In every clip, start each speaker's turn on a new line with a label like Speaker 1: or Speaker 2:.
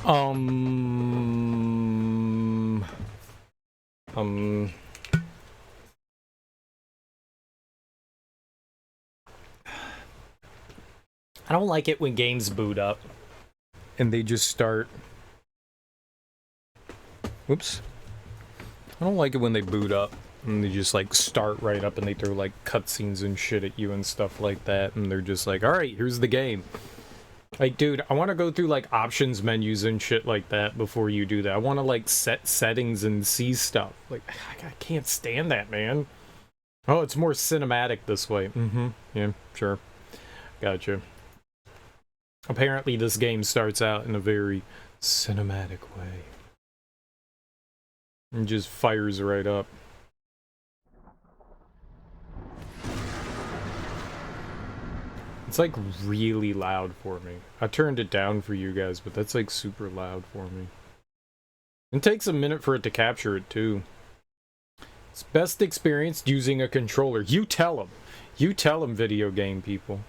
Speaker 1: Um, um, I don't like it when games boot up and they just start. Whoops. I don't like it when they boot up and they just like start right up and they throw like cutscenes and shit at you and stuff like that, and they're just like, all right, here's the game. Like, dude, I want to go through like options menus and shit like that before you do that. I want to like set settings and see stuff. Like, I can't stand that, man. Oh, it's more cinematic this way. Mm-hmm. Yeah, sure. Gotcha. Apparently this game starts out in a very cinematic way. And just fires right up. It's like really loud for me. I turned it down for you guys, but that's like super loud for me. It takes a minute for it to capture it too. It's best experienced using a controller. You tell them. You tell them, video game people.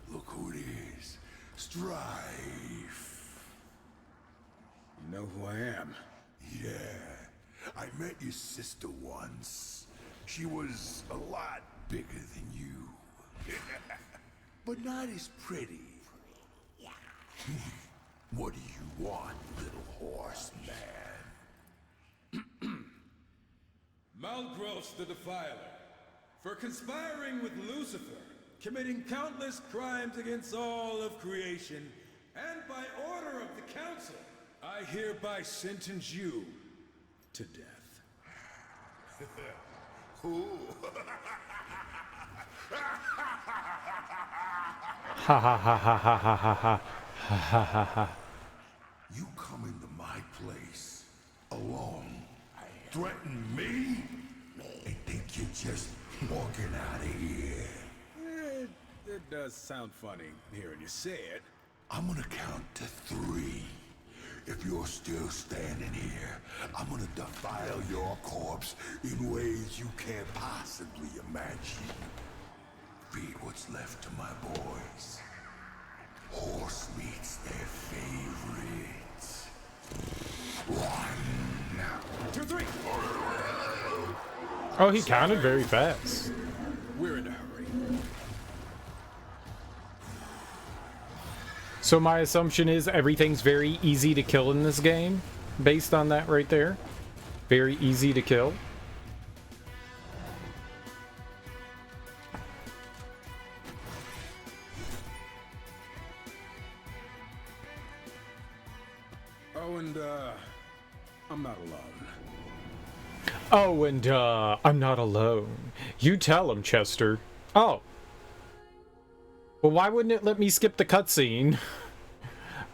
Speaker 2: Look who it is. Strife.
Speaker 3: You know who I am?
Speaker 2: Yeah. I met your sister once. She was a lot bigger than you. But not as pretty. What do you want, little horse man?
Speaker 3: Malgros the Defiler, for conspiring with Lucifer, committing countless crimes against all of creation, and by order of the Council, I hereby sentence you to death.
Speaker 2: Who?
Speaker 1: Ha ha ha ha ha ha ha ha ha ha ha.
Speaker 2: You come into my place alone, threaten me, and think you're just walking out of here.
Speaker 3: It does sound funny hearing you say it.
Speaker 2: I'm gonna count to 3. If you're still standing here, I'm gonna defile your corpse in ways you can't possibly imagine. Feed what's left to my boys. Horse meat's their favorite. 1,
Speaker 3: 2, 3.
Speaker 1: Oh, he counted very fast.
Speaker 3: We're in a hurry.
Speaker 1: So my assumption is everything's very easy to kill in this game, based on that right there. Very easy to kill.
Speaker 3: Oh, and I'm not alone.
Speaker 1: Oh, and I'm not alone. You tell him, Chester. Oh. Well, why wouldn't it let me skip the cutscene?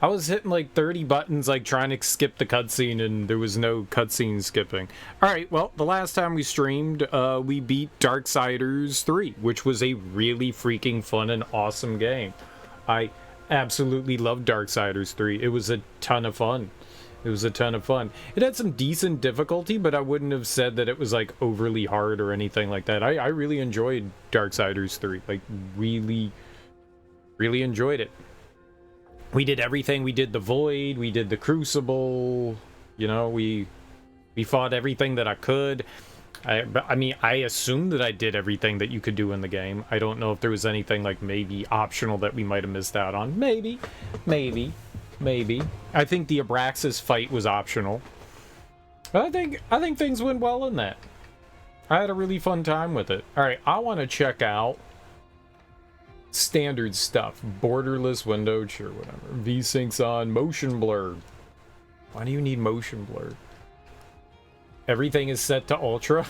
Speaker 1: I was hitting like 30 buttons, like trying to skip the cutscene, and there was no cutscene skipping. Alright, well, the last time we streamed, we beat Darksiders 3, which was a really freaking fun and awesome game. I absolutely loved Darksiders 3. It was a ton of fun. It was a ton of fun. It had some decent difficulty, but I wouldn't have said that it was like overly hard or anything like that. I really enjoyed Darksiders 3. Like, really enjoyed it. We did everything. We did the Void, we did the Crucible, you know, we fought everything that I could. I mean, I assumed that I did everything that you could do in the game. I don't know if there was anything like maybe optional that we might have missed out on. Maybe. I think the Abraxas fight was optional. But I think things went well in that. I had a really fun time with it. All right, I want to check out standard stuff. Borderless window, sure, whatever. VSyncs on, motion blur. Why do you need motion blur? Everything is set to ultra.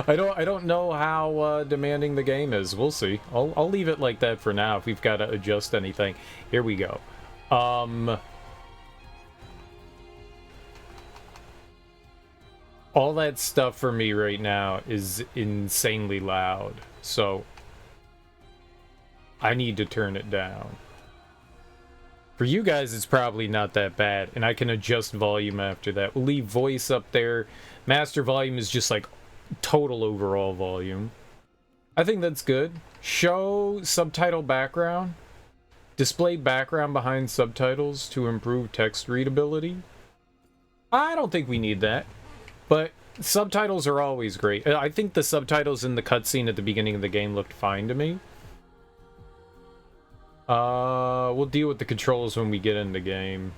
Speaker 1: I don't know how demanding the game is. We'll see. I'll leave it like that for now. If we've got to adjust anything, here we go. All that stuff for me right now is insanely loud. So I need to turn it down. For you guys, it's probably not that bad, and I can adjust volume after that. We'll leave voice up there. Master volume is just like total overall volume. I think that's good. Show subtitle background. Display background behind subtitles to improve text readability. I don't think we need that, but subtitles are always great. I think the subtitles in the cutscene at the beginning of the game looked fine to me. We'll deal with the controls when we get in the game.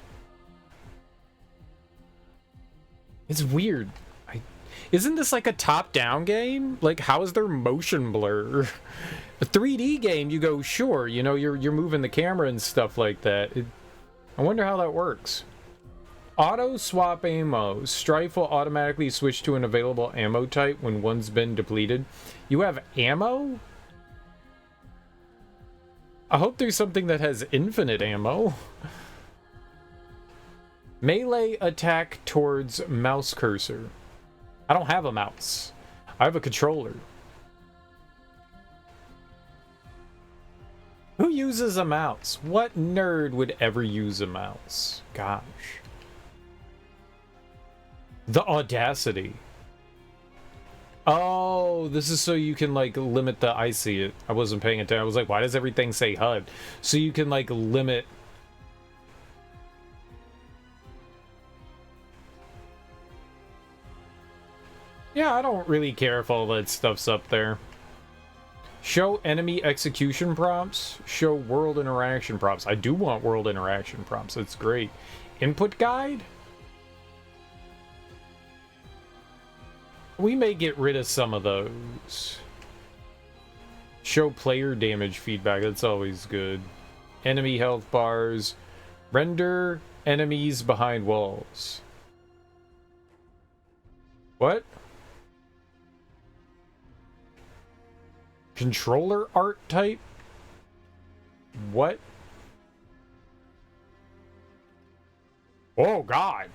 Speaker 1: It's weird. Isn't this like a top-down game? Like, how is there motion blur? A 3D game, you go, sure, you know, you're moving the camera and stuff like that. I wonder how that works. Auto swap ammo. Strife will automatically switch to an available ammo type when one's been depleted. You have ammo? I hope there's something that has infinite ammo. Melee attack towards mouse cursor. I don't have a mouse. I have a controller. Who uses a mouse? What nerd would ever use a mouse? Gosh. The audacity. Oh, this is so you can, like, limit the... I see it. I wasn't paying attention. I was like, why does everything say HUD? So you can, like, limit... Yeah, I don't really care if all that stuff's up there. Show enemy execution prompts. Show world interaction prompts. I do want world interaction prompts. That's great. Input guide? We may get rid of some of those. Show player damage feedback. That's always good. Enemy health bars. Render enemies behind walls. What? Controller art type? What? Oh, God.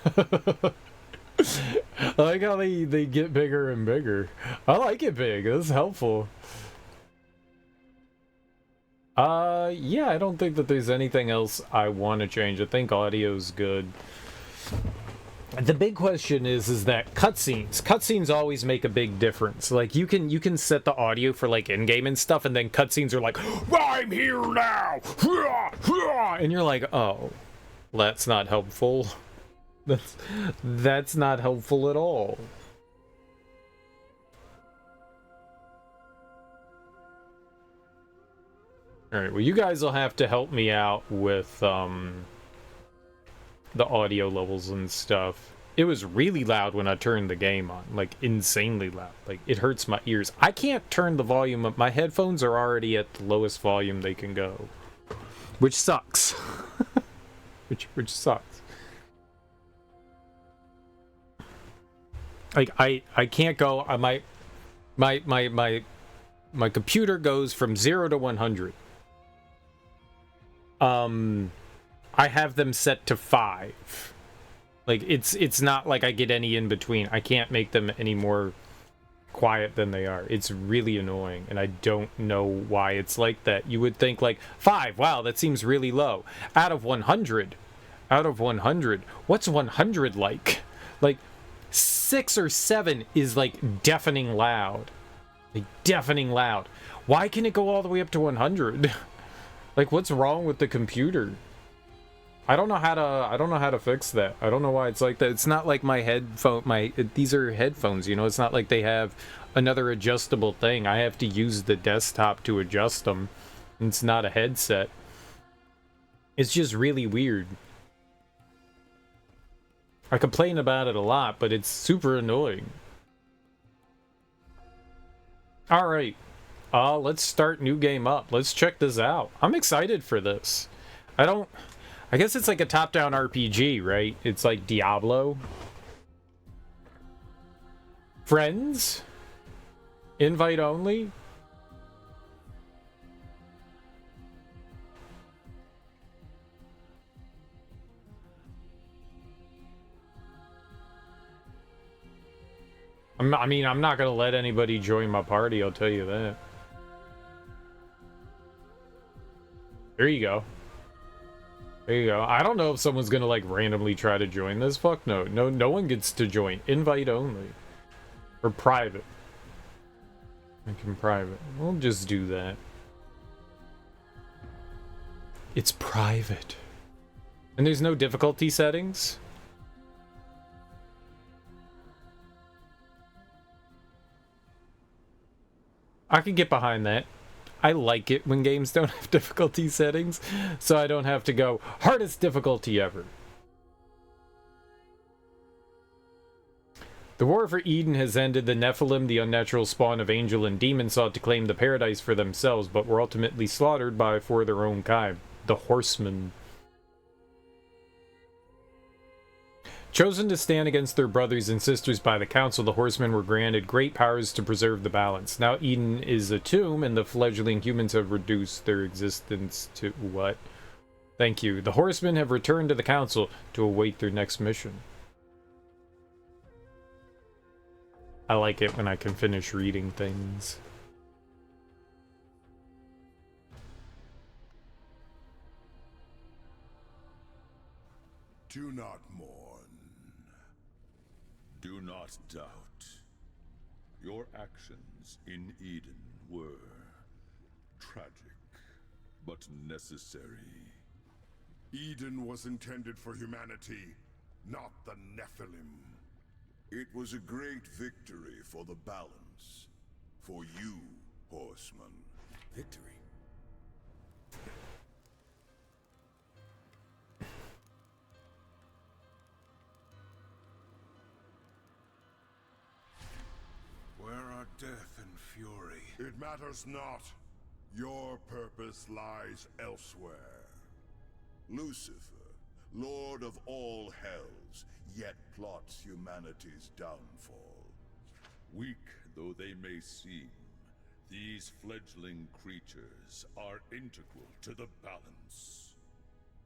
Speaker 1: I like how they get bigger and bigger. I like it big. That's helpful. Yeah, I don't think that there's anything else I want to change. I think audio's good. The big question is that cutscenes always make a big difference. Like, you can set the audio for, like, in-game and stuff, and then cutscenes are like, I'm here now! And you're like, oh, that's not helpful. That's not helpful at all. Alright, well, you guys will have to help me out with, the audio levels and stuff. It was really loud when I turned the game on, like insanely loud. Like, it hurts my ears. I can't turn the volume up. My headphones are already at the lowest volume they can go, which sucks. which sucks. Like, I can't go. My computer goes from 0 to 100. I have them set to 5. Like, it's not like I get any in between. I can't make them any more quiet than they are. It's really annoying, and I don't know why it's like that. You would think, like, 5, wow, that seems really low. Out of 100, what's 100 like? Like, 6 or 7 is, like, deafening loud. Like, deafening loud. Why can it go all the way up to 100? Like, what's wrong with the computer? I don't know how to fix that. I don't know why it's like that. It's not like my headphone, these are headphones, you know? It's not like they have another adjustable thing. I have to use the desktop to adjust them. It's not a headset. It's just really weird. I complain about it a lot, but it's super annoying. Alright. Let's start new game up. Let's check this out. I'm excited for this. I guess it's like a top-down RPG, right? It's like Diablo. Friends? Invite only? I mean, I'm not gonna let anybody join my party, I'll tell you that. There you go. There you go. I don't know if someone's gonna like randomly try to join this. Fuck no. No one gets to join. Invite only. Or private. I can private. We'll just do that. It's private. And there's no difficulty settings? I could get behind that. I like it when games don't have difficulty settings, so I don't have to go hardest difficulty ever. The war for Eden has ended. The Nephilim, the unnatural spawn of angel and demon, sought to claim the paradise for themselves, but were ultimately slaughtered for their own kind. The Horsemen. Chosen to stand against their brothers and sisters by the council, the Horsemen were granted great powers to preserve the balance. Now Eden is a tomb, and the fledgling humans have reduced their existence to what? Thank you. The Horsemen have returned to the council to await their next mission. I like it when I can finish reading things.
Speaker 2: Do not mourn.
Speaker 4: Do not doubt. Your actions in Eden were tragic, but necessary.
Speaker 2: Eden was intended for humanity, not the Nephilim. It was a great victory for the balance. For you, Horseman.
Speaker 3: Victory?
Speaker 2: Where are death and fury? It matters not. Your purpose lies elsewhere. Lucifer, Lord of all hells, yet plots humanity's downfall.
Speaker 4: Weak though they may seem, these fledgling creatures are integral to the balance.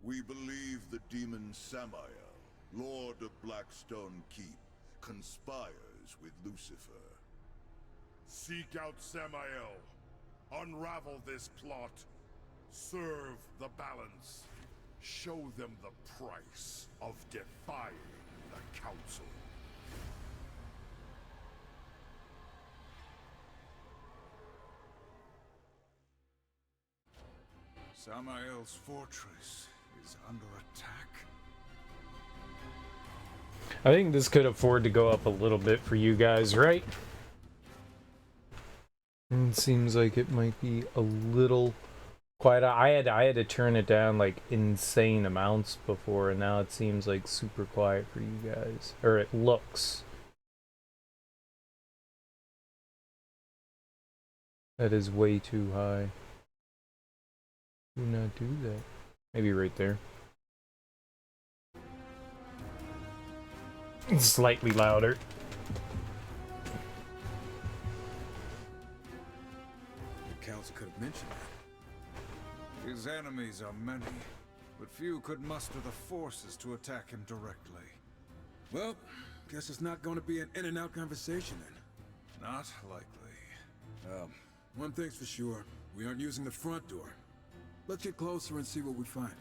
Speaker 2: We believe the demon Samael, Lord of Blackstone Keep, conspires with Lucifer. Seek out Samael. Unravel this plot. Serve the balance. Show them the price of defying the council.
Speaker 5: Samael's fortress is under attack.
Speaker 1: I think this could afford to go up a little bit for you guys, right? It seems like it might be a little quiet. I had to turn it down like insane amounts before, and now it seems like super quiet for you guys. Or it looks. That is way too high. Do not do that. Maybe right there. Slightly louder.
Speaker 3: The council could have mentioned that.
Speaker 5: His enemies are many, but few could muster the forces to attack him directly.
Speaker 3: Well, guess it's not going to be an in-and-out conversation then.
Speaker 5: Not likely.
Speaker 3: One thing's for sure, we aren't using the front door. Let's get closer and see what we find.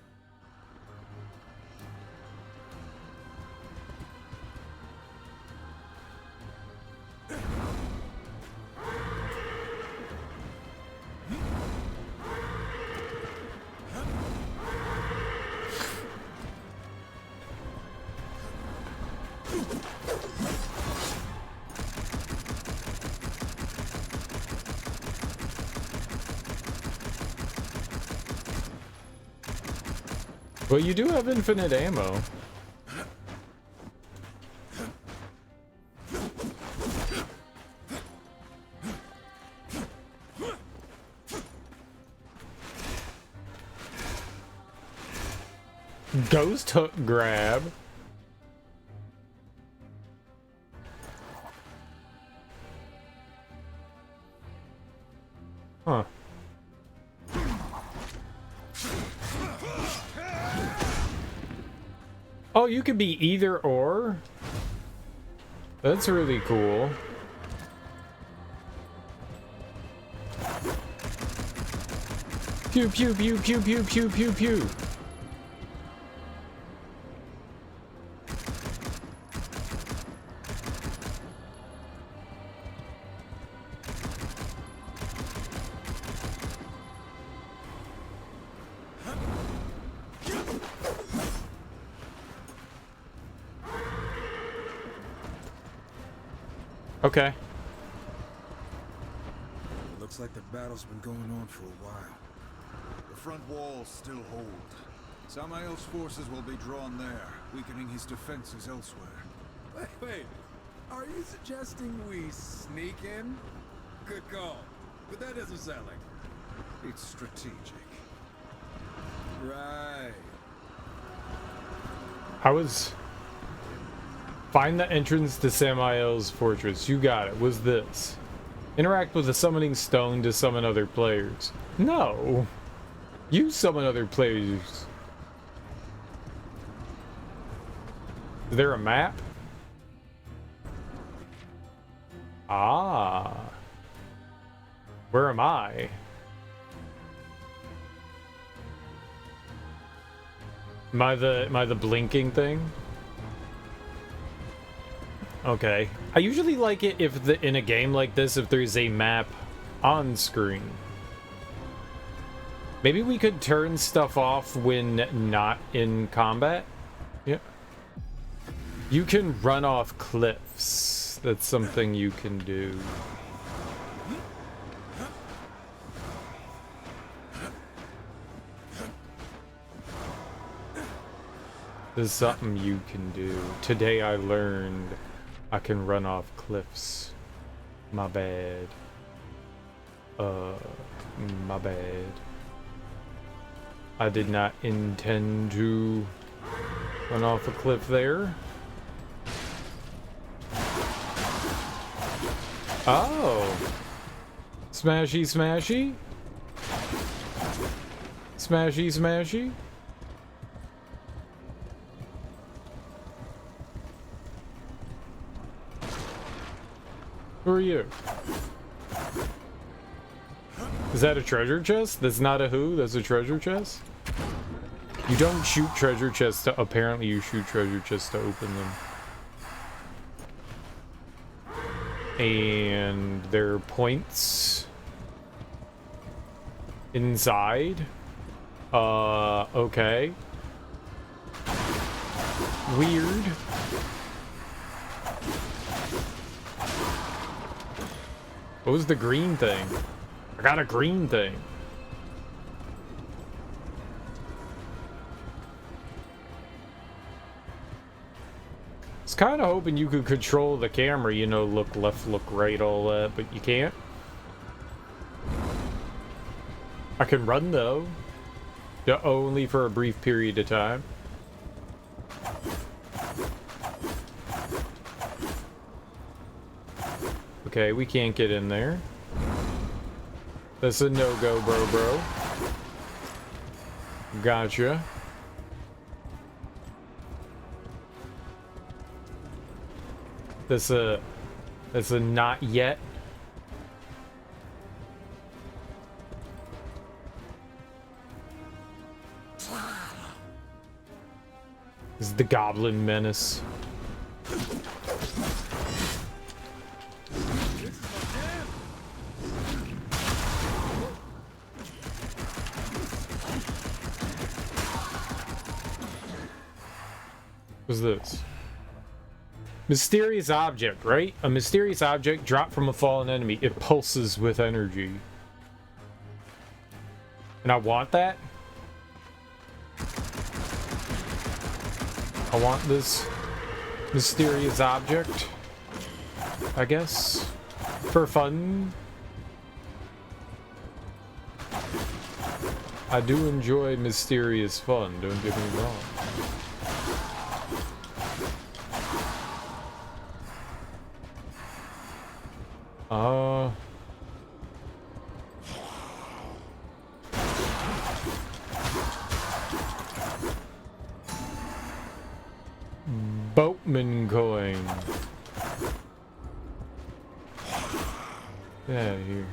Speaker 1: Well, you do have infinite ammo. Ghost hook grab. Huh. Oh, you could be either or? That's really cool. Pew pew pew pew pew pew pew pew. Okay.
Speaker 5: Looks like the battle's been going on for a while. The front walls still hold. Samael's forces will be drawn there, weakening his defenses elsewhere.
Speaker 3: Wait. Are you suggesting we sneak in? Good call. But that doesn't sound like it.
Speaker 5: It's strategic.
Speaker 3: Right.
Speaker 1: Find the entrance to Samael's fortress. You got it. Was this? Interact with the summoning stone to summon other players. No. You summon other players. Is there a map? Ah. Where am I? Am I the blinking thing? Okay. I usually like it if in a game like this, if there's a map on screen. Maybe we could turn stuff off when not in combat. Yeah. You can run off cliffs. That's something you can do. This is something you can do. Today I learned I can run off cliffs. My bad. My bad. I did not intend to run off a cliff there. Oh. Smashy, smashy. Smashy, smashy. Who are you? Is that a treasure chest? That's not a who, that's a treasure chest? You don't shoot treasure chests to... Apparently you shoot treasure chests to open them. And there are points inside. Okay. Weird. What was the green thing? I got a green thing. I was kind of hoping you could control the camera, you know, look left, look right, all that, but you can't. I can run though. Yeah, only for a brief period of time. Okay, we can't get in there. That's a no-go, bro. Gotcha. That's a not yet. This is the Goblin Menace. What's this? Mysterious object, right? A mysterious object dropped from a fallen enemy. It pulses with energy. And I want that. I want this mysterious object, I guess, for fun. I do enjoy mysterious fun, don't get me wrong. Boatman coin. Get out of here.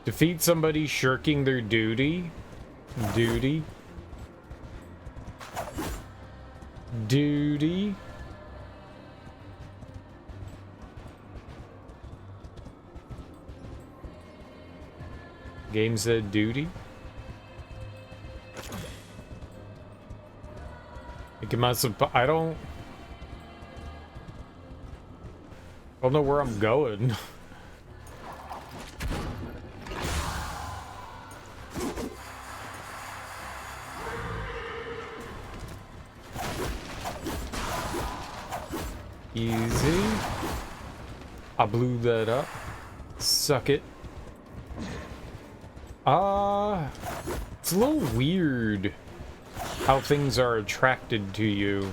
Speaker 1: Defeat somebody shirking their duty. Duty. Duty. Game said duty. I don't know where I'm going. Easy. I blew that up. Suck it. It's a little weird how things are attracted to you.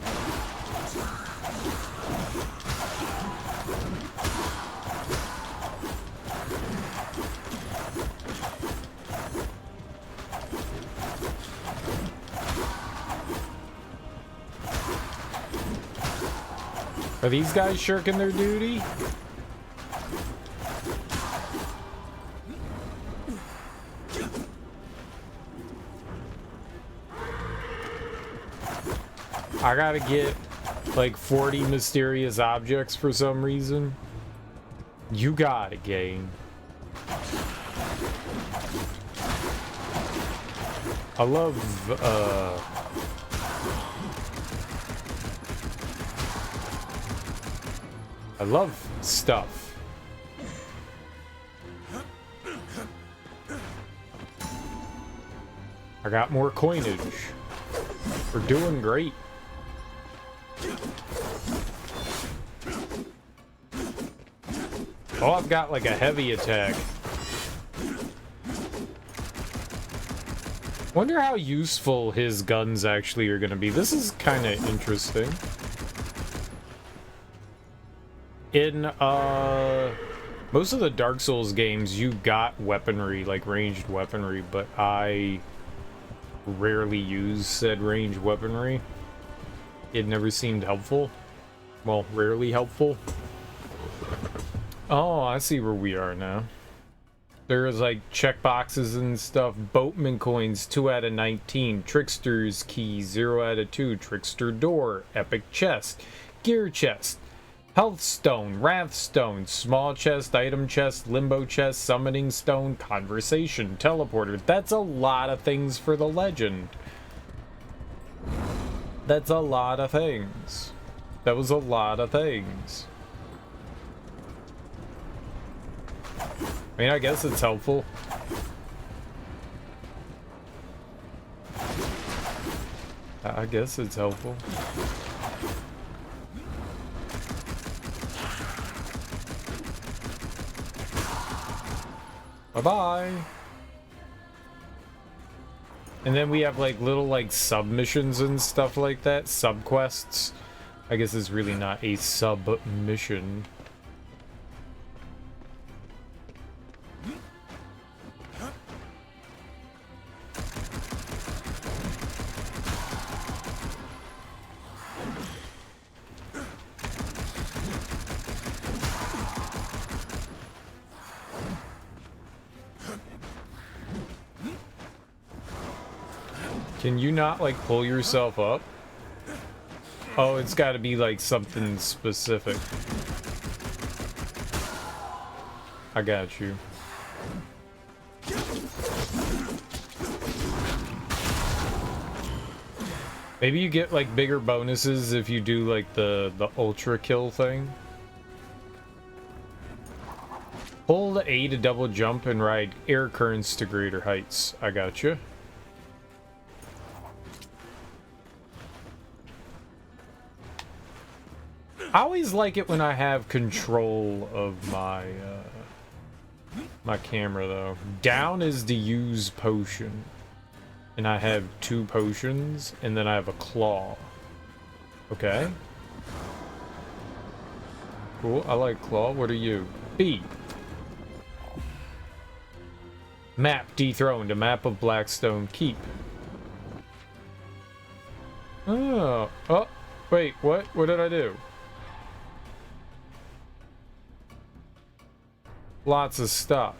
Speaker 1: Are these guys shirking their duty? I gotta get like 40 mysterious objects for some reason. You got it, game. I love stuff. I got more coinage. We're doing great. Oh, I've got like a heavy attack. Wonder how useful his guns actually are gonna be. This is kind of interesting. In most of the Dark Souls games, you got weaponry, like ranged weaponry, but I rarely use said ranged weaponry. It never seemed helpful. Well, rarely helpful. Oh, I see where we are now. There's like checkboxes and stuff. Boatman coins, 2 out of 19. Trickster's key, 0 out of 2. Trickster door, epic chest, gear chest, health stone, wrath stone, small chest, item chest, limbo chest, summoning stone, conversation, teleporter. That's a lot of things for the legend. That's a lot of things. That was a lot of things. I mean, I guess it's helpful. I guess it's helpful. Bye-bye. And then we have like little like submissions and stuff like that. Subquests. I guess it's really not a submission. Can you not, like, pull yourself up? Oh, it's gotta be, like, something specific. I got you. Maybe you get, like, bigger bonuses if you do, like, the ultra kill thing. Hold A to double jump and ride air currents to greater heights. I got you. I always like it when I have control of my my camera, though. Down is to use potion, and I have 2 potions, and then I have a claw. Okay. Cool. I like claw. What are you? B. Map dethroned. A map of Blackstone Keep. Oh. Oh. Wait. What? What did I do? Lots of stuff.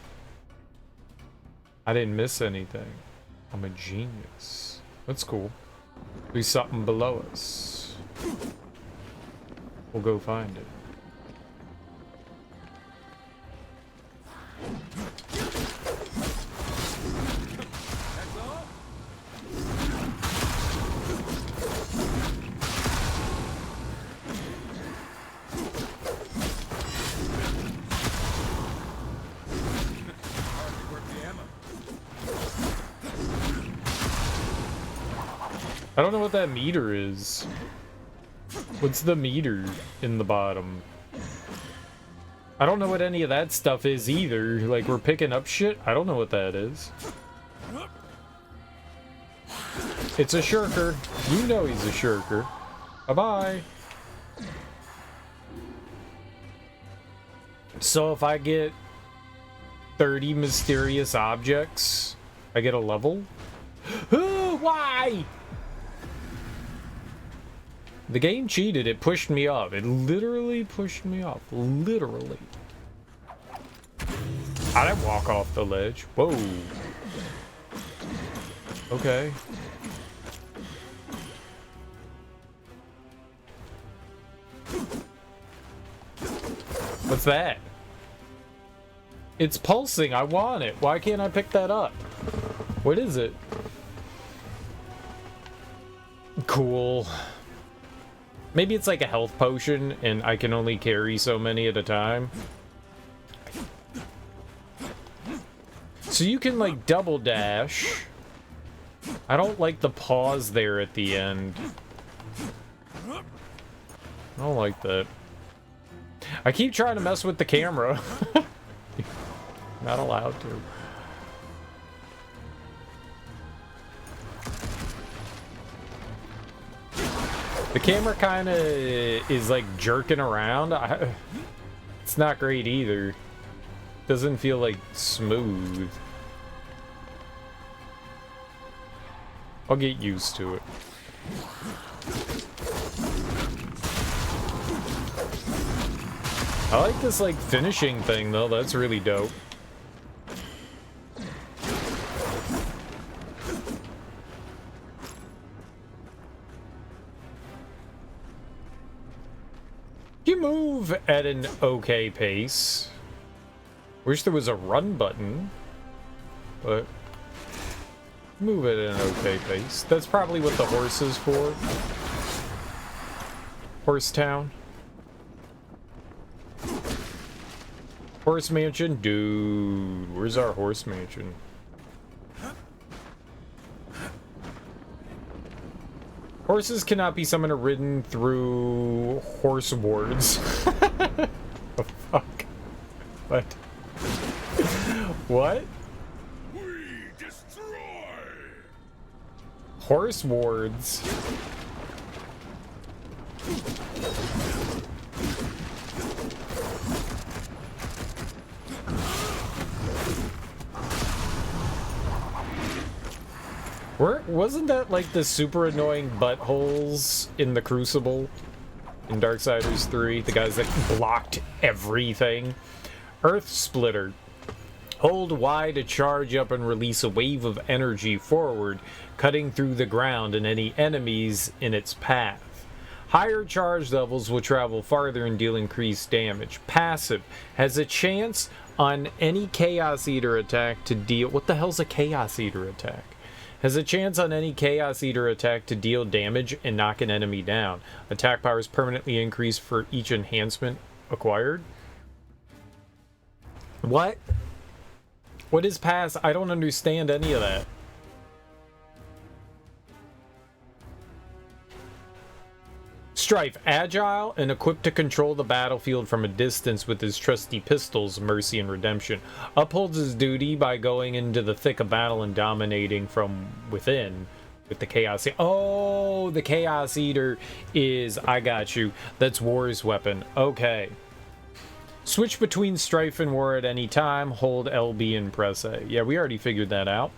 Speaker 1: I didn't miss anything. I'm a genius. That's cool. There's something below us. We'll go find it. I don't know what that meter is. What's the meter in the bottom? I don't know what any of that stuff is either. Like, we're picking up shit? I don't know what that is. It's a shirker. You know he's a shirker. Bye-bye. So if I get 30 mysterious objects, I get a level? Why? The game cheated. It pushed me up. It literally pushed me up. Literally. I didn't walk off the ledge. Whoa. Okay. What's that? It's pulsing. I want it. Why can't I pick that up? What is it? Cool. Maybe it's like a health potion and I can only carry so many at a time. So you can like double dash. I don't like the pause there at the end. I don't like that. I keep trying to mess with the camera. Not allowed to. The camera kind of is like jerking around. It's not great either. Doesn't feel like smooth. I'll get used to it. I like this like finishing thing though. That's really dope. You move at an okay pace. Wish there was a run button, but move at an okay pace. That's probably what the horse is for. Horse town. Horse mansion? Dude, where's our horse mansion? Horses cannot be summoned or ridden through horse wards. Oh, fuck. What? What?
Speaker 4: We destroy.
Speaker 1: Horse wards? Wasn't that like the super annoying buttholes in the Crucible in Darksiders 3? The guys that blocked everything. Earth Splitter. Hold Y to charge up and release a wave of energy forward, cutting through the ground and any enemies in its path. Higher charge levels will travel farther and deal increased damage. Passive. Has a chance on any Chaos Eater attack to deal... What the hell's a Chaos Eater attack? Has a chance on any Chaos Eater attack to deal damage and knock an enemy down. Attack power is permanently increased for each enhancement acquired. What? What is pass? I don't understand any of that. Strife, agile and equipped to control the battlefield from a distance with his trusty pistols, Mercy and Redemption. Upholds his duty by going into the thick of battle and dominating from within with the Chaos Eater. Oh, the Chaos Eater is, I got you, that's War's weapon. Okay. Switch between Strife and War at any time. Hold LB and press A. Yeah, we already figured that out.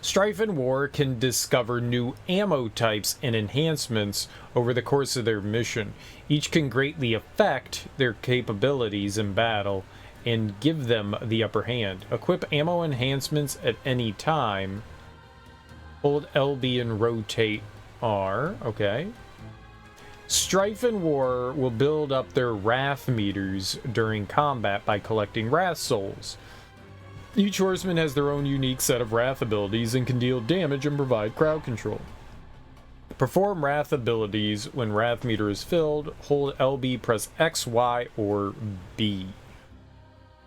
Speaker 1: Strife and War can discover new ammo types and enhancements over the course of their mission. Each can greatly affect their capabilities in battle and give them the upper hand. Equip ammo enhancements at any time. Hold LB and rotate R. Okay. Strife and War will build up their Wrath meters during combat by collecting Wrath souls. Each horseman has their own unique set of Wrath abilities and can deal damage and provide crowd control. Perform Wrath abilities when Wrath meter is filled. Hold LB, press X, Y, or B.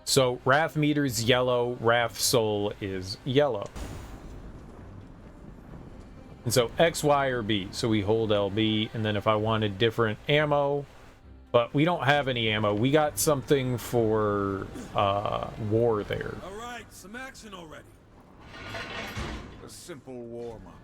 Speaker 1: So Wrath meter is yellow, Wrath soul is yellow. And so X, Y, or B. So we hold LB, and then if I wanted different ammo, but we don't have any ammo. We got something for war there.
Speaker 3: All right, some action already.
Speaker 5: A simple warm-up.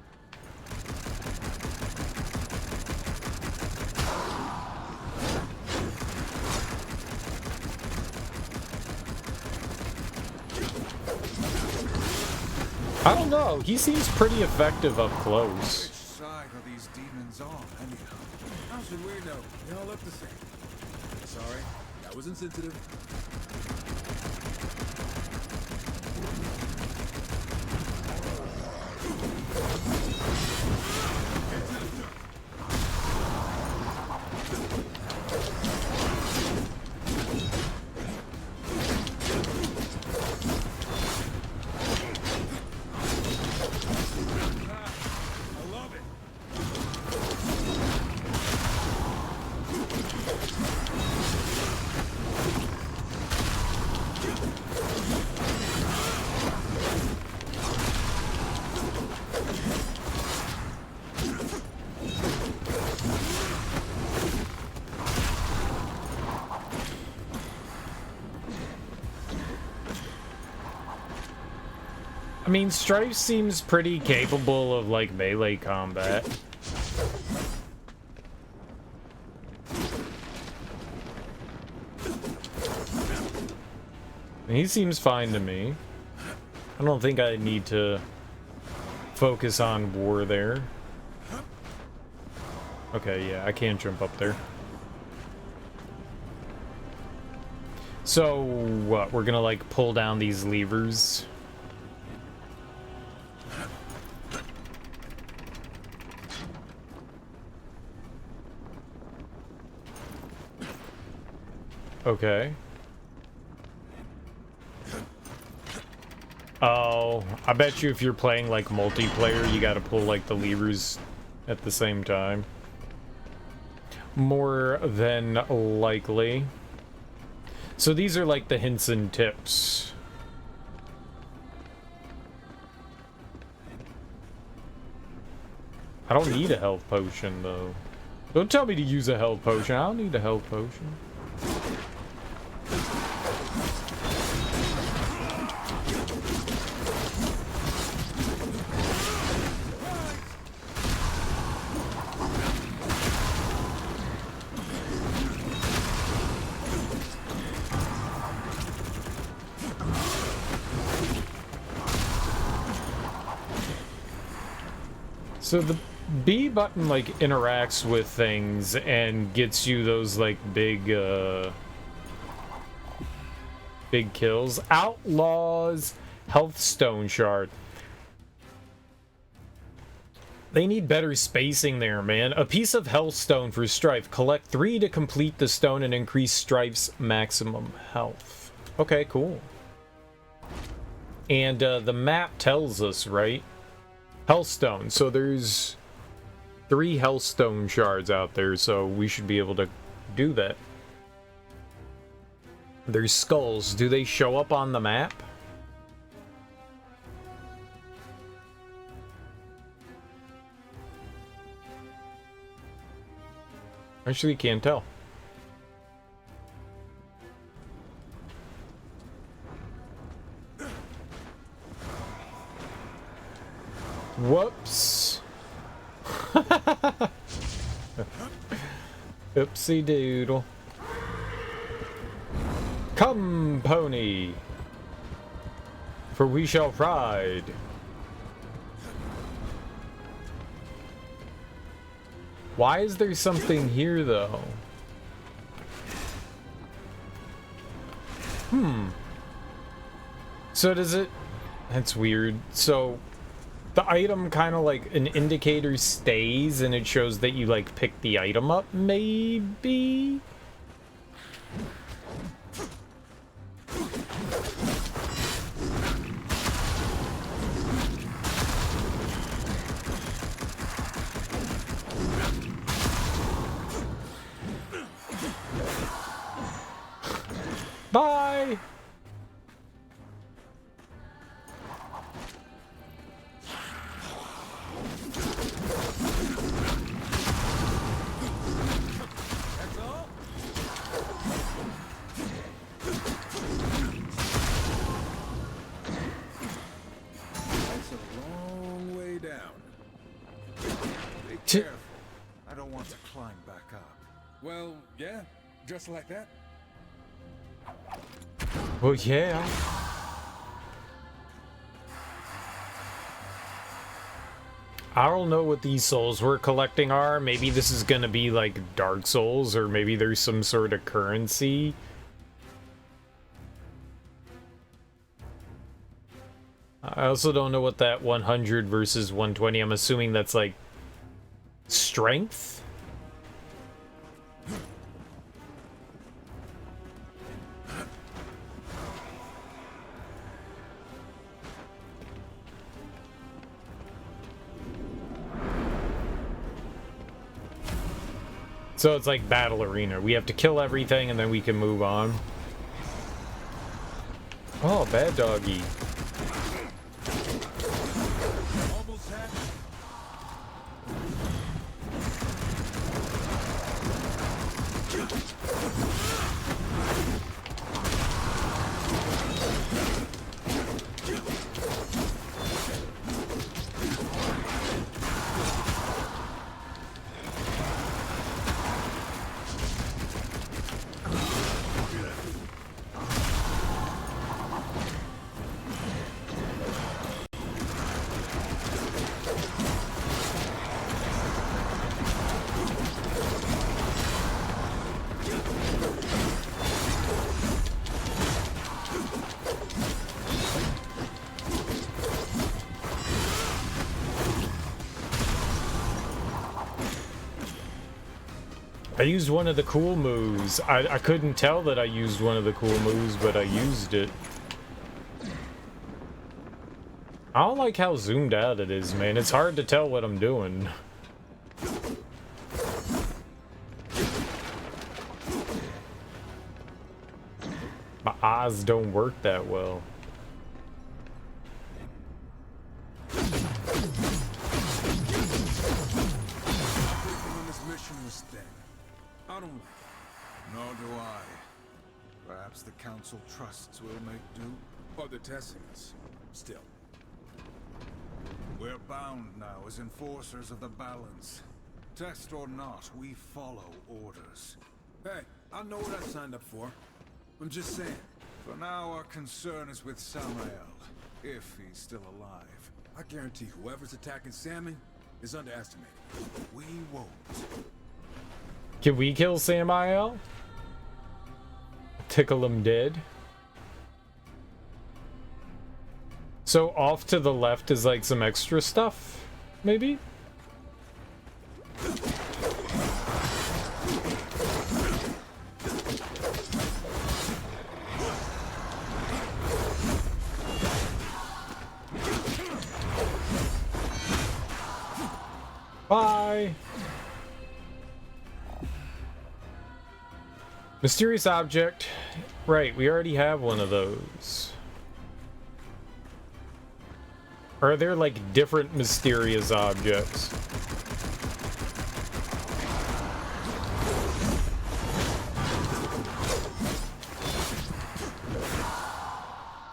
Speaker 3: I don't know. He seems pretty effective up close.
Speaker 5: Which side are these demons on, anyhow?
Speaker 3: How should we know? They all look the same. Sorry, that was insensitive.
Speaker 1: I mean, Strife seems pretty capable of, like, melee combat. He seems fine to me. I don't think I need to focus on war there. Okay, yeah, I can't jump up there. So, what, we're gonna, like, pull down these levers? Okay. Oh, I bet you if you're playing like multiplayer, you gotta pull like the levers at the same time. More than likely. So these are like the hints and tips. I don't need a health potion though. Don't tell me to use a health potion. I don't need a health potion. So the B button like interacts with things and gets you those like big kills. Outlaws health stone shard. They need better spacing there, man. A piece of health stone for Strife. Collect 3 to complete the stone and increase Strife's maximum health. Okay, cool. And the map tells us, right? Healthstone. So there's 3 Healthstone shards out there, so we should be able to do that. There's skulls. Do they show up on the map? Actually, can't tell. Whoops. Oopsie doodle. Come, pony, for we shall ride. Why is there something here, though? So does it... That's weird. So the item kind of like an indicator stays and it shows that you like pick the item up, maybe? Bye!
Speaker 3: That's all? That's a long way down.
Speaker 5: Be careful. I don't want to climb back up.
Speaker 3: Well, yeah, just like that.
Speaker 1: Well, yeah. I don't know what these souls we're collecting are. Maybe this is gonna be like Dark Souls, or maybe there's some sort of currency. I also don't know what that 100 versus 120. I'm assuming that's like strength. So it's like Battle Arena. We have to kill everything and then we can move on. Oh, bad doggy.
Speaker 3: Almost half.
Speaker 1: I used one of the cool moves. I couldn't tell that I used one of the cool moves, but I used it. I don't like how zoomed out it is, man. It's hard to tell what I'm doing. My eyes don't work that well.
Speaker 3: On this mission was thin. I don't like it.
Speaker 5: Nor do I. Perhaps the council trusts will make do.
Speaker 3: Or they're testing us. Still.
Speaker 5: We're bound now as enforcers of the balance. Test or not, we follow orders.
Speaker 3: Hey, I know what I signed up for. I'm just saying.
Speaker 5: For now, our concern is with Samael, if he's still alive.
Speaker 3: I guarantee whoever's attacking Sammy is underestimated.
Speaker 5: We won't.
Speaker 1: Can we kill Samael? Tickle him dead? So off to the left is like some extra stuff, maybe? Bye! Mysterious object. Right, we already have one of those. Or are there like different mysterious objects?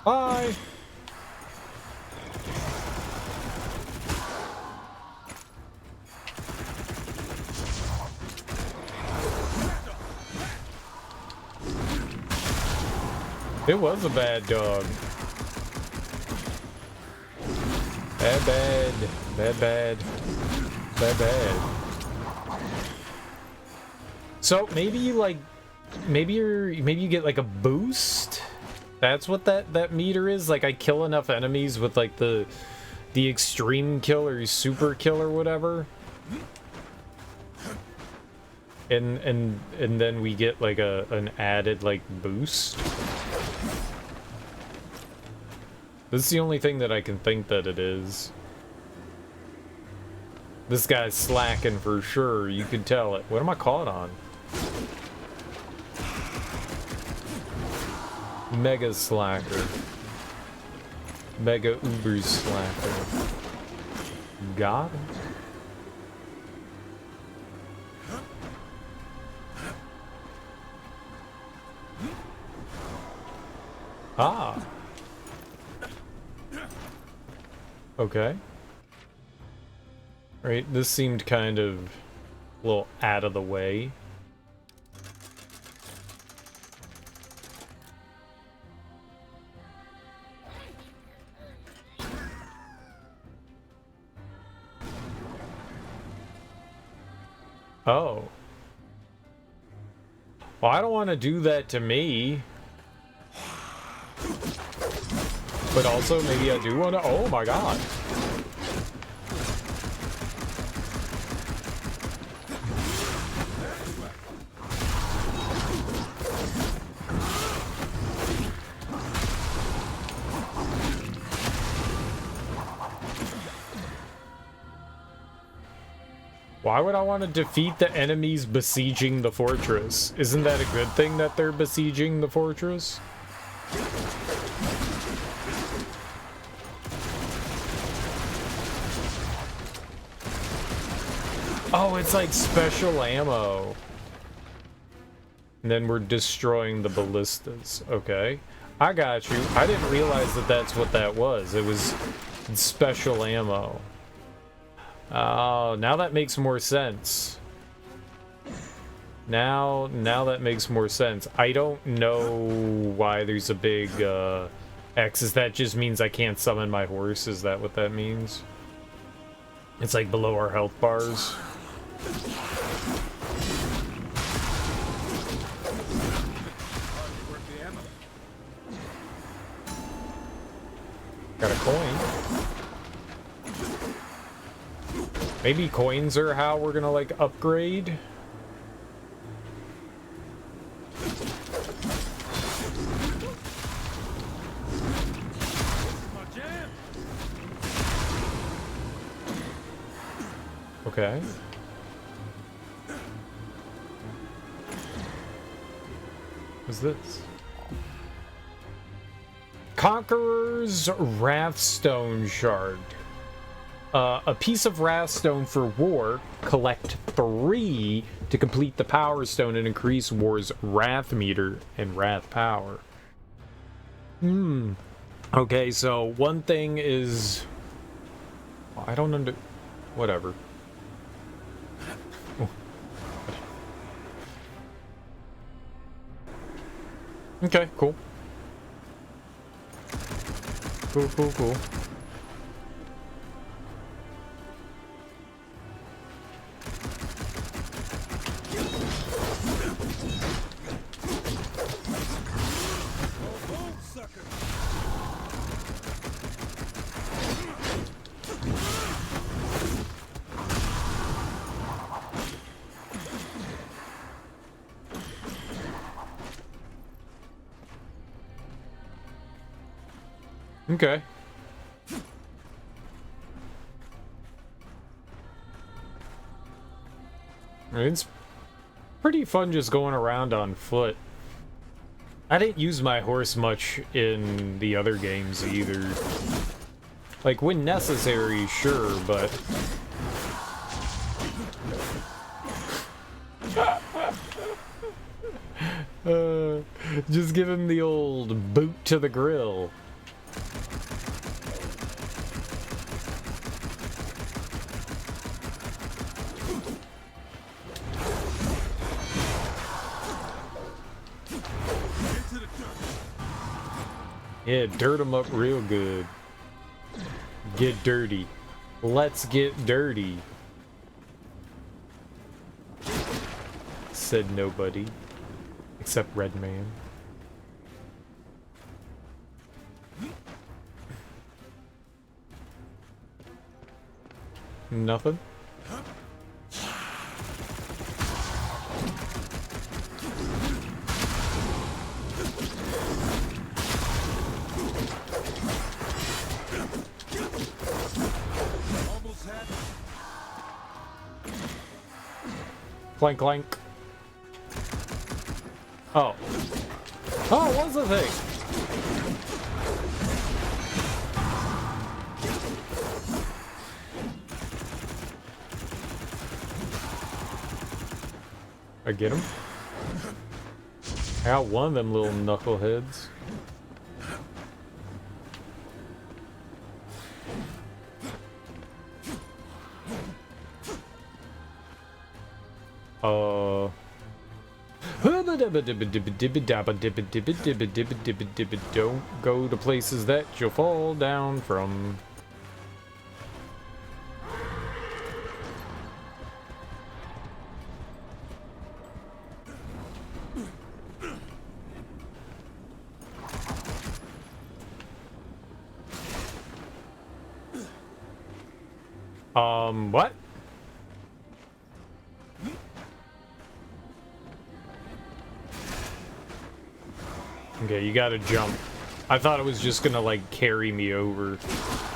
Speaker 1: Bye! It was a bad dog. Bad, bad, bad, bad, bad, bad. So maybe you like, maybe you get like a boost That's what that meter is? Like, I kill enough enemies with, like, the extreme kill or super kill or whatever. And then we get, like, an added, like, boost. This is the only thing that I can think that it is. This guy's slacking for sure. You could tell it. What am I caught on? Mega slacker. Mega uber slacker. Got him. Ah. Okay. Right, this seemed kind of a little out of the way. Oh. Well, I don't want to do that to me. But also, maybe I do want to... Oh my god. Why would I want to defeat the enemies besieging the fortress? Isn't that a good thing that they're besieging the fortress? Oh, it's like special ammo. And then we're destroying the ballistas. Okay. I got you. I didn't realize that that's what that was. It was special ammo. Oh, now that makes more sense. Now that makes more sense. I don't know why there's a big X. Is that just means I can't summon my horse? Is that what that means? It's like below our health bars. Got a coin. Maybe coins are how we're gonna, like, upgrade? Okay. What's this? Conqueror's Wrathstone Shard. A piece of Wrathstone for war. Collect 3 to complete the Power Stone and increase War's Wrath meter and Wrath power. Okay, so one thing is... I don't under... Whatever. Okay, cool. Cool. Okay. It's pretty fun just going around on foot. I didn't use my horse much in the other games either. Like, when necessary, sure, but... just give him the old boot to the grill. Yeah, dirt them up real good. Get dirty. Let's get dirty. Said nobody. Except Red Man. Nothing. Clank, clank. Oh. Oh, what's the thing? I get him. I got one of them little knuckleheads. Don't go to places that you'll fall down from. What? Okay, you gotta jump. I thought it was just gonna, like, carry me over.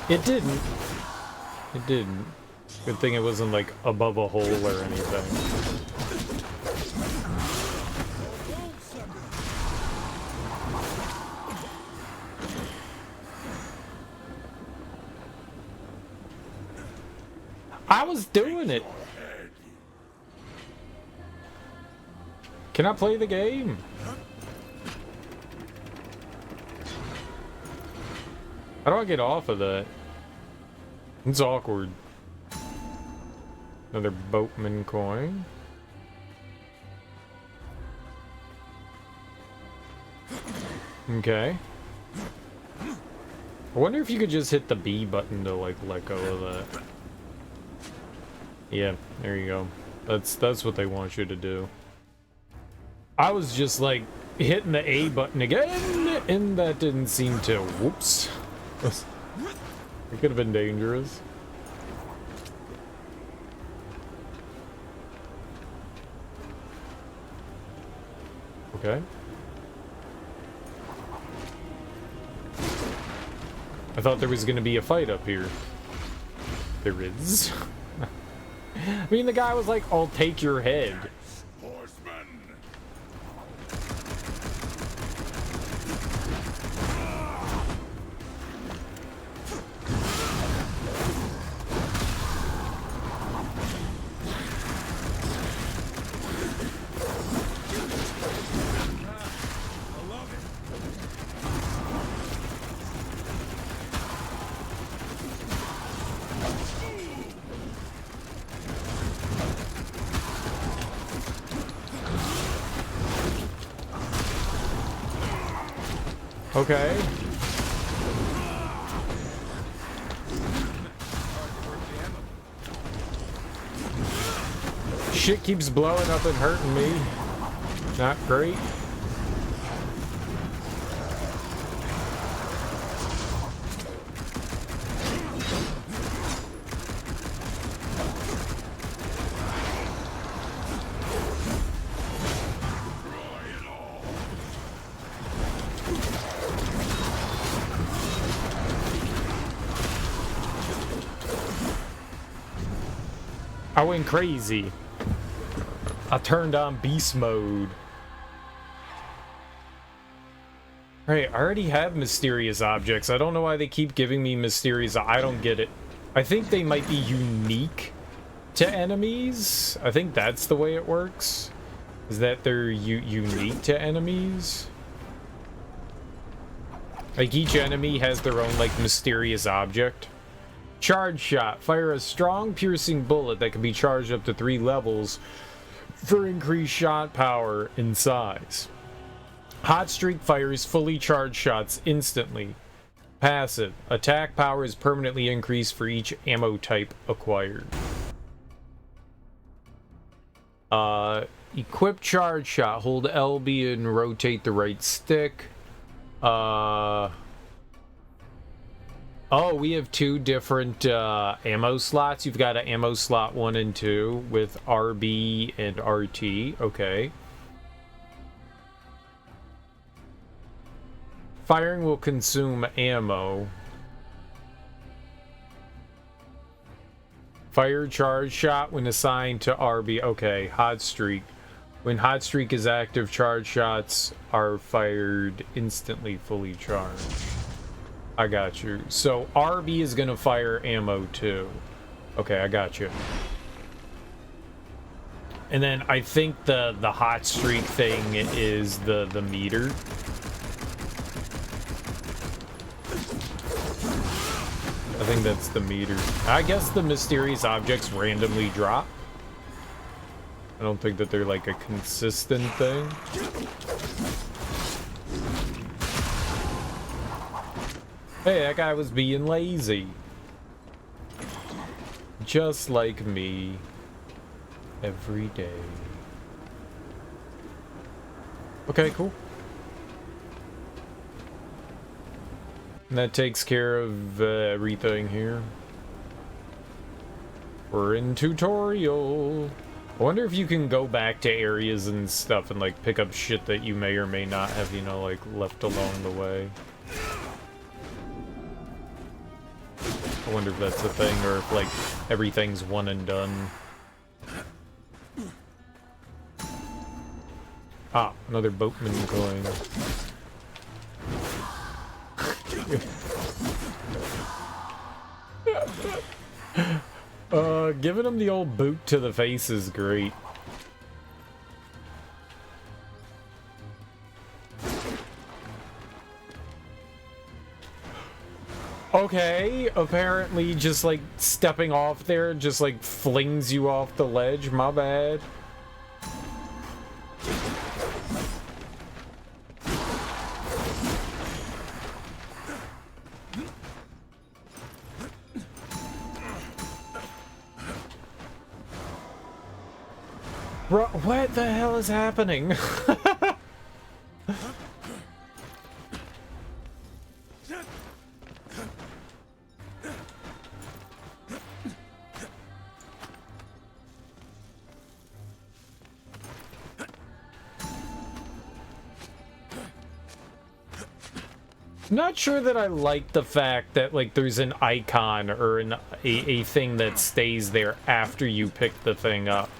Speaker 1: It didn't. It didn't. Good thing it wasn't, like, above a hole or anything. I was doing it! Can I play the game? How do I get off of that? It's awkward. Another boatman coin. Okay. I wonder if you could just hit the B button to, like, let go of that. Yeah, there you go. That's what they want you to do. I was just, like, hitting the A button again, and that didn't seem to... Whoops. It could have been dangerous. Okay. I thought there was going to be a fight up here. There is. I mean, the guy was like, I'll take your head. Okay. Shit keeps blowing up and hurting me. Not great. I went crazy. I turned on beast mode. Right, I already have mysterious objects. I don't know why they keep giving me mysterious... I don't get it. I think they might be unique to enemies. I think that's the way it works. Is that they're unique to enemies? Like, each enemy has their own, like, mysterious object. Charge shot. Fire a strong, piercing bullet that can be charged up to 3 levels for increased shot power and size. Hot streak fires fully charged shots instantly. Passive. Attack power is permanently increased for each ammo type acquired. Equip charge shot. Hold LB and rotate the right stick. Oh, we have two different ammo slots. You've got an ammo slot 1 and 2 with RB and RT. Okay. Firing will consume ammo. Fire charge shot when assigned to RB. Okay, hot streak. When hot streak is active, charge shots are fired instantly fully charged. I got you. So RB is gonna fire ammo too. Okay, I got you. And then I think the hot streak thing is the meter. I think that's the meter. I guess the mysterious objects randomly drop. I don't think that they're like a consistent thing. Hey, that guy was being lazy. Just like me. Every day. Okay, cool. And that takes care of everything here. We're in tutorial. I wonder if you can go back to areas and stuff and like pick up shit that you may or may not have, you know, like left along the way. I wonder if that's a thing or if like everything's one and done. Ah, another boatman coin. Giving him the old boot to the face is great. Okay, apparently just like stepping off there just like flings you off the ledge. My bad. Bro, what the hell is happening? Not sure that I like the fact that like there's an icon or a thing that stays there after you pick the thing up.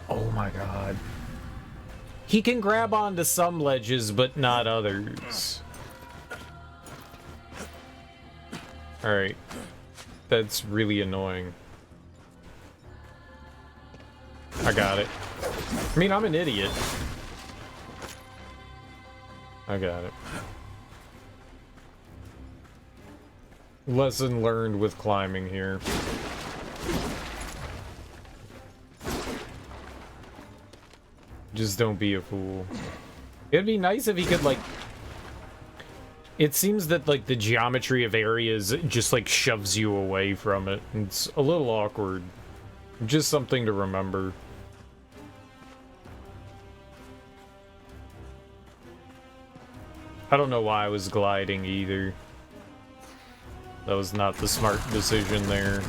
Speaker 1: Oh my god. He can grab onto some ledges, but not others. Alright. That's really annoying. I got it. I mean, I'm an idiot. I got it. Lesson learned with climbing here. Just don't be a fool. It'd be nice if he could, like... It seems that, like, the geometry of areas just, like, shoves you away from it. It's a little awkward. Just something to remember. I don't know why I was gliding either. That was not the smart decision there.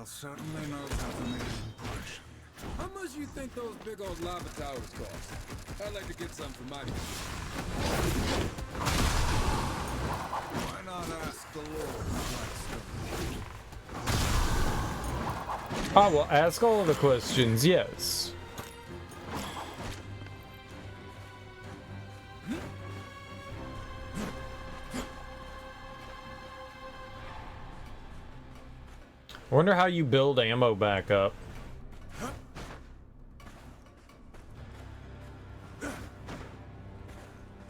Speaker 5: Certainly knows how to make an impression.
Speaker 3: How much you think those big old lava towers cost? I'd like to get some for my...
Speaker 5: Why not ask the Lord, Blackstone?
Speaker 1: I will ask all of the questions, yes. I wonder how you build ammo back up.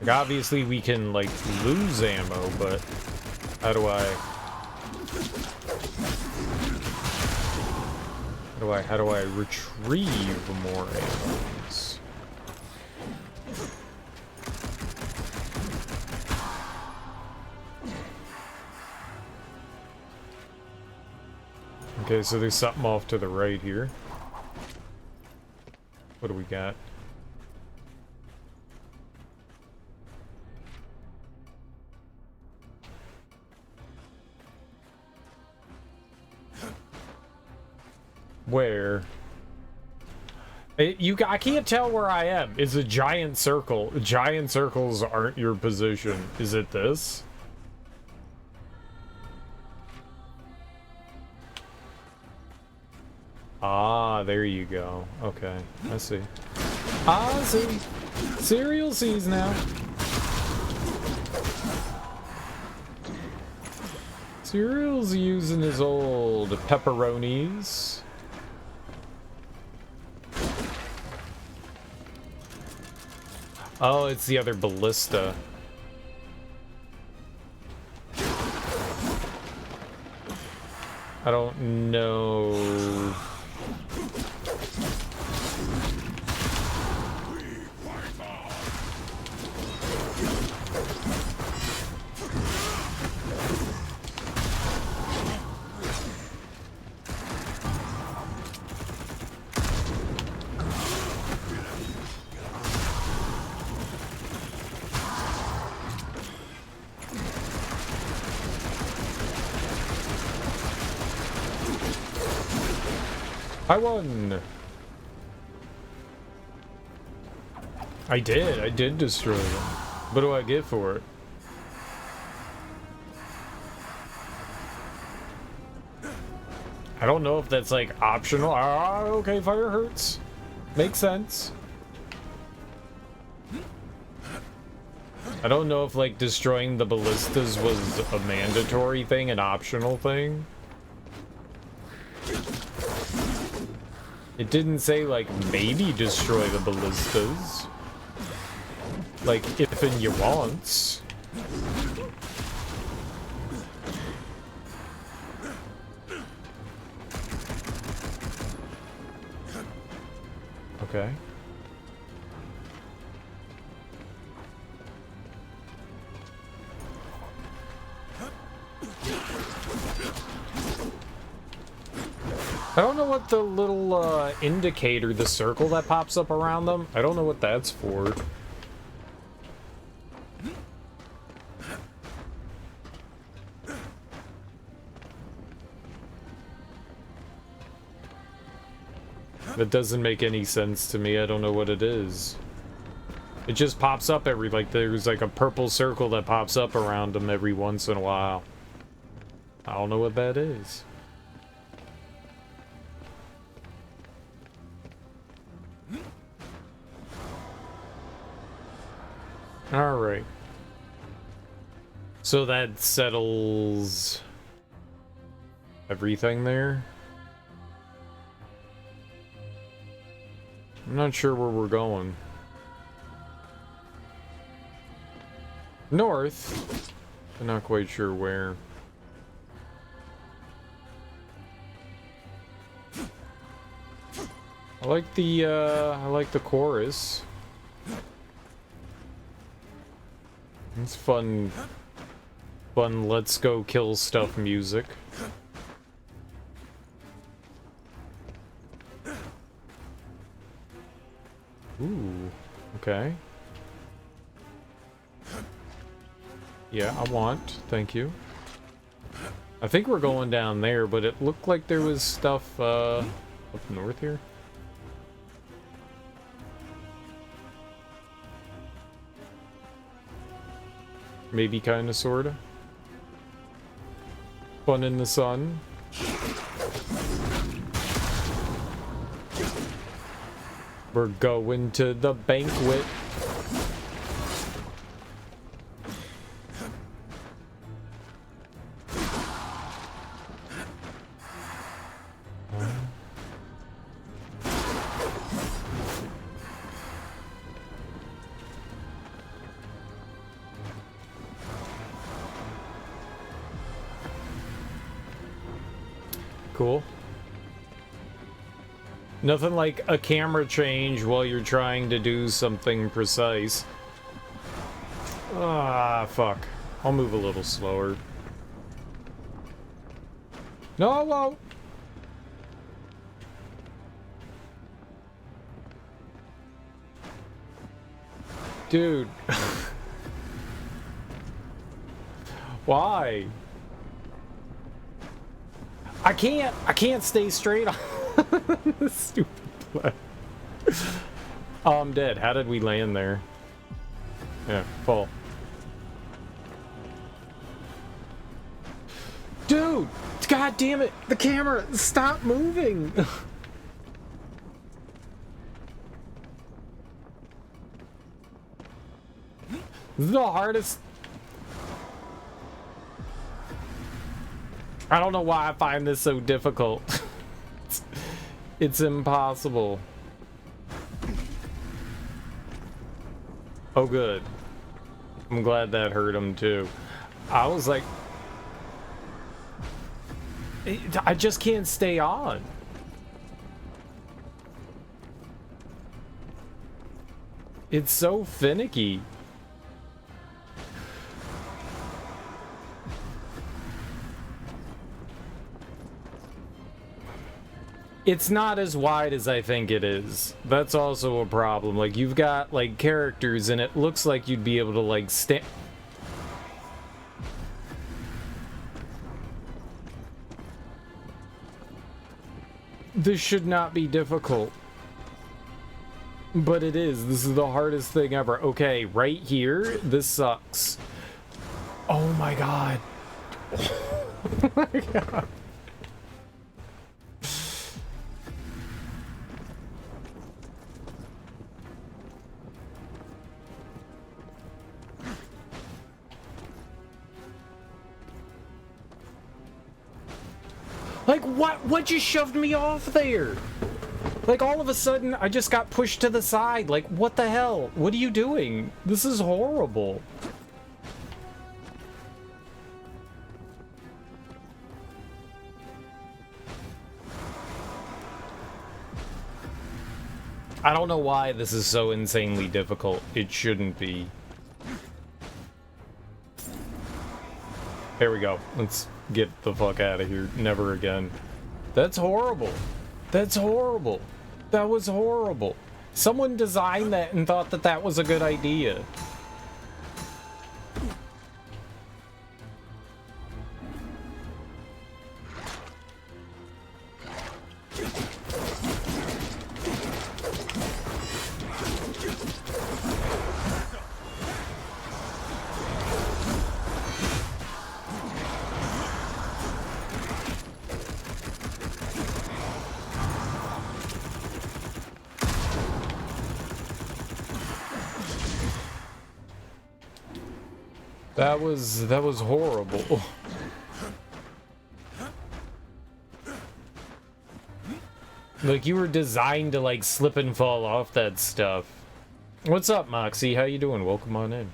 Speaker 1: Like, obviously we can, like, lose ammo, but how do I retrieve more ammo? Okay, so there's something off to the right here. What do we got? Where? I can't tell where I am. It's a giant circle. Giant circles aren't your position. Is it this? Ah, there you go. Okay, I see. Ah, I see. Cereal sees now. Cereal's using his old pepperonis. Oh, it's the other ballista. I don't know. I won! I did destroy them. What do I get for it? I don't know if that's like optional. Ah, okay, fire hurts. Makes sense. I don't know if like destroying the ballistas was a mandatory thing, an optional thing. It didn't say, like, maybe destroy the ballistas. Like, if and you want. Okay. I don't know what the little indicator, the circle that pops up around them, I don't know what that's for. That doesn't make any sense to me. I don't know what it is. It just pops up like there's like a purple circle that pops up around them every once in a while. I don't know what that is. Alright. So that settles everything there. I'm not sure where we're going. North. I'm not quite sure where. I like the chorus. It's fun, let's go kill stuff music. Ooh, okay. Yeah, I want, thank you. I think we're going down there, but it looked like there was stuff, up north here. Maybe kinda sorta. Fun in the sun. We're going to the banquet. Cool. Nothing like a camera change while you're trying to do something precise. Ah, fuck. I'll move a little slower. No, I won't. Dude. Why? I can't stay straight on this stupid play. Oh, I'm dead. How did we land there? Yeah, fall. Dude! God damn it! The camera! Stop moving! This is the hardest... I don't know why I find this so difficult. It's impossible. Oh, good. I'm glad that hurt him, too. I was like... I just can't stay on. It's so finicky. It's not as wide as I think it is. That's also a problem. Like, you've got, like, characters, and it looks like you'd be able to, like, stand... This should not be difficult. But it is. This is the hardest thing ever. Okay, right here, this sucks. Oh my god. Oh my god. Like, what just shoved me off there? Like, all of a sudden, I just got pushed to the side. Like, what the hell? What are you doing? This is horrible. I don't know why this is so insanely difficult. It shouldn't be. There we go. Let's get the fuck out of here. Never again. That's horrible. That's horrible. That was horrible. Someone designed that and thought that that was a good idea. That was horrible. Like, you were designed to, like, slip and fall off that stuff. What's up, Moxie? How you doing? Welcome on in.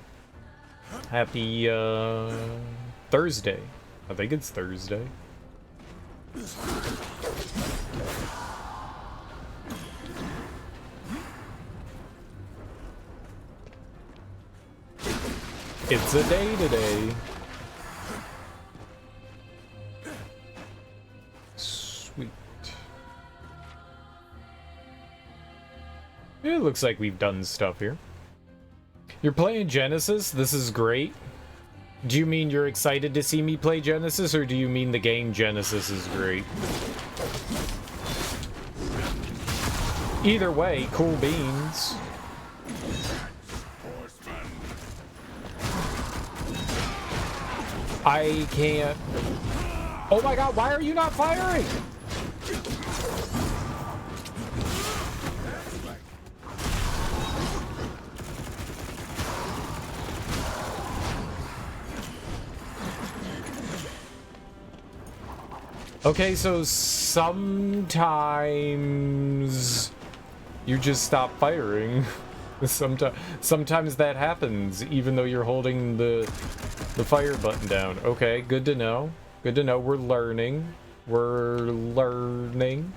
Speaker 1: Happy, Thursday. I think it's Thursday. It's a day today. Sweet. It looks like we've done stuff here. You're playing Genesis? This is great. Do you mean you're excited to see me play Genesis, or do you mean the game Genesis is great? Either way, cool beans. I can't... Oh my god, why are you not firing? Okay, so sometimes you just stop firing. Sometimes that happens, even though you're holding the fire button down. Okay, good to know. Good to know. We're learning. We're learning.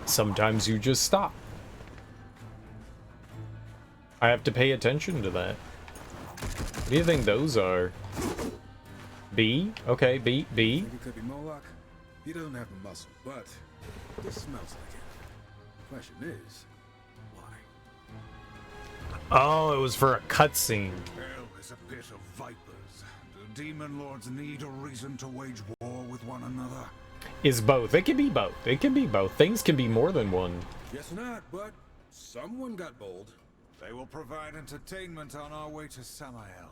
Speaker 1: Sometimes you just stop. I have to pay attention to that. What do you think those are? B? Okay, B.
Speaker 5: Think it could be Moloch? He doesn't have the muscle, but this smells like it. Question is, why?
Speaker 1: Oh, it was for a cutscene.
Speaker 5: Hell is a pit of vipers. Do demon lords need a reason to wage war with one another?
Speaker 1: Is both. It can be both. It can be both. Things can be more than one.
Speaker 3: Guess not, but someone got bold.
Speaker 5: They will provide entertainment on our way to Samael.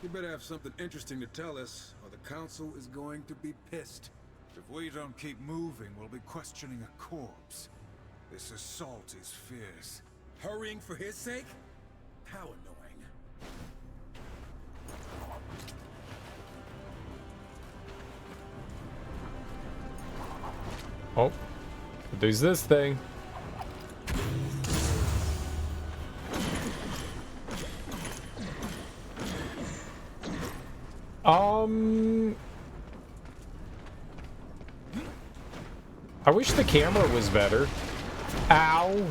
Speaker 3: You better have something interesting to tell us, or the council is going to be pissed.
Speaker 5: If we don't keep moving, we'll be questioning a corpse. This assault is fierce.
Speaker 3: Hurrying for his sake? How annoying.
Speaker 1: Oh, there's this thing. I wish the camera was better. Ow.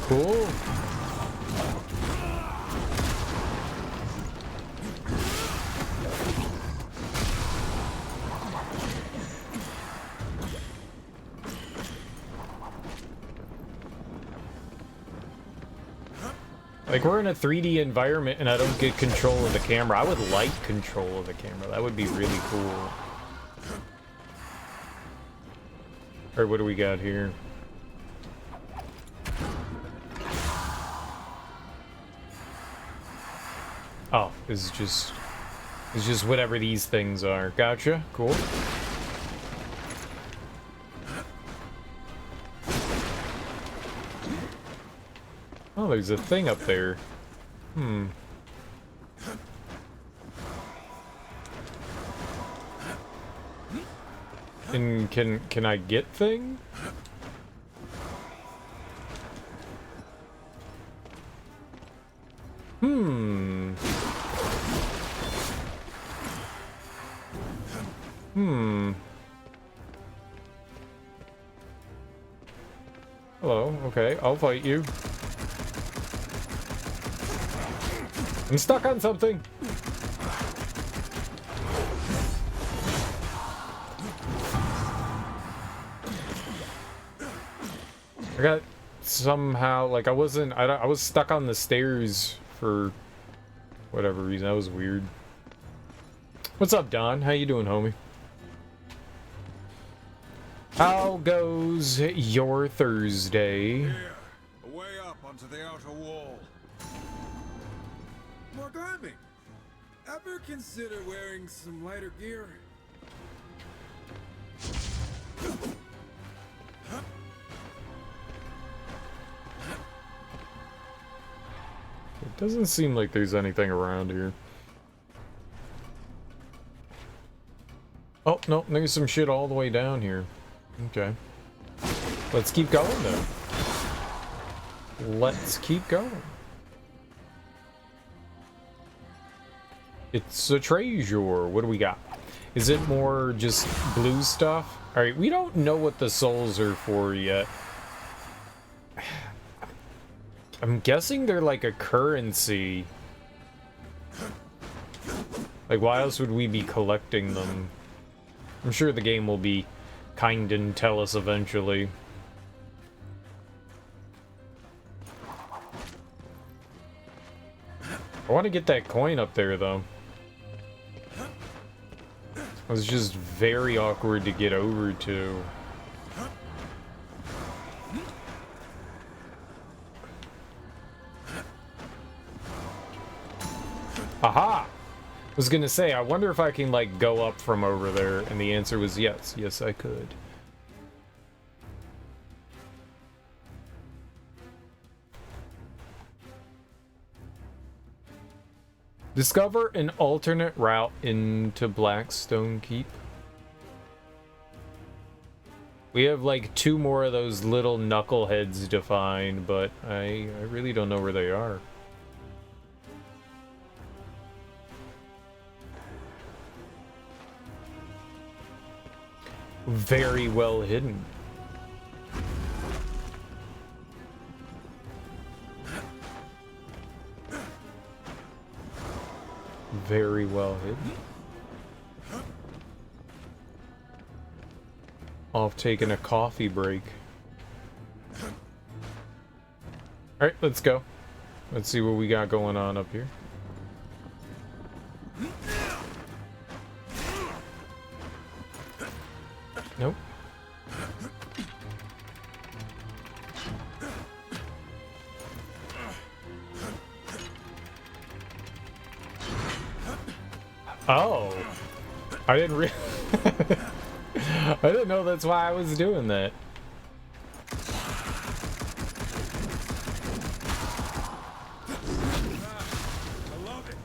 Speaker 1: Cool. Like, we're in a 3D environment and I don't get control of the camera. I would like control of the camera. That would be really cool. Alright, what do we got here? Oh, it's just whatever these things are. Gotcha. Cool. Oh, there's a thing up there. Hmm. And can I get thing? Hmm. Hello, okay, I'll fight you. I'm stuck on something. I got somehow, like, I was stuck on the stairs for whatever reason. That was weird. What's up, Don? How you doing, homie? How goes your Thursday?
Speaker 5: Here, way up onto the outer wall.
Speaker 3: More climbing. Ever consider wearing some lighter gear?
Speaker 1: It doesn't seem like there's anything around here. Oh, no, there's some shit all the way down here. Okay. Let's keep going, then. Let's keep going. It's a treasure. What do we got? Is it more just blue stuff? Alright, we don't know what the souls are for yet. I'm guessing they're like a currency. Like, why else would we be collecting them? I'm sure the game will be kind and tell us eventually. I want to get that coin up there, though. It was just very awkward to get over to. Aha! I was gonna say, I wonder if I can, like, go up from over there, and the answer was yes. Yes, I could. Discover an alternate route into Blackstone Keep. We have, like, 2 more of those little knuckleheads to find, but I really don't know where they are. Very well hidden. very well hidden. Off taking a coffee break. Alright, let's go. Let's see what we got going on up here. Nope. Oh, I didn't I didn't know that's why I was doing that.
Speaker 3: I love it.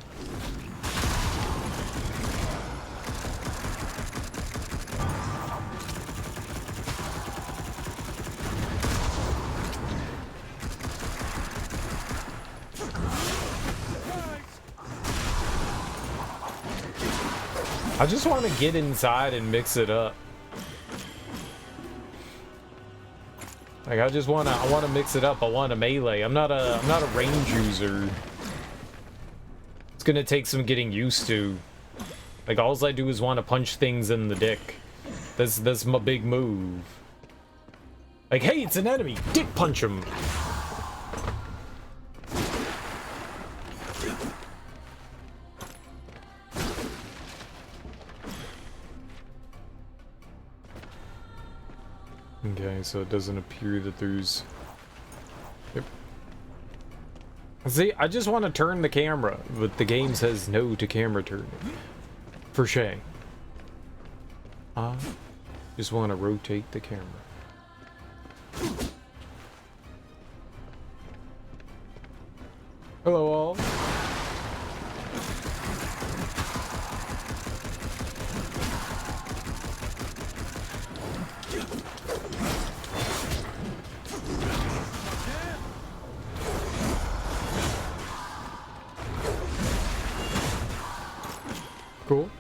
Speaker 1: I just want to get inside and mix it up. Like I want to mix it up. I want a melee. I'm not a range user. It's gonna take some getting used to. Like all I do is want to punch things in the dick. That's my big move. Like, hey, it's an enemy. Dick punch him. Okay, so it doesn't appear that there's... Yep. See, I just want to turn the camera, but the game says no to camera turning. For shame. I just want to rotate the camera. Hello all. Cool.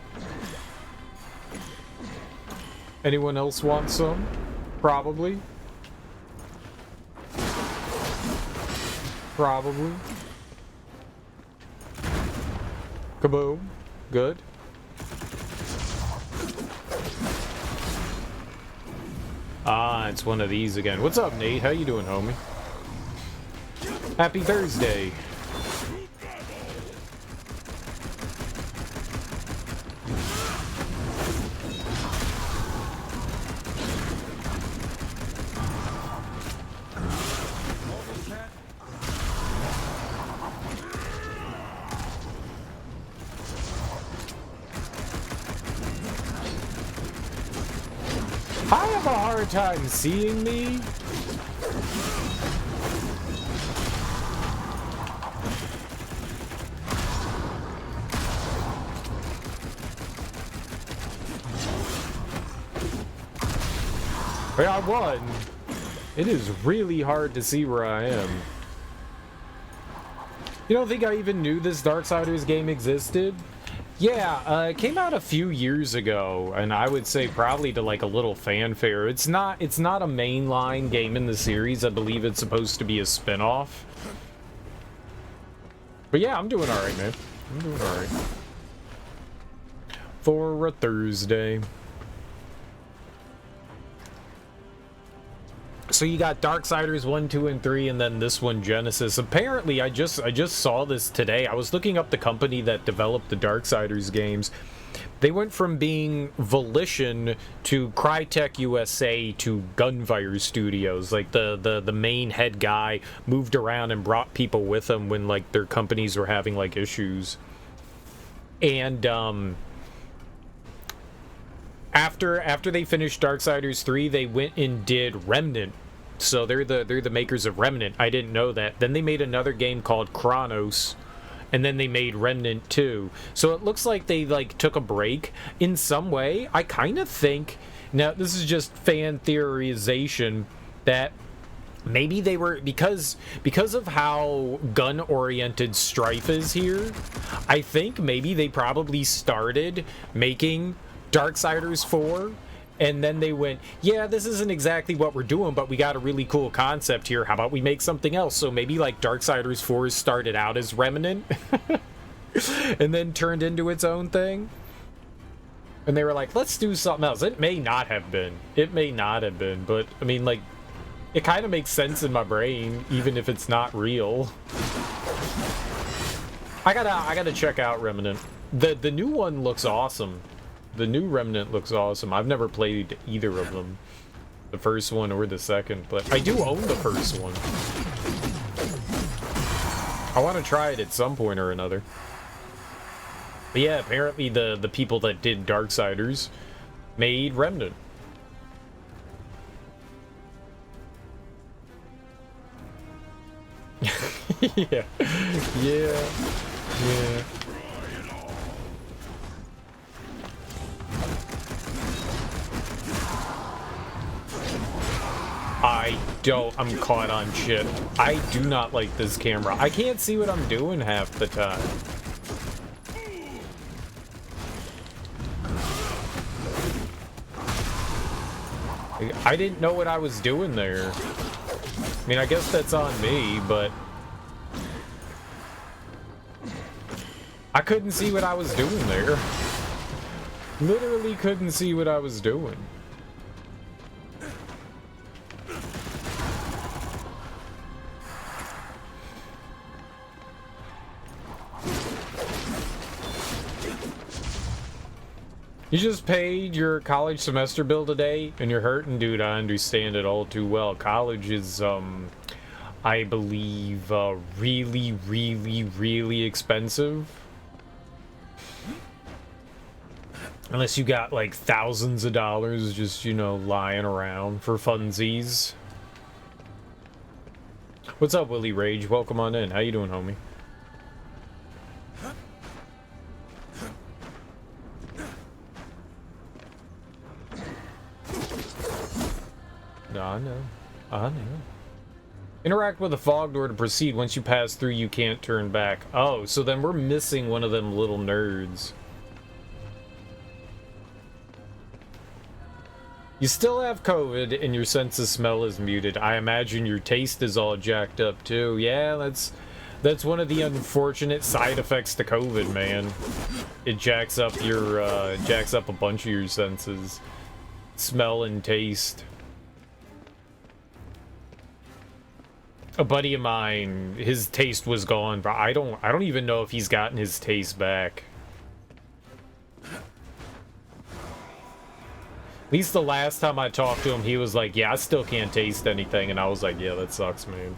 Speaker 1: Anyone else want some? Probably. Probably. Kaboom. Good. Ah, it's one of these again. What's up, Nate? How you doing, homie? Happy Thursday. I have a hard time seeing me. But I won. It is really hard to see where I am. You don't think I even knew this Darksiders game existed? Yeah, it came out a few years ago, and I would say probably to like a little fanfare. It's not a mainline game in the series. I believe it's supposed to be a spin-off. But yeah, I'm doing alright, man. I'm doing alright. For a Thursday. So you got Darksiders 1, 2, and 3, and then this one, Genesis. Apparently, I just saw this today. I was looking up the company that developed the Darksiders games. They went from being Volition to Crytek USA to Gunfire Studios. Like, the main head guy moved around and brought people with him when, like, their companies were having, like, issues. And, After they finished Darksiders 3, they went and did Remnant. So they're the makers of Remnant. I didn't know that. Then they made another game called Chronos, and then they made Remnant 2. So it looks like they like took a break in some way. I kind of think, now this is just fan theorization, that maybe they were, because of how gun-oriented Strife is here, I think maybe they probably started making Darksiders 4, and then they went, yeah, this isn't exactly what we're doing, but we got a really cool concept here. How about we make something else? So maybe like Darksiders 4 started out as Remnant. and then turned into its own thing. And they were like, let's do something else. It may not have been. It may not have been, but I mean, like, it kind of makes sense in my brain, even if it's not real. I gotta check out Remnant. The new one looks awesome. The new Remnant looks awesome. I've never played either of them, the first one or the second, but I do own the first one. I want to try it at some point or another. But yeah, apparently the people that did Darksiders made Remnant. Yeah. Yeah. Yeah. I'm caught on shit. I do not like this camera. I can't see what I'm doing half the time. I didn't know what I was doing there. I mean, I guess that's on me, but I couldn't see what I was doing there. Literally couldn't see what I was doing. You just paid your college semester bill today, and you're hurting, dude. I understand it all too well. College is, I believe, really, really, really expensive. Unless you got, like, thousands of dollars just, you know, lying around for funsies. What's up, Willie Rage? Welcome on in. How you doing, homie? I know. I know. Interact with the fog door to proceed. Once you pass through, you can't turn back. Oh, so then we're missing one of them little nerds. You still have COVID and your sense of smell is muted. I imagine your taste is all jacked up too. Yeah, that's one of the unfortunate side effects to COVID, man. It jacks up your jacks up a bunch of your senses. Smell and taste. A buddy of mine, his taste was gone, but I don't even know if he's gotten his taste back. At least the last time I talked to him, he was like, yeah, I still can't taste anything, and I was like, yeah, that sucks, man.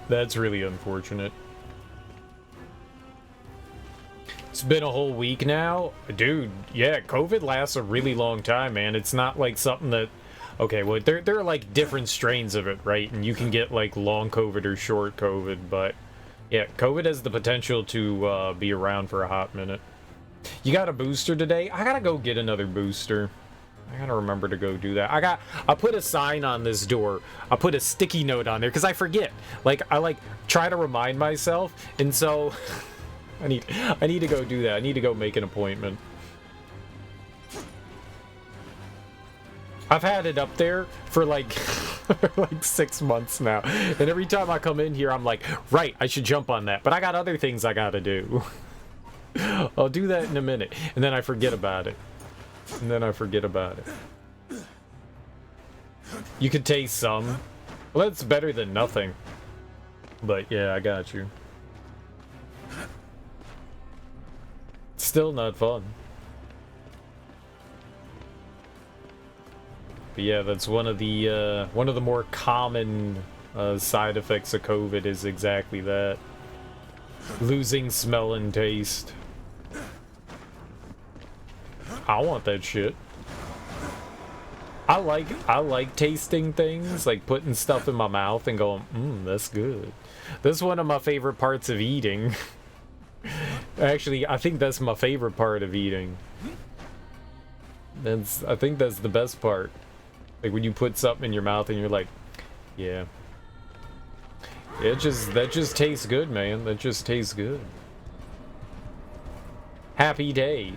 Speaker 1: That's really unfortunate. It's been a whole week now. Dude, yeah, COVID lasts a really long time, man. It's not like something that... Okay, well, there are, like, different strains of it, right? And you can get, like, long COVID or short COVID, but... Yeah, COVID has the potential to be around for a hot minute. You got a booster today? I gotta go get another booster. I gotta remember to go do that. I put a sign on this door. I put a sticky note on there, because I forget. Like, I try to remind myself, and so... I need to go do that. I need to go make an appointment. I've had it up there for like 6 months now. And every time I come in here, I'm like, right, I should jump on that. But I got other things I gotta do. I'll do that in a minute. And then I forget about it. And then I forget about it. You could taste some. Well, that's better than nothing. But yeah, I got you. Still not fun. But yeah, that's one of the more common side effects of COVID is exactly that. Losing smell and taste. I want that shit. I like tasting things, like putting stuff in my mouth and going, that's good. That's one of my favorite parts of eating. Actually, I think that's my favorite part of eating. I think that's the best part. Like when you put something in your mouth and you're like, yeah. That just tastes good, man. That just tastes good. Happy day.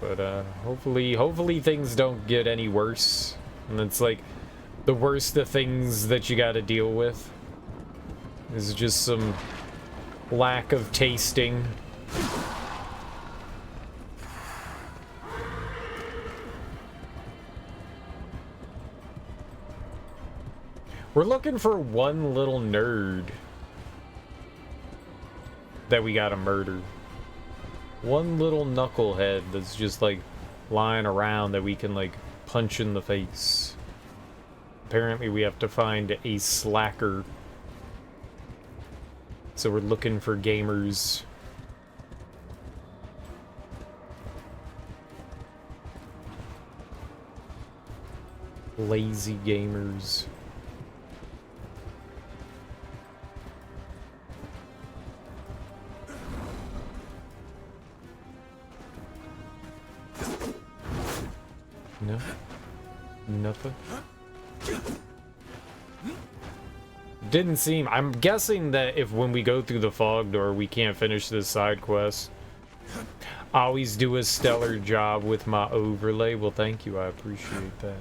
Speaker 1: But hopefully things don't get any worse. And it's like the worst of things that you got to deal with is just some lack of tasting. We're looking for one little nerd that we gotta murder. One little knucklehead that's just like lying around that we can like punch in the face. Apparently we have to find a slacker. So we're looking for gamers. Lazy gamers. No? Nothing? Didn't seem... I'm guessing that if when we go through the fog door we can't finish this side quest. I always do a stellar job with my overlay. Well, thank you. I appreciate that.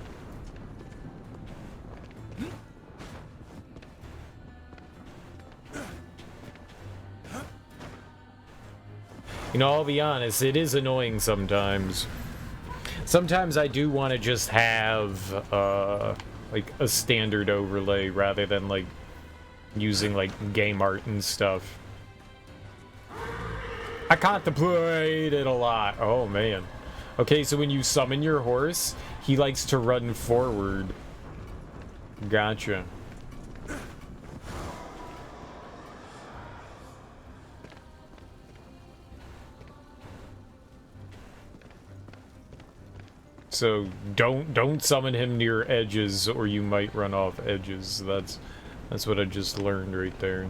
Speaker 1: You know, I'll be honest, it is annoying sometimes. Sometimes I do want to just have, like, a standard overlay rather than, like, using, like, game art and stuff. I contemplate it a lot. Oh, man. Okay, so when you summon your horse, he likes to run forward. Gotcha. So don't summon him near edges or you might run off edges. That's what I just learned right there.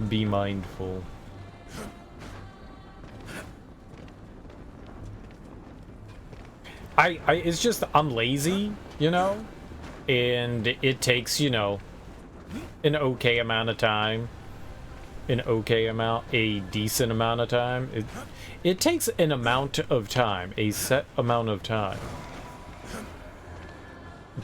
Speaker 1: Be mindful. It's just I'm lazy, you know? And it takes, you know, an okay amount of time. A decent amount of time. It takes an amount of time, a set amount of time,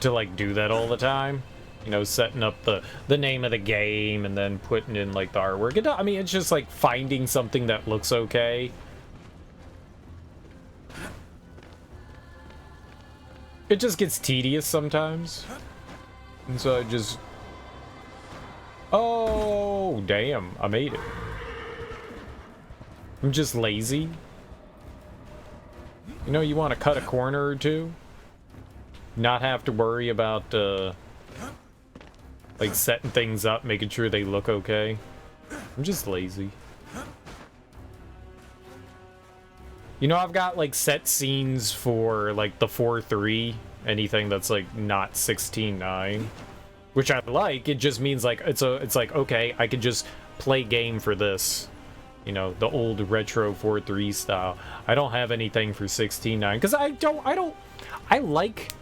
Speaker 1: to like do that all the time. You know, setting up the name of the game and then putting in like the artwork. I mean, it's just like finding something that looks okay. It just gets tedious sometimes. And so I just... Oh, damn, I made it. I'm just lazy. You know, you want to cut a corner or two? Not have to worry about, like, setting things up, making sure they look okay. I'm just lazy. You know, I've got, like, set scenes for, like, the 4.3, anything that's, like, not 16.9. Which I like. It just means, like, it's like, okay, I could just play game for this. You know, the old retro 4.3 style. I don't have anything for 16.9 because I like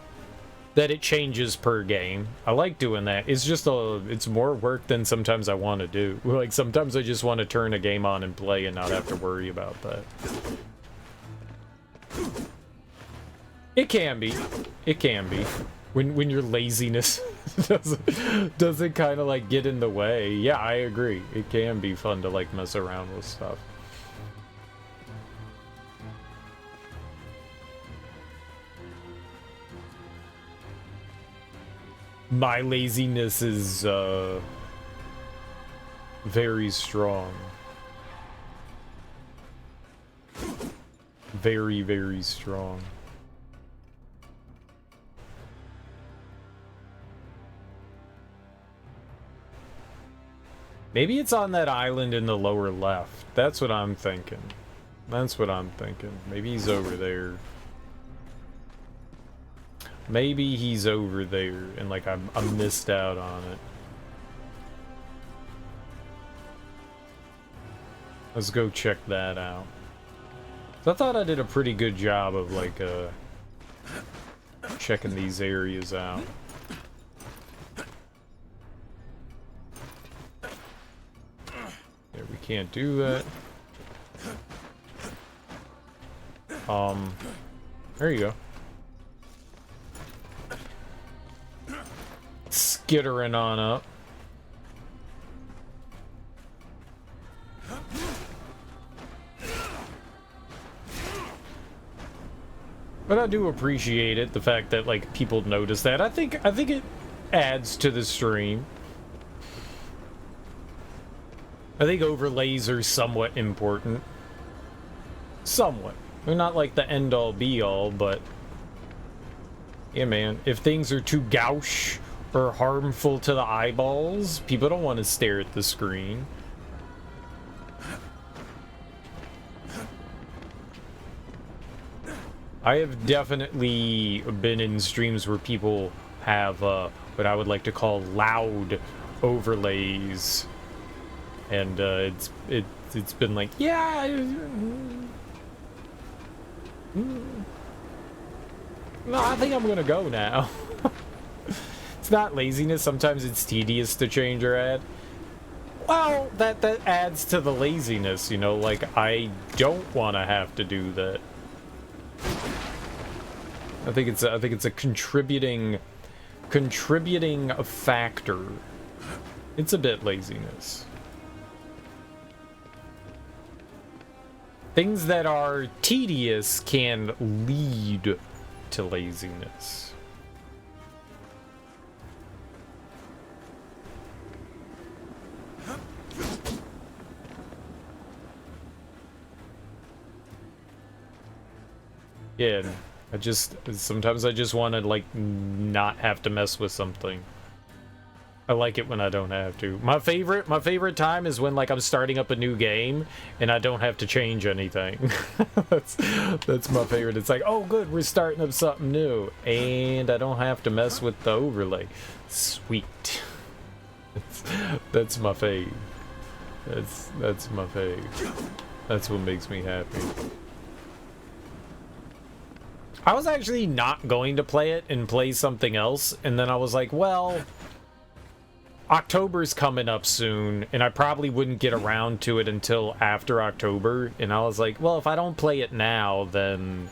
Speaker 1: that it changes per game. I like doing that. It's just it's more work than sometimes I want to do. Like, sometimes I just want to turn a game on and play and not have to worry about that. It can be. It can be. When your laziness doesn't kind of like get in the way. Yeah, I agree. It can be fun to like mess around with stuff. My laziness is very strong. Very, very strong. Maybe it's on that island in the lower left. That's what I'm thinking. That's what I'm thinking. Maybe he's over there. Maybe he's over there and like I missed out on it. Let's go check that out. So I thought I did a pretty good job of like checking these areas out. Yeah, we can't do that. There you go. Skittering on up. But I do appreciate it, the fact that like people notice that. I think it adds to the stream. I think overlays are somewhat important. Somewhat. They're not like the end-all be-all, but yeah, man, if things are too gauche or harmful to the eyeballs, people don't want to stare at the screen. I have definitely been in streams where people have what I would like to call loud overlays, and it's been like, yeah, no, I think I'm gonna go now. It's not laziness. Sometimes it's tedious to change your ad. Well, that adds to the laziness, you know. Like, I don't want to have to do that. I think it's a contributing factor. It's a bit laziness. Things that are tedious can lead to laziness. Yeah, sometimes I just want to, like, not have to mess with something. I like it when I don't have to. My favorite time is when, like, I'm starting up a new game and I don't have to change anything. that's my favorite. It's like, oh good, we're starting up something new and I don't have to mess with the overlay. Sweet. That's my fave. That's my fave. That's what makes me happy. I was actually not going to play it and play something else, and then I was like, well, October's coming up soon, and I probably wouldn't get around to it until after October, and I was like, well, if I don't play it now, then...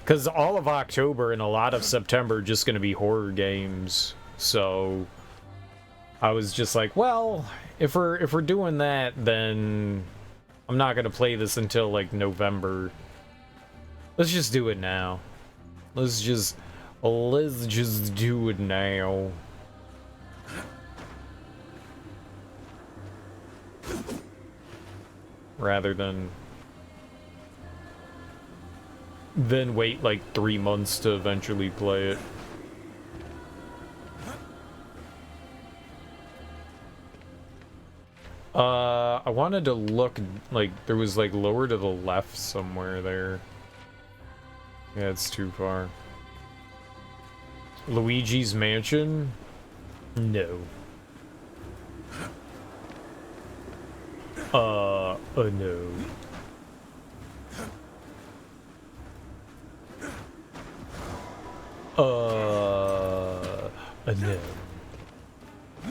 Speaker 1: Because all of October and a lot of September are just going to be horror games, so... I was just like, well, if we're doing that, then I'm not going to play this until, like, November. Let's just do it now. Let's just do it now. Rather than wait like 3 months to eventually play it. I wanted to look, like, there was, like, lower to the left somewhere there. Yeah, it's too far. Luigi's Mansion? No. No. No.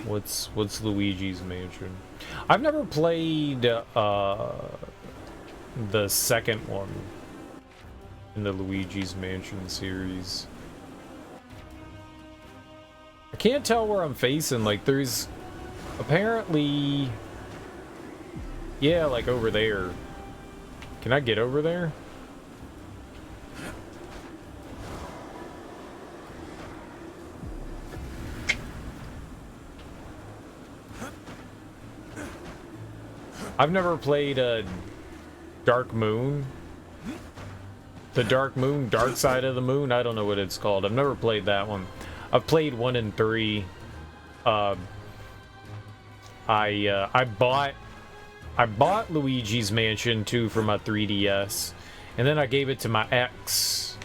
Speaker 1: What's Luigi's Mansion? I've never played, the second one in the Luigi's Mansion series. I can't tell where I'm facing, like, there's apparently... Yeah, like, over there. Can I get over there? I've never played Dark Moon. The Dark Moon, Dark Side of the Moon. I don't know what it's called. I've never played that one. I've played 1 and 3. I bought Luigi's Mansion 2 for my 3DS, and then I gave it to my ex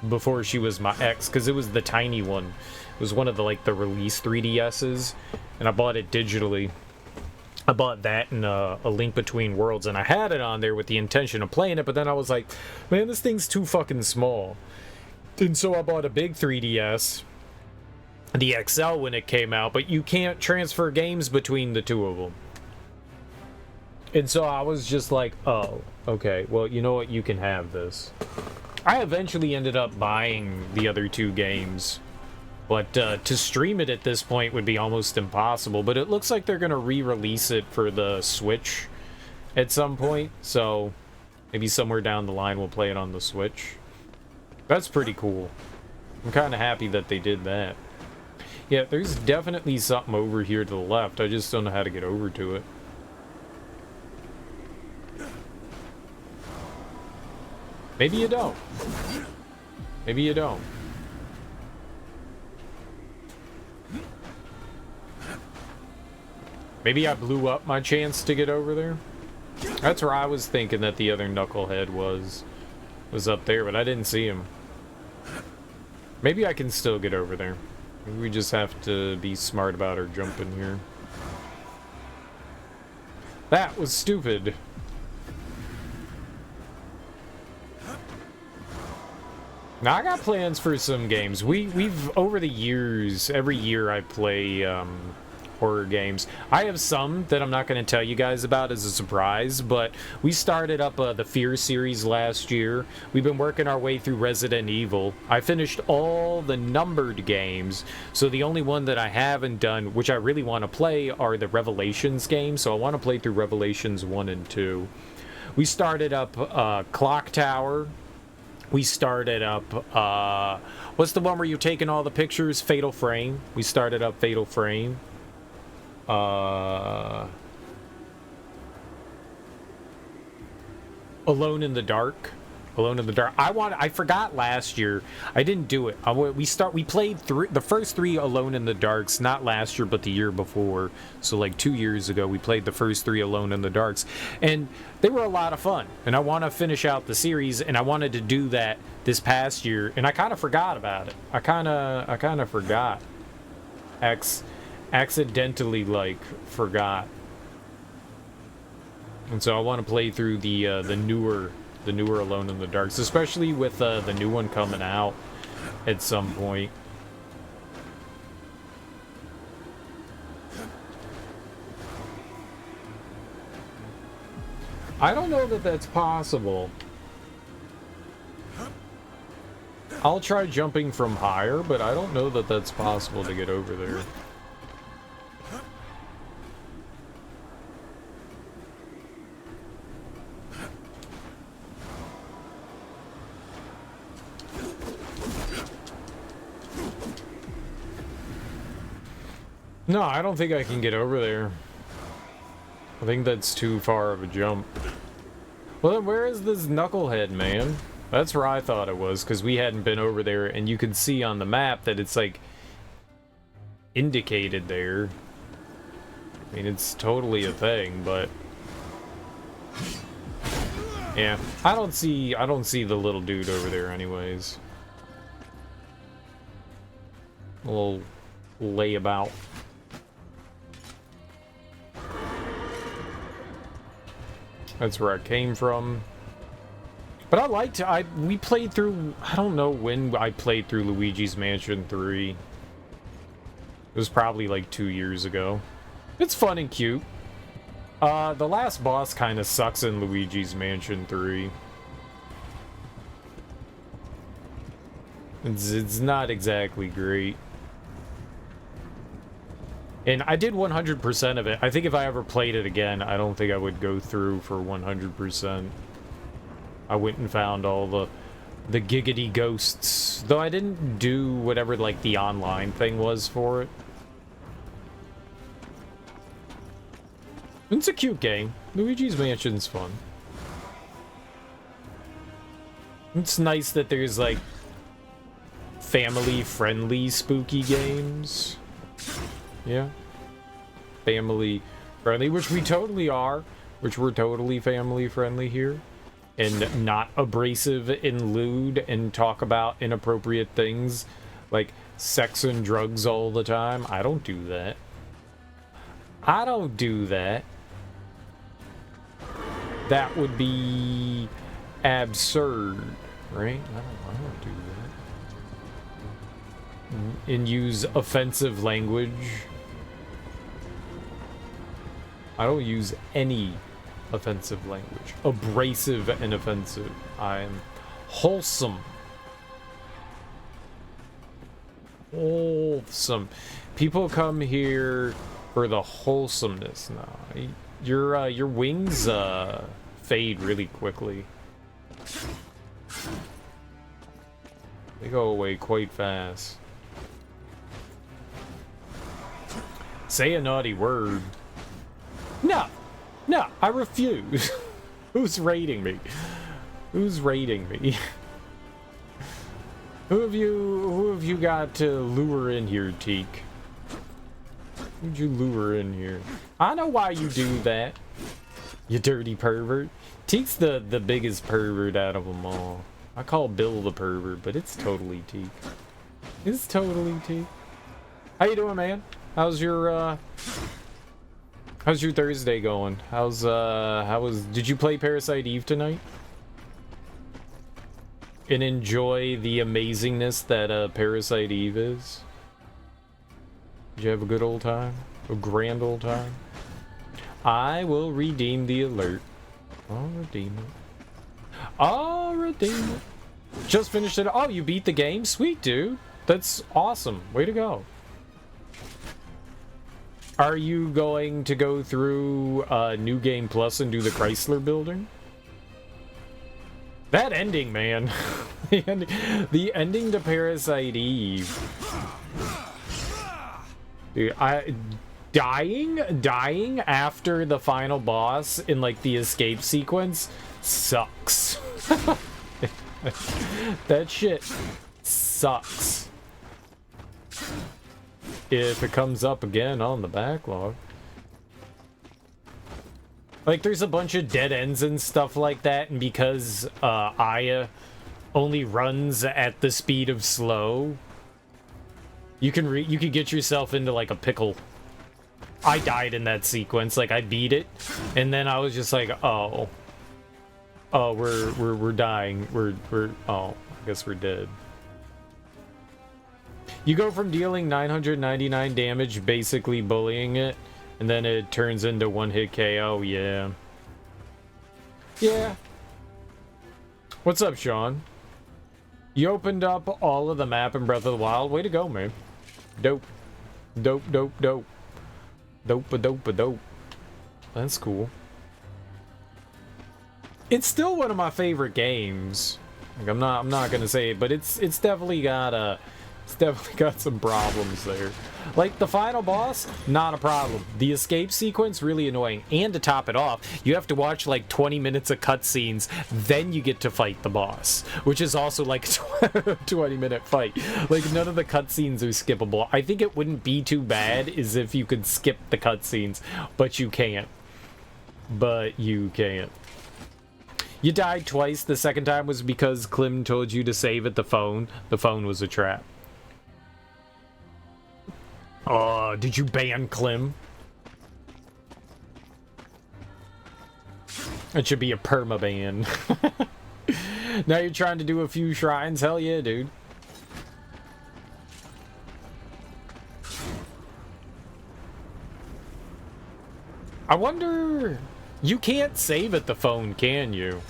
Speaker 1: before she was my ex, because it was the tiny one. It was one of the, like, the release 3DSs, and I bought it digitally. I bought that in A Link Between Worlds, and I had it on there with the intention of playing it, but then I was like, man, this thing's too fucking small. And so I bought a big 3DS, the XL, when it came out, but you can't transfer games between the two of them. And so I was just like, oh, okay, well, you know what? You can have this. I eventually ended up buying the other two games, but to stream it at this point would be almost impossible. But it looks like they're going to re-release it for the Switch at some point, so maybe somewhere down the line we'll play it on the Switch. That's pretty cool. I'm kind of happy that they did that. Yeah, there's definitely something over here to the left. I just don't know how to get over to it. Maybe you don't. Maybe you don't. Maybe I blew up my chance to get over there. That's where I was thinking that the other knucklehead was up there, but I didn't see him. Maybe I can still get over there. Maybe we just have to be smart about our jumping here. That was stupid. Now I got plans for some games. We've over the years, every year I play horror games. I have some that I'm not going to tell you guys about as a surprise, but we started up the Fear series last year. We've been working our way through Resident Evil. I finished all the numbered games, so the only one that I haven't done, which I really want to play, are the Revelations games, so I want to play through Revelations 1 and 2. We started up Clock Tower. We started up, what's the one where you're taking all the pictures? Fatal Frame. We started up Fatal Frame. Alone in the Dark. Alone in the Dark. I forgot last year. I didn't do it. We played the first 3 Alone in the Darks, not last year, but the year before. So like 2 years ago, we played the first 3 Alone in the Darks. And they were a lot of fun. And I want to finish out the series, and I wanted to do that this past year, and I kind of forgot about it. I kind of forgot. Accidentally, like, forgot. And so I want to play through the newer Alone in the Darks, especially with the new one coming out at some point. I don't know that that's possible. I'll try jumping from higher, but I don't know that that's possible to get over there. No, I don't think I can get over there. I think that's too far of a jump. Well, then where is this knucklehead, man? That's where I thought it was, because we hadn't been over there, and you can see on the map that it's, like, indicated there. I mean, it's totally a thing, but... yeah, I don't see the little dude over there anyways. A little layabout. That's where I came from. But we played through, I don't know when I played through Luigi's Mansion 3. It was probably like 2 years ago. It's fun and cute. The last boss kind of sucks in Luigi's Mansion 3. It's not exactly great. And I did 100% of it. I think if I ever played it again, I don't think I would go through for 100%. I went and found all the giggity ghosts. Though I didn't do whatever, like, the online thing was for it. It's a cute game. Luigi's Mansion's fun. It's nice that there's, like, family-friendly spooky games. Yeah. Family friendly, which we totally are. Which we're totally family friendly here. And not abrasive and lewd and talk about inappropriate things like sex and drugs all the time. I don't do that. I don't do that. That would be absurd, right? I don't do that. And use offensive language. I don't use any offensive language. Abrasive and offensive. I am wholesome. Wholesome. People come here for the wholesomeness now. Your wings fade really quickly. They go away quite fast. Say a naughty word. No, no, I refuse. Who's raiding me? Who's raiding me? Who have you got to lure in here, Teak? Who'd you lure in here? I know why you do that. You dirty pervert. Teak's the biggest pervert out of them all. I call Bill the pervert, but it's totally Teak. It's totally Teak. How you doing, man? How's your Thursday going? Did you play Parasite Eve tonight? And enjoy the amazingness that Parasite Eve is? Did you have a good old time? A grand old time? I will redeem the alert. I'll redeem it. I'll redeem it. Just finished it. Oh, you beat the game? Sweet, dude. That's awesome. Way to go. Are you going to go through New Game Plus and do the Chrysler building? That ending, man. the ending to Parasite Eve. Dude, dying after the final boss in like the escape sequence sucks. That shit sucks. If it comes up again on the backlog. Like, there's a bunch of dead ends and stuff like that, and because Aya only runs at the speed of slow, you can get yourself into like a pickle. I died in that sequence, like I beat it, and then I was just like, oh, we're dying, I guess we're dead. You go from dealing 999 damage, basically bullying it, and then it turns into one-hit KO, yeah. Yeah. What's up, Sean? You opened up all of the map in Breath of the Wild. Way to go, man. Dope. Dope, dope, dope. Dope. That's cool. It's still one of my favorite games. Like, I'm not gonna say it, but it's definitely got some problems there. Like, the final boss, not a problem. The escape sequence, really annoying. And to top it off, you have to watch like 20 minutes of cutscenes, then you get to fight the boss, which is also like a 20-minute fight. Like, none of the cutscenes are skippable. I think it wouldn't be too bad is if you could skip the cutscenes, but you can't. You died twice. The second time was because Clem told you to save at the phone. The phone was a trap. Did you ban Clem? It should be a permaban. Now you're trying to do a few shrines? Hell yeah, dude. I wonder... You can't save at the phone, can you?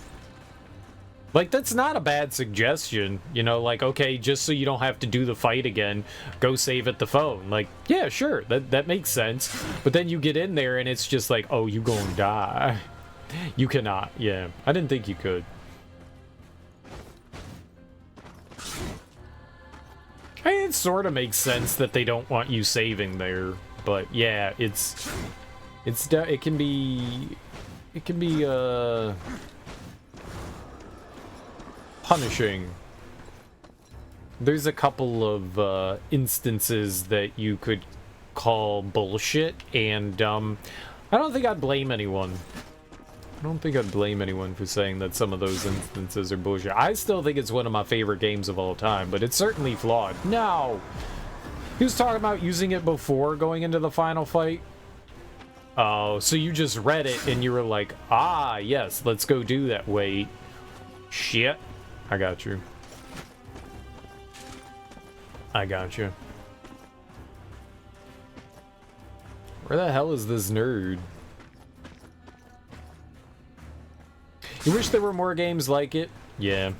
Speaker 1: Like, that's not a bad suggestion. You know, like, okay, just so you don't have to do the fight again, go save at the phone. Like, yeah, sure, that makes sense. But then you get in there and it's just like, oh, you gonna die. You cannot, yeah. I didn't think you could. I mean, it sort of makes sense that they don't want you saving there. But, yeah, it can be punishing. There's a couple of instances that you could call bullshit, and I don't think I'd blame anyone. I don't think I'd blame anyone for saying that some of those instances are bullshit. I still think it's one of my favorite games of all time, but it's certainly flawed. No! He was talking about using it before going into the final fight. Oh, so you just read it and you were like, ah, yes, let's go do that. Wait. Shit. I got you. I got you. Where the hell is this nerd? You wish there were more games like it? Yeah.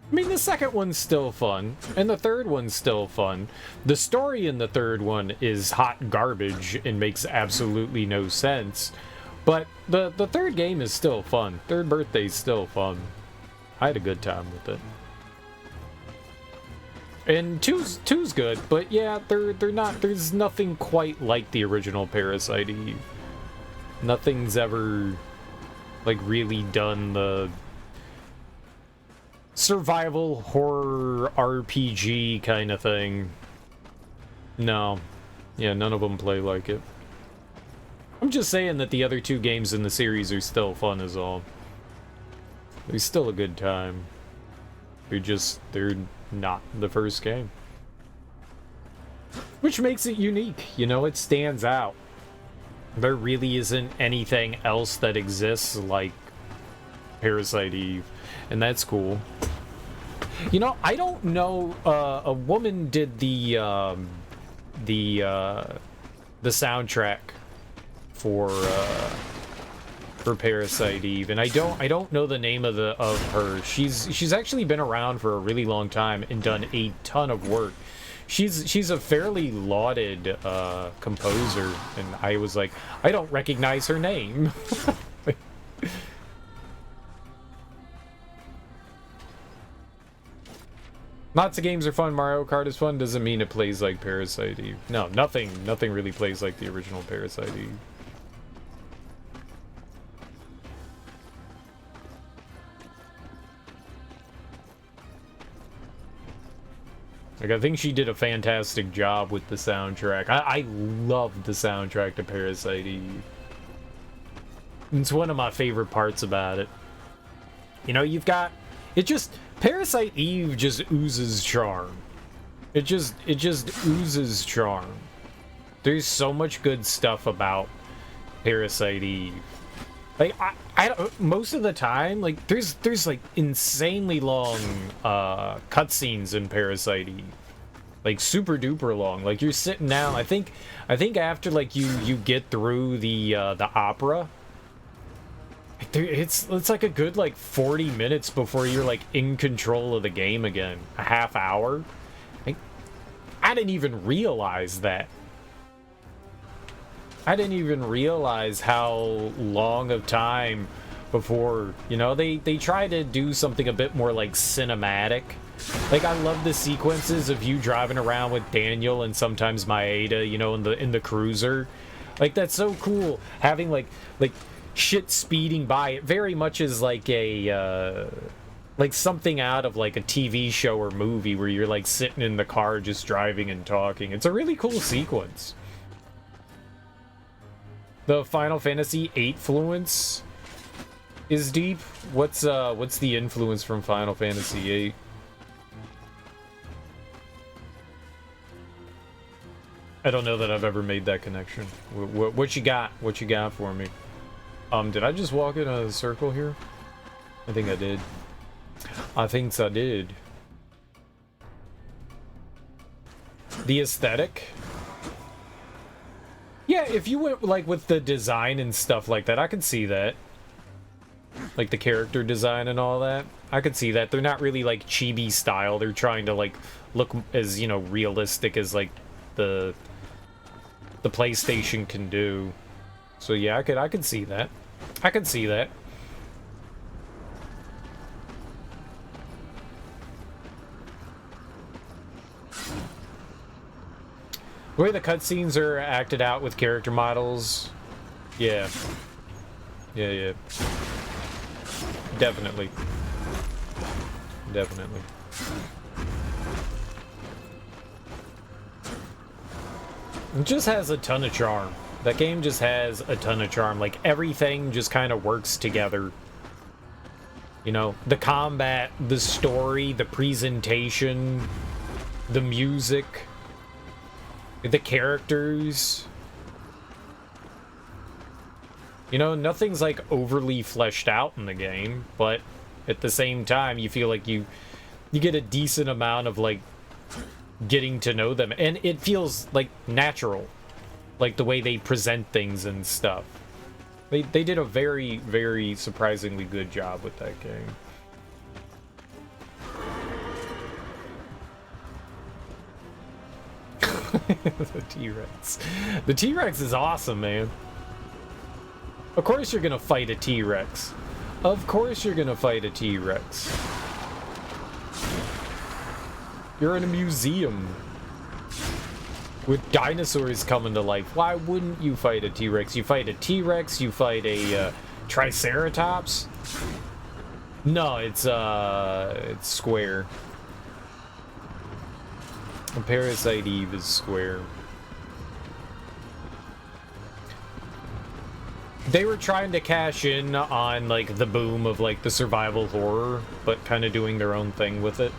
Speaker 1: I mean, the second one's still fun, and the third one's still fun. The story in the third one is hot garbage and makes absolutely no sense. But the third game is still fun. Third Birthday's still fun. I had a good time with it. And two's good, but yeah, they're not. There's nothing quite like the original Parasite Eve. Nothing's ever like really done the survival horror RPG kind of thing. No. Yeah, none of them play like it. I'm just saying that the other two games in the series are still fun as all. They're still a good time. They're not the first game. Which makes it unique, you know, it stands out. There really isn't anything else that exists like Parasite Eve, and that's cool. You know, I don't know, a woman did the soundtrack for Parasite Eve, and I don't know the name of her. She's actually been around for a really long time and done a ton of work. She's a fairly lauded composer, and I was like, I don't recognize her name. Lots of games are fun. Mario Kart is fun. Doesn't mean it plays like Parasite Eve. No, nothing really plays like the original Parasite Eve. Like, I think she did a fantastic job with the soundtrack. I love the soundtrack to Parasite Eve. It's one of my favorite parts about it. You know, you've got... Parasite Eve just oozes charm. It just oozes charm. There's so much good stuff about Parasite Eve. Like, most of the time, like, there's like insanely long cutscenes in Parasite Eve, like super duper long. Like, you're sitting down. I think after like you get through the opera, it's like a good like 40 minutes before you're like in control of the game again. A half hour. Like, I didn't even realize that. I didn't even realize how long of time before, you know, they try to do something a bit more like cinematic. Like, I love the sequences of you driving around with Daniel and sometimes Maeda, you know, in the cruiser. Like, that's so cool. Having like shit speeding by. It very much is like a like something out of like a TV show or movie where you're like sitting in the car just driving and talking. It's a really cool sequence. The Final Fantasy VIII influence is deep. What's the influence from Final Fantasy VIII? I don't know that I've ever made that connection. What you got? What you got for me? Did I just walk in a circle here? I think I did. I think I did. The aesthetic? Yeah, if you went like with the design and stuff like that, I could see that. Like the character design and all that. I could see that. They're not really like chibi style. They're trying to like look as, you know, realistic as like the PlayStation can do. So yeah, I could see that. I could see that. The way the cutscenes are acted out with character models, yeah. Yeah. Definitely. Definitely. It just has a ton of charm. That game just has a ton of charm. Like, everything just kind of works together. You know, the combat, the story, the presentation, the music, the characters. You know, nothing's like overly fleshed out in the game, but at the same time, you feel like you get a decent amount of like getting to know them, and it feels like natural, like the way they present things and stuff. They did a very, very surprisingly good job with that game. The T-Rex. The T-Rex is awesome, man. Of course you're gonna fight a T-Rex. Of course you're gonna fight a T-Rex. You're in a museum with dinosaurs coming to life. Why wouldn't you fight a T-Rex? You fight a T-Rex, you fight a Triceratops. No, it's square. And Parasite Eve is square. They were trying to cash in on like the boom of like the survival horror, but kind of doing their own thing with it.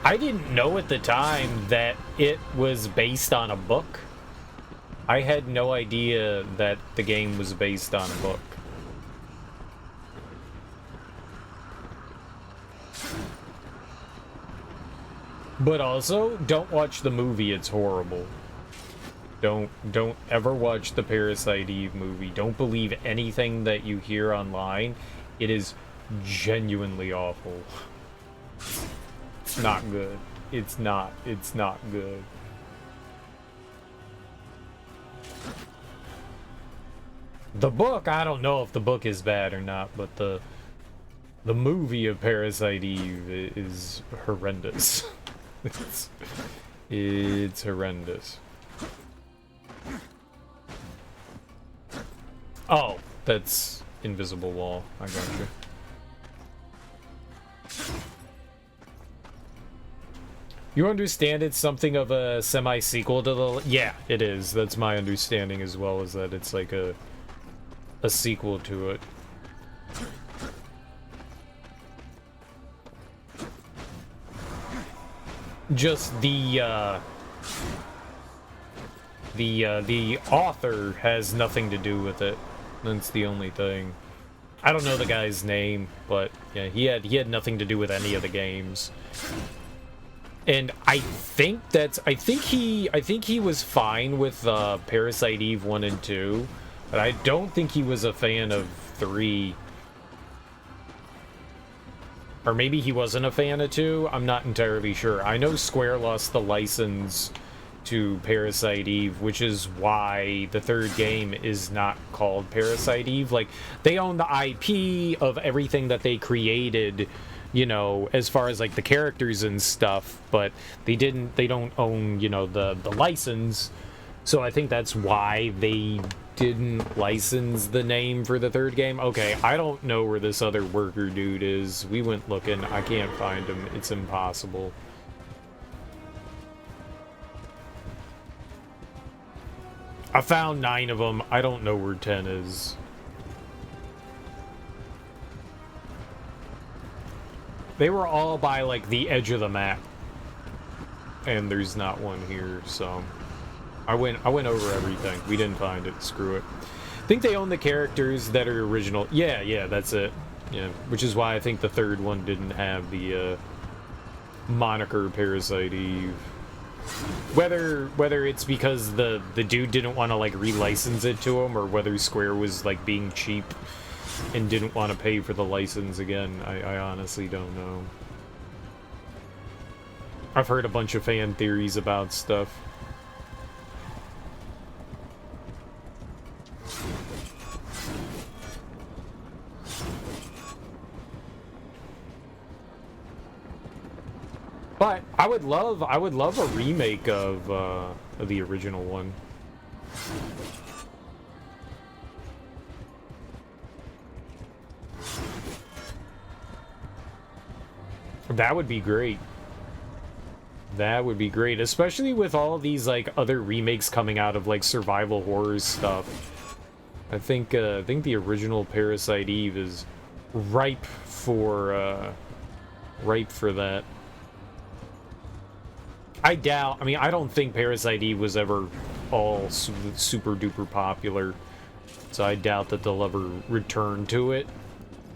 Speaker 1: I didn't know at the time that it was based on a book. I had no idea that the game was based on a book. But also, don't watch the movie, it's horrible. Don't ever watch the Parasite Eve movie. Don't believe anything that you hear online. It is genuinely awful. It's not good. It's not good. The book, I don't know if the book is bad or not, but the movie of Parasite Eve is horrendous. It's horrendous. Oh, that's invisible wall. I gotcha. You understand it's something of a semi-sequel to the... Yeah, it is. That's my understanding as well, is that it's like a sequel to it. Just the author has nothing to do with it. That's the only thing. I don't know the guy's name, but yeah, he had nothing to do with any of the games. And I think he was fine with Parasite Eve 1 and 2, but I don't think he was a fan of 3. Or maybe he wasn't a fan of 2, I'm not entirely sure. I know Square lost the license to Parasite Eve, which is why the third game is not called Parasite Eve. Like, they own the IP of everything that they created, you know, as far as like the characters and stuff, but they don't own, you know, the license. So I think that's why they didn't license the name for the third game. Okay, I don't know where this other worker dude is. We went looking. I can't find him. It's impossible. I found 9 of them. I don't know where 10 is. They were all by, like, the edge of the map. And there's not one here, so... I went over everything. We didn't find it. Screw it. I think they own the characters that are original. Yeah, that's it. Yeah, which is why I think the third one didn't have the moniker Parasite Eve. Whether it's because the dude didn't want to like relicense it to him, or whether Square was like being cheap and didn't want to pay for the license again, I honestly don't know. I've heard a bunch of fan theories about stuff. But I would love a remake of the original one. That would be great. That would be great, especially with all of these like other remakes coming out of like survival horror stuff. I think the original Parasite Eve is ripe for that. I don't think Parasite Eve was ever all super duper popular, so I doubt that they'll ever return to it.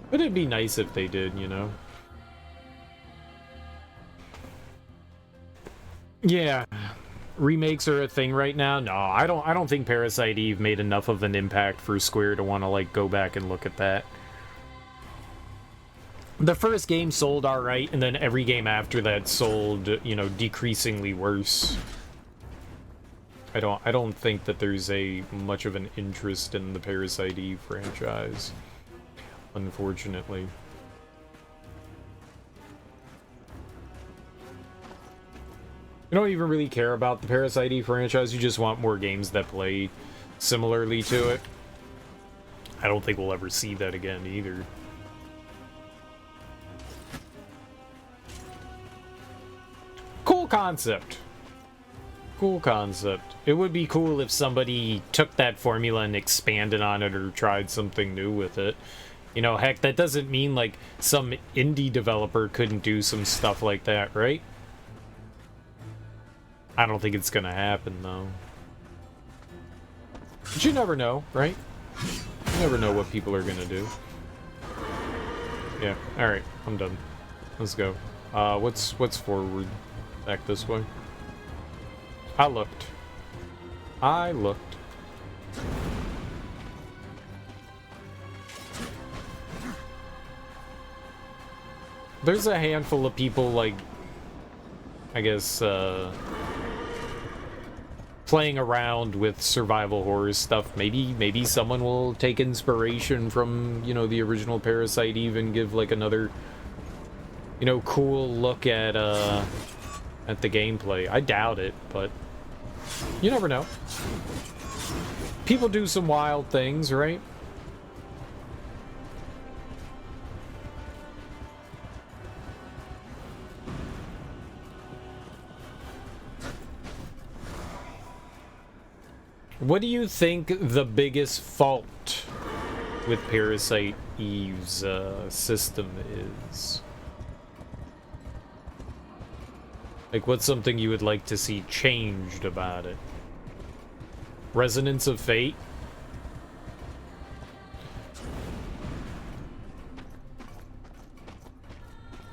Speaker 1: But it'd be nice if they did, you know? Yeah. remakes are a thing right now. No, I don't think Parasite Eve made enough of an impact for Square to want to like go back and look at that. The first game sold alright, and then every game after that sold, you know, decreasingly worse. I don't think that there's a much of an interest in the Parasite Eve franchise, unfortunately. You don't even really care about the Parasite Eve franchise, you just want more games that play similarly to it. I don't think we'll ever see that again either. Cool concept. Cool concept. It would be cool if somebody took that formula and expanded on it or tried something new with it. You know, heck, that doesn't mean like some indie developer couldn't do some stuff like that, right? I don't think it's gonna happen, though. But you never know, right? You never know what people are gonna do. Yeah, alright, I'm done. Let's go. What's forward? Back this way. I looked. There's a handful of people, like, I guess, playing around with survival horror stuff. Maybe someone will take inspiration from, you know, the original Parasite Eve and give, like, another, you know, cool look at the gameplay. I doubt it, but you never know. People do some wild things, right? What do you think the biggest fault with Parasite Eve's system is? Like, what's something you would like to see changed about it? Resonance of Fate?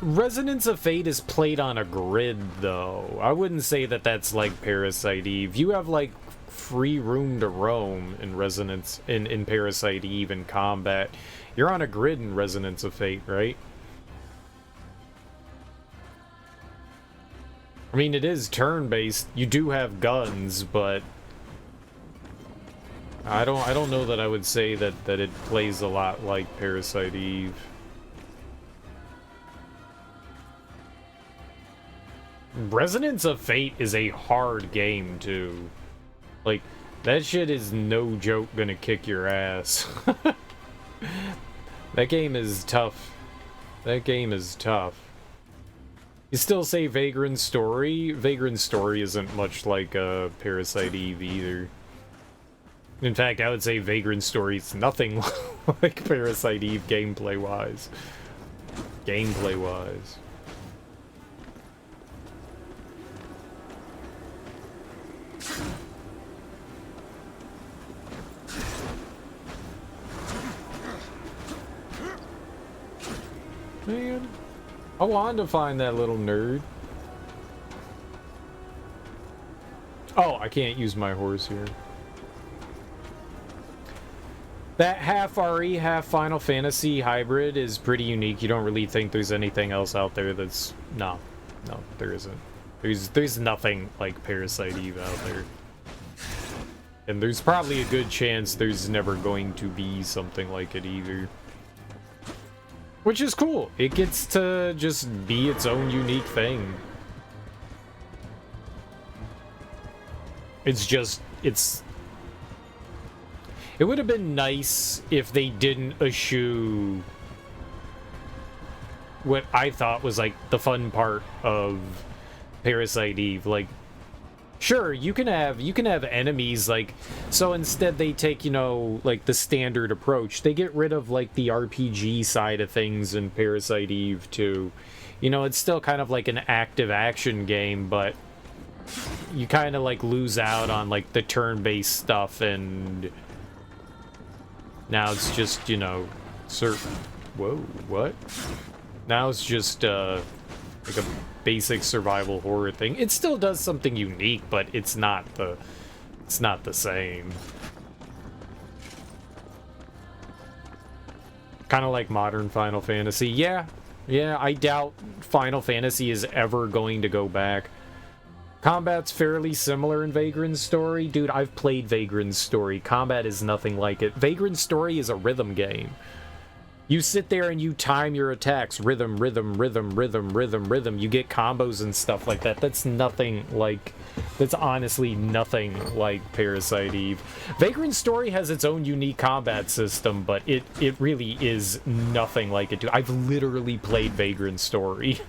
Speaker 1: Resonance of Fate is played on a grid, though. I wouldn't say that that's like Parasite Eve. You have, like, free room to roam in in Parasite Eve and combat. You're on a grid in Resonance of Fate, right? I mean, it is turn-based. You do have guns, but I don't know that I would say that it plays a lot like Parasite Eve. Resonance of Fate is a hard game, too. Like, that shit is no joke gonna kick your ass. That game is tough. That game is tough. You still say Vagrant Story? Vagrant Story isn't much like Parasite Eve either. In fact, I would say Vagrant Story is nothing like Parasite Eve gameplay-wise. Gameplay-wise. Man, I wanted to find that little nerd. Oh, I can't use my horse here. That half RE, half Final Fantasy hybrid is pretty unique. You don't really think there's anything else out there that's... No, there isn't. There's nothing like Parasite Eve out there. And there's probably a good chance there's never going to be something like it either. Which is cool. It gets to just be its own unique thing. It's just, it would have been nice if they didn't eschew what I thought was like the fun part of Parasite Eve. Like, sure, you can have enemies, like, so instead they take, you know, like the standard approach. They get rid of like the RPG side of things in Parasite Eve too. You know, it's still kind of like an active action game, but you kind of like lose out on like the turn-based stuff, and now it's just, you know, whoa, what? Now it's just like a basic survival horror thing. It still does something unique, but it's not the same. Kind of like modern Final Fantasy. Yeah, I doubt Final Fantasy is ever going to go back. Combat's fairly similar in Vagrant's Story. Dude, I've played Vagrant's Story. Combat is nothing like it. Vagrant's Story is a rhythm game. You sit there and you time your attacks. Rhythm, rhythm, rhythm, rhythm, rhythm, rhythm. You get combos and stuff like that. That's nothing like... That's honestly nothing like Parasite Eve. Vagrant Story has its own unique combat system, but it really is nothing like it, dude. I've literally played Vagrant Story.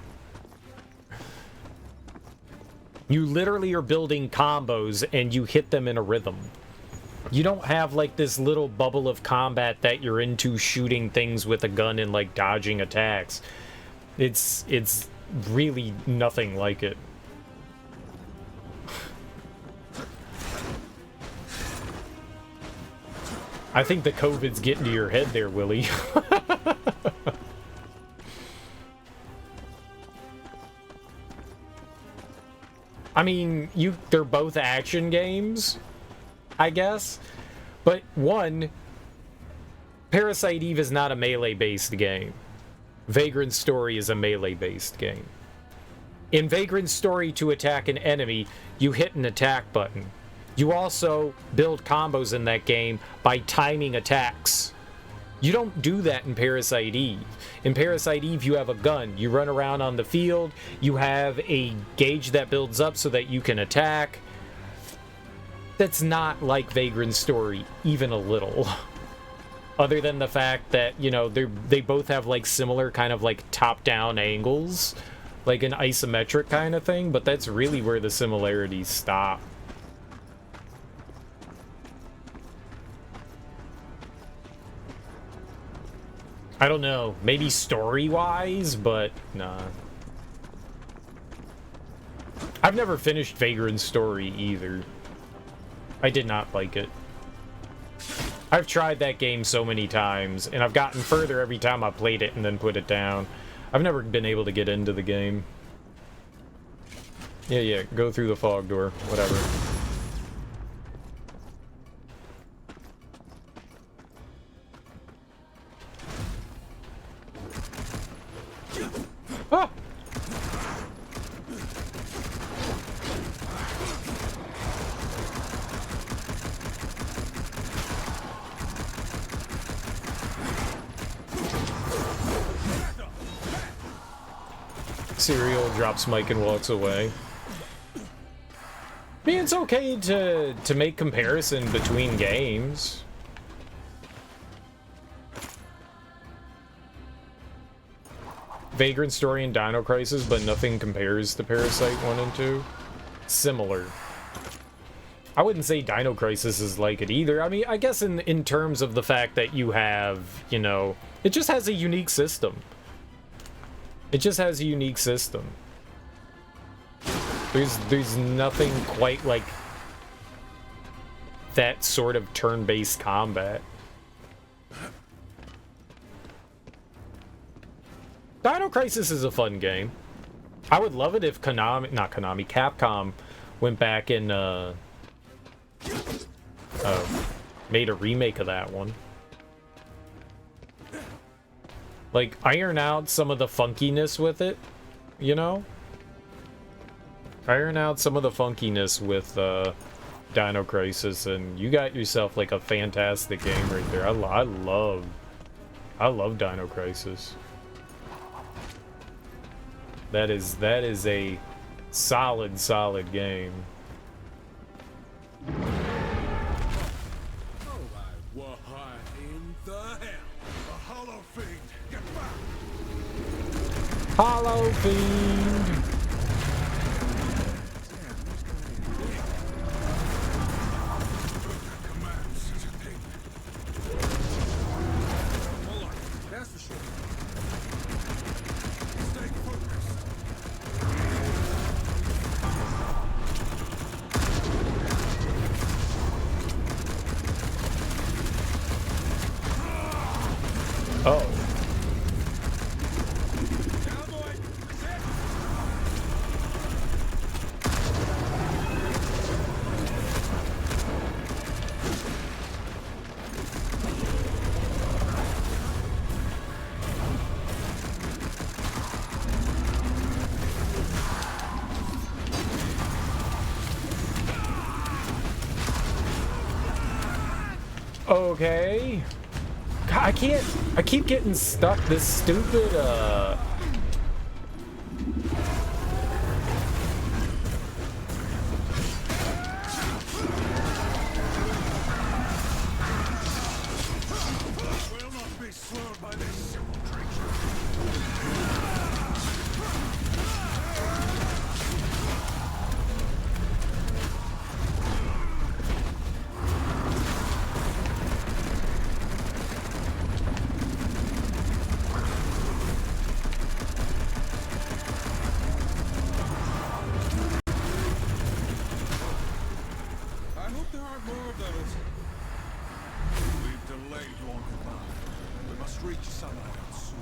Speaker 1: You literally are building combos and you hit them in a rhythm. You don't have like this little bubble of combat that you're into shooting things with a gun and like dodging attacks. It's really nothing like it. I think the COVID's getting to your head there, Willie. I mean, they're both action games, I guess. But one, Parasite Eve is not a melee-based game. Vagrant Story is a melee-based game. In Vagrant Story, to attack an enemy, you hit an attack button. You also build combos in that game by timing attacks. You don't do that in Parasite Eve. In Parasite Eve, you have a gun. You run around on the field. You have a gauge that builds up so that you can attack. That's not like Vagrant Story, even a little. Other than the fact that, you know, they both have like similar kind of like top-down angles, like an isometric kind of thing, but that's really where the similarities stop. I don't know, maybe story-wise, but nah. I've never finished Vagrant Story either. I did not like it. I've tried that game so many times, and I've gotten further every time I played it and then put it down. I've never been able to get into the game. Yeah, go through the fog door, whatever. Ah! Serial drops mic and walks away. I mean, it's okay to make comparison between games. Vagrant Story and Dino Crisis, but nothing compares to Parasite 1 and 2. Similar. I wouldn't say Dino Crisis is like it either. I mean, I guess in terms of the fact that you have, you know, it just has a unique system. It just has a unique system. There's nothing quite like that sort of turn-based combat. Dino Crisis is a fun game. I would love it if Capcom went back and made a remake of that one. Like, iron out some of the funkiness with it, you know? Iron out some of the funkiness with Dino Crisis, and you got yourself, like, a fantastic game right there. I love Dino Crisis. That is a solid game. Hollow Fiend!
Speaker 5: That's for sure. Stay focused.
Speaker 1: Oh. Okay. God, I keep getting stuck. This stupid,
Speaker 5: Will not be slowed by this simple creature.
Speaker 3: I hope there aren't more of those.
Speaker 5: We've delayed long enough. We must reach Samael soon.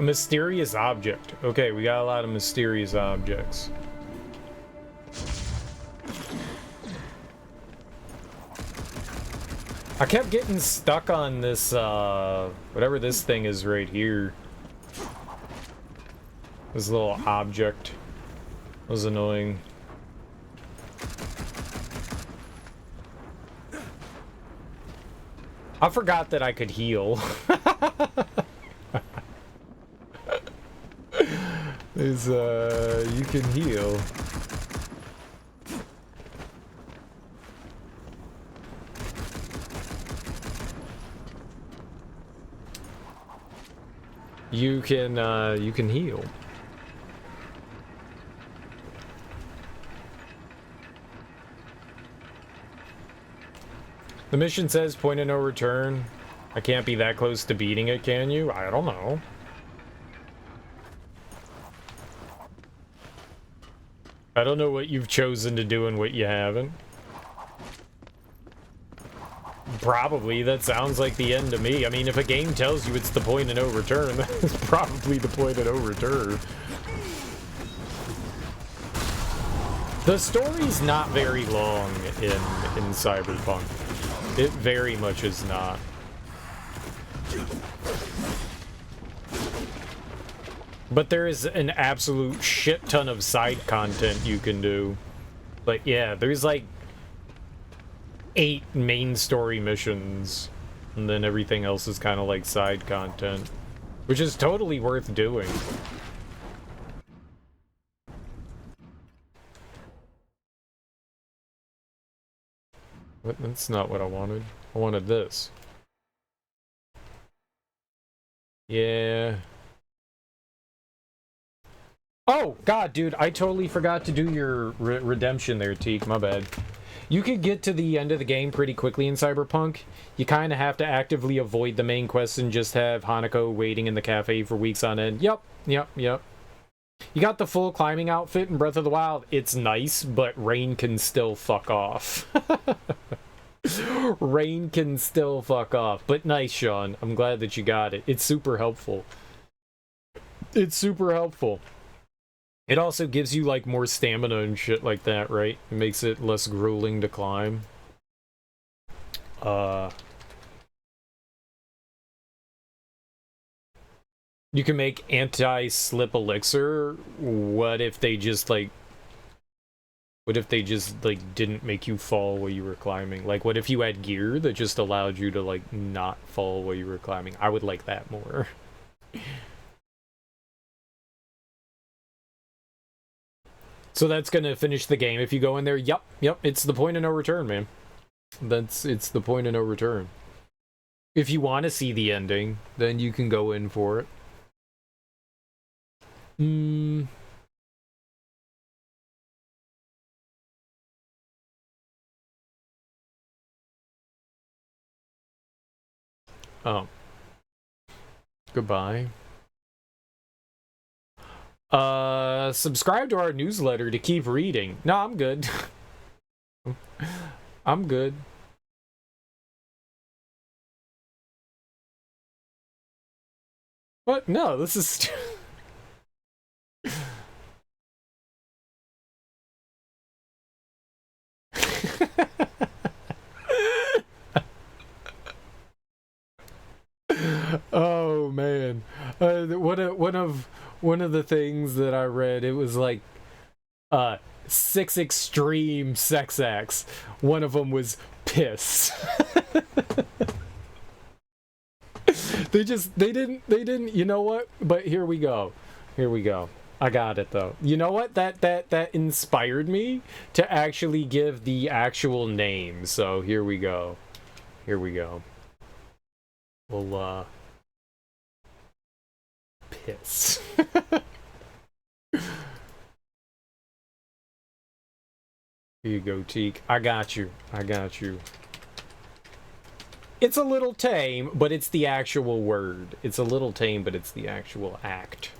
Speaker 1: a mysterious object. Okay, we got a lot of mysterious objects. I kept getting stuck on this, whatever this thing is right here. This little object was annoying. I forgot that I could heal. There's, you can heal. You can heal. The mission says point of no return. I can't be that close to beating it, can you? I don't know. I don't know what you've chosen to do and what you haven't. Probably. That sounds like the end to me. I mean, if a game tells you it's the point of no return, that's probably the point of no return. The story's not very long in Cyberpunk. It very much is not. But there is an absolute shit ton of side content you can do. But yeah, there's like 8 main story missions, and then everything else is kind of like side content, which is totally worth doing. What? That's not what I wanted. I wanted this. Yeah. Oh, God, dude, I totally forgot to do your redemption there, Teak. My bad. You could get to the end of the game pretty quickly in Cyberpunk. You kind of have to actively avoid the main quest and just have Hanako waiting in the cafe for weeks on end. Yep. You got the full climbing outfit in Breath of the Wild. It's nice, but Rain can still fuck off. Rain can still fuck off. But nice, Sean. I'm glad that you got it. It's super helpful. It's super helpful. It also gives you, like, more stamina and shit like that, right? It makes it less grueling to climb. You can make anti-slip elixir. What if they just, like, didn't make you fall while you were climbing? Like, what if you had gear that just allowed you to, like, not fall while you were climbing? I would like that more. So that's gonna finish the game. If you go in there, yep, it's the point of no return, man. It's the point of no return. If you want to see the ending, then you can go in for it. Oh. Goodbye. Subscribe to our newsletter to keep reading. No, I'm good. I'm good. What? No, this is... Oh man, one of the things that I read, it was like 6 extreme sex acts. One of them was piss. they didn't, you know what? But here we go. I got it though. You know what? That inspired me to actually give the actual name. So here we go. We'll piss. Here you go, Teak. I got you. It's a little tame, but it's the actual word. It's a little tame, but it's the actual act.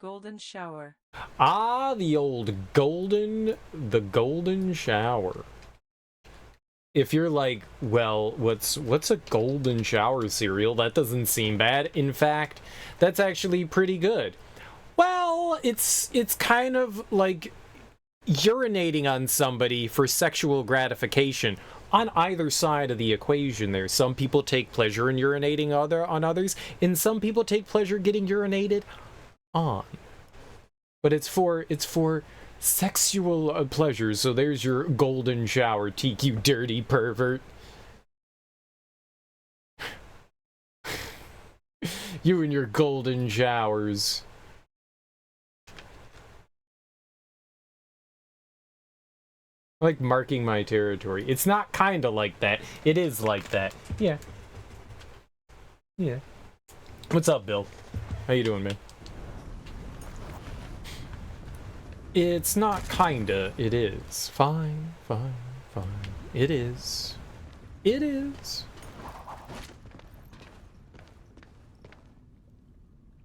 Speaker 6: Golden shower.
Speaker 1: Ah, the golden shower. If you're like, well, what's a golden shower cereal? That doesn't seem bad. In fact, that's actually pretty good. Well, it's kind of like urinating on somebody for sexual gratification on either side of the equation there. Some people take pleasure in urinating on others, and some people take pleasure getting urinated on. But it's for sexual pleasure, so there's your golden shower, Teak, you dirty pervert. You and your golden showers. I like marking my territory. It's not kinda like that. It is like that. Yeah. What's up, Bill? How you doing, man? It's not kinda. It is. Fine. It is.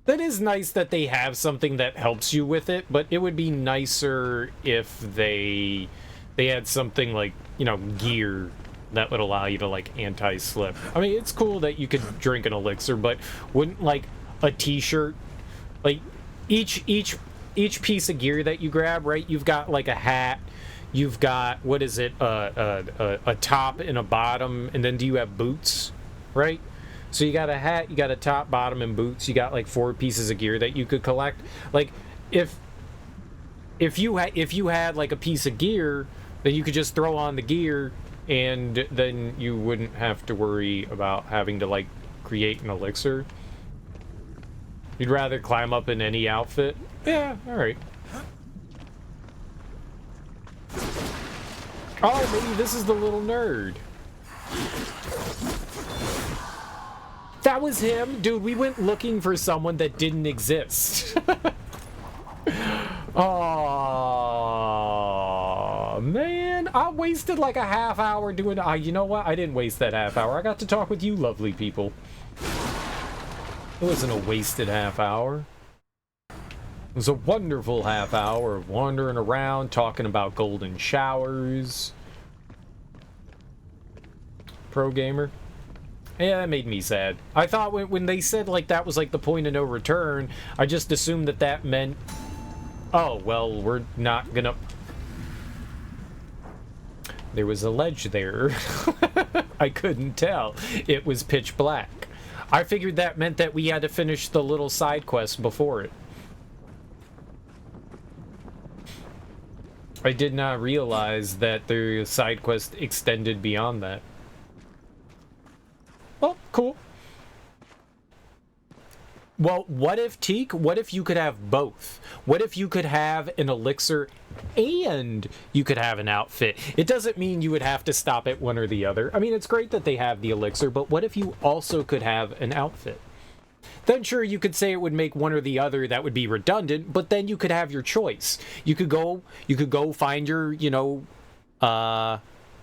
Speaker 1: That is nice that they have something that helps you with it, but it would be nicer if they had something like, you know, gear that would allow you to, like, anti-slip. I mean, it's cool that you could drink an elixir, but wouldn't, like, a t-shirt, like, each piece of gear that you grab, right, you've got, like, a hat, you've got, what is it, a top and a bottom, and then do you have boots, right? So you got a hat, you got a top, bottom, and boots, you got, like, 4 pieces of gear that you could collect. Like, if you had, like, a piece of gear, then you could just throw on the gear, and then you wouldn't have to worry about having to, like, create an elixir. You'd rather climb up in any outfit? Yeah, alright. Oh, maybe this is the little nerd. That was him? Dude, we went looking for someone that didn't exist. Oh man, I wasted like a half hour doing. You know what? I didn't waste that half hour. I got to talk with you, lovely people. It wasn't a wasted half hour. It was a wonderful half hour of wandering around, talking about golden showers. Pro gamer. Yeah, that made me sad. I thought when they said like that was like the point of no return, I just assumed that meant, oh, well, we're not gonna... There was a ledge there. I couldn't tell. It was pitch black. I figured that meant that we had to finish the little side quest before it. I did not realize that the side quest extended beyond that. Well, cool. Well, what if, Teak, what if you could have both? What if you could have an elixir and you could have an outfit? It doesn't mean you would have to stop at one or the other. I mean, it's great that they have the elixir, but what if you also could have an outfit? Then sure, you could say it would make one or the other, that would be redundant, but then you could have your choice. You could go find your, you know,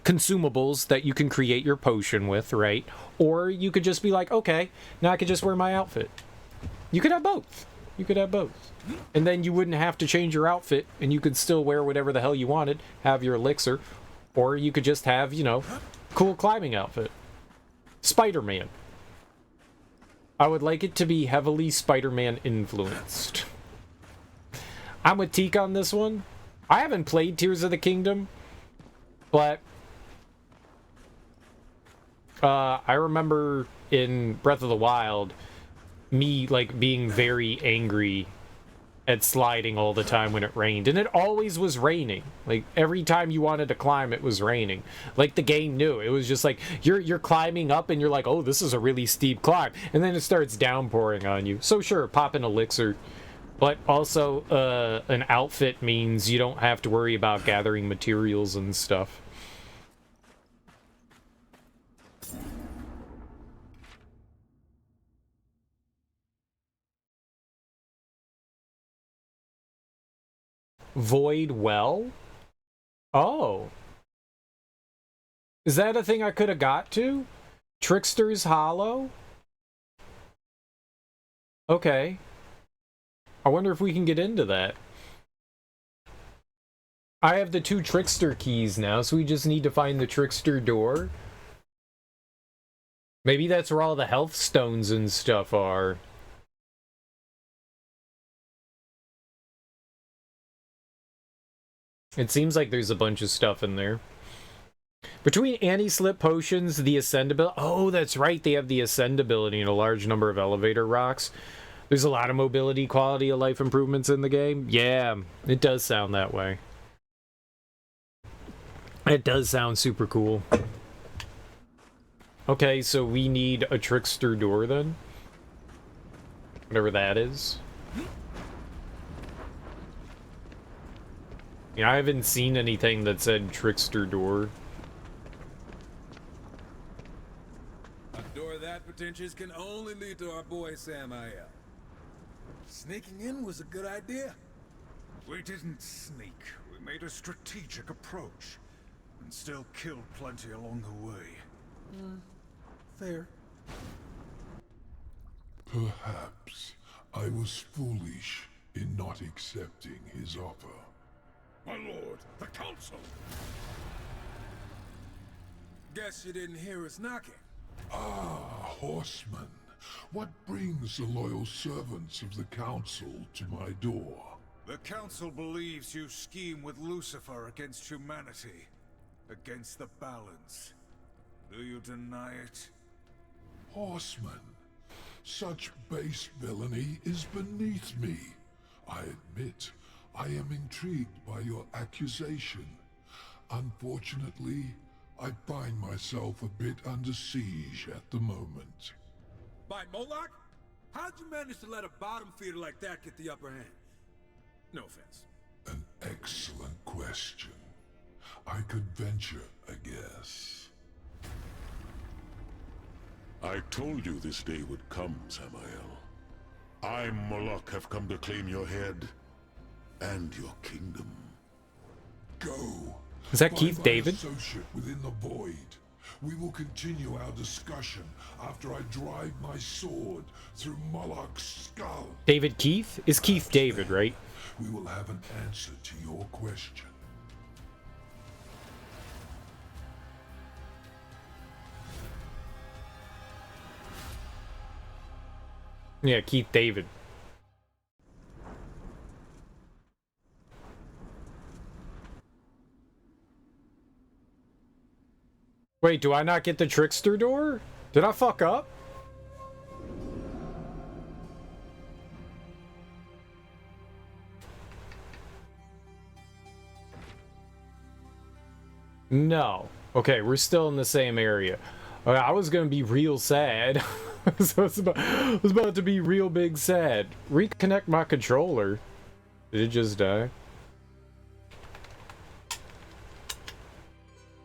Speaker 1: consumables that you can create your potion with, right? Or you could just be like, okay, now I could just wear my outfit. You could have both. You could have both. And then you wouldn't have to change your outfit, and you could still wear whatever the hell you wanted, have your elixir, or you could just have, you know, cool climbing outfit. Spider-Man. I would like it to be heavily Spider-Man influenced. I'm with Teak on this one. I haven't played Tears of the Kingdom, but I remember in Breath of the Wild, me like being very angry at sliding all the time when it rained, and it always was raining. Like every time you wanted to climb, it was raining. Like the game knew. It was just like you're climbing up and you're like, oh, this is a really steep climb, and then it starts downpouring on you. So sure, pop an elixir, but also an outfit means you don't have to worry about gathering materials and stuff. Void well? Oh. Is that a thing I could have got to? Trickster's Hollow? Okay. I wonder if we can get into that. I have the 2 Trickster keys now, so we just need to find the Trickster door. Maybe that's where all the health stones and stuff are. It seems like there's a bunch of stuff in there. Between anti-slip potions, the ascend ability... Oh, that's right, they have the ascend ability and a large number of elevator rocks. There's a lot of mobility, quality of life improvements in the game. Yeah, it does sound that way. It does sound super cool. Okay, so we need a trickster door then? Whatever that is. Yeah, I haven't seen anything that said trickster door.
Speaker 3: A door that pretentious can only lead to our boy Samael. Sneaking in was a good idea.
Speaker 5: We didn't sneak. We made a strategic approach. And still killed plenty along the way.
Speaker 3: Fair.
Speaker 2: Perhaps I was foolish in not accepting his offer.
Speaker 4: My lord, the council!
Speaker 3: Guess you didn't hear us knocking.
Speaker 2: Ah, horseman. What brings the loyal servants of the council to my door?
Speaker 5: The council believes you scheme with Lucifer against humanity. Against the balance. Do you deny it?
Speaker 2: Horseman, such base villainy is beneath me. I admit, I am intrigued by your accusation. Unfortunately, I find myself a bit under siege at the moment.
Speaker 3: By Moloch? How'd you manage to let a bottom feeder like that get the upper hand? No offense.
Speaker 2: An excellent question. I could venture a guess.
Speaker 4: I told you this day would come, Samael. I, Moloch, have come to claim your head and your kingdom.
Speaker 2: Go.
Speaker 1: Is that
Speaker 2: Find
Speaker 1: Keith
Speaker 2: my
Speaker 1: David?
Speaker 2: associate within the void. We will continue our discussion after I drive my sword through Moloch's skull.
Speaker 1: David Keith? Is Keith David, right?
Speaker 2: We will have an answer to your question.
Speaker 1: Yeah, Keith David. Wait, do I not get the trickster door? Did I fuck up? No. Okay, we're still in the same area. Okay, I was gonna be real sad. So I was about to be real big sad. Reconnect my controller. Did it just die?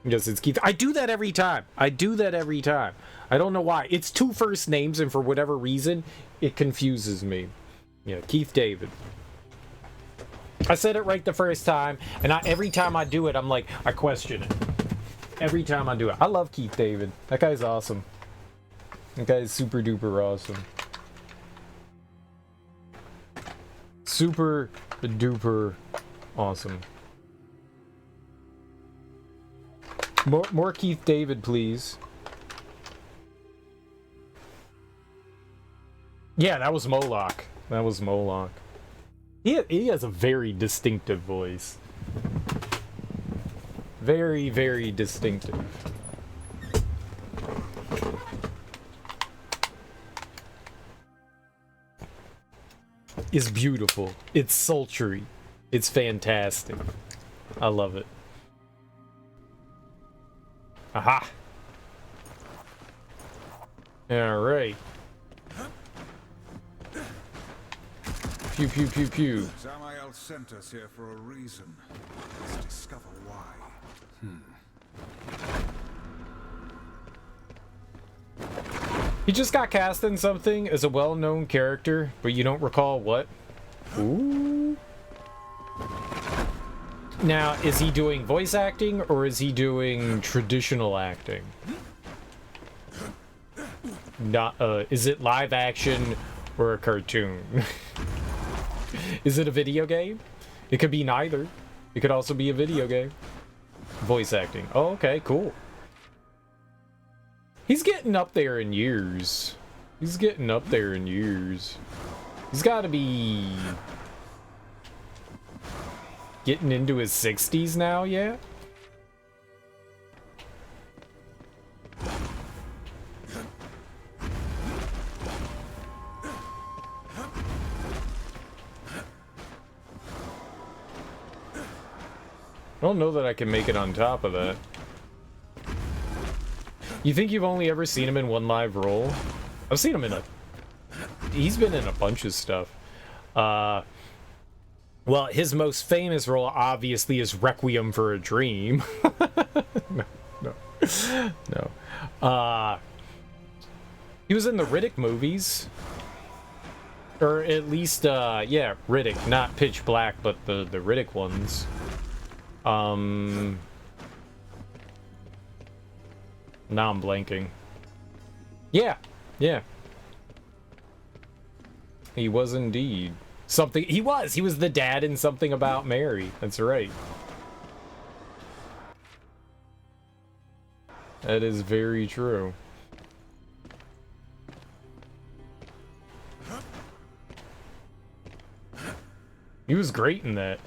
Speaker 1: Yes, it's Keith. I do that every time. I do that every time. I don't know why. It's 2 first names, and for whatever reason, it confuses me. Yeah, Keith David. I said it right the first time, and every time I do it, I'm like, I question it. Every time I do it. I love Keith David. That guy's awesome. That guy is super duper awesome. Super duper awesome. More Keith David, please. Yeah, that was Moloch. That was Moloch. He has a very distinctive voice. Very, very distinctive. is beautiful. It's sultry. It's fantastic. I love it. Aha! Alright. Pew pew pew pew.
Speaker 5: Samael sent us here for a reason. Let's discover why.
Speaker 1: He just got cast in something as a well-known character, but you don't recall what? Ooh. Now, is he doing voice acting, or is he doing traditional acting? Not, is it live action or a cartoon? Is it a video game? It could be neither. It could also be a video game. Voice acting. Oh, okay, cool. He's getting up there in years. He's getting up there in years. He's got to be getting into his 60s now, yeah? I don't know that I can make it on top of that. You think you've only ever seen him in one live role? I've seen him in he's been in a bunch of stuff. Well, his most famous role, obviously, is Requiem for a Dream. No. He was in the Riddick movies. Or at least, yeah, Riddick. Not Pitch Black, but the Riddick ones. Now I'm blanking. Yeah. He was indeed. He was the dad in Something About Mary. That's right. That is very true. He was great in that.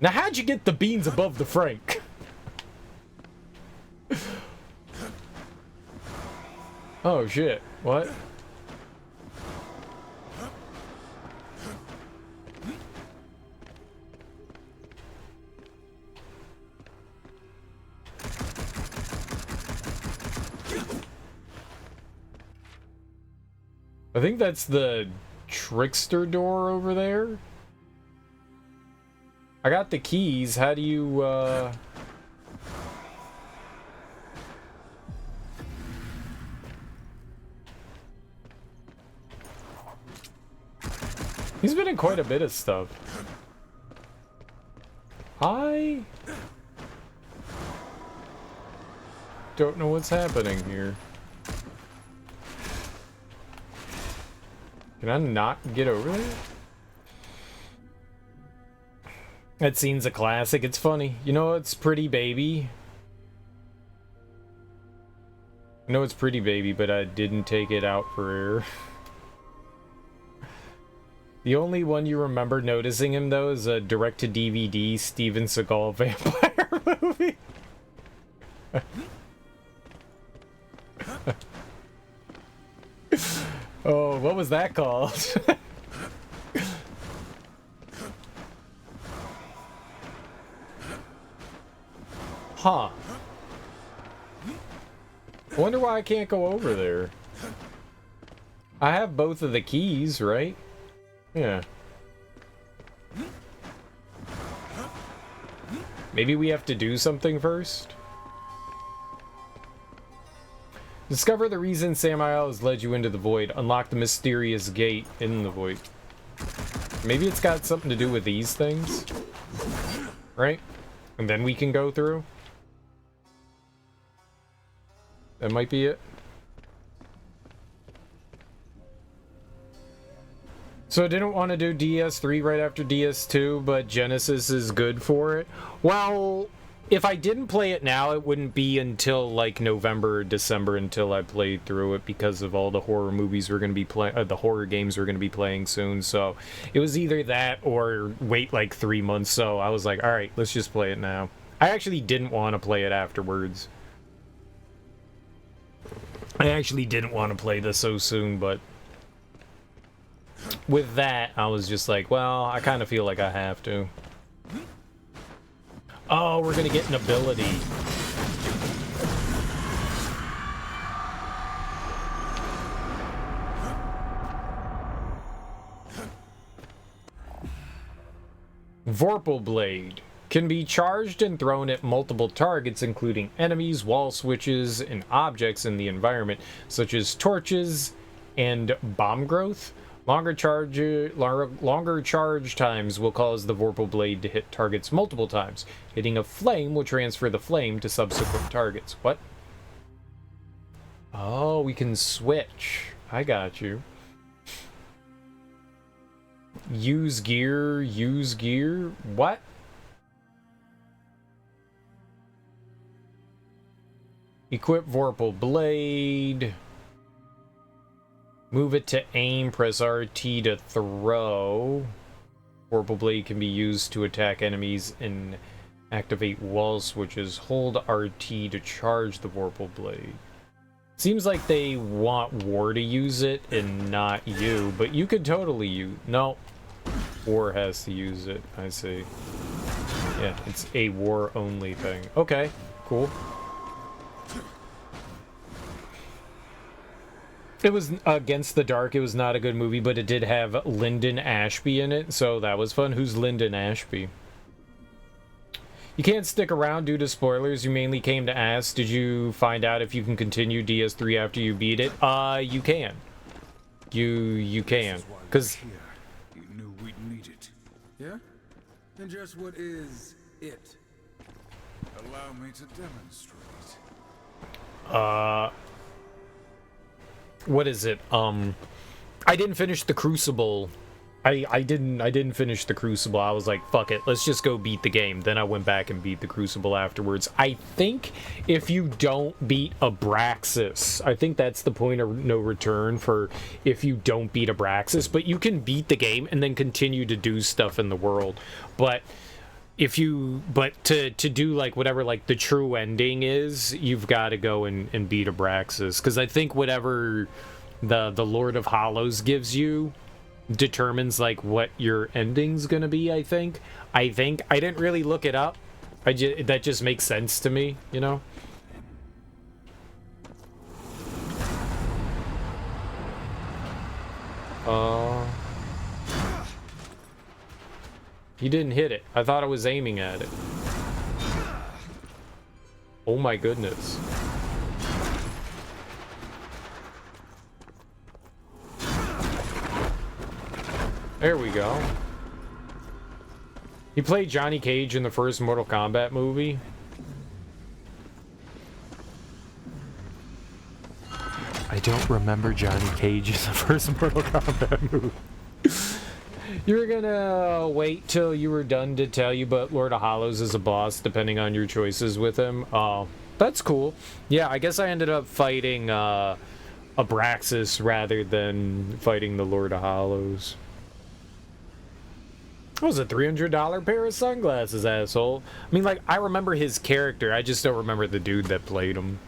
Speaker 1: Now, how'd you get the beans above the Frank? Oh, shit. What? I think that's the trickster door over there. I got the keys. How do you, He's been in quite a bit of stuff. I don't know what's happening here. Can I not get over there? That scene's a classic. It's funny. You know, it's Pretty Baby. I know it's Pretty Baby, but I didn't take it out for air. The only one you remember noticing him, though, is a direct-to-DVD Steven Seagal vampire movie. Oh, what was that called? Huh. I wonder why I can't go over there. I have both of the keys, right? Yeah. Maybe we have to do something first? Discover the reason Samael has led you into the void. Unlock the mysterious gate in the void. Maybe it's got something to do with these things? Right? And then we can go through? That might be it. So I didn't want to do DS3 right after DS2, but Genesis is good for it. Well, if I didn't play it now, it wouldn't be until like November or December until I played through it because of all the horror movies we're going to be playing, the horror games we're going to be playing soon. So it was either that or wait like 3 months. So I was like, all right, let's just play it now. I actually didn't want to play it afterwards. I actually didn't want to play this so soon, but with that, I was just like, well, I kind of feel like I have to. Oh, we're gonna get an ability. Vorpal Blade can be charged and thrown at multiple targets, including enemies, wall switches, and objects in the environment, such as torches and bomb growth. Longer charge times will cause the Vorpal Blade to hit targets multiple times. Hitting a flame will transfer the flame to subsequent targets. What? Oh, we can switch. I got you. Use gear, use gear. What? Equip Vorpal Blade. Move it to aim, press RT to throw. Vorpal Blade can be used to attack enemies and activate wall switches. Hold RT to charge the Vorpal Blade. Seems like they want War to use it and not you, but you could totally use... No. War has to use it, I see. Yeah, it's a War-only thing. Okay, cool. It was Against the Dark. It was not a good movie, but it did have Lyndon Ashby in it, so that was fun. Who's Lyndon Ashby? You can't stick around due to spoilers. You mainly came to ask, did you find out if you can continue DS3 after you beat it? You can. You can. Because...
Speaker 5: You knew we'd need it.
Speaker 3: Yeah? And just what is it?
Speaker 5: Allow me to demonstrate.
Speaker 1: What is it? I didn't finish the Crucible. I didn't finish the Crucible. I was like, fuck it, let's just go beat the game. Then I went back and beat the Crucible afterwards. I think if you don't beat Abraxas, I think that's the point of no return for if you don't beat Abraxas, but you can beat the game and then continue to do stuff in the world. But to do like whatever like the true ending is, you've got to go and beat Abraxas, because I think whatever the Lord of Hollows gives you determines like what your ending's gonna be. I think I didn't really look it up. That just makes sense to me, you know. He didn't hit it. I thought I was aiming at it. Oh my goodness. There we go. He played Johnny Cage in the first Mortal Kombat movie. I don't remember Johnny Cage in the first Mortal Kombat movie. You were gonna wait till you were done to tell you, but Lord of Hollows is a boss, depending on your choices with him. Oh, that's cool. Yeah, I guess I ended up fighting Abraxas rather than fighting the Lord of Hollows. It was a $300 pair of sunglasses, asshole. I mean, like, I remember his character. I just don't remember the dude that played him.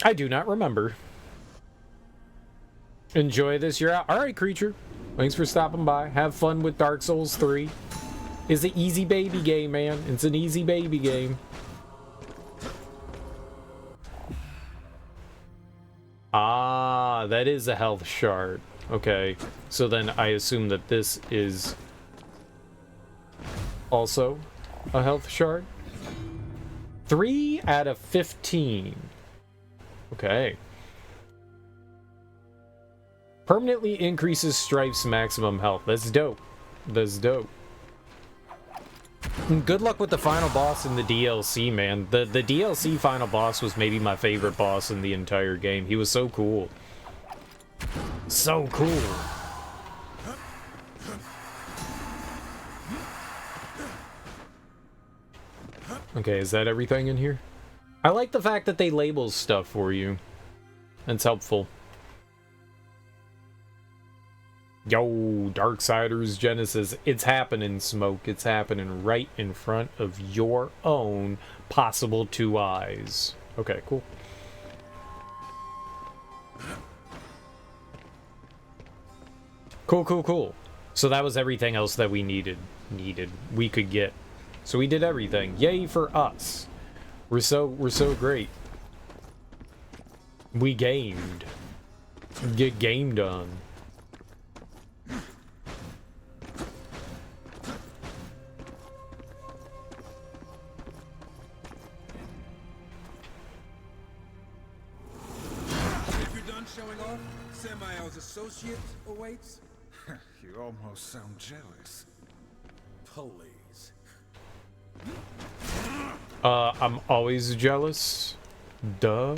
Speaker 1: I do not remember. Enjoy this. You're out. Alright, creature. Thanks for stopping by. Have fun with Dark Souls 3. It's an easy baby game, man. It's an easy baby game. Ah, that is a health shard. Okay, so then I assume that this is also a health shard. 3 out of 15. Okay. Permanently increases Strife's maximum health. That's dope. That's dope. And good luck with the final boss in the DLC, man. The DLC final boss was maybe my favorite boss in the entire game. He was so cool. So cool. Okay, is that everything in here? I like the fact that they label stuff for you. That's helpful. Yo, Darksiders Genesis. It's happening, Smoke. It's happening right in front of your own possible 2 eyes. Okay, cool. Cool, cool, cool. So that was everything else that we we could get. So we did everything. Yay for us. We're so great. We gamed. Get game done.
Speaker 3: If you're done showing off, Samael's associate awaits.
Speaker 5: You almost sound jealous.
Speaker 3: Please.
Speaker 1: I'm always jealous. Duh.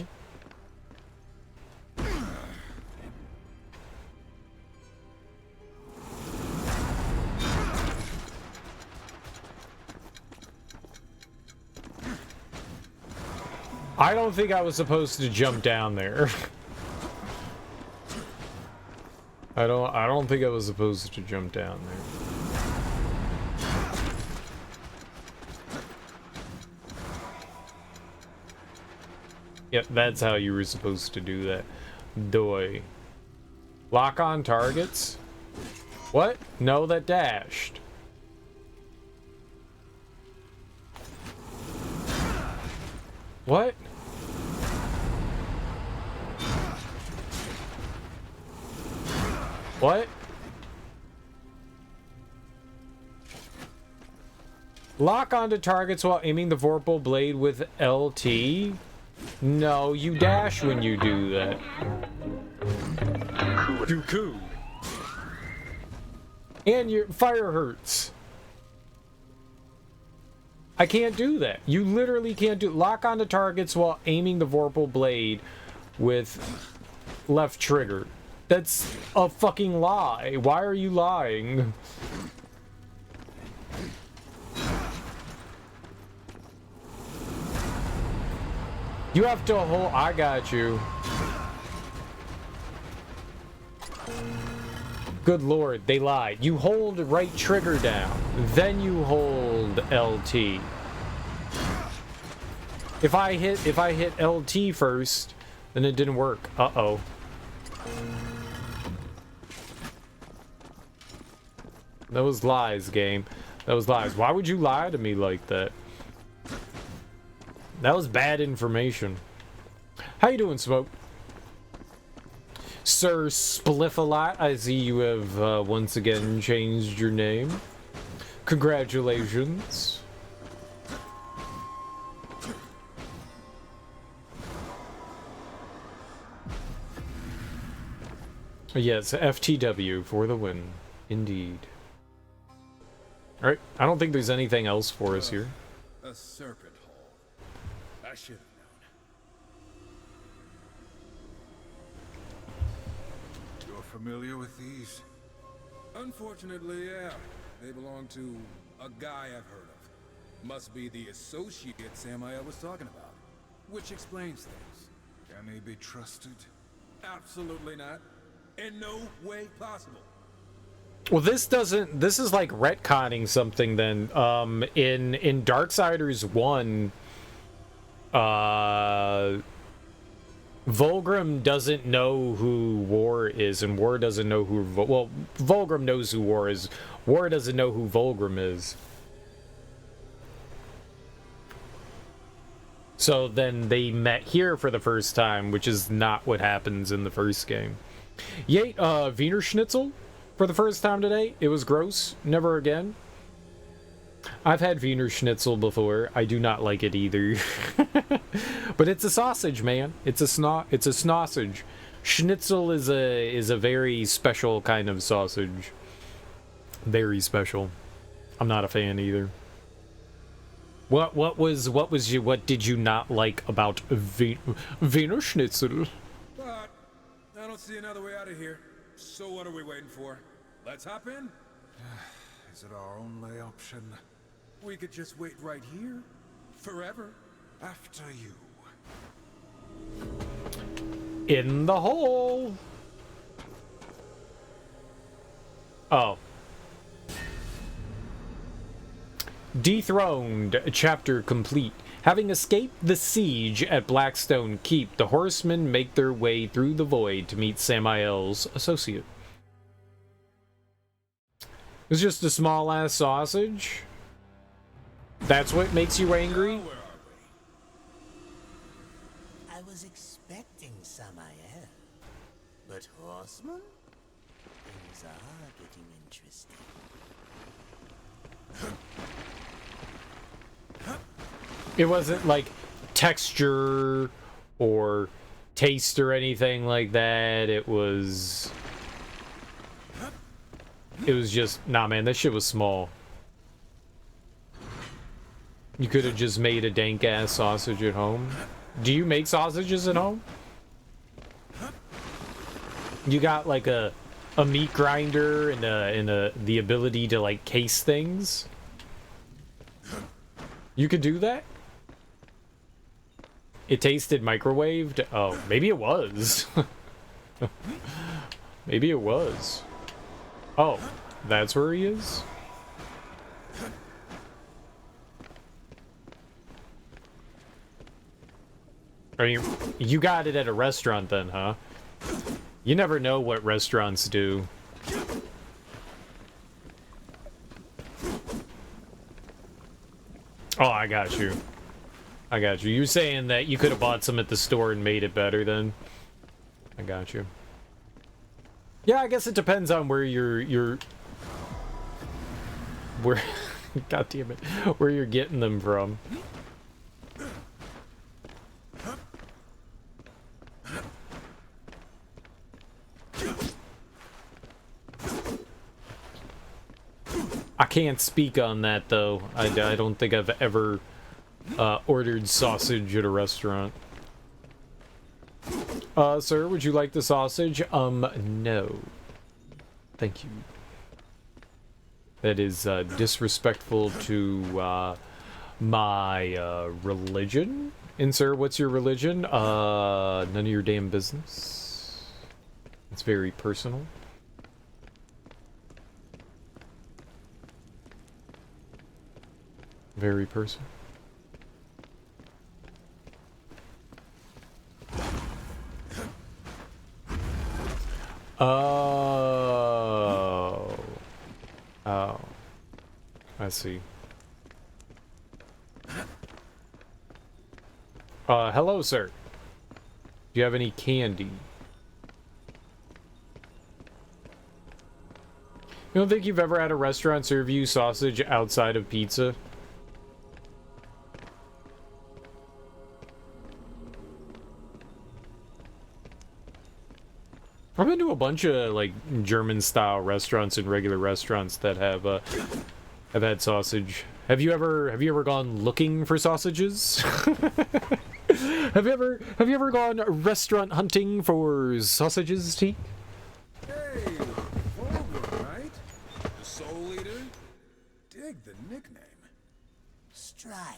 Speaker 1: I don't think I was supposed to jump down there. I don't think I was supposed to jump down there. Yep, that's how you were supposed to do that. Doi. Lock on targets? What? No, that dashed. What? What? Lock onto targets while aiming the vorpal blade with LT? No, you dash when you do that. You coo. And your fire hurts. I can't do that. You literally can't do lock onto targets while aiming the vorpal blade with left trigger. That's a fucking lie. Why are you lying? You have to hold. I got you. Good lord, they lied. You hold right trigger down, then you hold LT. If I hit LT first, then it didn't work. Uh-oh. That was lies, game. That was lies. Why would you lie to me like that? That was bad information. How you doing, Smoke? Sir Spliffalot, I see you have once again changed your name. Congratulations. Yes, FTW for the win. Indeed. Alright, I don't think there's anything else for us here.
Speaker 3: A serpent hole. I should have known.
Speaker 5: You're familiar with these?
Speaker 3: Unfortunately, yeah. They belong to a guy I've heard of. Must be the associate Samael was talking about. Which explains things.
Speaker 5: Can he be trusted?
Speaker 3: Absolutely not. In no way possible.
Speaker 1: Well, this is like retconning something then. In Darksiders 1, Volgrim doesn't know who War is, and War doesn't know who... Well, Volgrim knows who War is. War doesn't know who Volgrim is. So then they met here for the first time, which is not what happens in the first game. Yay, Wiener Schnitzel for the first time today. It was gross. Never again. I've had Wiener Schnitzel before. I do not like it either. But it's a sausage, man. It's a sausage. Schnitzel is a very special kind of sausage. Very special. I'm not a fan either. What did you not like about Wiener Schnitzel?
Speaker 3: But I don't see another way out of here. So what are we waiting for? Let's hop in.
Speaker 5: Is it our only option?
Speaker 3: We could just wait right here. Forever.
Speaker 5: After you.
Speaker 1: In the hole. Oh. Dethroned. Chapter complete. Having escaped the siege at Blackstone Keep, the horsemen make their way through the void to meet Samael's associate. It's just a small-ass sausage? That's what makes you angry?
Speaker 6: I was expecting Samael, but horsemen? Things are getting interesting.
Speaker 1: It wasn't like texture or taste or anything like that. It was just, nah man, that shit was small. You could have just made a dank ass sausage at home. Do you make sausages at home? You got like a meat grinder and the ability to like case things? You could do that? It tasted microwaved? Oh, maybe it was. Maybe it was. Oh, that's where he is? I mean, you got it at a restaurant then, huh? You never know what restaurants do. Oh, I got you. I got you. You're saying that you could have bought some at the store and made it better then? I got you. Yeah, I guess it depends on where you're where God damn it. Where you're getting them from. I can't speak on that though. I don't think I've ever ordered sausage at a restaurant. Sir, would you like the sausage? No. Thank you. That is disrespectful to my religion. And sir, what's your religion? None of your damn business. It's very personal. Very personal. Oh. Oh. I see. Hello, sir. Do you have any candy? You don't think you've ever had a restaurant serve you sausage outside of pizza? I've been to a bunch of like German-style restaurants and regular restaurants that have had sausage. Have you ever gone looking for sausages? Have you ever gone restaurant hunting for sausages, T?
Speaker 5: Hey, Vogel, right? The Soul Eater? Dig the nickname.
Speaker 6: Strife.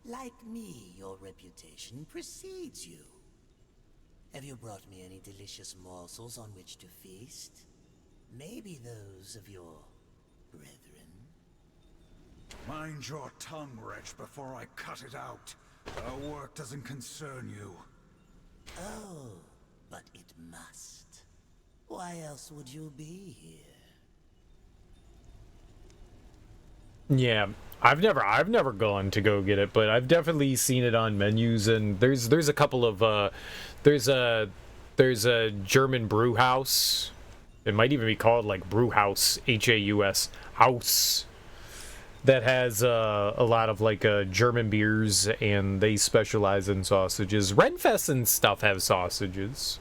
Speaker 6: Like me, your reputation precedes you. Have you brought me any delicious morsels on which to feast? Maybe those of your brethren?
Speaker 5: Mind your tongue, wretch, before I cut it out. Our work doesn't concern you.
Speaker 6: Oh, but it must. Why else would you be here?
Speaker 1: Yeah, I've never gone to go get it, but I've definitely seen it on menus, and there's a couple of there's a German brew house. It might even be called like Brew House, H-A-U-S, house, that has a lot of like German beers, and they specialize in sausages. Renfest and stuff have sausages.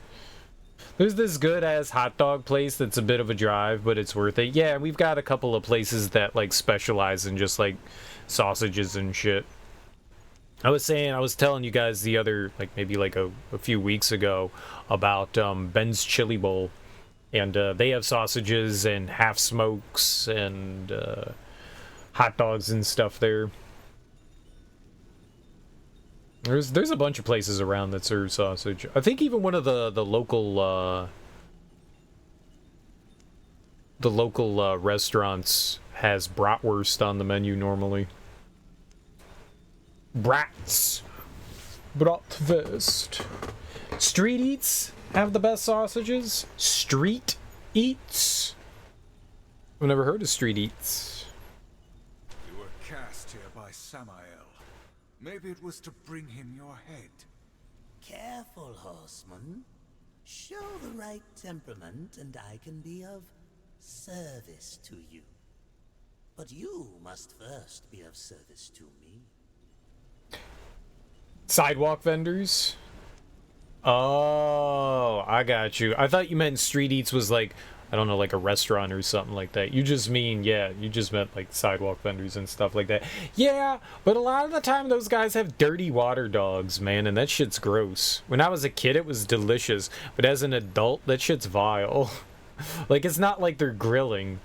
Speaker 1: There's this good-ass hot dog place that's a bit of a drive, but it's worth it. Yeah, we've got a couple of places that, like, specialize in just, like, sausages and shit. I was telling you guys the other, like, maybe, like, a few weeks ago about Ben's Chili Bowl. And they have sausages and half-smokes and hot dogs and stuff there. There's a bunch of places around that serve sausage. I think even one of the local restaurants has bratwurst on the menu normally. Brats. Bratwurst. Street Eats have the best sausages. Street Eats. I've never heard of Street Eats.
Speaker 5: You were cast here by Samael. Maybe it was to bring him your head.
Speaker 6: Careful, horseman. Show the right temperament, and I can be of service to you. But you must first be of service to me.
Speaker 1: Sidewalk vendors? Oh, I got you. I thought you meant Street Eats was like, I don't know, like a restaurant or something like that. You just mean, yeah, you just meant like sidewalk vendors and stuff like that. Yeah, but a lot of the time those guys have dirty water dogs, man, and that shit's gross. When I was a kid, it was delicious, but as an adult, that shit's vile. Like, it's not like they're grilling.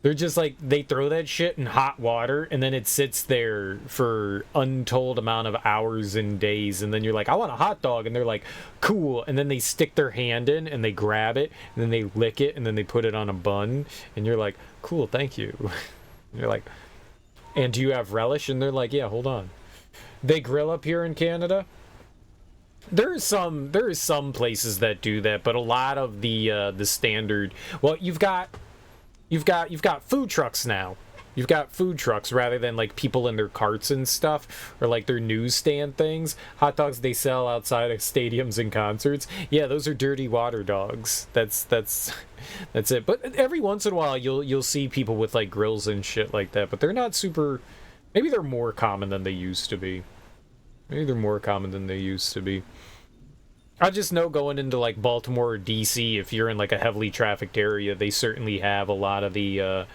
Speaker 1: They're just like, they throw that shit in hot water, and then it sits there for untold amount of hours and days, and then you're like, I want a hot dog, and they're like, cool, and then they stick their hand in, and they grab it, and then they lick it, and then they put it on a bun, and you're like, cool, thank you. And you're like, and do you have relish? And they're like, yeah, hold on. They grill up here in Canada? There is some places that do that, but a lot of the standard, well, you've got food trucks now. You've got food trucks rather than like people in their carts and stuff, or like their newsstand things. Hot dogs they sell outside of stadiums and concerts. Yeah, those are dirty water dogs. That's it. But every once in a while you'll see people with like grills and shit like that, but they're not super. Maybe they're more common than they used to be. I just know going into like Baltimore or DC, if you're in like a heavily trafficked area, they certainly have a lot of the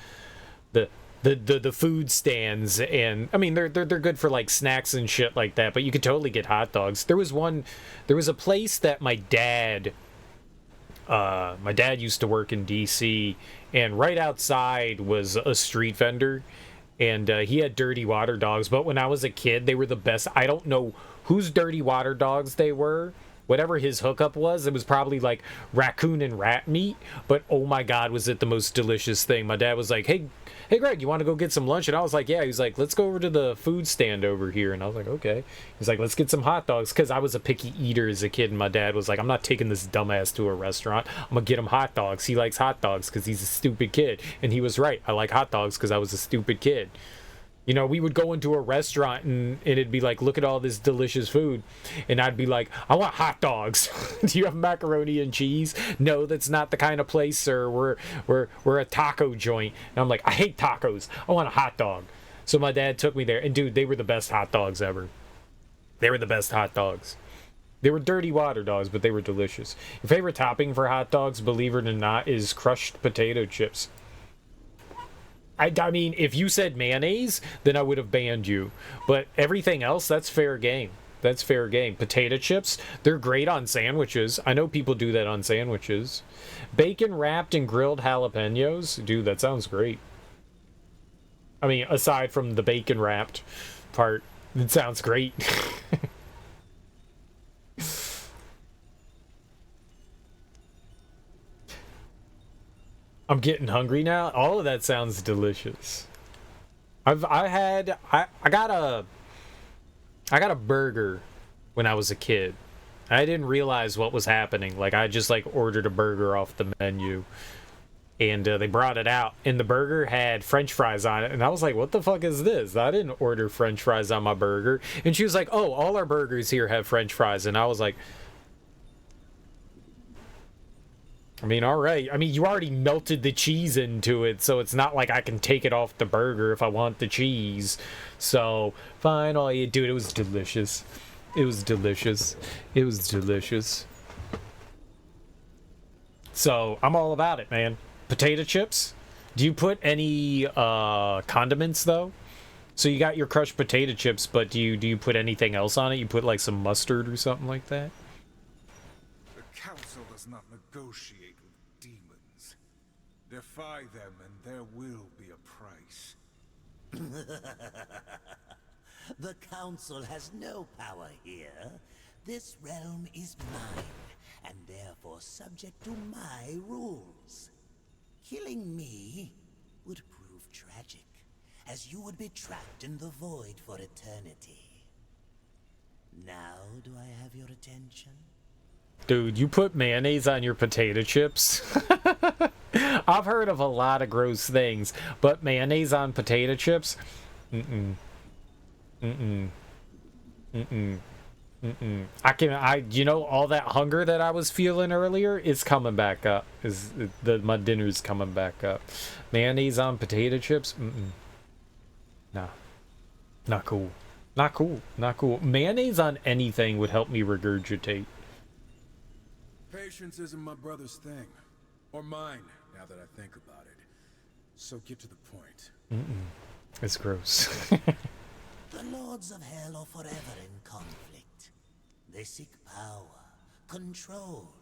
Speaker 1: food stands, and I mean they're good for like snacks and shit like that. But you could totally get hot dogs. There was a place that my dad used to work in DC, and right outside was a street vendor, and he had dirty water dogs. But when I was a kid, they were the best. I don't know whose dirty water dogs they were. Whatever his hookup was, it was probably like raccoon and rat meat, but oh my god, was it the most delicious thing. My dad was like, hey Greg, you want to go get some lunch? And I was like, yeah. He was like, let's go over to the food stand over here. And I was like, okay. He's like, let's get some hot dogs, because I was a picky eater as a kid, and my dad was like, I'm not taking this dumbass to a restaurant. I'm gonna get him hot dogs. He likes hot dogs because he's a stupid kid. And he was right. I like hot dogs because I was a stupid kid. You know, we would go into a restaurant and it'd be like, look at all this delicious food. And I'd be like, I want hot dogs. Do you have macaroni and cheese? No, that's not the kind of place, sir. We're a taco joint. And I'm like, I hate tacos. I want a hot dog. So my dad took me there. And dude, they were the best hot dogs ever. They were the best hot dogs. They were dirty water dogs, but they were delicious. Your favorite topping for hot dogs, believe it or not, is crushed potato chips. I mean, if you said mayonnaise, then I would have banned you. But everything else, that's fair game. That's fair game. Potato chips, they're great on sandwiches. I know people do that on sandwiches. Bacon wrapped and grilled jalapenos. Dude, that sounds great. I mean, aside from the bacon wrapped part, it sounds great. I'm getting hungry now. All of that sounds delicious. I got a burger when I was a kid. I didn't realize what was happening. Like, I just like ordered a burger off the menu, and they brought it out, and the burger had French fries on it, and I was like, what the fuck is this? I didn't order French fries on my burger. And she was like, oh, all our burgers here have French fries. And I was like, I mean, all right. I mean, you already melted the cheese into it, so it's not like I can take it off the burger if I want the cheese. So, fine, I'll eat. Dude, it was delicious. It was delicious. It was delicious. So, I'm all about it, man. Potato chips. Do you put any condiments, though? So you got your crushed potato chips, but do you put anything else on it? You put, like, some mustard or something like that?
Speaker 5: The council does not negotiate with demons. Defy them and there will be a price.
Speaker 6: The council has no power here. This realm is mine, and therefore subject to my rules. Killing me would prove tragic, as you would be trapped in the void for eternity. Now do I have your attention?
Speaker 1: Dude, you put mayonnaise on your potato chips? I've heard of a lot of gross things, but mayonnaise on potato chips? Mm-mm. Mm-mm. Mm-mm. Mm-mm. You know, all that hunger that I was feeling earlier is coming back up. My dinner's coming back up. Mayonnaise on potato chips? Mm-mm. Nah. Not cool. Not cool. Not cool. Mayonnaise on anything would help me regurgitate.
Speaker 3: Patience isn't my brother's thing. Or mine, now that I think about it. So get to the point.
Speaker 1: Mm-mm. It's gross.
Speaker 6: The Lords of Hell are forever in conflict. They seek power, control.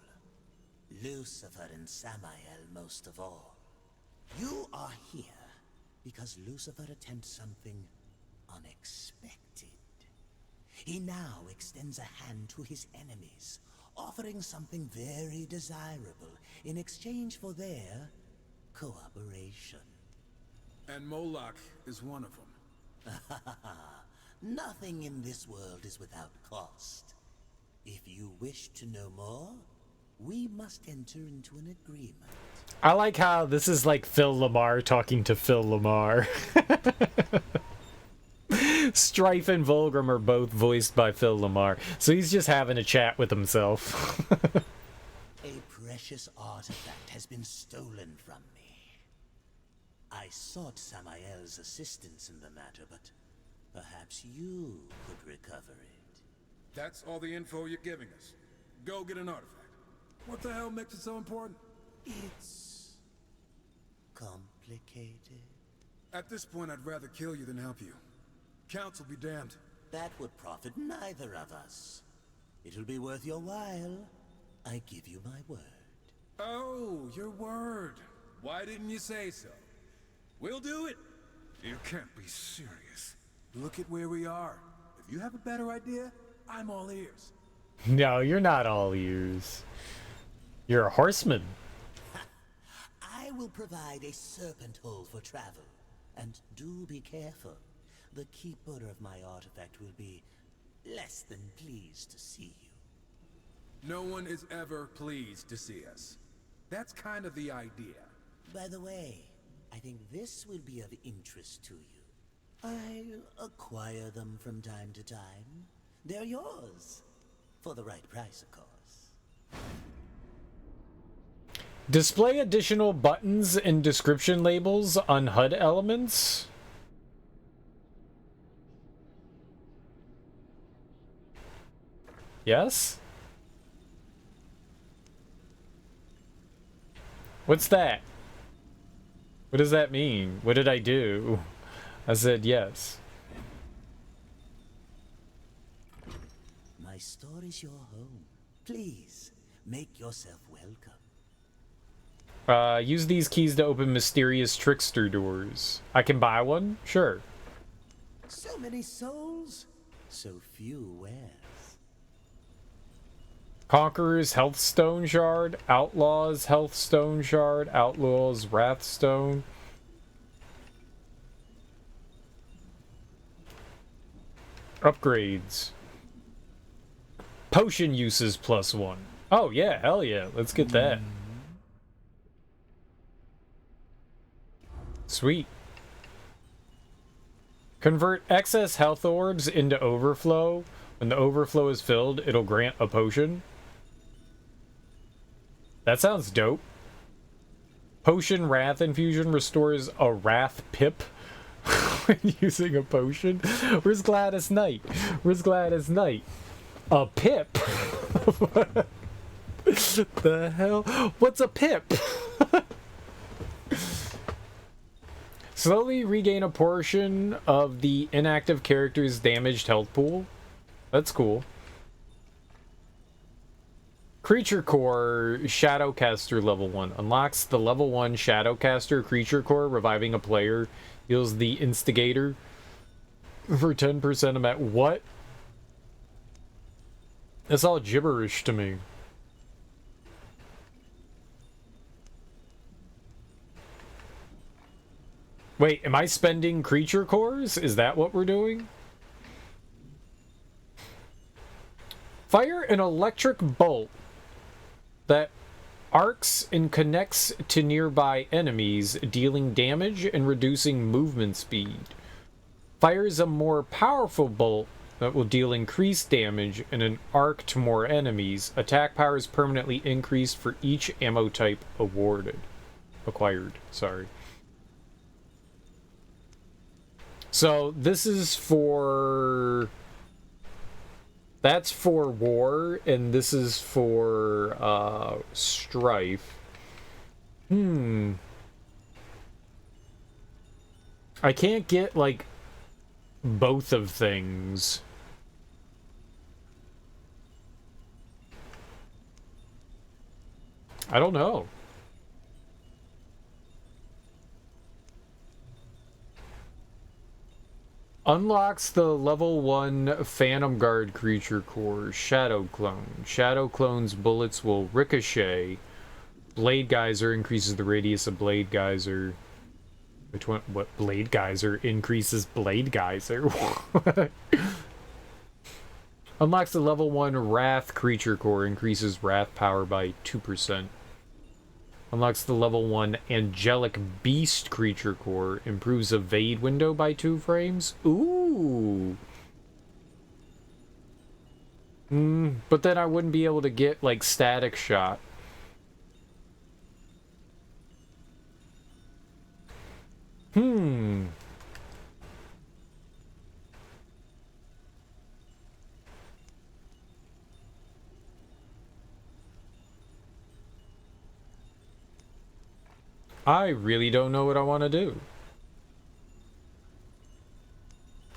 Speaker 6: Lucifer and Samael most of all. You are here because Lucifer attempts something unexpected. He now extends a hand to his enemies, offering something very desirable in exchange for their cooperation.
Speaker 3: And Moloch is one of them.
Speaker 6: Nothing in this world is without cost. If you wish to know more, we must enter into an agreement.
Speaker 1: I like how this is like Phil Lamar talking to Phil Lamar. Strife and Volgrim are both voiced by Phil Lamar, so he's just having a chat with himself.
Speaker 6: A precious artifact has been stolen from me. I sought Samael's assistance in the matter, but perhaps you could recover it.
Speaker 3: That's all the info you're giving us. Go get an artifact. What the hell makes it so important?
Speaker 6: It's complicated.
Speaker 3: At this point, I'd rather kill you than help you. Council be damned.
Speaker 6: That would profit neither of us. It'll be worth your while. I give you my word.
Speaker 3: Oh, your word. Why didn't you say so? We'll do it. You can't be serious. Look at where we are. If you have a better idea, I'm all ears.
Speaker 1: No, you're not all ears. You're a horseman.
Speaker 6: I will provide a serpent hole for travel. And do be careful. The keeper of my artifact will be less than pleased to see you.
Speaker 3: No one is ever pleased to see us. That's kind of the idea.
Speaker 6: By the way, I think this will be of interest to you. I acquire them from time to time. They're yours. For the right price, of course.
Speaker 1: Display additional buttons and description labels on HUD elements. Yes? What's that? What does that mean? What did I do? I said yes.
Speaker 6: My store is your home. Please, make yourself welcome.
Speaker 1: Use these keys to open mysterious trickster doors. I can buy one? Sure.
Speaker 6: So many souls, so few wares.
Speaker 1: Conqueror's Healthstone Shard, Outlaw's Healthstone Shard, Outlaw's Wrathstone. Upgrades. Potion uses +1. Oh yeah, hell yeah, let's get that. Sweet. Convert excess health orbs into overflow. When the overflow is filled, it'll grant a potion. That sounds dope. Potion Wrath Infusion restores a Wrath Pip when using a potion. Where's Gladys Knight? Where's Gladys Knight? A pip? What the hell? What's a pip? Slowly regain a portion of the inactive character's damaged health pool. That's cool. Creature Core Shadowcaster level 1. Unlocks the level 1 Shadowcaster Creature Core, reviving a player. Heals the Instigator for 10% of what? That's all gibberish to me. Wait, am I spending creature cores? Is that what we're doing? Fire an electric bolt that arcs and connects to nearby enemies, dealing damage and reducing movement speed. Fires a more powerful bolt that will deal increased damage and an arc to more enemies. Attack power is permanently increased for each ammo type acquired. Sorry. So this is for... That's for war, and this is for strife. I can't get, like, both of things. I don't know. Unlocks the level 1 Phantom Guard creature core, Shadow Clone. Shadow Clone's bullets will ricochet. Blade Geyser increases the radius of Blade Geyser. Which one? What? Blade Geyser increases Blade Geyser? Unlocks the level 1 Wrath creature core, increases Wrath power by 2%. Unlocks the level 1 Angelic Beast creature core. Improves evade window by 2 frames. Ooh. But then I wouldn't be able to get, like, static shot. I really don't know what I want to do.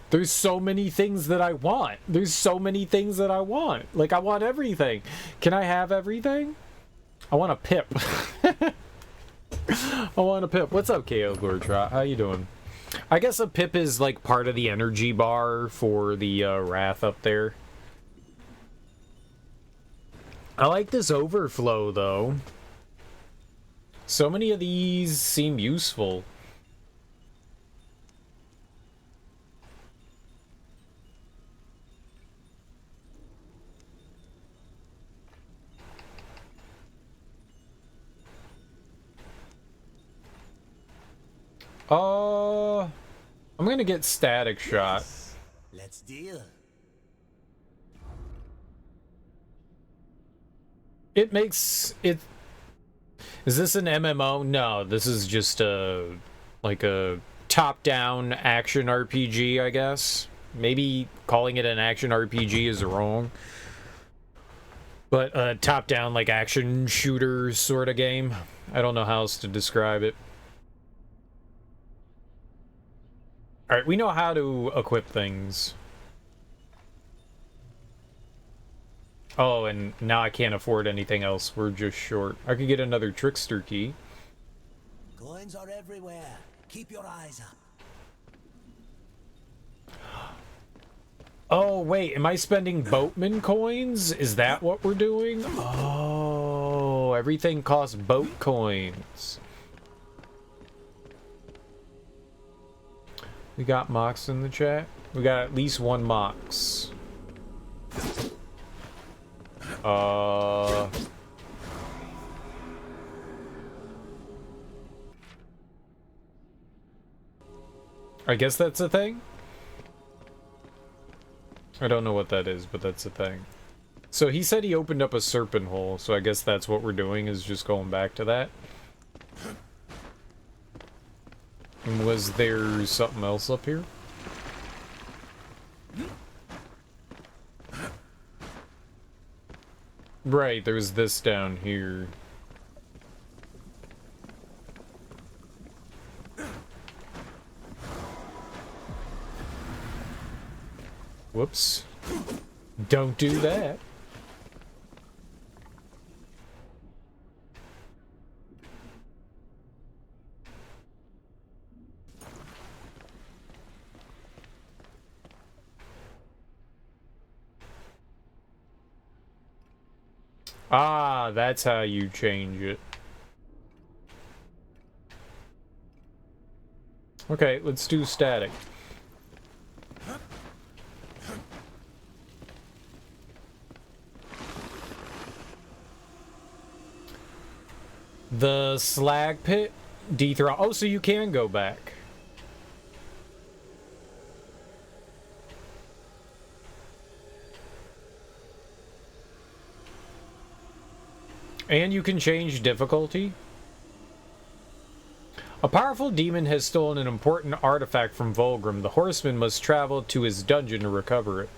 Speaker 1: There's so many things that I want. There's so many things that I want. Like, I want everything. Can I have everything? I want a pip. I want a pip. What's up, KO Glortrot? How you doing? I guess a pip is, like, part of the energy bar for the Wrath up there. I like this overflow, though. So many of these seem useful. I'm gonna get static shot.
Speaker 6: Let's deal.
Speaker 1: It makes it... Is this an MMO? No, this is just a... like a top-down action RPG, I guess. Maybe calling it an action RPG is wrong. But a top-down, like, action shooter sort of game. I don't know how else to describe it. Alright, we know how to equip things. Oh, and now I can't afford anything else. We're just short. I could get another Trickster key.
Speaker 6: Coins are everywhere. Keep your eyes up.
Speaker 1: Oh, wait. Am I spending boatman coins? Is that what we're doing? Oh, everything costs boat coins. We got Mox in the chat. We got at least one Mox. I guess that's a thing? I don't know what that is, but that's a thing. So he said he opened up a serpent hole, so I guess that's what we're doing, is just going back to that. And was there something else up here? Right, there's this down here. Whoops. Don't do that. Ah, that's how you change it. Okay, let's do static. The slag pit dethrone. Oh, so you can go back. And you can change difficulty. A powerful demon has stolen an important artifact from Volgrim. The horseman must travel to his dungeon to recover it.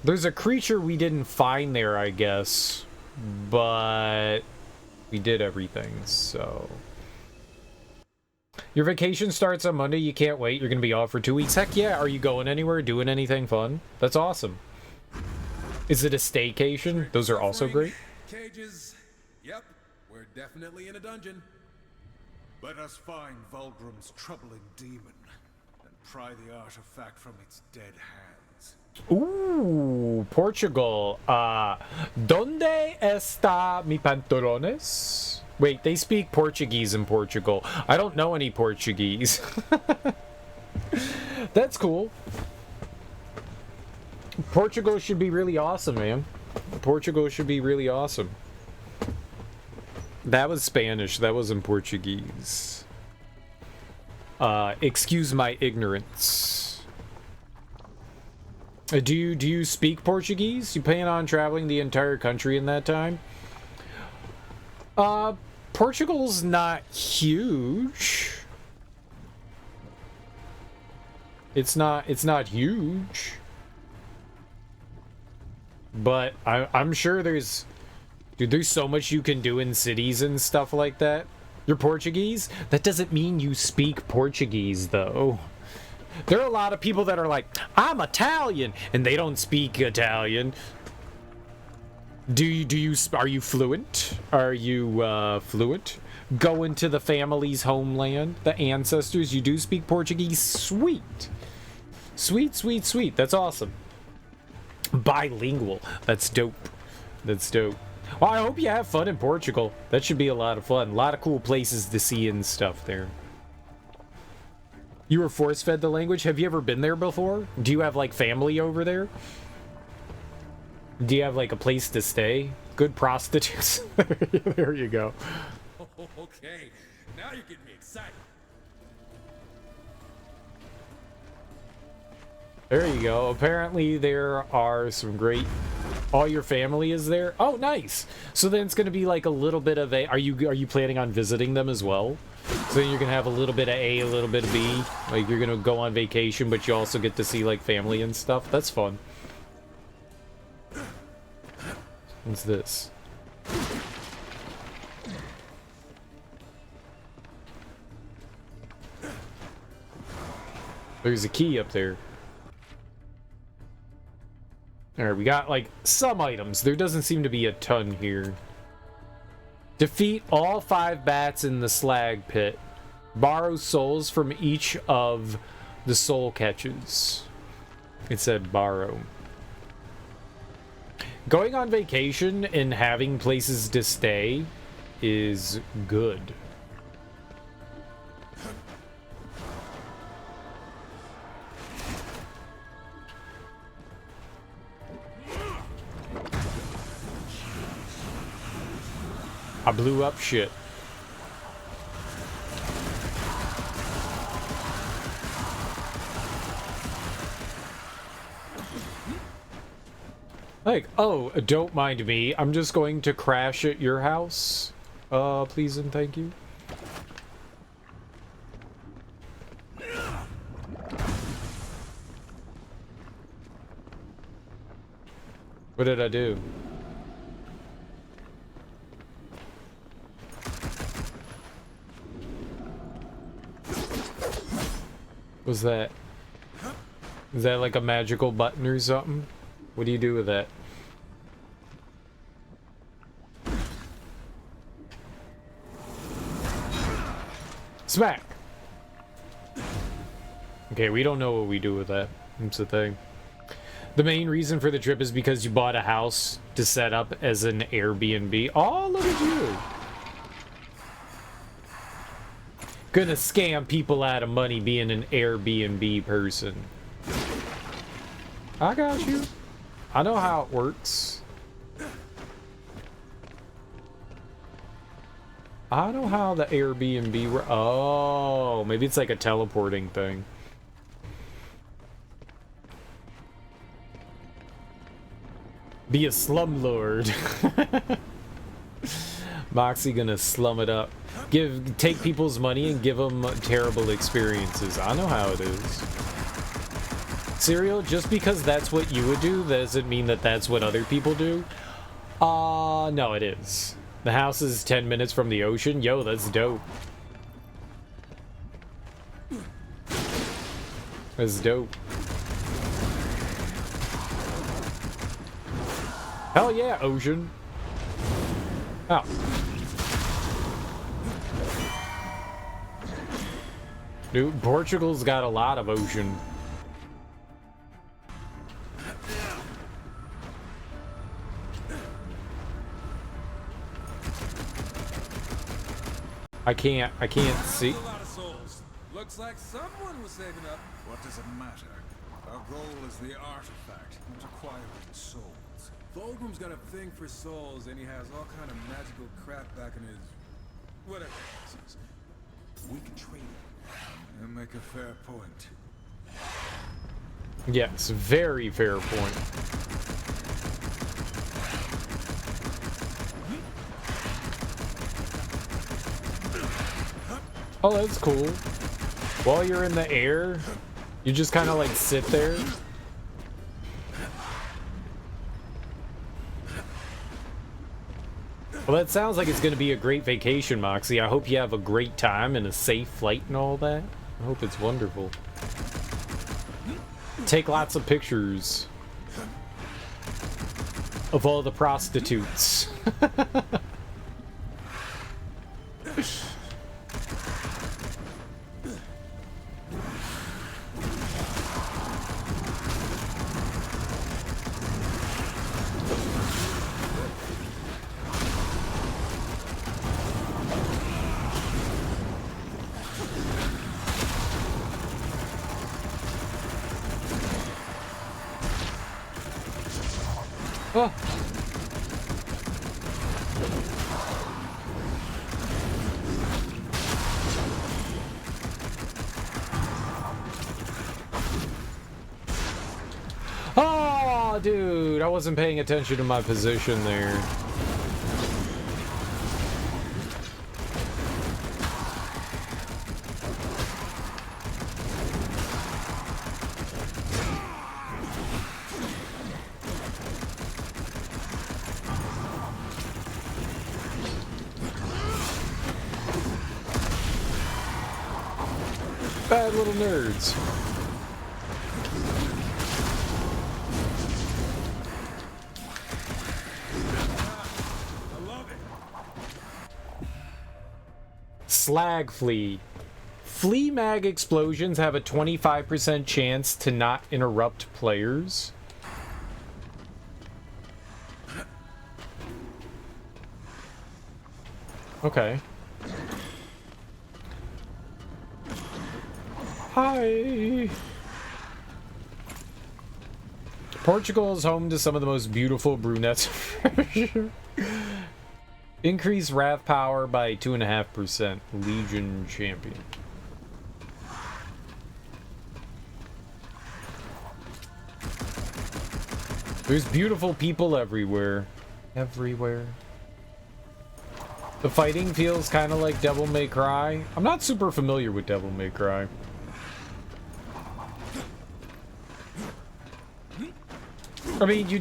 Speaker 1: There's a creature we didn't find there, I guess. But we did everything, so... Your vacation starts on Monday. You can't wait. You're going to be off for 2 weeks. Heck yeah. Are you going anywhere? Doing anything fun? That's awesome. Is it a staycation? Those are also great.
Speaker 3: Cages. Yep, we're definitely in a dungeon.
Speaker 5: Let us find Vulgrim's troubling demon and pry the artifact from its dead hands.
Speaker 1: Ooh, Portugal. ¿Dónde está mi pantalones? Wait, they speak Portuguese in Portugal. I don't know any Portuguese. That's cool. Portugal should be really awesome, man. Portugal should be really awesome. That was Spanish. That wasn't Portuguese. Excuse my ignorance. Do you speak Portuguese? You plan on traveling the entire country in that time? Portugal's not huge. It's not huge. But I'm sure there's... Dude, there's so much you can do in cities and stuff like that. You're Portuguese? That doesn't mean you speak Portuguese, though. There are a lot of people that are like, I'm Italian, and they don't speak Italian. Are you fluent? Are you, fluent? Go into the family's homeland, the ancestors, you do speak Portuguese? Sweet. Sweet, sweet, sweet. That's awesome. Bilingual. That's dope. That's dope. Well, I hope you have fun in Portugal. That should be a lot of fun. A lot of cool places to see and stuff there. You were force-fed the language? Have you ever been there before? Do you have, like, family over there? Do you have, like, a place to stay? Good prostitutes? There you go.
Speaker 3: Okay, now you're getting me excited.
Speaker 1: There you go. Apparently there are some great... All your family is there? Oh, nice! So then it's going to be like a little bit of A... Are you planning on visiting them as well? So then you're going to have a little bit of A, a little bit of B. Like, you're going to go on vacation, but you also get to see, like, family and stuff. That's fun. What's this? There's a key up there. Alright, we got, like, some items. There doesn't seem to be a ton here. Defeat all 5 bats in the slag pit. Borrow souls from each of the soul catches. It said borrow. Going on vacation and having places to stay is good. I blew up shit. Like, oh, don't mind me. I'm just going to crash at your house. Please and thank you. What did I do? What's that? Is that like a magical button or something? What do you do with that? Smack! Okay, we don't know what we do with that. That's the thing. The main reason for the trip is because you bought a house to set up as an Airbnb. Oh, look at you! Gonna scam people out of money being an Airbnb person. I got you. I know how it works. I know how the Airbnb... Oh, maybe it's like a teleporting thing. Be a slumlord. Moxie gonna slum it up. Take people's money and give them terrible experiences. I know how it is. Serial, just because that's what you would do, doesn't mean that that's what other people do. No, it is. The house is 10 minutes from the ocean. Yo, that's dope. That's dope. Hell yeah, ocean. Oh. Dude, Portugal's got a lot of ocean. I can't see.
Speaker 3: A lot of souls. Looks like someone was saving up.
Speaker 5: What does it matter? Our goal is the artifact, not acquiring souls.
Speaker 3: Fulgrim's got a thing for souls, and he has all kind of magical crap back in his... whatever. We can trade it.
Speaker 5: You make a fair point.
Speaker 1: Yes, very fair point. Oh, that's cool. While you're in the air, you just kind of like sit there. Well, that sounds like it's going to be a great vacation, Moxie. I hope you have a great time and a safe flight and all that. I hope it's wonderful. Take lots of pictures of all the prostitutes. Oh. Oh, dude, I wasn't paying attention to my position there. Bad little nerds.
Speaker 3: I love it.
Speaker 1: Slag flea. Flea mag explosions have a 25% chance to not interrupt players. Okay. Hi. Portugal is home to some of the most beautiful brunettes. Increase wrath power by 2.5%. Legion champion. There's beautiful people everywhere. Everywhere. The fighting feels kind of like Devil May Cry. I'm not super familiar with Devil May Cry. I mean, you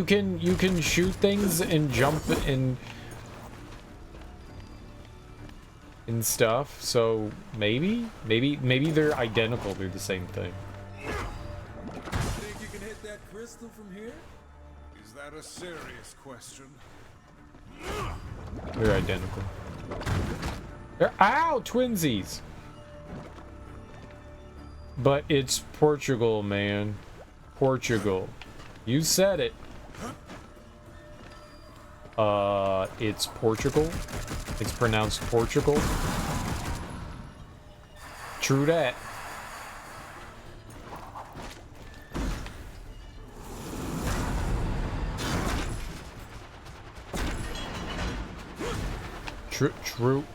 Speaker 1: can shoot things and jump and stuff, so maybe they're identical, they're the same thing.
Speaker 3: Think you can hit that crystal from here?
Speaker 5: Is that a serious question?
Speaker 1: They're identical. Ow, twinsies! But it's Portugal, man. Portugal. You said it. It's Portugal. It's pronounced Portugal. True that.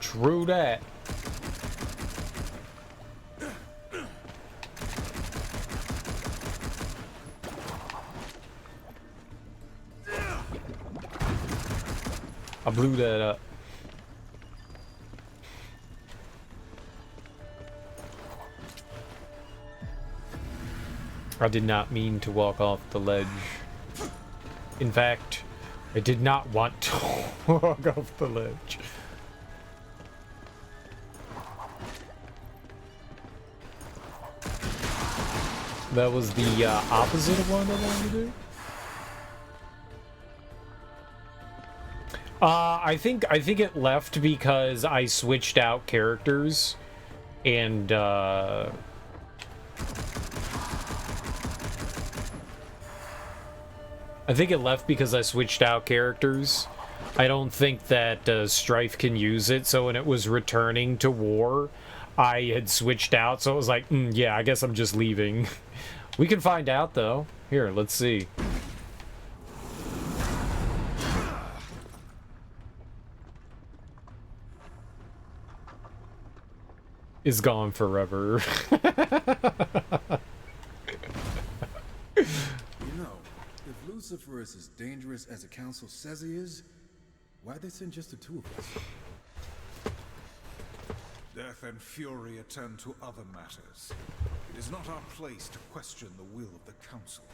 Speaker 1: True that. I blew that up. I did not mean to walk off the ledge. In fact, I did not want to walk off the ledge. That was the opposite of what I wanted to do. I think it left because I switched out characters, and I think it left because I switched out characters. I don't think that Strife can use it, so when it was returning to war, I had switched out, so it was like, yeah, I guess I'm just leaving. We can find out, though. Here, let's see. Is gone forever.
Speaker 5: You know, if Lucifer is as dangerous as the council says he is, why'd they send just the two of us?
Speaker 2: Death and fury attend to other matters. It is not our place to question the will of the council.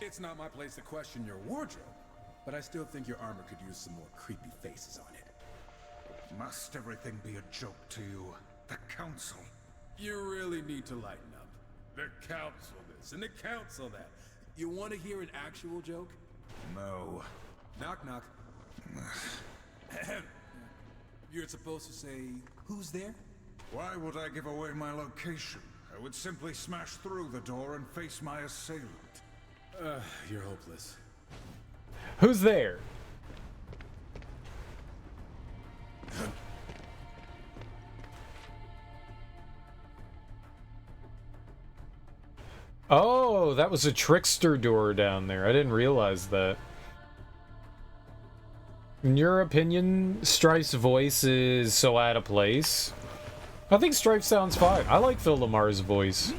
Speaker 3: It's not my place to question your wardrobe, but I still think your armor could use some more creepy faces on it.
Speaker 2: Must everything be a joke to you? The council?
Speaker 3: You really need to lighten up. The council this and the council that. You want to hear an actual joke?
Speaker 2: No.
Speaker 3: Knock knock. You're supposed to say, who's there?
Speaker 2: Why would I give away my location? I would simply smash through the door and face my assailant.
Speaker 3: You're hopeless.
Speaker 1: Who's there? Oh, that was a trickster door down there. I didn't realize that. In your opinion, Strife's voice is so out of place? I think Strife sounds fine. I like Phil Lamar's voice.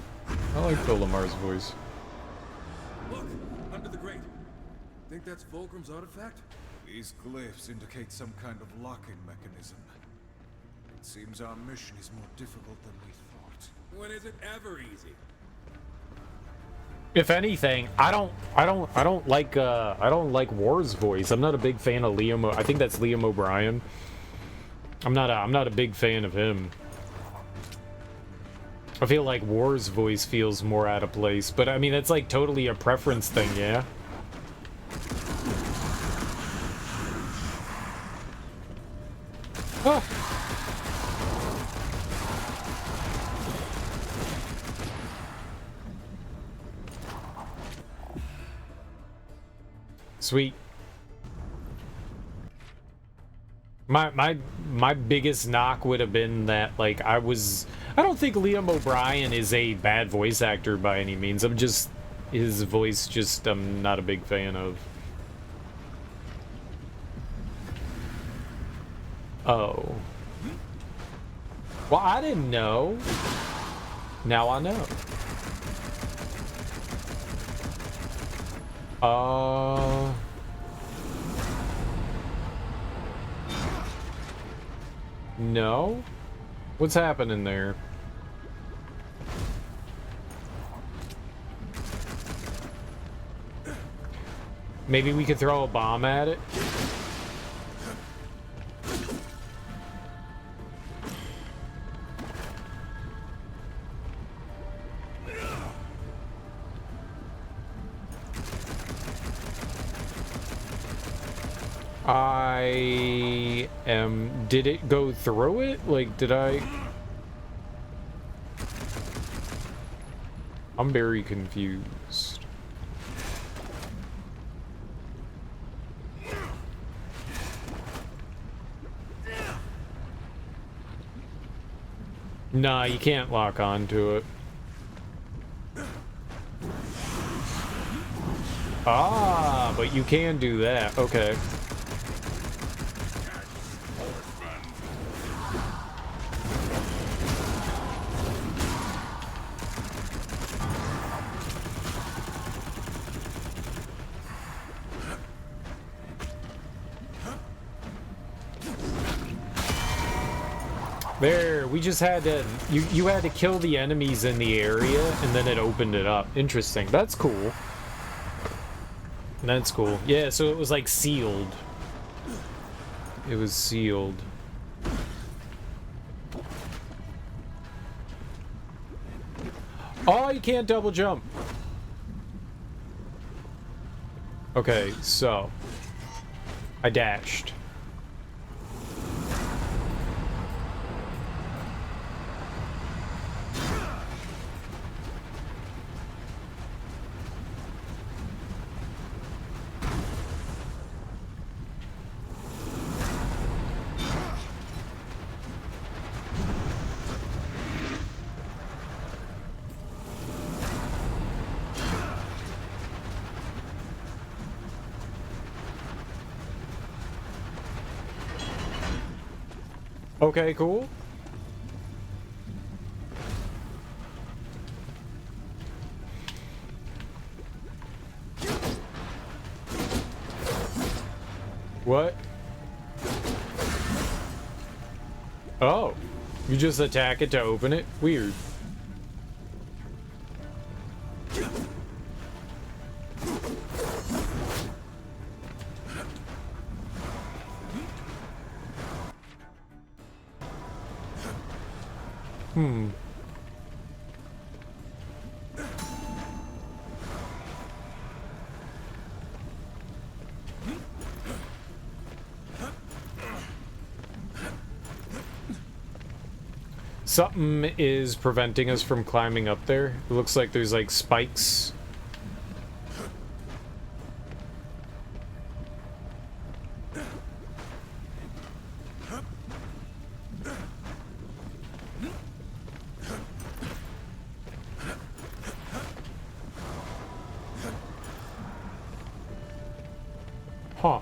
Speaker 3: Look, under the grate. Think that's Fulgrim's artifact?
Speaker 2: These glyphs indicate some kind of locking mechanism. It seems our mission is more difficult than we thought.
Speaker 3: When is it ever easy?
Speaker 1: If anything, I don't like War's voice. I'm not a big fan of Liam. I think that's Liam O'Brien. I'm not a big fan of him. I feel like War's voice feels more out of place, but I mean that's like totally a preference thing, yeah. Ah. Sweet. My biggest knock would have been that, like, I don't think Liam O'Brien is a bad voice actor by any means. His voice just I'm not a big fan of. Oh. Well, I didn't know. Now I know. No? What's happening there? Maybe we could throw a bomb at it? Did it go through it? Like, did I... I'm very confused. Nah, you can't lock onto it. Ah, but you can do that. Okay. There, we just had to, you had to kill the enemies in the area, and then it opened it up. Interesting. That's cool. That's cool. Yeah, so it was like sealed. It was sealed. Oh, you can't double jump. Okay, so I dashed. Okay, cool. What? Oh, you just attack it to open it? Weird. Hmm. Something is preventing us from climbing up there. It looks like there's like spikes. Huh.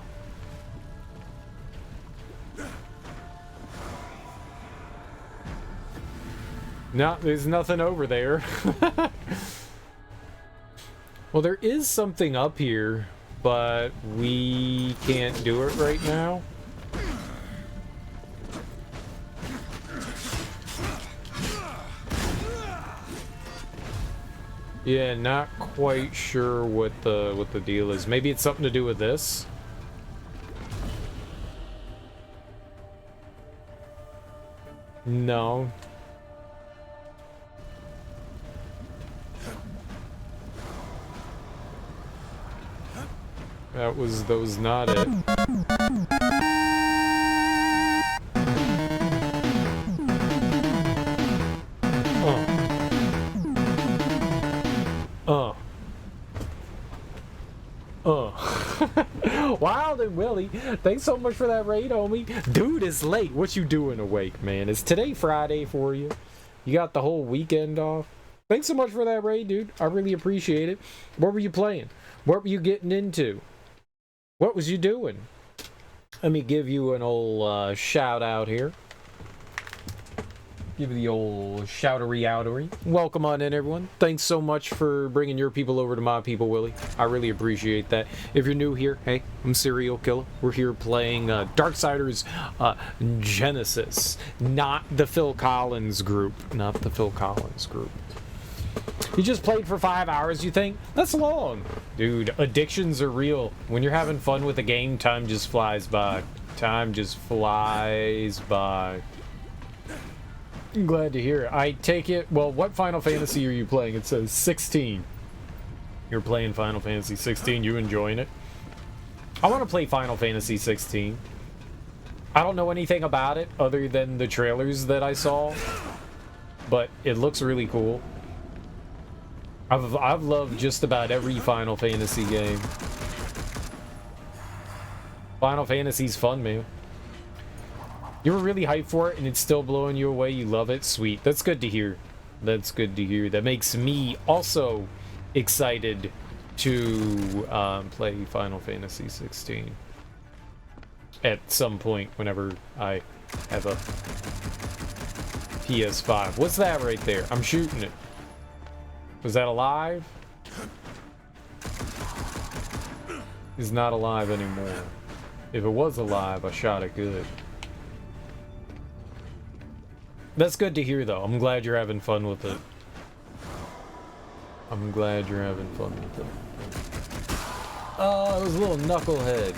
Speaker 1: No, there's nothing over there. Well, there is something up here, but we can't do it right now. Yeah, not quite sure what the deal is. Maybe it's something to do with this. No. That was not it. Wild and Willie, thanks so much for that raid, homie. Dude, it's late. What you doing awake, man? Is today Friday for you? You got the whole weekend off? Thanks so much for that raid, dude. I really appreciate it. What were you playing? What were you getting into? What was you doing? Let me give you an old shout out here. Give you the old shoutery-outery. Welcome on in, everyone. Thanks so much for bringing your people over to my people, Willie. I really appreciate that. If you're new here, hey, I'm Serial Killer. We're here playing Darksiders Genesis. Not the Phil Collins group. Not the Phil Collins group. You just played for 5 hours, you think? That's long. Dude, addictions are real. When you're having fun with a game, time just flies by. Time just flies by. I'm glad to hear it. I take it... Well, what Final Fantasy are you playing? It says 16. You're playing Final Fantasy 16. You enjoying it? I want to play Final Fantasy 16. I don't know anything about it other than the trailers that I saw. But it looks really cool. I've loved just about every Final Fantasy game. Final Fantasy's fun, man. You were really hyped for it and it's still blowing you away. You love it. Sweet. That's good to hear. That's good to hear. That makes me also excited to play Final Fantasy 16 at some point whenever I have a PS5. What's that right there? I'm shooting it. Was that alive? It's not alive anymore. If it was alive, I shot it good. That's good to hear, though. I'm glad you're having fun with it. I'm glad you're having fun with it. Oh, it was a little knucklehead.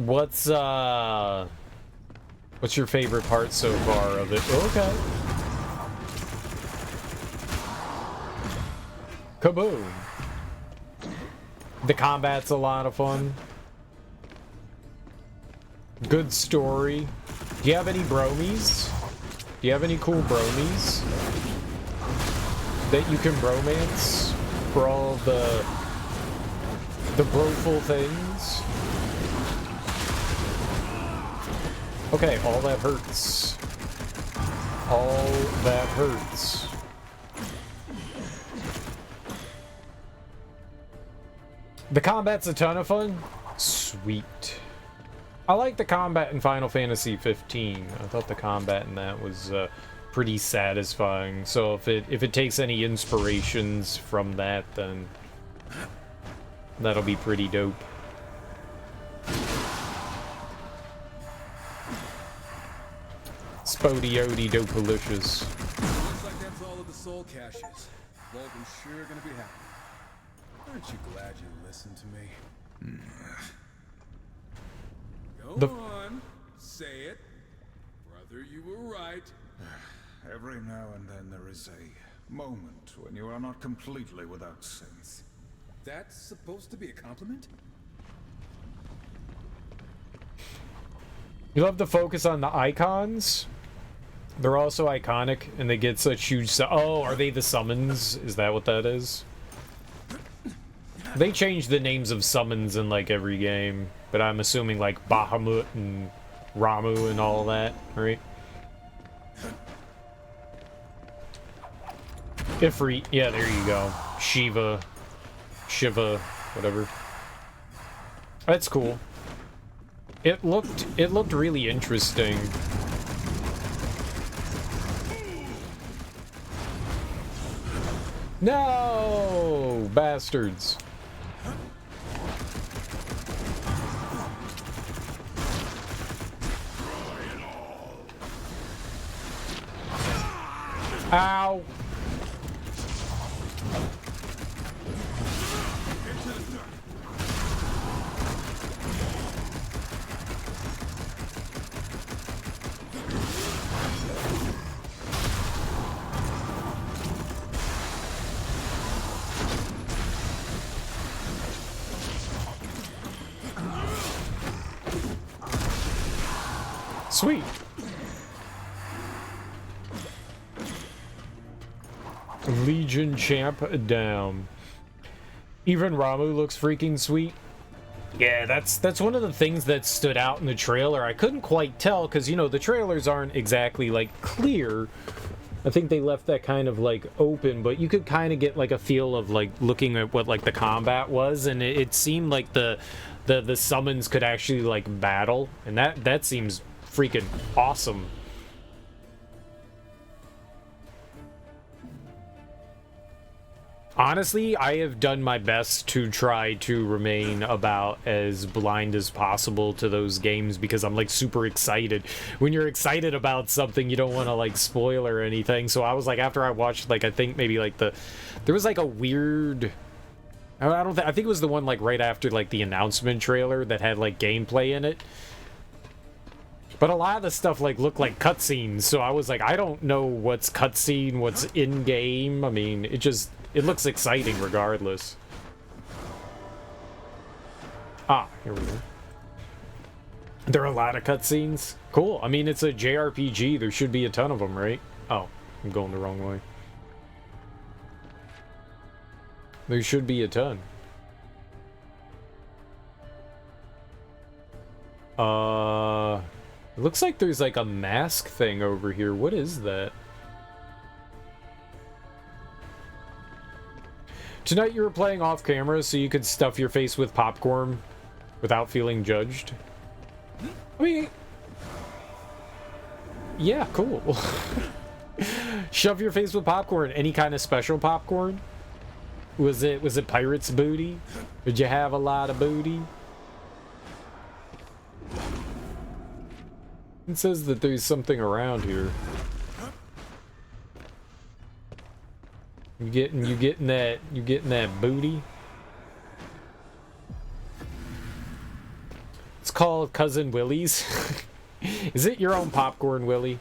Speaker 1: What's your favorite part so far of it? Okay. Kaboom. The combat's a lot of fun. Good story. Do you have any bromies? Do you have any cool bromies that you can bromance for all of the broful things? Okay, all that hurts. All that hurts. The combat's a ton of fun. Sweet. I like the combat in Final Fantasy 15. I thought the combat in that was pretty satisfying. So if it takes any inspirations from that, then that'll be pretty dope. Spodiody dopalicious.
Speaker 3: Looks like that's all of the soul caches. Vulcan's sure gonna be happy. Aren't you glad you listened to me? Go on, say it. Brother, you were right.
Speaker 5: Every now and then there is a moment when you are not completely without sins.
Speaker 3: That's supposed to be a compliment?
Speaker 1: You love the focus on the icons? They're also iconic, and they get such huge... Oh, are they the summons? Is that what that is? They change the names of summons in, like, every game. But I'm assuming, like, Bahamut and Ramu and all that, right? Ifrit. Yeah, there you go. Shiva, whatever. That's cool. It looked really interesting. No, bastards. Ow. Sweet. Legion champ down. Even Ramu looks freaking sweet. Yeah, that's one of the things that stood out in the trailer. I couldn't quite tell because, you know, the trailers aren't exactly, like, clear. I think they left that kind of, like, open, but you could kind of get, like, a feel of, like, looking at what, like, the combat was, and it seemed like the summons could actually, like, battle, and that seems freaking awesome. Honestly, I have done my best to try to remain about as blind as possible to those games because I'm, like, super excited. When you're excited about something, you don't want to, like, spoil or anything. So I was like, after I watched, like, I think maybe, like, there was, like, a weird... I think it was the one, like, right after, like, the announcement trailer that had, like, gameplay in it. But a lot of the stuff, like, looked like cutscenes, so I was like, I don't know what's cutscene, what's in-game. I mean, it looks exciting regardless. Ah, here we go. There are a lot of cutscenes? Cool. I mean, it's a JRPG. There should be a ton of them, right? Oh, I'm going the wrong way. There should be a ton. It looks like there's like a mask thing over here. What is that? Tonight you were playing off camera so you could stuff your face with popcorn without feeling judged. I mean, yeah, cool. Shove your face with popcorn. Any kind of special popcorn? Was it pirate's booty? Did you have a lot of booty? It says that there's something around here. You getting that booty? It's called Cousin Willie's. Is it your own popcorn, Willie?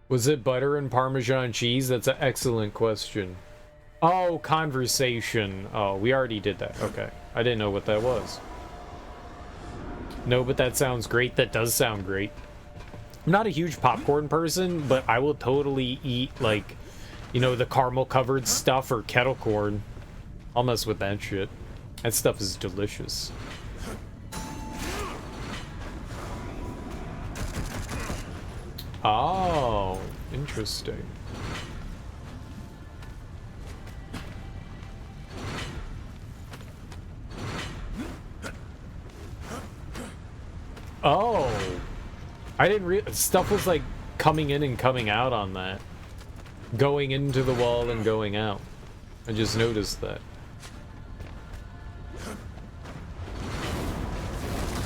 Speaker 1: Was it butter and Parmesan cheese? That's an excellent question. Oh, conversation. Oh, we already did that. Okay. I didn't know what that was. No, but that sounds great. That does sound great. I'm not a huge popcorn person, but I will totally eat, like, you know, the caramel-covered stuff or kettle corn. I'll mess with that shit. That stuff is delicious. Oh, interesting. Oh, I didn't realize stuff was like coming in and coming out on that. Going into the wall and going out. I just noticed that.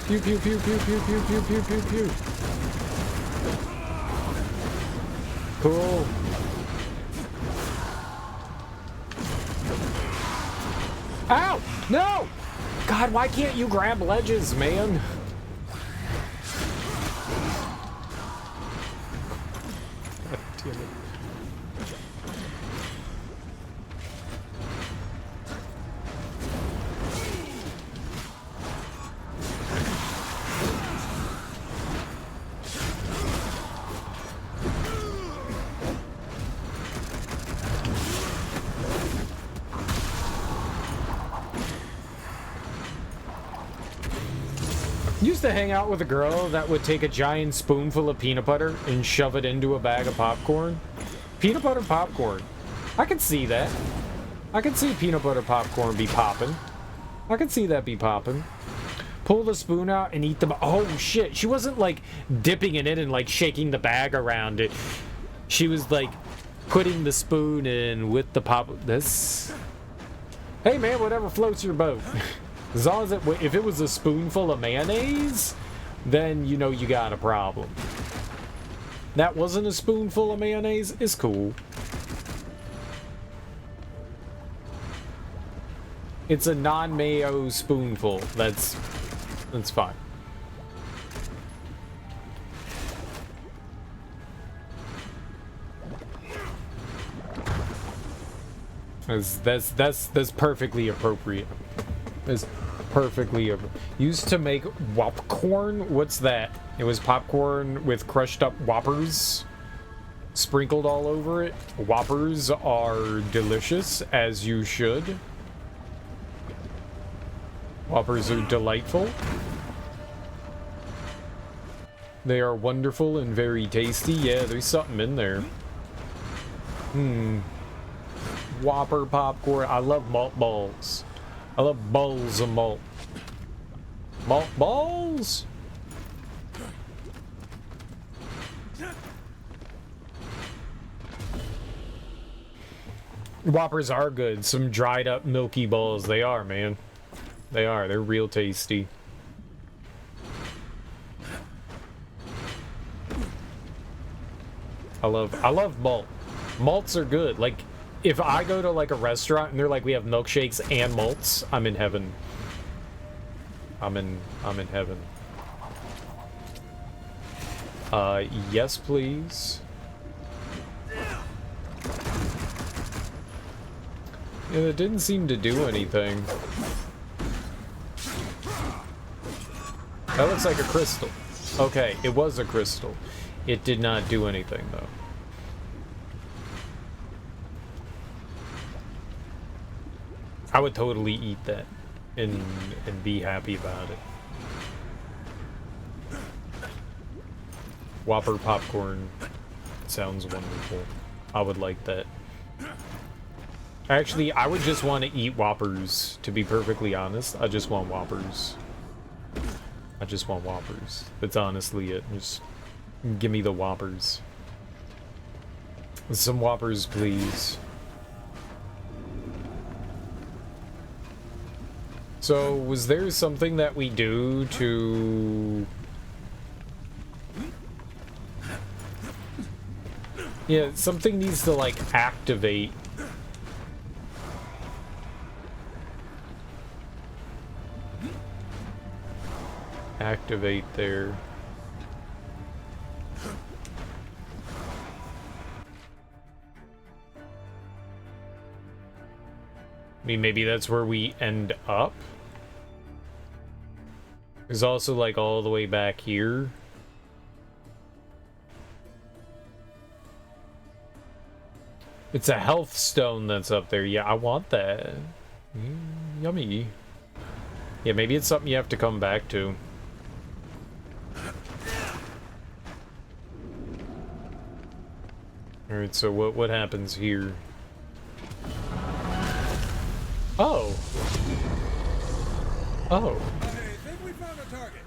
Speaker 1: Pew pew pew pew pew pew pew pew pew pew. Cool. Ow! No! God, why can't you grab ledges, man? Damn it. Used to hang out with a girl that would take a giant spoonful of peanut butter and shove it into a bag of popcorn. Peanut butter popcorn. I can see that. I can see peanut butter popcorn be popping. I can see that be popping. Pull the spoon out and eat them. Oh shit, she wasn't like dipping it in and like shaking the bag around it. She was like putting the spoon in with the pop. This. Hey man, whatever floats your boat. As long as if it was a spoonful of mayonnaise, then you know you got a problem. That wasn't a spoonful of mayonnaise, it's cool. It's a non-mayo spoonful. That's fine. That's perfectly appropriate. Is perfectly used to make whopcorn. What's that? It was popcorn with crushed up whoppers sprinkled all over it. Whoppers are delicious, as you should. Whoppers are delightful. They are wonderful and very tasty. Yeah, there's something in there. Whopper popcorn. I love malt balls. I love balls of malt. Malt balls? Whoppers are good. Some dried up milky balls. They are, man. They are. They're real tasty. I love malt. Malts are good. Like, if I go to like a restaurant and they're like, we have milkshakes and malts, I'm in heaven. I'm in heaven. Yes, please. Yeah, it didn't seem to do anything. That looks like a crystal. Okay, it was a crystal. It did not do anything, though. I would totally eat that and be happy about it. Whopper popcorn sounds wonderful. I would like that. Actually, I would just want to eat Whoppers, to be perfectly honest. I just want Whoppers. I just want Whoppers. That's honestly it. Just give me the Whoppers. Some Whoppers, please. So, was there something that we do to... Yeah, something needs to, like, activate. Activate there. I mean, maybe that's where we end up. There's also, like, all the way back here. It's a health stone that's up there. Yeah, I want that. Yummy. Yeah, maybe it's something you have to come back to. Alright, so what happens here? Oh. Oh.
Speaker 3: I think we found a target.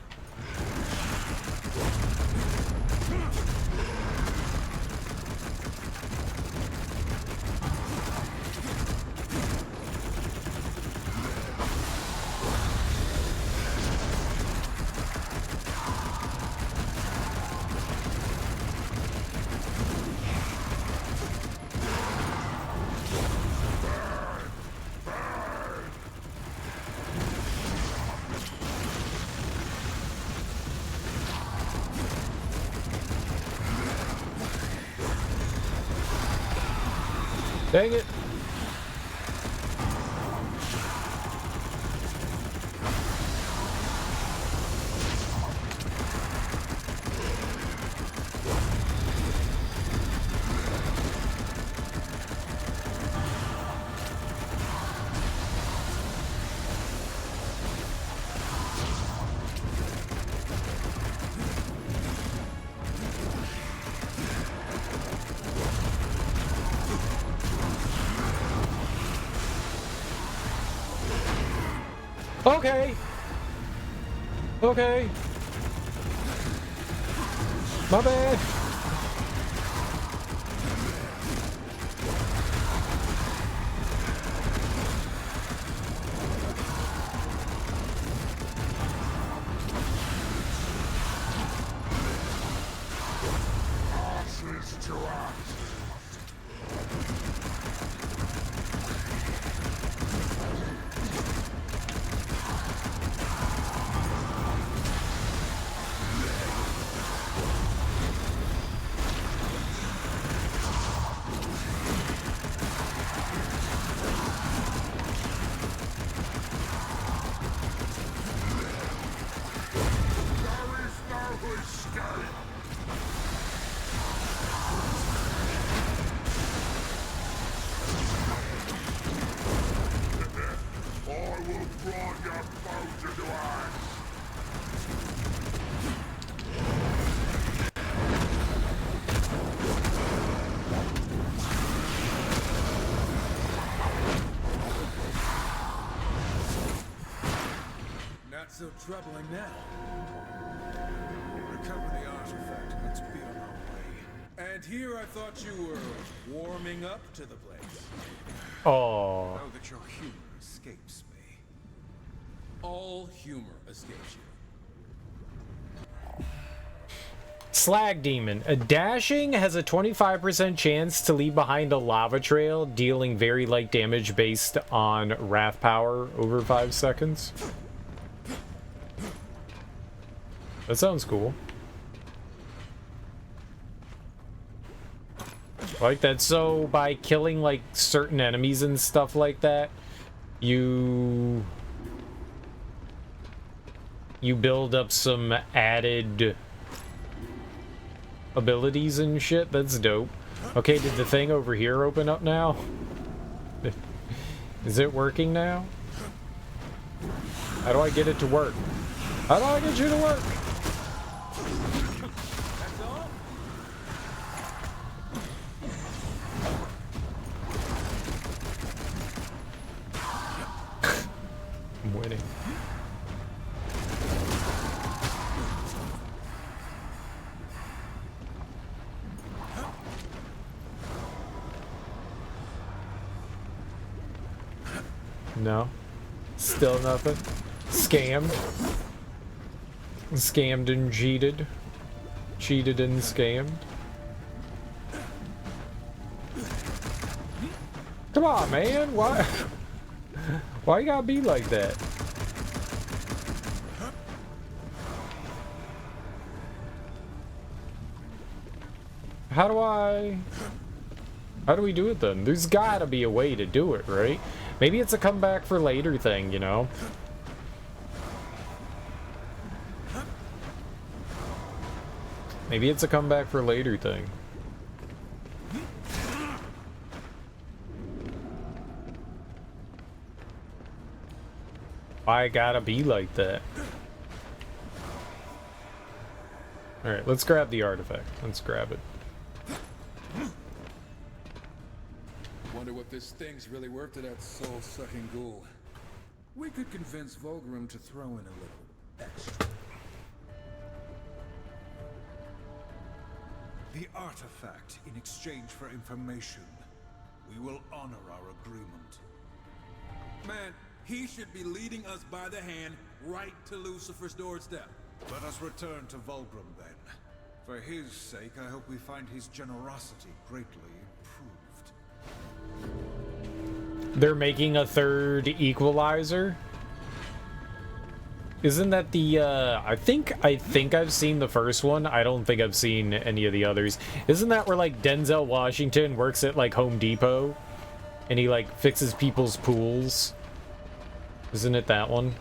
Speaker 1: Dang it. Okay. Okay. My bad.
Speaker 3: Not so troubling now.
Speaker 5: Recover the artifact and let's be on our way.
Speaker 3: And here I thought you were warming up to the place.
Speaker 1: Oh.
Speaker 5: Know that your humor escapes me.
Speaker 3: All humor escapes you.
Speaker 1: Slag Demon. A dashing has a 25% chance to leave behind a lava trail, dealing very light damage based on wrath power over 5 seconds. That sounds cool. I like that. So by killing like certain enemies and stuff like that, you build up some added abilities and shit. That's dope. Okay, did the thing over here open up now? Is it working now? How do I get it to work? How do I get you to work?
Speaker 3: That's all?
Speaker 1: I'm winning. No. Still nothing. Scammed. Scammed and cheated. Cheated and scammed. Come on, man. Why? Why you gotta be like that? How do we do it then? There's gotta be a way to do it, right? Maybe it's a comeback for later thing, you know? Maybe it's a comeback for later thing. Why gotta be like that? Alright, let's grab the artifact. Let's grab it.
Speaker 3: Wonder what this thing's really worth to that soul-sucking ghoul. We could convince Vulgrim to throw in a little extra.
Speaker 5: The artifact in exchange for information. We will honor our agreement.
Speaker 3: Man, he should be leading us by the hand right to Lucifer's doorstep.
Speaker 5: Let us return to Vulgrim then. For his sake, I hope we find his generosity greatly improved.
Speaker 1: They're making a third equalizer? Isn't that the, I think I've seen the first one. I don't think I've seen any of the others. Isn't that where, like, Denzel Washington works at, like, Home Depot? And he, like, fixes people's pools? Isn't it that one?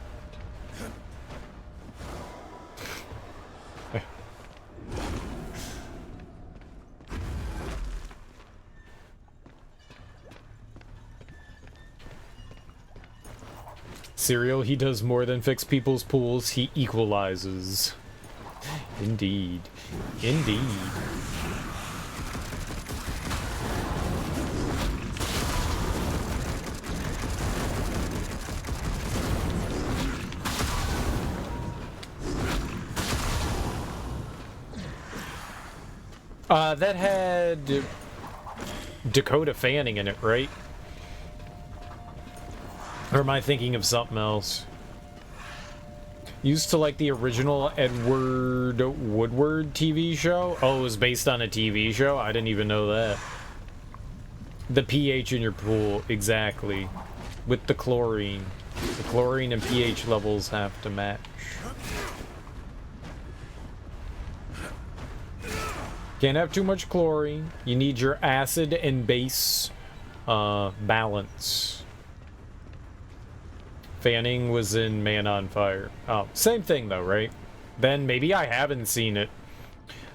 Speaker 1: Serial, he does more than fix people's pools, he equalizes. Indeed. Indeed. That had Dakota Fanning in it, right? Or am I thinking of something else? Used to like the original Edward Woodward TV show? Oh, it was based on a TV show? I didn't even know that. The pH in your pool, exactly. With the chlorine. The chlorine and pH levels have to match. Can't have too much chlorine. You need your acid and base balance. Fanning was in Man on Fire. Oh, same thing though, right? Then maybe I haven't seen it.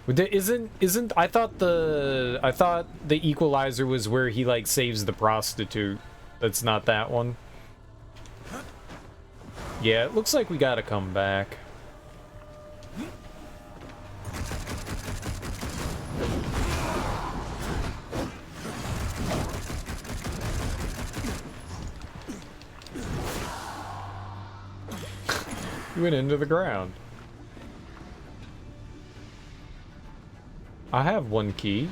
Speaker 1: Isn't I thought the Equalizer was where he like saves the prostitute. That's not that one. Yeah, it looks like we gotta come back. You went into the ground. I have one key.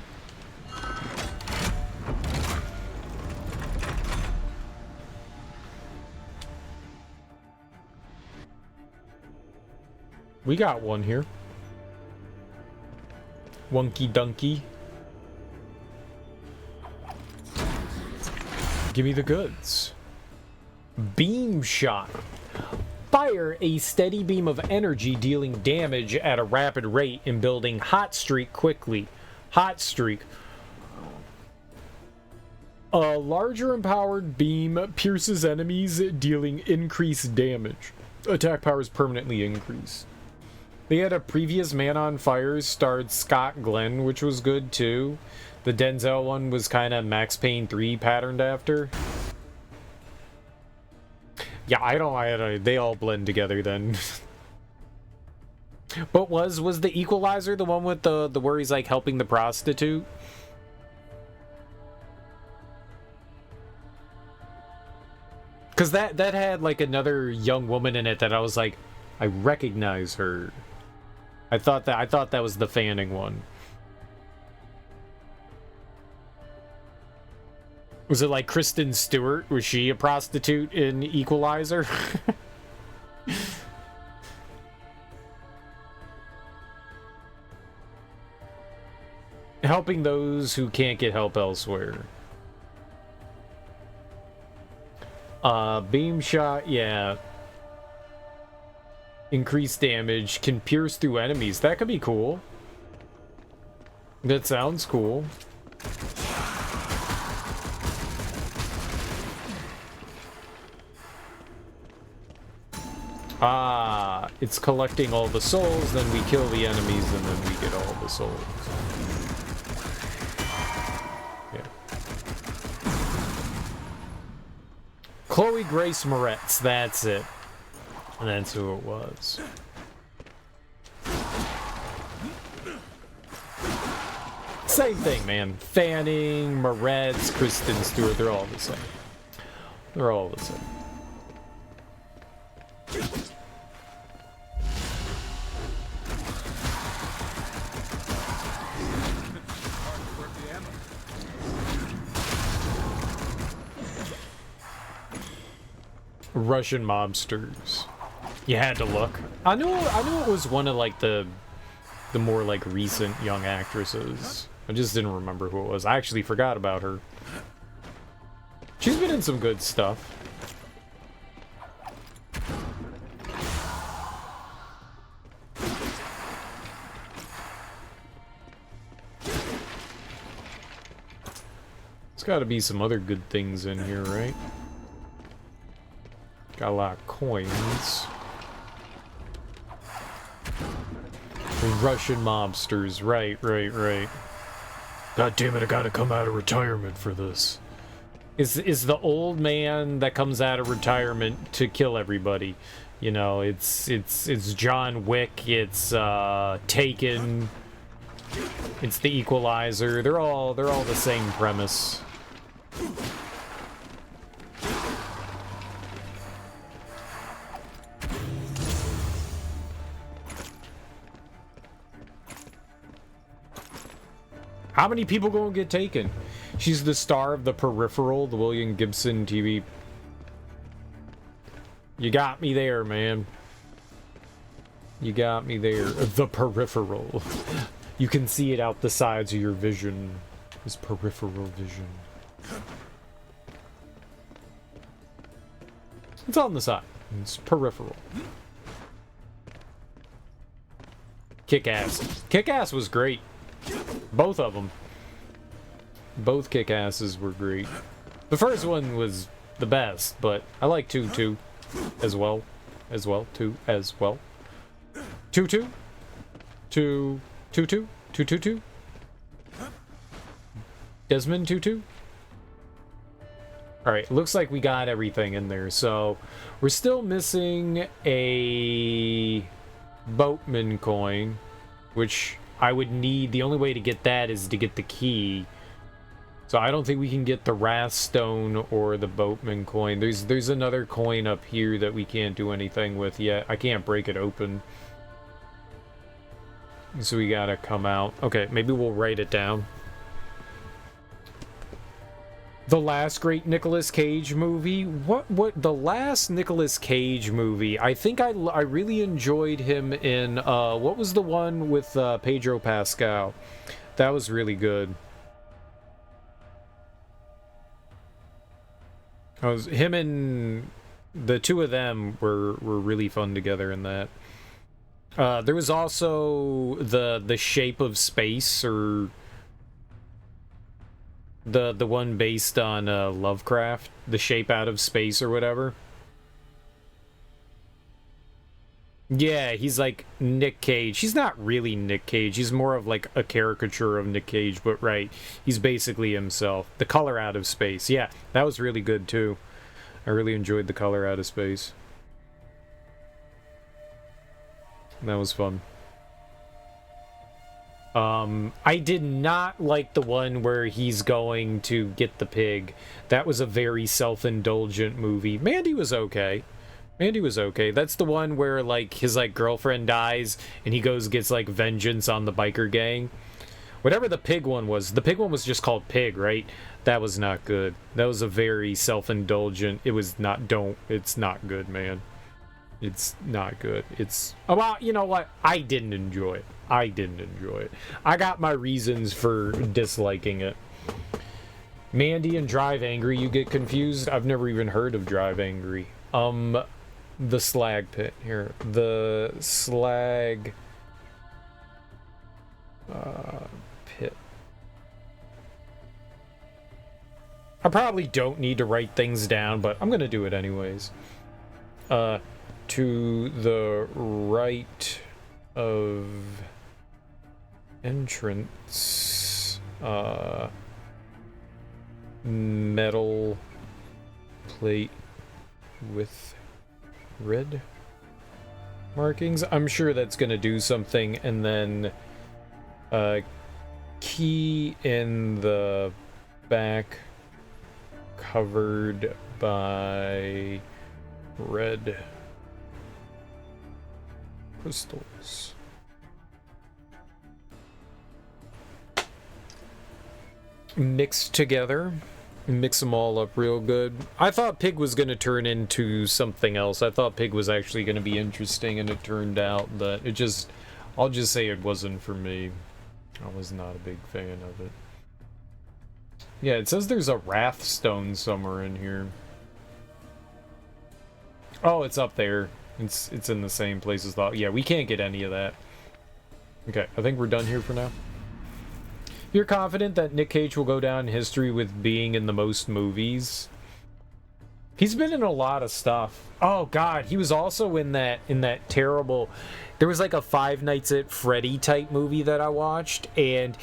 Speaker 1: We got one here. Wonky Dunky. Give me the goods. Beam shot. Fire a steady beam of energy dealing damage at a rapid rate and building hot streak quickly. Hot streak. A larger empowered beam pierces enemies dealing increased damage. Attack power is permanently increased. They had a previous Man on Fire starred Scott Glenn, which was good too. The Denzel one was kind of Max Payne 3 patterned after. Yeah, I don't, they all blend together then. But was the Equalizer the one with the where he's like helping the prostitute? Cause that had like another young woman in it that I was like, I recognize her. I thought that was the Fanning one. Was it like Kristen Stewart? Was she a prostitute in Equalizer? Helping those who can't get help elsewhere. Beam shot, yeah. Increased damage, can pierce through enemies. That could be cool. That sounds cool. Ah, it's collecting all the souls, then we kill the enemies, and then we get all the souls. Yeah. Chloe Grace Moretz, that's it. And that's who it was. Same thing, man. Fanning, Moretz, Kristen Stewart, they're all the same. They're all the same. Russian mobsters. You had to look. I knew it was one of like the more like recent young actresses. I just didn't remember who it was. I actually forgot about her. She's been in some good stuff. There's got to be some other good things in here, right? Got a lot of coins. Russian mobsters, right. God damn it, I gotta come out of retirement for this. Is the old man that comes out of retirement to kill everybody. You know, it's John Wick, it's Taken, it's the Equalizer. They're all the same premise. How many people gonna get taken? She's the star of The Peripheral, the William Gibson TV. You got me there, man. You got me there. The Peripheral. You can see it out the sides of your vision. It's peripheral vision. It's on the side. It's peripheral. Kick-Ass. Kick-Ass was great. Both of them. Both Kick-Asses were great. The first one was the best, but I like 2 too. As well. 2 as well. 2-2. 2-2. 2-2-2. Desmond 2-2. Alright, looks like we got everything in there. So, we're still missing a boatman coin, which I would need. The only way to get that is to get the key. So I don't think we can get the Wrath Stone or the boatman coin. There's another coin up here that we can't do anything with yet. I can't break it open. So we gotta come out. Okay, maybe we'll write it down. The last great Nicolas Cage movie? What the last Nicolas Cage movie? I think I really enjoyed him in what was the one with Pedro Pascal? That was really good. Him and the two of them were really fun together in that. There was also the Shape of Space, or the one based on Lovecraft, The Shape Out of Space or whatever. Yeah, he's like Nick Cage. He's not really Nick Cage. He's more of like a caricature of Nick Cage, but right, he's basically himself. The Color Out of Space. Yeah, that was really good too. I really enjoyed The Color Out of Space. That was fun. I did not like the one where he's going to get the pig. That was a very self-indulgent movie. Mandy was okay. Mandy was okay. That's the one where, like, his, like, girlfriend dies, and he goes gets, like, vengeance on the biker gang. Whatever the pig one was. The pig one was just called Pig, right? That was not good. That was a very self-indulgent... It was not... It's not good, man. It's not good. It's... Well, you know what? I didn't enjoy it. I didn't enjoy it. I got my reasons for disliking it. Mandy and Drive Angry, you get confused? I've never even heard of Drive Angry. The Slag Pit. Here. The Slag... Pit. I probably don't need to write things down, but I'm gonna do it anyways. To the right of entrance, metal plate with red markings. I'm sure that's gonna do something, and then key in the back covered by red crystals. Mixed together. Mix them all up real good. I thought Pig was going to turn into something else. I thought Pig was actually going to be interesting, and it turned out that it just... I'll just say it wasn't for me. I was not a big fan of it. Yeah, it says there's a Wrathstone somewhere in here. Oh, it's up there. It's in the same place as thought. Yeah, we can't get any of that. Okay, I think we're done here for now. You're confident that Nick Cage will go down in history with being in the most movies? He's been in a lot of stuff. Oh god, he was also in that terrible... There was like a Five Nights at Freddy type movie that I watched, and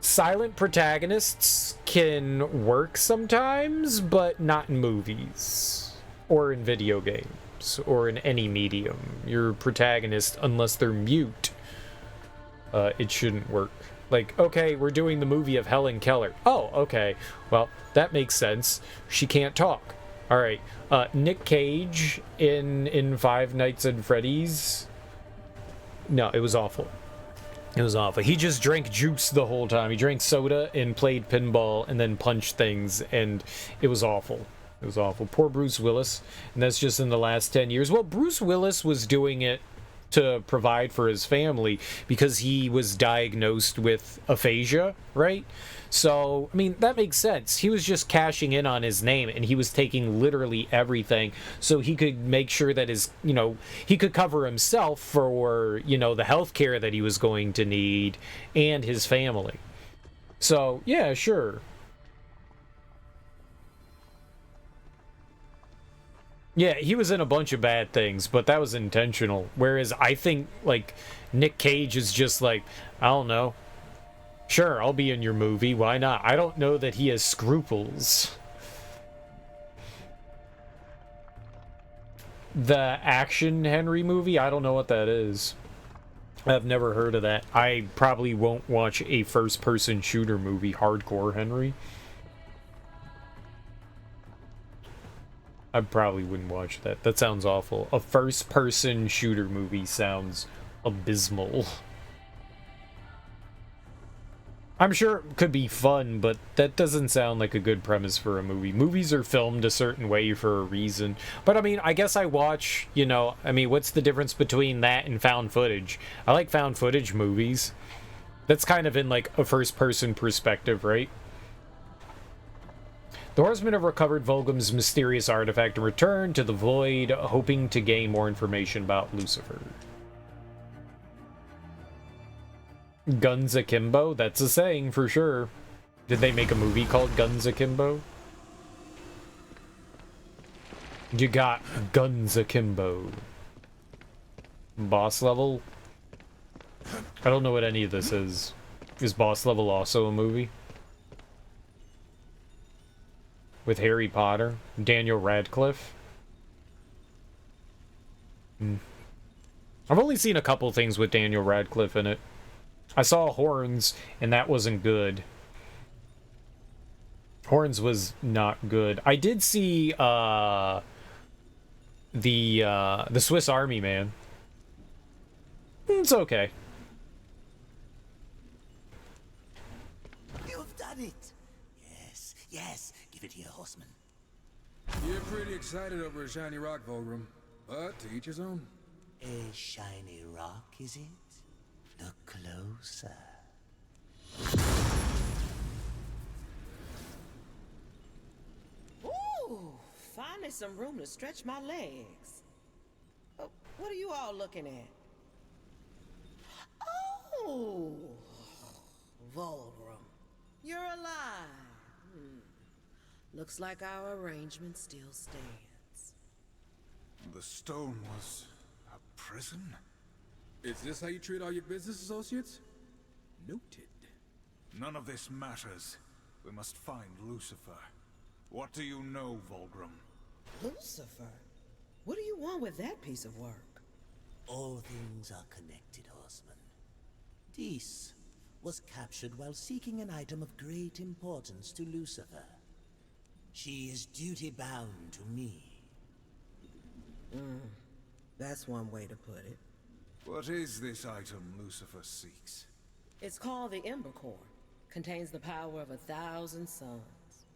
Speaker 1: silent protagonists can work sometimes, but not in movies. Or in video games, or in any medium. Your protagonist, unless they're mute, it shouldn't work. Like, okay, we're doing the movie of Helen Keller. Oh, okay. Well, that makes sense. She can't talk. Alright. Nick Cage in Five Nights at Freddy's. No, it was awful. It was awful. He just drank juice the whole time. He drank soda and played pinball and then punched things, and it was awful. It was awful. Poor Bruce Willis. And that's just in the last 10 years. Well, Bruce Willis was doing it to provide for his family because he was diagnosed with aphasia, right? So, I mean, that makes sense. He was just cashing in on his name, and he was taking literally everything so he could make sure that his, you know, he could cover himself for, you know, the health care that he was going to need and his family. So, yeah, sure. Yeah, he was in a bunch of bad things, but that was intentional. Whereas I think, like, Nick Cage is just like, I don't know. Sure, I'll be in your movie. Why not? I don't know that he has scruples. The Action Henry movie? I don't know what that is. I've never heard of that. I probably won't watch a first-person shooter movie, Hardcore Henry. I probably wouldn't watch that. That sounds awful. A first-person shooter movie sounds abysmal. I'm sure it could be fun, but that doesn't sound like a good premise for a movie. Movies are filmed a certain way for a reason. But, I mean, I guess I watch, you know... I mean, what's the difference between that and found footage? I like found footage movies. That's kind of in, like, a first-person perspective, right? The Horsemen have recovered Volgum's mysterious artifact and returned to the Void, hoping to gain more information about Lucifer. Guns Akimbo? That's a saying for sure. Did they make a movie called Guns Akimbo? You got guns akimbo. Boss level? I don't know what any of this is. Is Boss Level also a movie? With Harry Potter? Daniel Radcliffe? I've only seen a couple things with Daniel Radcliffe in it. I saw Horns, and that wasn't good. Horns was not good. I did see, the Swiss Army Man. It's okay.
Speaker 6: You've done it! Yes, yes, give it here, horseman.
Speaker 3: You're pretty excited over a shiny rock, Volgrim. But to each his own.
Speaker 6: A shiny rock, is it? Look closer.
Speaker 7: Ooh, finally some room to stretch my legs. What are you all looking at? Oh, Volgrim, you're alive. Looks like our arrangement still stands.
Speaker 5: The stone was a prison?
Speaker 3: Is this how you treat all your business associates? Noted.
Speaker 5: None of this matters. We must find Lucifer. What do you know, Volgrim?
Speaker 7: Lucifer? What do you want with that piece of work?
Speaker 6: All things are connected, horseman. Dis was captured while seeking an item of great importance to Lucifer. She is duty-bound to me.
Speaker 7: That's one way to put it.
Speaker 5: What is this item Lucifer seeks?
Speaker 7: It's called the Ember Core. Contains the power of 1,000 suns.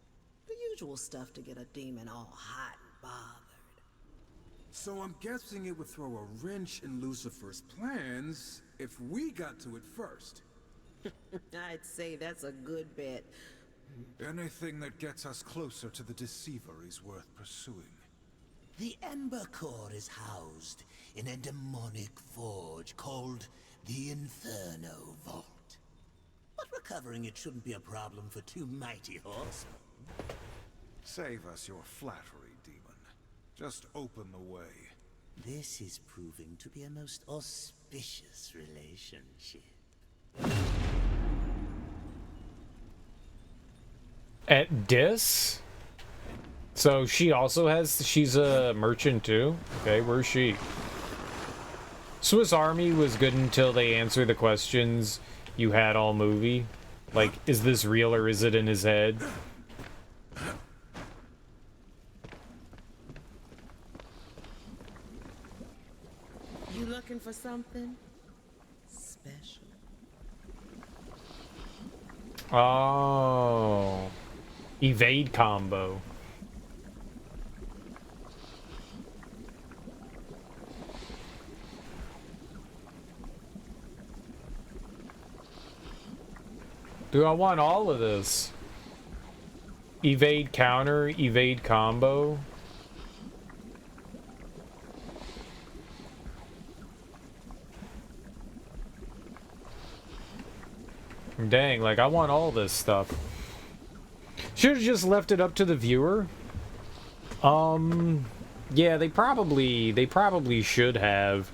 Speaker 7: The usual stuff to get a demon all hot and bothered.
Speaker 3: So I'm guessing it would throw a wrench in Lucifer's plans if we got to it first.
Speaker 7: I'd say that's a good bet.
Speaker 5: Anything that gets us closer to the Deceiver is worth pursuing.
Speaker 6: The Ember Core is housed in a demonic forge called the Inferno Vault. But recovering it shouldn't be a problem for two mighty horsemen.
Speaker 5: Save us your flattery, demon. Just open the way.
Speaker 6: This is proving to be a most auspicious relationship.
Speaker 1: At Dis? So she also has, she's a merchant too? Okay, where's she? Swiss Army was good until they answer the questions you had all movie. Like, is this real or is it in his head?
Speaker 7: You looking for something special?
Speaker 1: Oh. Evade combo. Do I want all of this? Evade counter, evade combo. Dang, like I want all this stuff. Should have just left it up to the viewer. Yeah, they probably should have.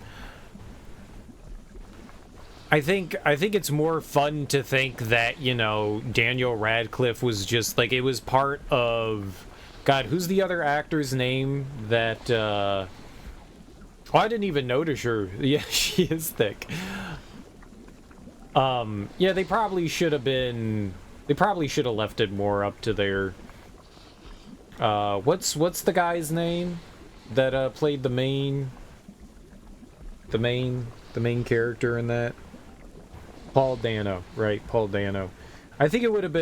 Speaker 1: I think it's more fun to think that, you know, Daniel Radcliffe was just like, it was part of, God, who's the other actor's name that oh, I didn't even notice her. Yeah, she is thick. Yeah, they probably should have left it more up to their what's the guy's name that played the main character in that? Paul Dano, right? Paul Dano. I think it would have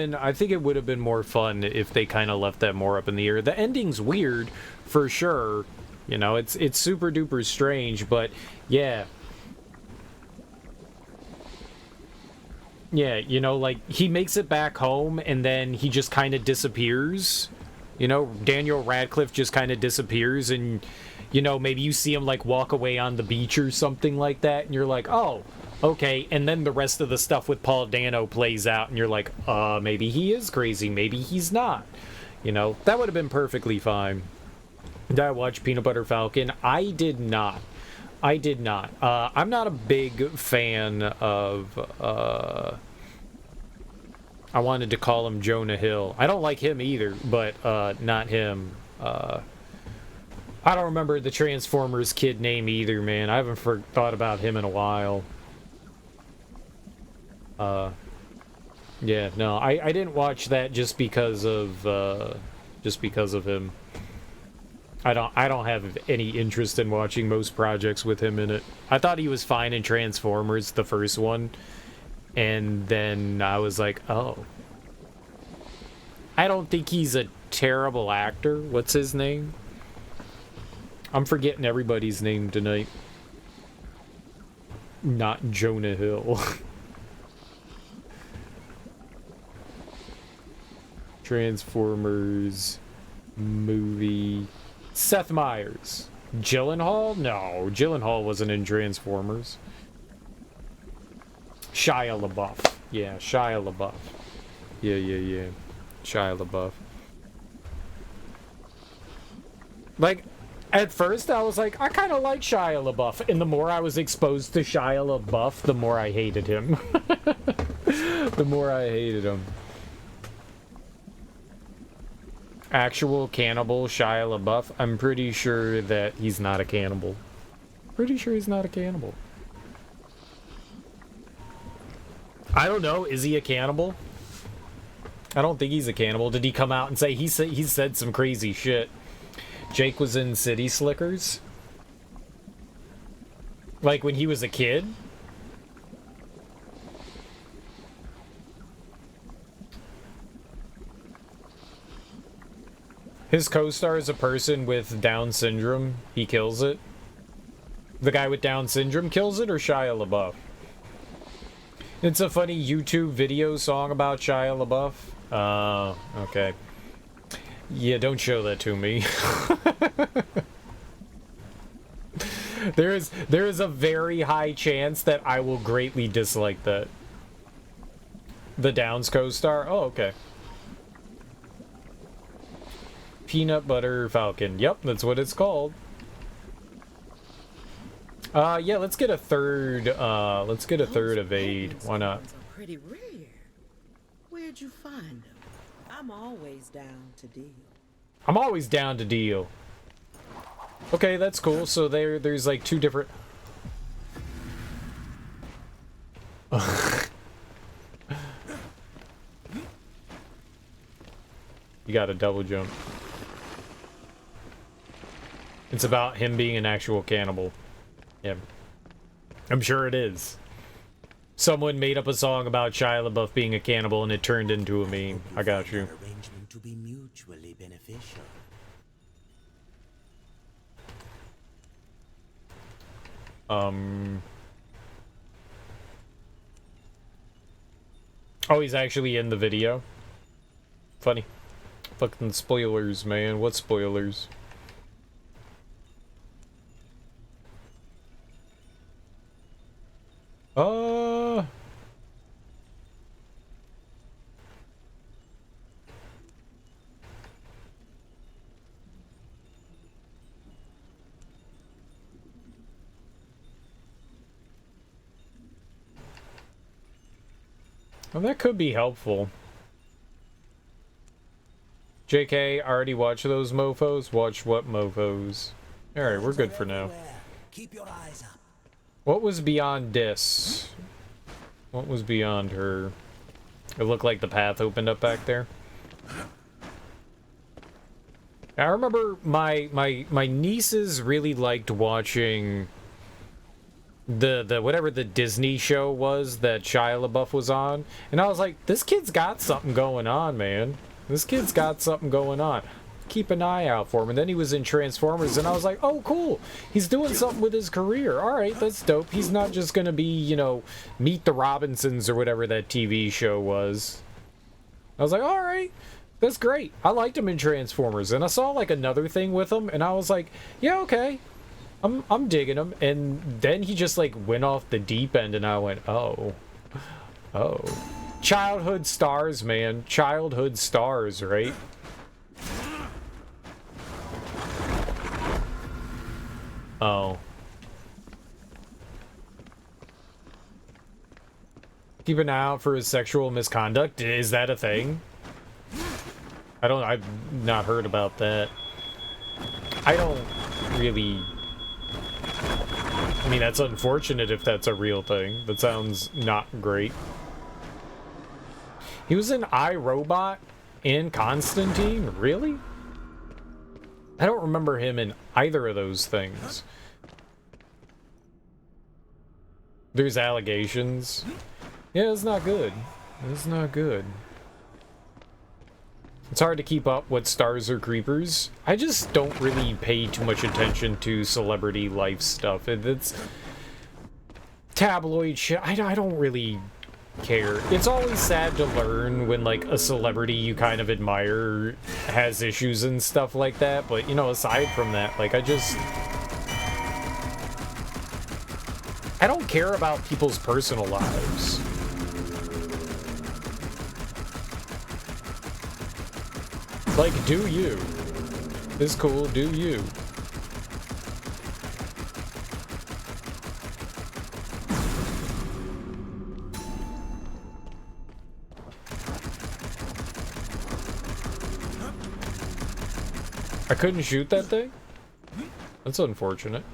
Speaker 1: been more fun if they kind of left that more up in the air. The ending's weird for sure. You know, it's super duper strange, but yeah. Yeah, you know, like, he makes it back home, and then he just kind of disappears. You know, Daniel Radcliffe just kind of disappears, and, you know, maybe you see him, like, walk away on the beach or something like that, and you're like, oh, okay, and then the rest of the stuff with Paul Dano plays out, and you're like, maybe he is crazy, maybe he's not. You know, that would have been perfectly fine. Did I watch Peanut Butter Falcon? I did not. I did not. I'm not a big fan of, I wanted to call him Jonah Hill. I don't like him either, but, not him. I don't remember the Transformers kid name either, man. I haven't thought about him in a while. Yeah, no, I didn't watch that just because of him. I don't have any interest in watching most projects with him in it. I thought he was fine in Transformers, the first one, and then I was like, oh. I don't think he's a terrible actor. What's his name? I'm forgetting everybody's name tonight. Not Jonah Hill. Transformers movie. Seth Meyers. Gyllenhaal? No, Gyllenhaal wasn't in Transformers. Shia LaBeouf. Yeah, Shia LaBeouf. Yeah. Shia LaBeouf. Like, at first I was like, I kind of like Shia LaBeouf. And the more I was exposed to Shia LaBeouf, the more I hated him. The more I hated him. Actual cannibal Shia LaBeouf, I'm pretty sure that he's not a cannibal. Pretty sure he's not a cannibal. I don't know, is he a cannibal? I don't think he's a cannibal. Did he come out and say he said some crazy shit? Jake was in City Slickers? Like when he was a kid? His co-star is a person with Down syndrome. He kills it. The guy with Down syndrome kills it, or Shia LaBeouf? It's a funny YouTube video song about Shia LaBeouf. Okay. Yeah, don't show that to me. There is a very high chance that I will greatly dislike that. The Downs co-star? Oh, okay. Peanut Butter Falcon. Yep, that's what it's called. Yeah, let's get a third evade. Why not?
Speaker 7: Pretty rare. Where'd you find them? I'm always down to deal.
Speaker 1: I'm always down to deal. Okay, that's cool. So there's like two different. You got a double jump. It's about him being an actual cannibal. Yeah. I'm sure it is. Someone made up a song about Shia LaBeouf being a cannibal and it turned into a meme. I got you.
Speaker 6: Arrangement to be mutually beneficial.
Speaker 1: Oh, he's actually in the video? Funny. Fucking spoilers, man. What spoilers? Well, that could be helpful. JK, I already watched those mofos. Watch what mofos? Alright, we're good for now.
Speaker 6: Keep your eyes up.
Speaker 1: What was beyond this? What was beyond her? It looked like the path opened up back there. I remember my nieces really liked watching the whatever the Disney show was that Shia LaBeouf was on, and I was like, this kid's got something going on, man. This kid's got something going on. Keep an eye out for him. And then he was in Transformers, and I was like, oh, cool. He's doing something with his career. All right, that's dope. He's not just gonna be, you know, Meet the Robinsons or whatever that TV show was. I was like, all right, that's great. I liked him in Transformers, and I saw like another thing with him, and I was like, yeah, okay. I'm digging him. And then he just like went off the deep end, and I went, oh. Childhood stars, man. Childhood stars, right? Oh. Keep an eye out for his sexual misconduct. Is that a thing? I've not heard about that. I don't really... I mean, that's unfortunate if that's a real thing. That sounds not great. He was in iRobot and Constantine? Really? I don't remember him in either of those things. There's allegations. Yeah, it's not good. It's not good. It's hard to keep up what stars or creepers. I just don't really pay too much attention to celebrity life stuff. It's tabloid shit. I don't really care. It's always sad to learn when, like, a celebrity you kind of admire has issues and stuff like that. But, you know, aside from that, like, I don't care about people's personal lives. Like, do you. It's cool, do you. I couldn't shoot that thing? That's unfortunate.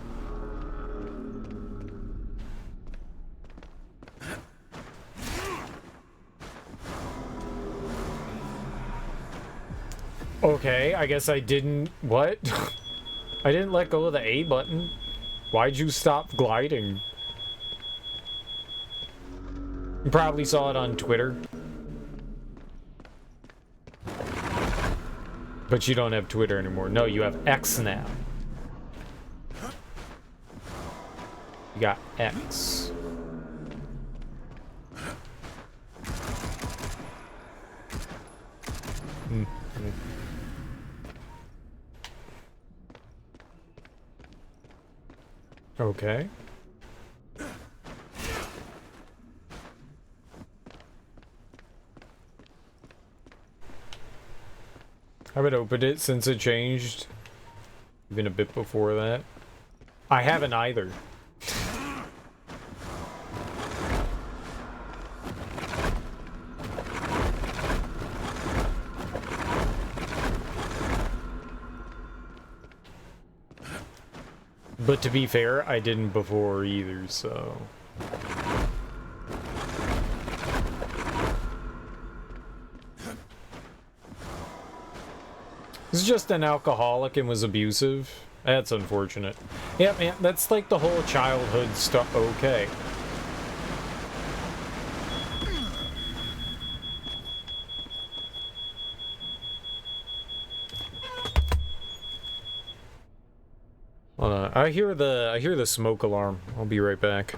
Speaker 1: Okay, I guess I didn't... What? I didn't let go of the A button. Why'd you stop gliding? You probably saw it on Twitter. But you don't have Twitter anymore. No, you have X now. You got X. Okay. I haven't opened it since it changed. Even a bit before that. I haven't either. But to be fair, I didn't before either, so... He's just an alcoholic and was abusive. That's unfortunate. Yeah, man, that's like the whole childhood stuff. Okay. Hold on. I hear the smoke alarm. I'll be right back.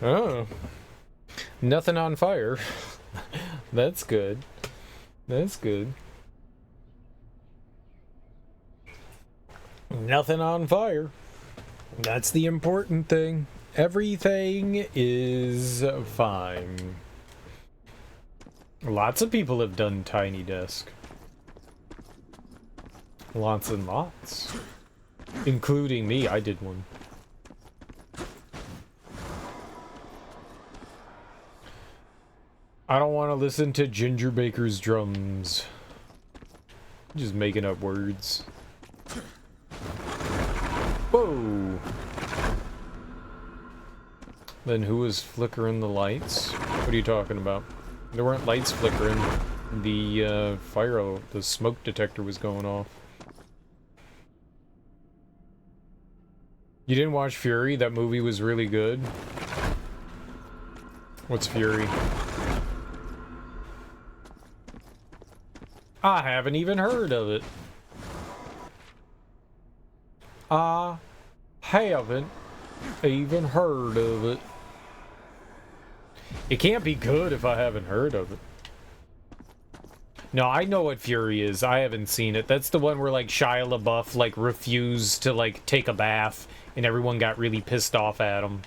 Speaker 1: Oh. Nothing on fire. That's good. That's good. Nothing on fire. That's the important thing. Everything is fine. Lots of people have done Tiny Desk. Lots and lots. Including me, I did one. I don't want to listen to Ginger Baker's drums. Just making up words. Whoa! Then who was flickering the lights? What are you talking about? There weren't lights flickering. The the smoke detector was going off. You didn't watch Fury? That movie was really good. What's Fury? I haven't even heard of it. I haven't even heard of it. It can't be good if I haven't heard of it. No, I know what Fury is. I haven't seen it. That's the one where, like, Shia LaBeouf, like, refused to, like, take a bath, and everyone got really pissed off at him.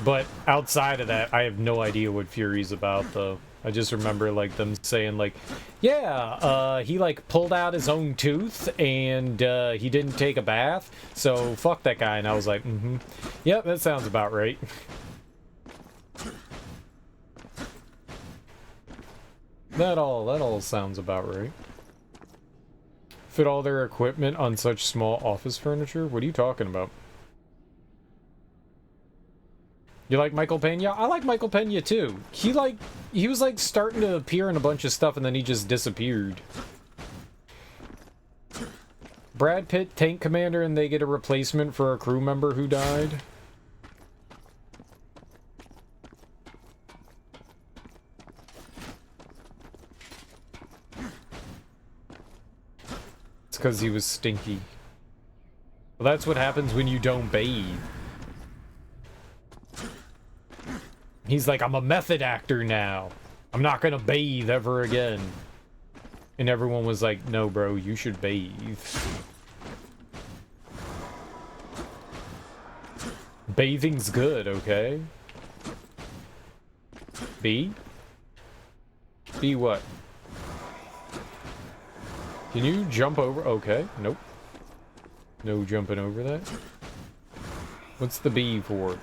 Speaker 1: But outside of that, I have no idea what Fury's about, though. I just remember, like, them saying, like, yeah, he, like, pulled out his own tooth, and he didn't take a bath, so fuck that guy. And I was like, mm-hmm. Yep, that sounds about right. That all sounds about right. Fit all their equipment on such small office furniture? What are you talking about? You like Michael Pena? I like Michael Pena too. He was like starting to appear in a bunch of stuff and then he just disappeared. Brad Pitt, tank commander, and they get a replacement for a crew member who died. It's because he was stinky. Well, that's what happens when you don't bathe. He's like, I'm a method actor now. I'm not gonna bathe ever again. And everyone was like, no, bro, you should bathe. Bathing's good, okay? B? B what? Can you jump over? Okay, nope. No jumping over that. What's the B for?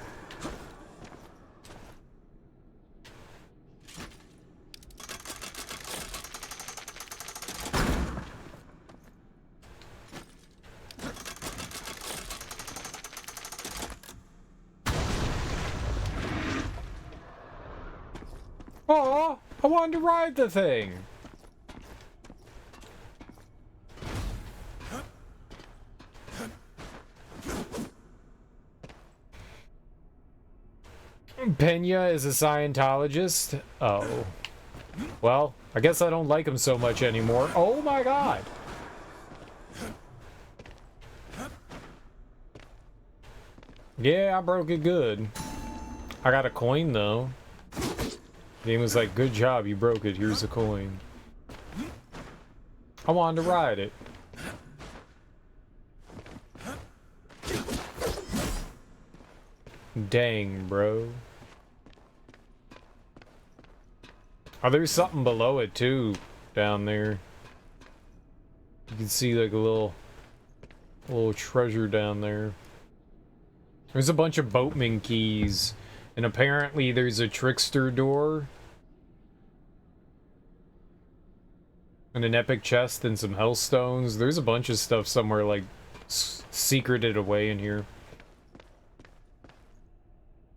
Speaker 1: Oh, I wanted to ride the thing. Pena is a Scientologist? Oh. Well, I guess I don't like him so much anymore. Oh my god! Yeah, I broke it good. I got a coin, though. The game was like, good job, you broke it, here's a coin. I wanted to ride it. Dang, bro. Oh, there's something below it, too, down there. You can see, like, a little treasure down there. There's a bunch of boatman keys. And apparently there's a trickster door. And an epic chest and some hellstones. There's a bunch of stuff somewhere, like, secreted away in here.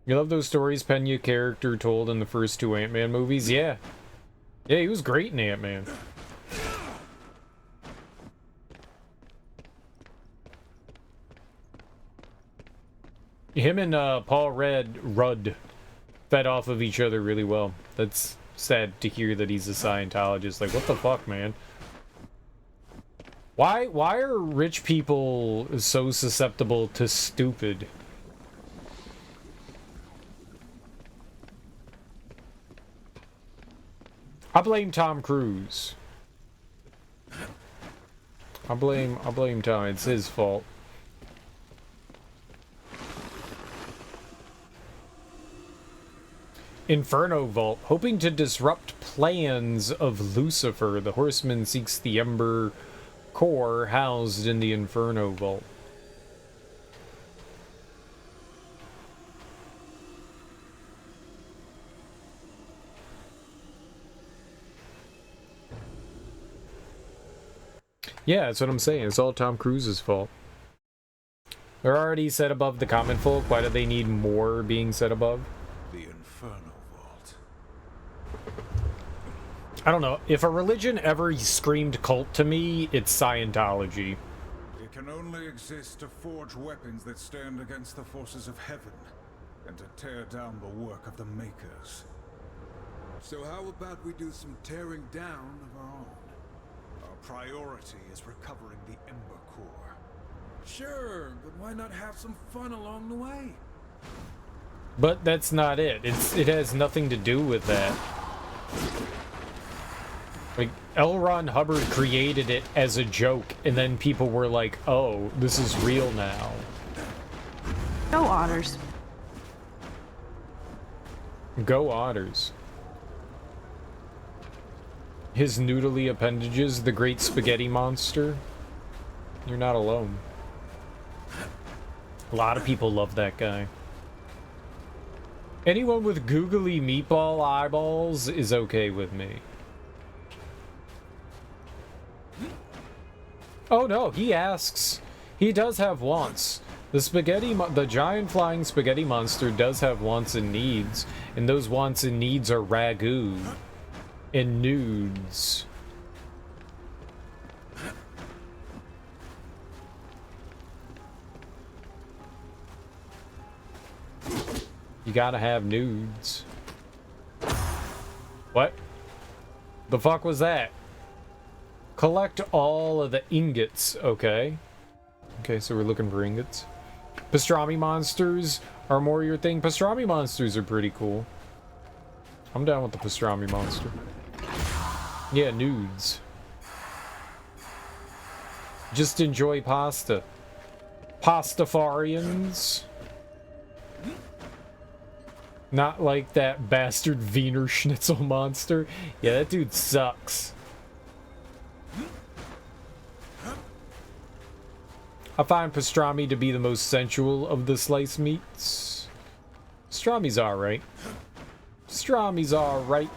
Speaker 1: You love those stories Pena character told in the first two Ant-Man movies? Yeah. Yeah, he was great in Ant-Man. Him and Paul Rudd fed off of each other really well. That's sad to hear that he's a Scientologist. Like, what the fuck, man? Why are rich people so susceptible to stupid? I blame Tom Cruise. I blame Tom. It's his fault. Inferno Vault. Hoping to disrupt plans of Lucifer, the horseman seeks the Ember core housed in the Inferno Vault. Yeah, that's what I'm saying. It's all Tom Cruise's fault. They're already set above the common folk. Why do they need more being set above?
Speaker 5: The Inferno Vault.
Speaker 1: I don't know. If a religion ever screamed cult to me, it's Scientology.
Speaker 5: It can only exist to forge weapons that stand against the forces of heaven, and to tear down the work of the Makers.
Speaker 3: So how about we do some tearing down of our own?
Speaker 5: Our priority is recovering the Ember Core.
Speaker 3: Sure, but why not have some fun along the way?
Speaker 1: But that's not it. It has nothing to do with that. Like, L. Ron Hubbard created it as a joke, and then people were like, oh, this is real now.
Speaker 8: Go Otters.
Speaker 1: Go Otters. His noodly appendages, the great spaghetti monster. You're not alone. A lot of people love that guy. Anyone with googly meatball eyeballs is okay with me. Oh no, he asks. He does have wants. The giant flying spaghetti monster does have wants and needs, and those wants and needs are ragu and nudes. You gotta have nudes. What? The fuck was that? Collect all of the ingots. Okay. Okay, so we're looking for ingots. Pastrami monsters are more your thing. Pastrami monsters are pretty cool. I'm down with the pastrami monster. Yeah, nudes. Just enjoy pasta. Pastafarians. Not like that bastard Wiener Schnitzel monster. Yeah, that dude sucks. I find pastrami to be the most sensual of the sliced meats. Pastrami's alright. Pastrami's alright.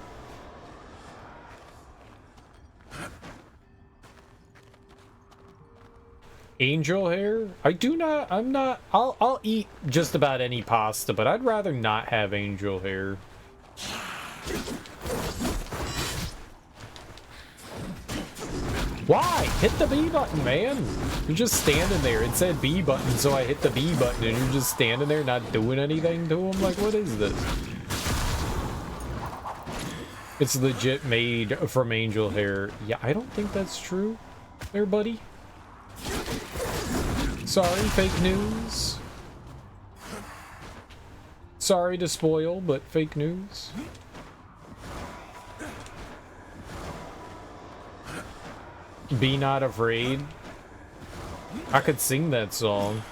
Speaker 1: Angel hair? I'll eat just about any pasta, but I'd rather not have angel hair. Why? Hit the B button, man. You're just standing there. It said B button, so I hit the B button, and you're just standing there not doing anything to him? Like, what is this? It's legit made from angel hair. Yeah, I don't think that's true there, buddy. Sorry, fake news. Sorry to spoil, but fake news. Be Not Afraid. I could sing that song.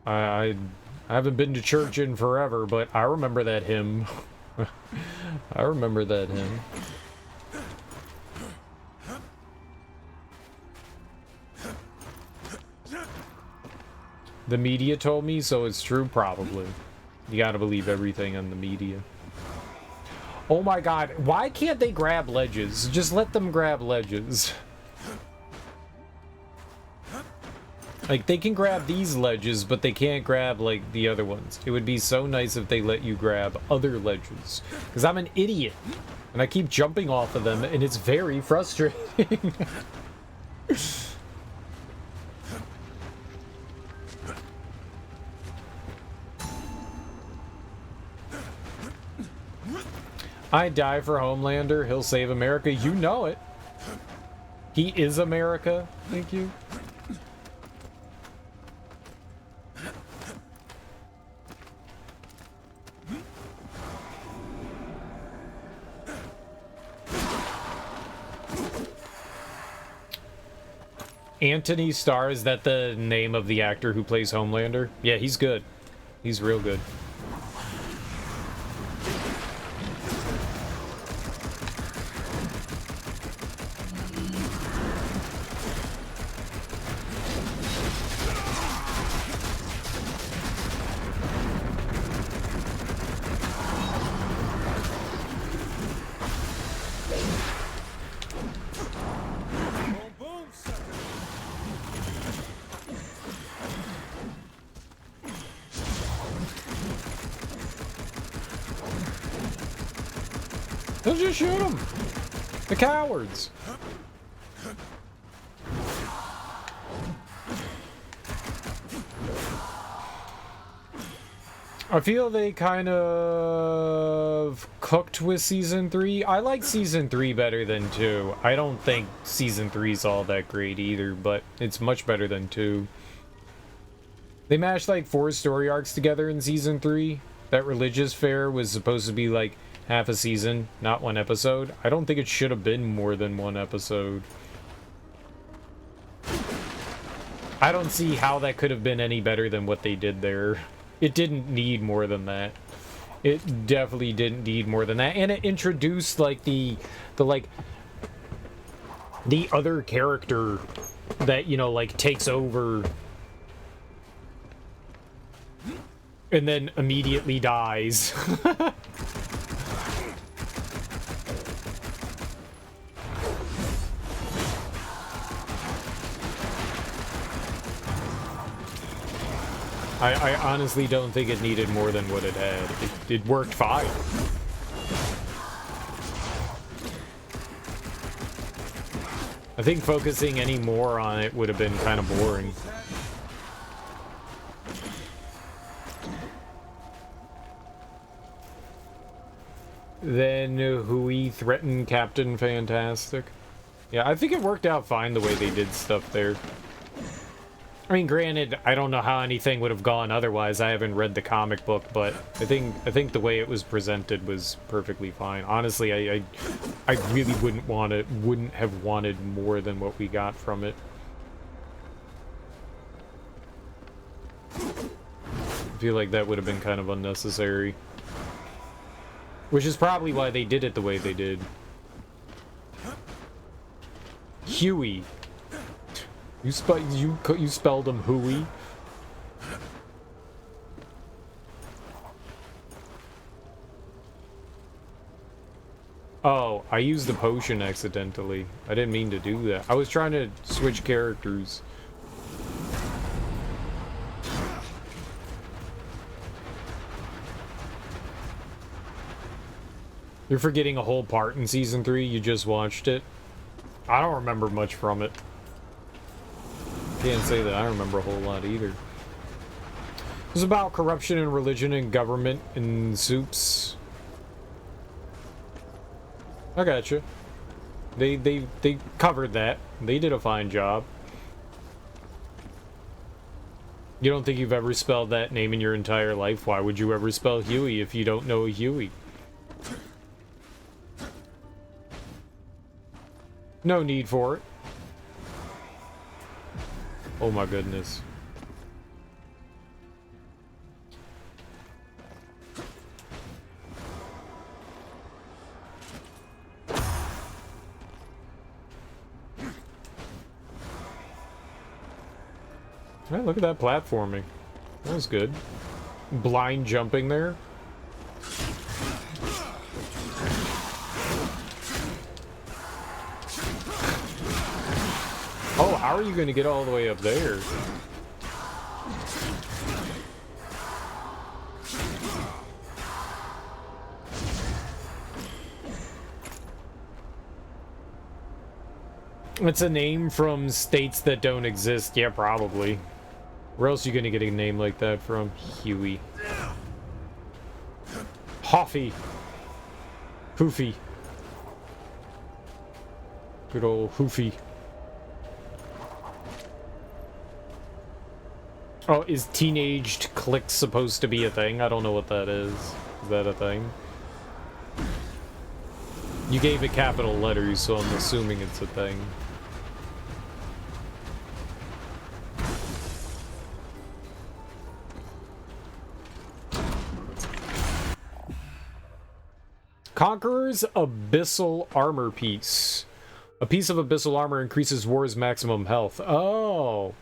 Speaker 1: I haven't been to church in forever, but I remember that hymn. I remember that hymn. The media told me, so it's true, probably. You gotta believe everything on the media. Oh my god, why can't they grab ledges? Just let them grab ledges. Like, they can grab these ledges, but they can't grab, like, the other ones. It would be so nice if they let you grab other ledges. Because I'm an idiot. And I keep jumping off of them, and it's very frustrating. I'd die for Homelander. He'll save America. You know it. He is America. Thank you. Anthony Starr, is that the name of the actor who plays Homelander? Yeah, he's good. He's real good. Don't just shoot them! The cowards! I feel they kind of cooked with Season 3. I like Season 3 better than 2. I don't think Season 3's all that great either, but it's much better than 2. They mashed like 4 story arcs together in Season 3. That religious fair was supposed to be like half a season, not 1 episode. I don't think it should have been more than 1 episode. I don't see how that could have been any better than what they did there. It didn't need more than that. It definitely didn't need more than that. And it introduced like the other character that, you know, like takes over and then immediately dies. I honestly don't think it needed more than what it had. It worked fine. I think focusing any more on it would have been kind of boring. Then Hui threatened Captain Fantastic. Yeah, I think it worked out fine the way they did stuff there. I mean, granted, I don't know how anything would have gone otherwise. I haven't read the comic book, but I think the way it was presented was perfectly fine. Honestly, I really wouldn't have wanted more than what we got from it. I feel like that would have been kind of unnecessary. Which is probably why they did it the way they did. Huey. You spelled him Huey. Oh, I used the potion accidentally. I didn't mean to do that. I was trying to switch characters. You're forgetting a whole part in Season 3. You just watched it. I don't remember much from it. Can't say that I remember a whole lot either. It was about corruption in religion and government and soups. I gotcha. They covered that. They did a fine job. You don't think you've ever spelled that name in your entire life? Why would you ever spell Huey if you don't know a Huey? No need for it. Oh my goodness. Hey, look at that platforming. That was good. Blind jumping there. Oh, how are you going to get all the way up there? It's a name from states that don't exist. Yeah, probably. Where else are you going to get a name like that from? Huey. Hoffy. Hoofy. Good old Hoofy. Oh, is teenaged click supposed to be a thing? I don't know what that is. Is that a thing? You gave it capital letters, so I'm assuming it's a thing. Conqueror's Abyssal Armor Piece. A piece of Abyssal Armor increases War's maximum health. Oh.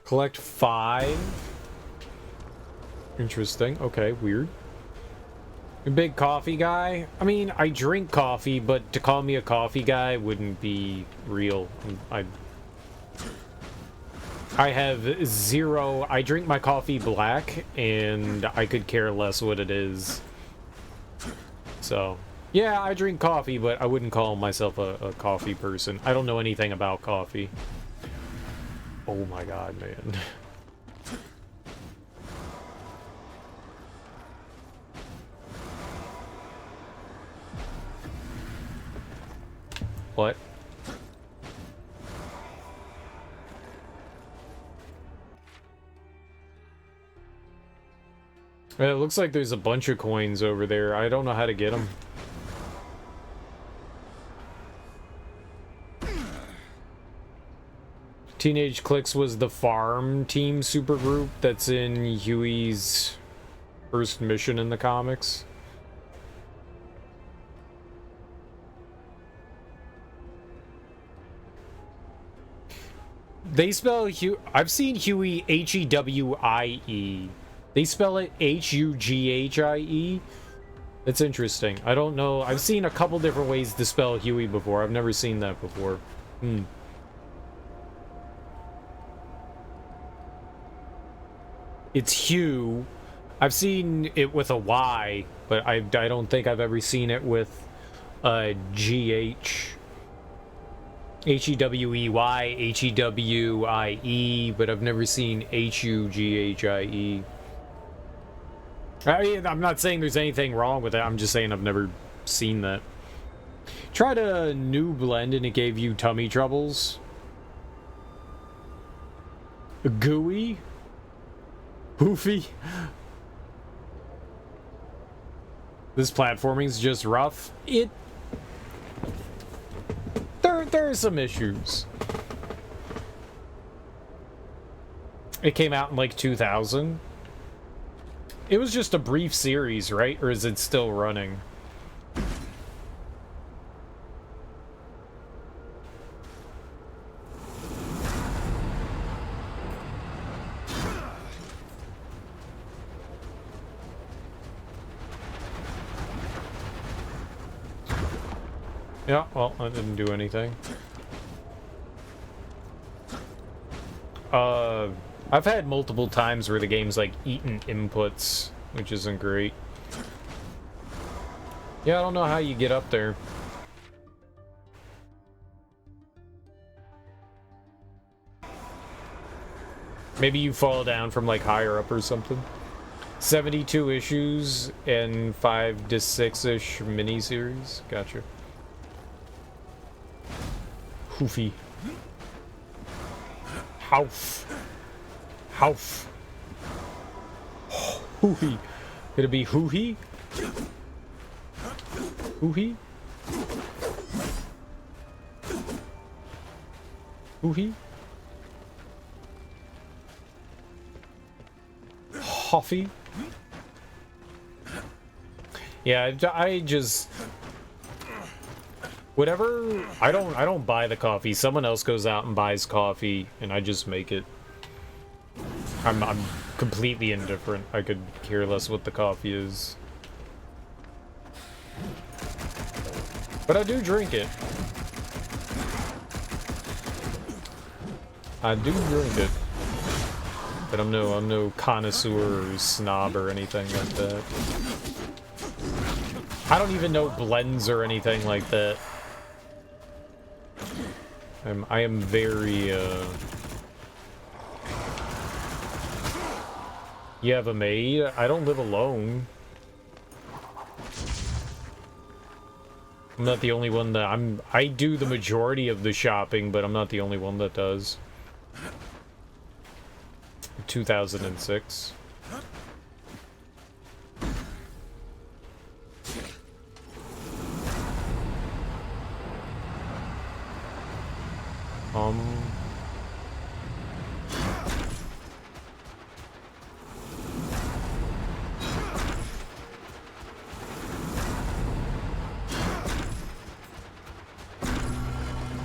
Speaker 1: Collect 5. Interesting. Okay, weird. A big coffee guy? I mean, I drink coffee, but to call me a coffee guy wouldn't be real. I have zero... I drink my coffee black, and I could care less what it is. So, yeah, I drink coffee, but I wouldn't call myself a coffee person. I don't know anything about coffee. Oh my god, man. What? It looks like there's a bunch of coins over there. I don't know how to get them. Teenage Clicks was the farm team supergroup that's in Huey's first mission in the comics. They spell Huey... I've seen Huey H-E-W-I-E. They spell it H-U-G-H-I-E. That's interesting. I don't know. I've seen a couple different ways to spell Huey before. I've never seen that before. It's Hugh. I've seen it with a Y, but I don't think I've ever seen it with a G-H. H-E-W-E-Y, H-E-W-I-E, but I've never seen H-U-G-H-I-E. I mean, I'm not saying there's anything wrong with it. I'm just saying I've never seen that. Tried a new blend and it gave you tummy troubles. Gooey? Poofy? This platforming's just rough. There are some issues. It came out in like 2000. It was just a brief series, right? Or is it still running? Yeah, well, that didn't do anything. I've had multiple times where the game's like eaten inputs, which isn't great. Yeah, I don't know how you get up there. Maybe you fall down from like higher up or something. 72 issues and 5 to 6-ish miniseries. Gotcha. Hoofy. Hoof. Hoof. Hooey. Could it be hooey? Hooey? Hooey? Hoffy? Yeah, I just... Whatever, I don't buy the coffee. Someone else goes out and buys coffee, and I just make it. I'm completely indifferent. I could care less what the coffee is. But I do drink it. I do drink it. But I'm no connoisseur or snob or anything like that. I don't even know blends or anything like that. I am very, You have a maid? I don't live alone. I'm not the only one that I do the majority of the shopping, but I'm not the only one that does. 2006.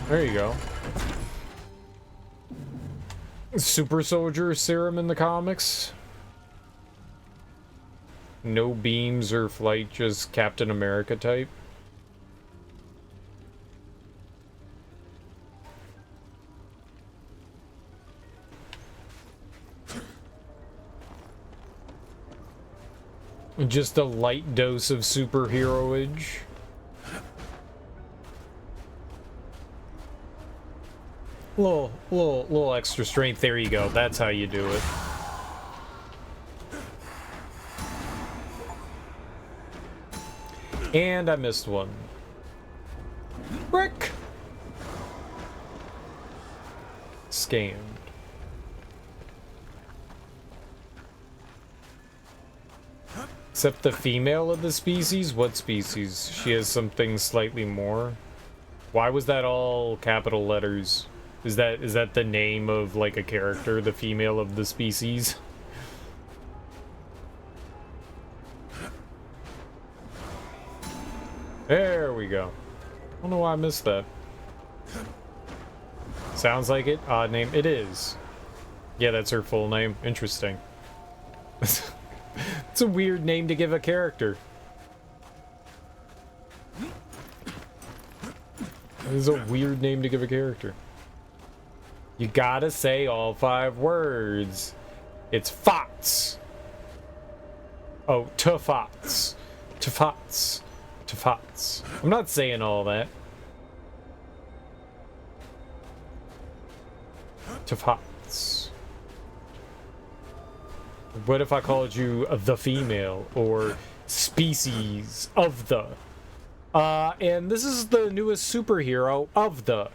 Speaker 1: There you go. Super soldier serum in the comics. No beams or flight, just Captain America type. Just a light dose of superheroage. Little extra strength. There you go. That's how you do it. And I missed one. Brick! Scammed. Except the female of the species? What species? She has something slightly more. Why was that all capital letters? Is that the name of like a character, the female of the species? There we go. I don't know why I missed that. Sounds like it. Odd name. It is. Yeah, that's her full name. Interesting. It's a weird name to give a character. It is a weird name to give a character. You gotta say all 5 words. It's Fots. Oh, Tuffots. Tuffots. Tuffots. I'm not saying all that. Tuffots. What if I called you the female or species of the? And this is the newest superhero of the.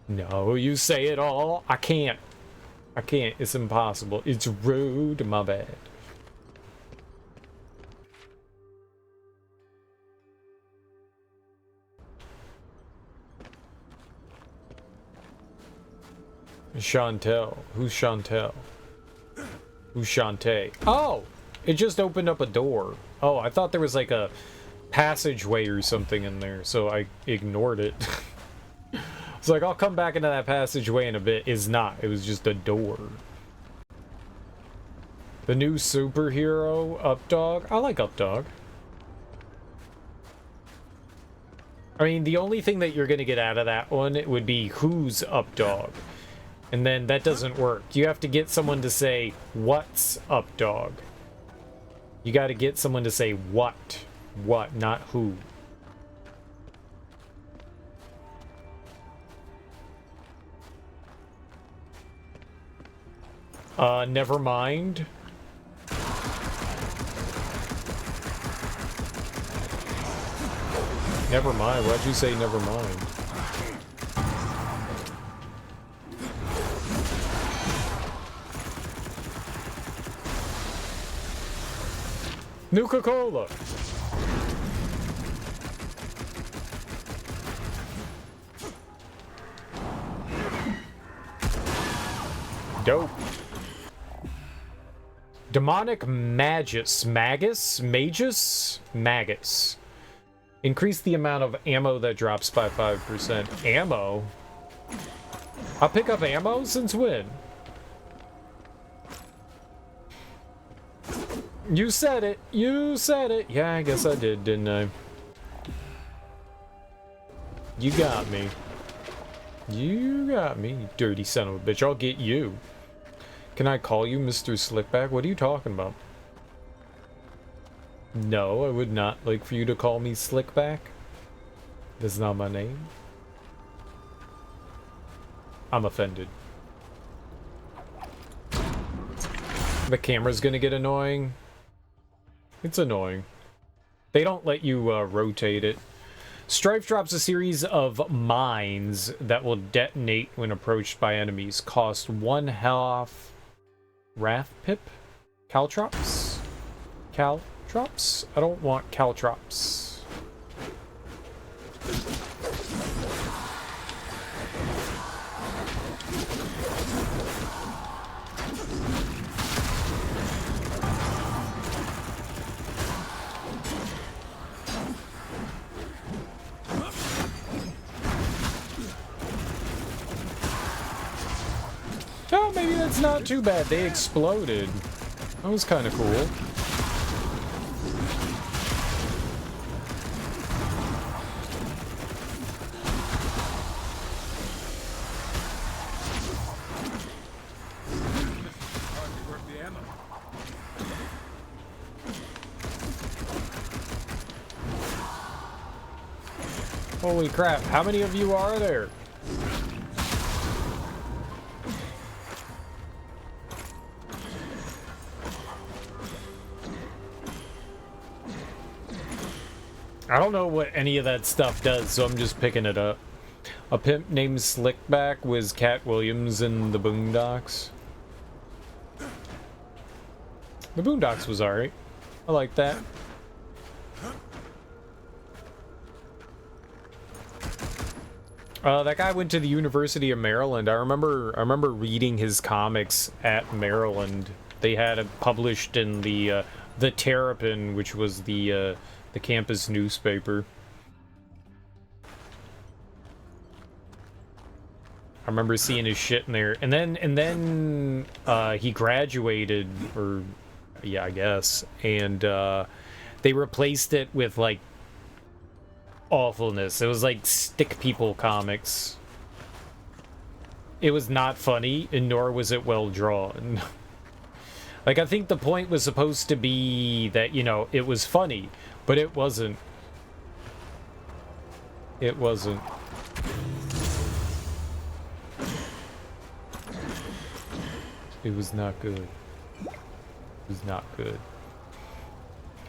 Speaker 1: No, you say it all. I can't. I can't. It's impossible. It's rude. My bad. Chantel. Who's Chantel? Who's Shantae? Oh! It just opened up a door. Oh, I thought there was like a passageway or something in there, so I ignored it. It's like, I'll come back into that passageway in a bit. Is not. It was just a door. The new superhero, Updog. I like Updog. I mean, the only thing that you're going to get out of that one would be who's Updog. And then that doesn't work. You have to get someone to say, what's Updog? You got to get someone to say what. What, not who. Never mind. Never mind. Why'd you say never mind? Nuka-Cola. Dope. Demonic Magus. Magus. Increase the amount of ammo that drops by 5%. Ammo? I'll pick up ammo? Since when? You said it. You said it. Yeah, I guess I did, didn't I? You got me. You got me, you dirty son of a bitch. I'll get you. Can I call you Mr. Slickback? What are you talking about? No, I would not like for you to call me Slickback. That's not my name. I'm offended. The camera's gonna get annoying. It's annoying. They don't let you rotate it. Strife drops a series of mines that will detonate when approached by enemies. Cost 1/2 Wrath Pip? Caltrops? Caltrops? I don't want Caltrops. Oh, maybe that's not too bad. They exploded. That was kind of cool. Holy crap, how many of you are there? I don't know what any of that stuff does, so I'm just picking it up. A pimp named Slickback was Cat Williams in the Boondocks. The Boondocks was alright. I like that. That guy went to the University of Maryland. I remember reading his comics at Maryland. They had it published in the Terrapin, which was the campus newspaper. I remember seeing his shit in there, and then he graduated, or yeah, I guess, and they replaced it with like awfulness. It was like Stick People comics. It was not funny, and nor was it well drawn. Like, I think the point was supposed to be that, you know, it was funny, but it wasn't. It wasn't. It was not good. It was not good.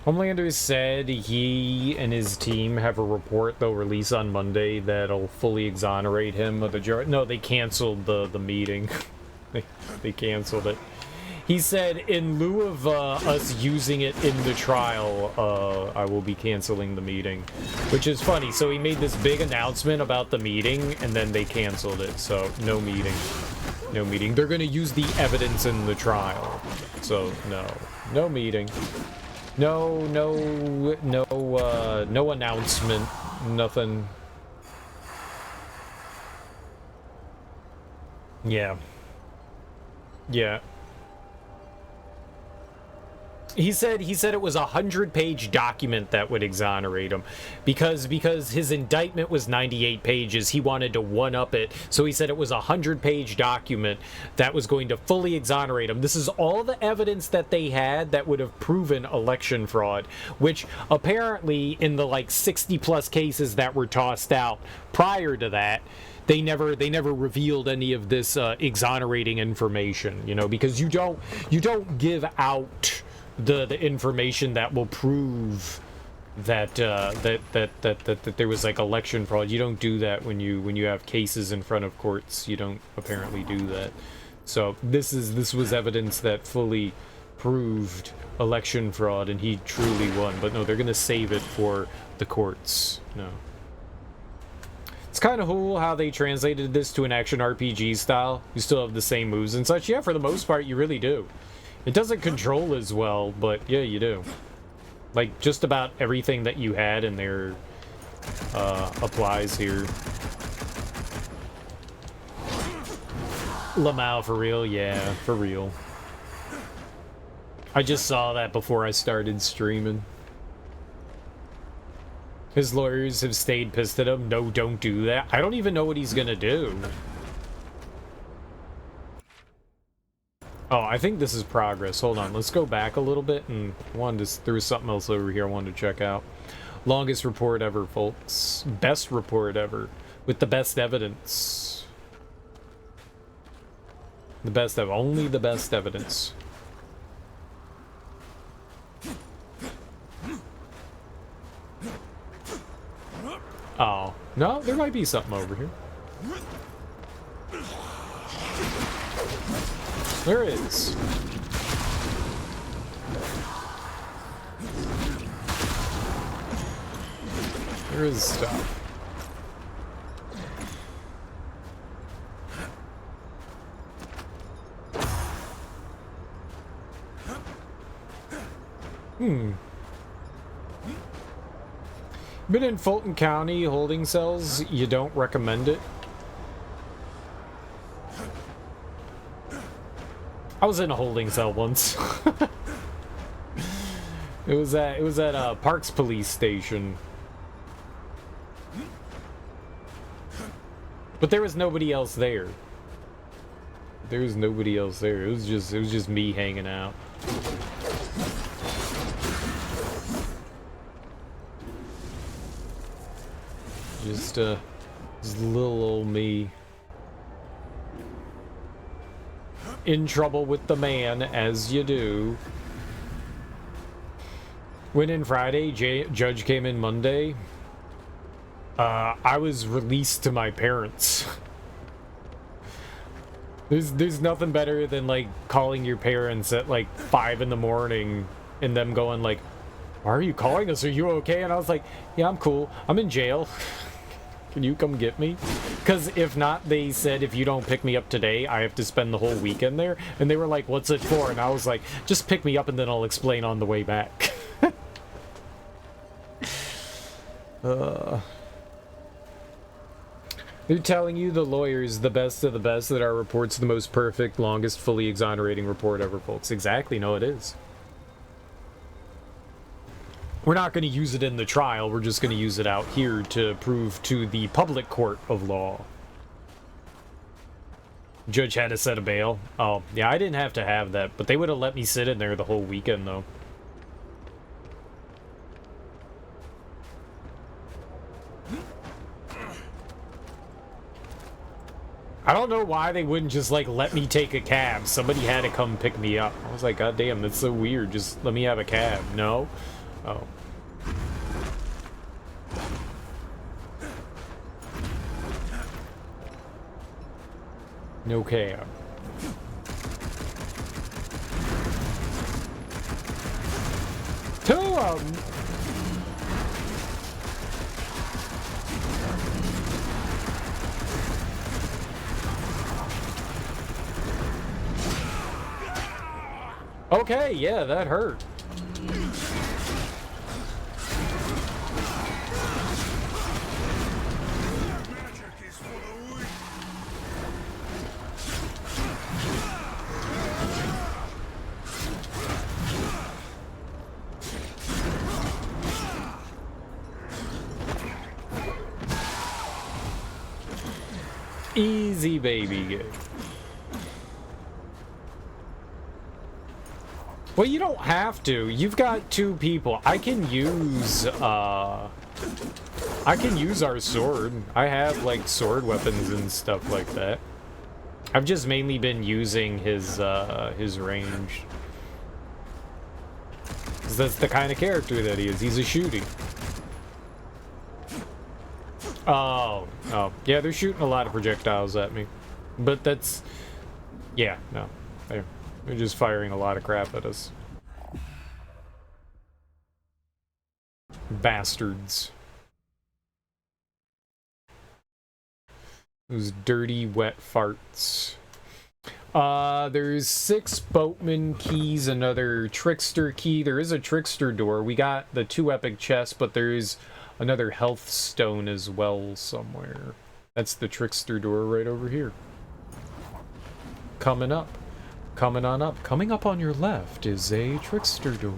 Speaker 1: Homelander said he and his team have a report they'll release on Monday that'll fully exonerate him of the... No, they canceled the meeting. They canceled it. He said, in lieu of us using it in the trial, I will be canceling the meeting. Which is funny. So he made this big announcement about the meeting, and then they canceled it. So, no meeting. No meeting. They're going to use the evidence in the trial. So, no. No meeting. No announcement. Nothing. Yeah. Yeah. He said it was a 100-page document that would exonerate him because his indictment was 98 pages. He wanted to one-up it, so he said it was a 100-page document that was going to fully exonerate him. This is all the evidence that they had that would have proven election fraud, which apparently in the like 60+ cases that were tossed out prior to that, they never revealed any of this exonerating information, you know, because you don't give out the information that will prove that that there was like election fraud. You don't do that when you have cases in front of courts. You don't apparently do that. So this was evidence that fully proved election fraud, and he truly won. But no, they're gonna save it for the courts. No. It's kind of cool how they translated this to an action RPG style. You still have the same moves and such. Yeah, for the most part, you really do. It doesn't control as well, but yeah, you do. Like, just about everything that you had in there applies here. Lamau, for real? Yeah, for real. I just saw that before I started streaming. His lawyers have stayed pissed at him. No, don't do that. I don't even know what he's gonna do. Oh, I think this is progress. Hold on, let's go back a little bit, and there was something else over here I wanted to check out. Longest report ever, folks. Best report ever. With the best evidence. The best of only the best evidence. No, there might be something over here. There is. There is stuff. Been in Fulton County holding cells, you don't recommend it? I was in a holding cell once. It was at Parks Police Station. But there was nobody else there. There was nobody else there. It was just me hanging out. Just little old me. In trouble with the man, as you do. Went in Friday, judge came in Monday. I was released to my parents. There's nothing better than, like, calling your parents at, like, 5 in the morning and them going, like, why are you calling us? Are you okay? And I was like, yeah, I'm cool. I'm in jail. Can you come get me? Because if not, they said if you don't pick me up today, I have to spend the whole weekend there. And they were like, what's it for? And I was like, just pick me up and then I'll explain on the way back. They're telling you, the lawyers, the best of the best, that our report's the most perfect, longest, fully exonerating report ever, folks. Exactly, no, it is. We're not going to use it in the trial, we're just going to use it out here to prove to the public court of law. Judge had to set a bail. Oh, yeah, I didn't have to have that, but they would have let me sit in there the whole weekend, though. I don't know why they wouldn't just, like, let me take a cab. Somebody had to come pick me up. I was like, God damn, that's so weird. Just let me have a cab. No? Oh. No cab. Two of them! Okay, yeah, that hurt. Easy, baby. Game. Well, you don't have to. You've got two people. I can use our sword. I have, like, sword weapons and stuff like that. I've just mainly been using his range. 'Cause that's the kind of character that he is. He's a shooting. Oh, yeah, they're shooting a lot of projectiles at me. But that's... Yeah, no. They're just firing a lot of crap at us. Bastards. Those dirty, wet farts. There's 6 boatman keys, another trickster key. There is a trickster door. We got the 2 epic chests, but there's another health stone as well somewhere. That's the trickster door right over here. Coming up. Coming on up. Coming up on your left is a trickster door.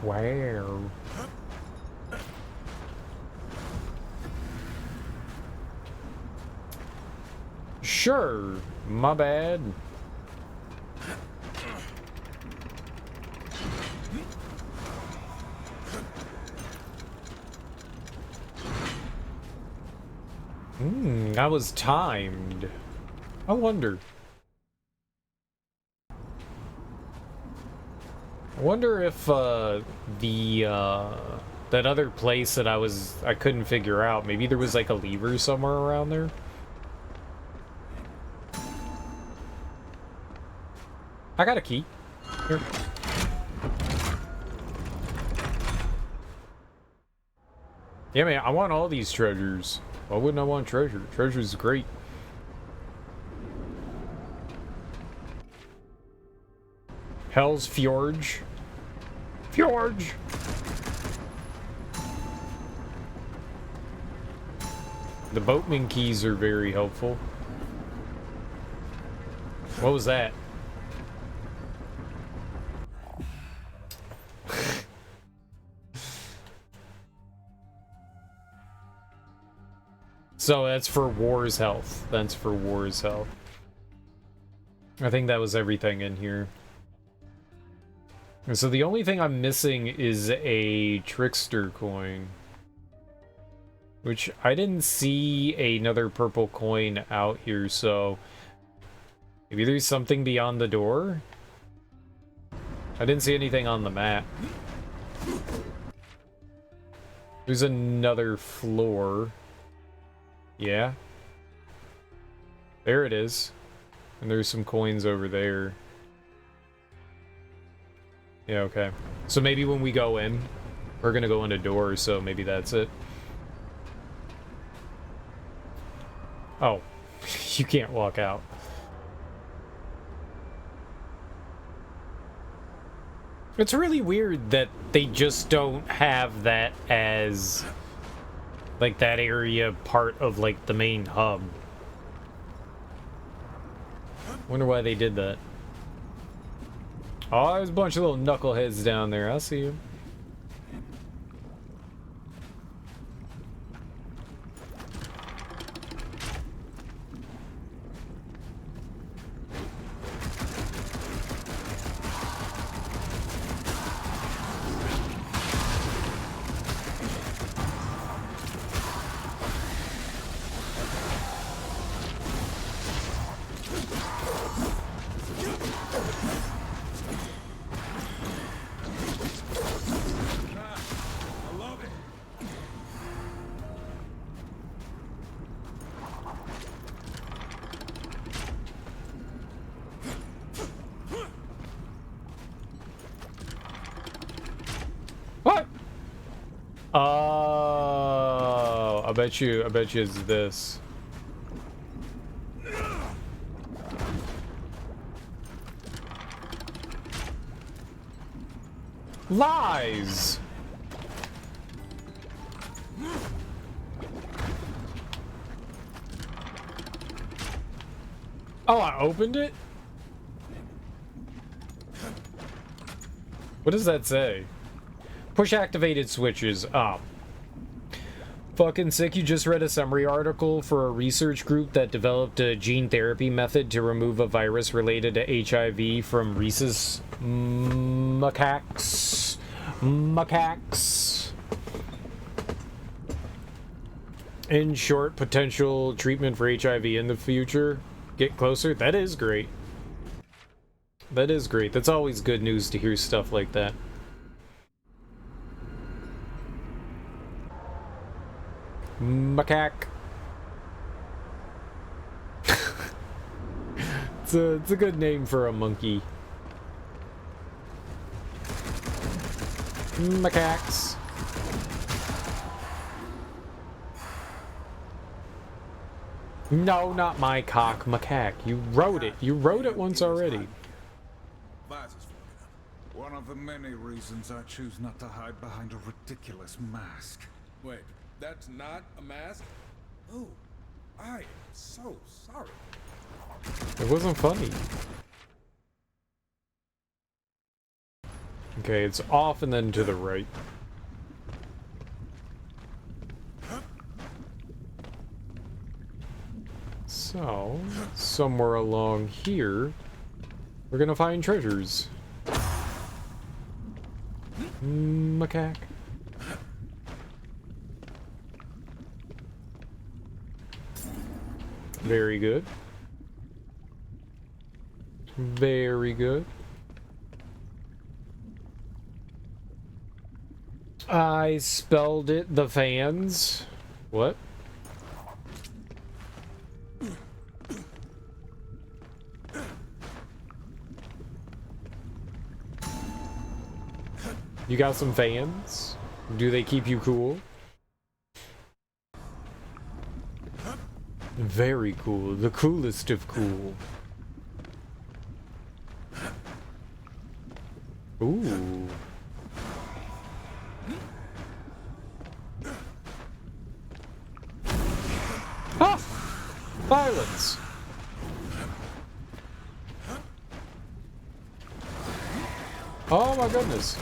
Speaker 1: Wow. Sure. My bad. That was timed. I wonder. I wonder if the that other place that I couldn't figure out. Maybe there was like a lever somewhere around there. I got a key. Here. Yeah, man, I want all these treasures. Why wouldn't I want treasure? Treasure's great. Hell's Fjorge. Fjorge! The boatman keys are very helpful. What was that? So that's for War's health. That's for War's health. I think that was everything in here. And so the only thing I'm missing is a trickster coin. Which I didn't see another purple coin out here, so maybe there's something beyond the door? I didn't see anything on the map. There's another floor. Yeah. There it is. And there's some coins over there. Yeah, okay. So maybe when we go in, we're gonna go in a door, so maybe that's it. Oh. You can't walk out. It's really weird that they just don't have that as, like, that area part of, like, the main hub. Wonder why they did that. Oh, there's a bunch of little knuckleheads down there. I see you. What? Oh, I bet you it's this. Lies! Oh, I opened it? What does that say? Push activated switches. Oh. Fucking sick, you just read a summary article for a research group that developed a gene therapy method to remove a virus related to HIV from rhesus macaques. In short, potential treatment for HIV in the future. Get closer. That is great. That is great. That's always good news to hear stuff like that. Macaque. It's a good name for a monkey. Macaques. No, not my cock, macaque. You wrote it. You wrote it once already.
Speaker 5: One of the many reasons I choose not to hide behind a ridiculous mask.
Speaker 3: Wait, that's not a mask? Oh, I am so sorry.
Speaker 1: It wasn't funny. Okay, it's off and then to the right. So, somewhere along here, we're gonna find treasures. Macaque. Very good. Very good. I spelled it the fans. What? You got some fans? Do they keep you cool? Very cool. The coolest of cool. Ooh. Ah! Violence! Oh my goodness.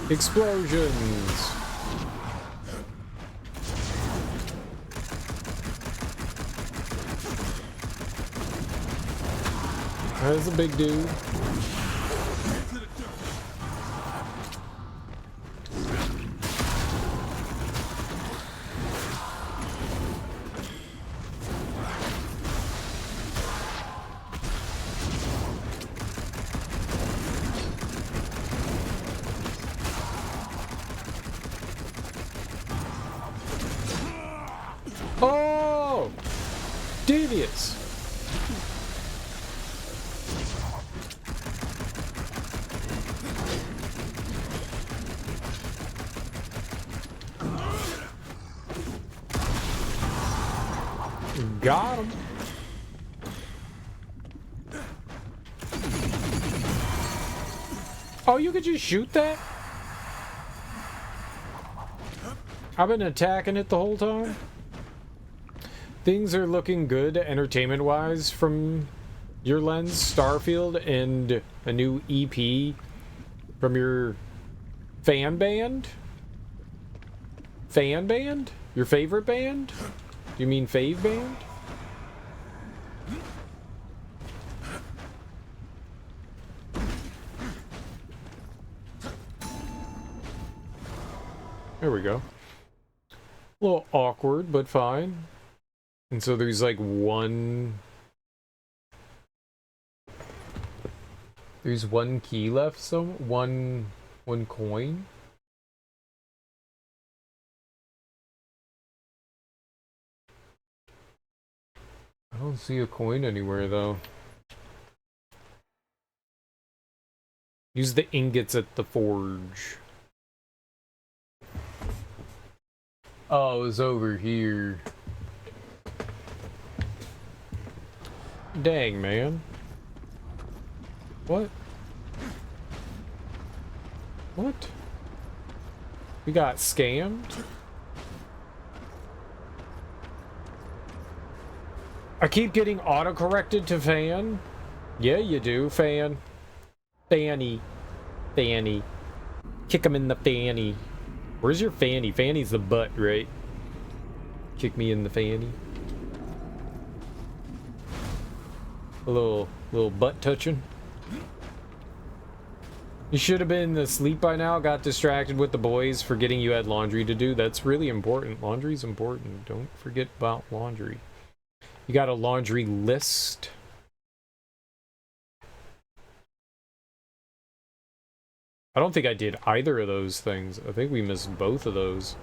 Speaker 1: Explosions! That's a big dude. Oh! Devious! Got him. Oh, you could just shoot that? I've been attacking it the whole time. Things are looking good entertainment-wise from your lens, Starfield, and a new EP from your fan band? Fan band? Your favorite band? Do you mean fave band? There we go. A little awkward, but fine. And so there's like one... There's one key left, so one coin. I don't see a coin anywhere, though. Use the ingots at the forge. Oh, it was over here. Dang, man. What? What? We got scammed? I keep getting auto-corrected to fan. Yeah, you do, fan. Fanny. Fanny. Kick him in the fanny. Where's your fanny? Fanny's the butt, right? Kick me in the fanny. A little butt touching. You should have been asleep by now. Got distracted with the boys, forgetting you had laundry to do. That's really important. Laundry's important. Don't forget about laundry. You got a laundry list. I don't think I did either of those things. I think we missed both of those.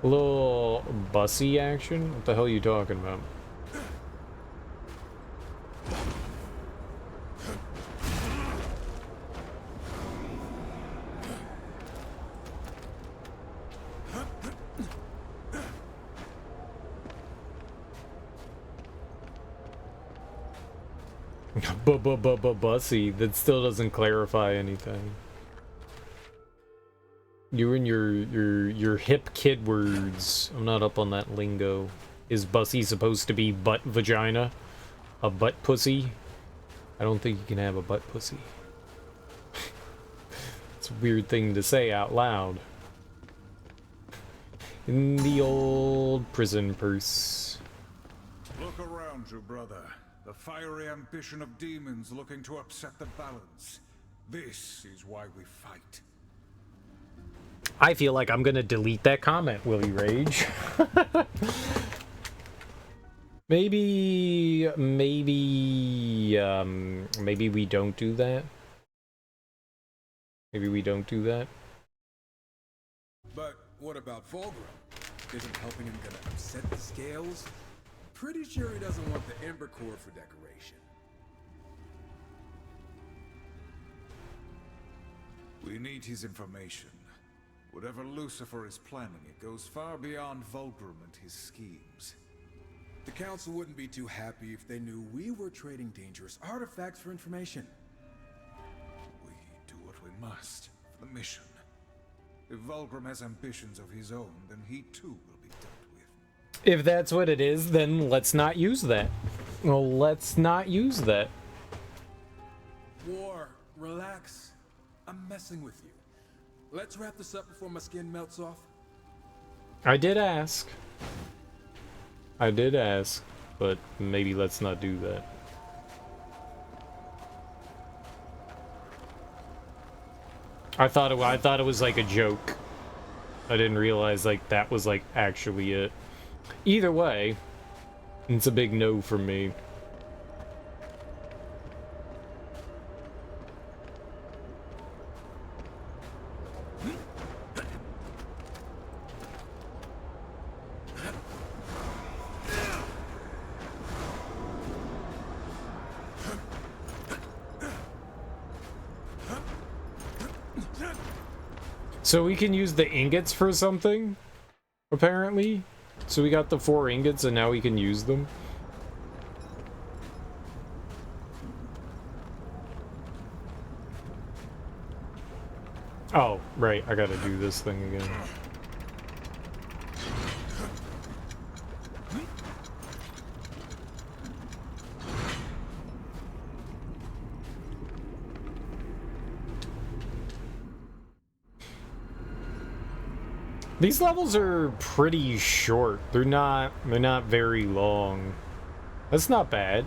Speaker 1: A little bussy action? What the hell are you talking about? Bussy. That still doesn't clarify anything. You and your hip kid words. I'm not up on that lingo. Is bussy supposed to be butt vagina? A butt pussy? I don't think you can have a butt pussy. It's a weird thing to say out loud. In the old prison purse.
Speaker 5: Look around you, brother. The fiery ambition of demons looking to upset the balance. This is why we fight.
Speaker 1: I feel like I'm gonna delete that comment, Willie Rage. maybe we don't do that. Maybe we don't do that.
Speaker 3: But what about Fulgrim? Isn't helping him gonna upset the scales? Pretty sure he doesn't want the Ember Core for decoration.
Speaker 5: We need his information. Whatever Lucifer is planning, it goes far beyond Fulgrim and his schemes.
Speaker 3: The Council wouldn't be too happy if they knew we were trading dangerous artifacts for information.
Speaker 5: We do what we must for the mission. If Fulgrim has ambitions of his own, then he too will be dealt with.
Speaker 1: If that's what it is, then let's not use that. Well, let's not use that.
Speaker 3: War, relax. I'm messing with you. Let's wrap this up before my skin melts off.
Speaker 1: I did ask. But maybe let's not do that. I thought it was like a joke. I didn't realize like that was like actually it. Either way, it's a big no for me. So we can use the ingots for something, apparently. So we got the 4 ingots and now we can use them. Oh, right, I gotta do this thing again. These levels are pretty short. They're not very long. That's not bad.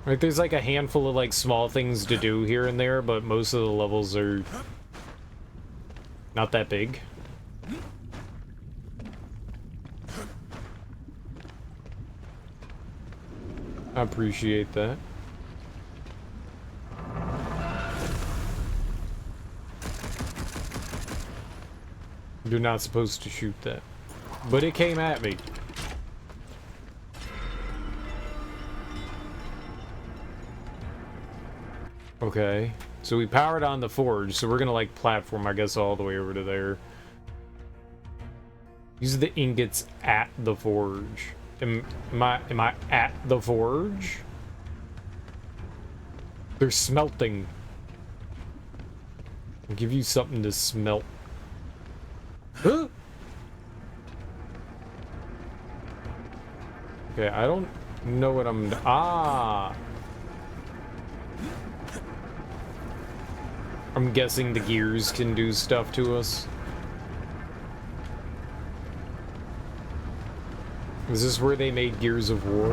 Speaker 1: Like there's like a handful of like small things to do here and there, but most of the levels are not that big. I appreciate that. You're not supposed to shoot that. But it came at me. Okay. So we powered on the forge, so we're gonna like platform, I guess, all the way over to there. Use the ingots at the forge. Am I at the forge? They're smelting. I'll give you something to smelt. Huh? Okay, I don't know what I'm... Ah! I'm guessing the gears can do stuff to us. Is this where they made Gears of War?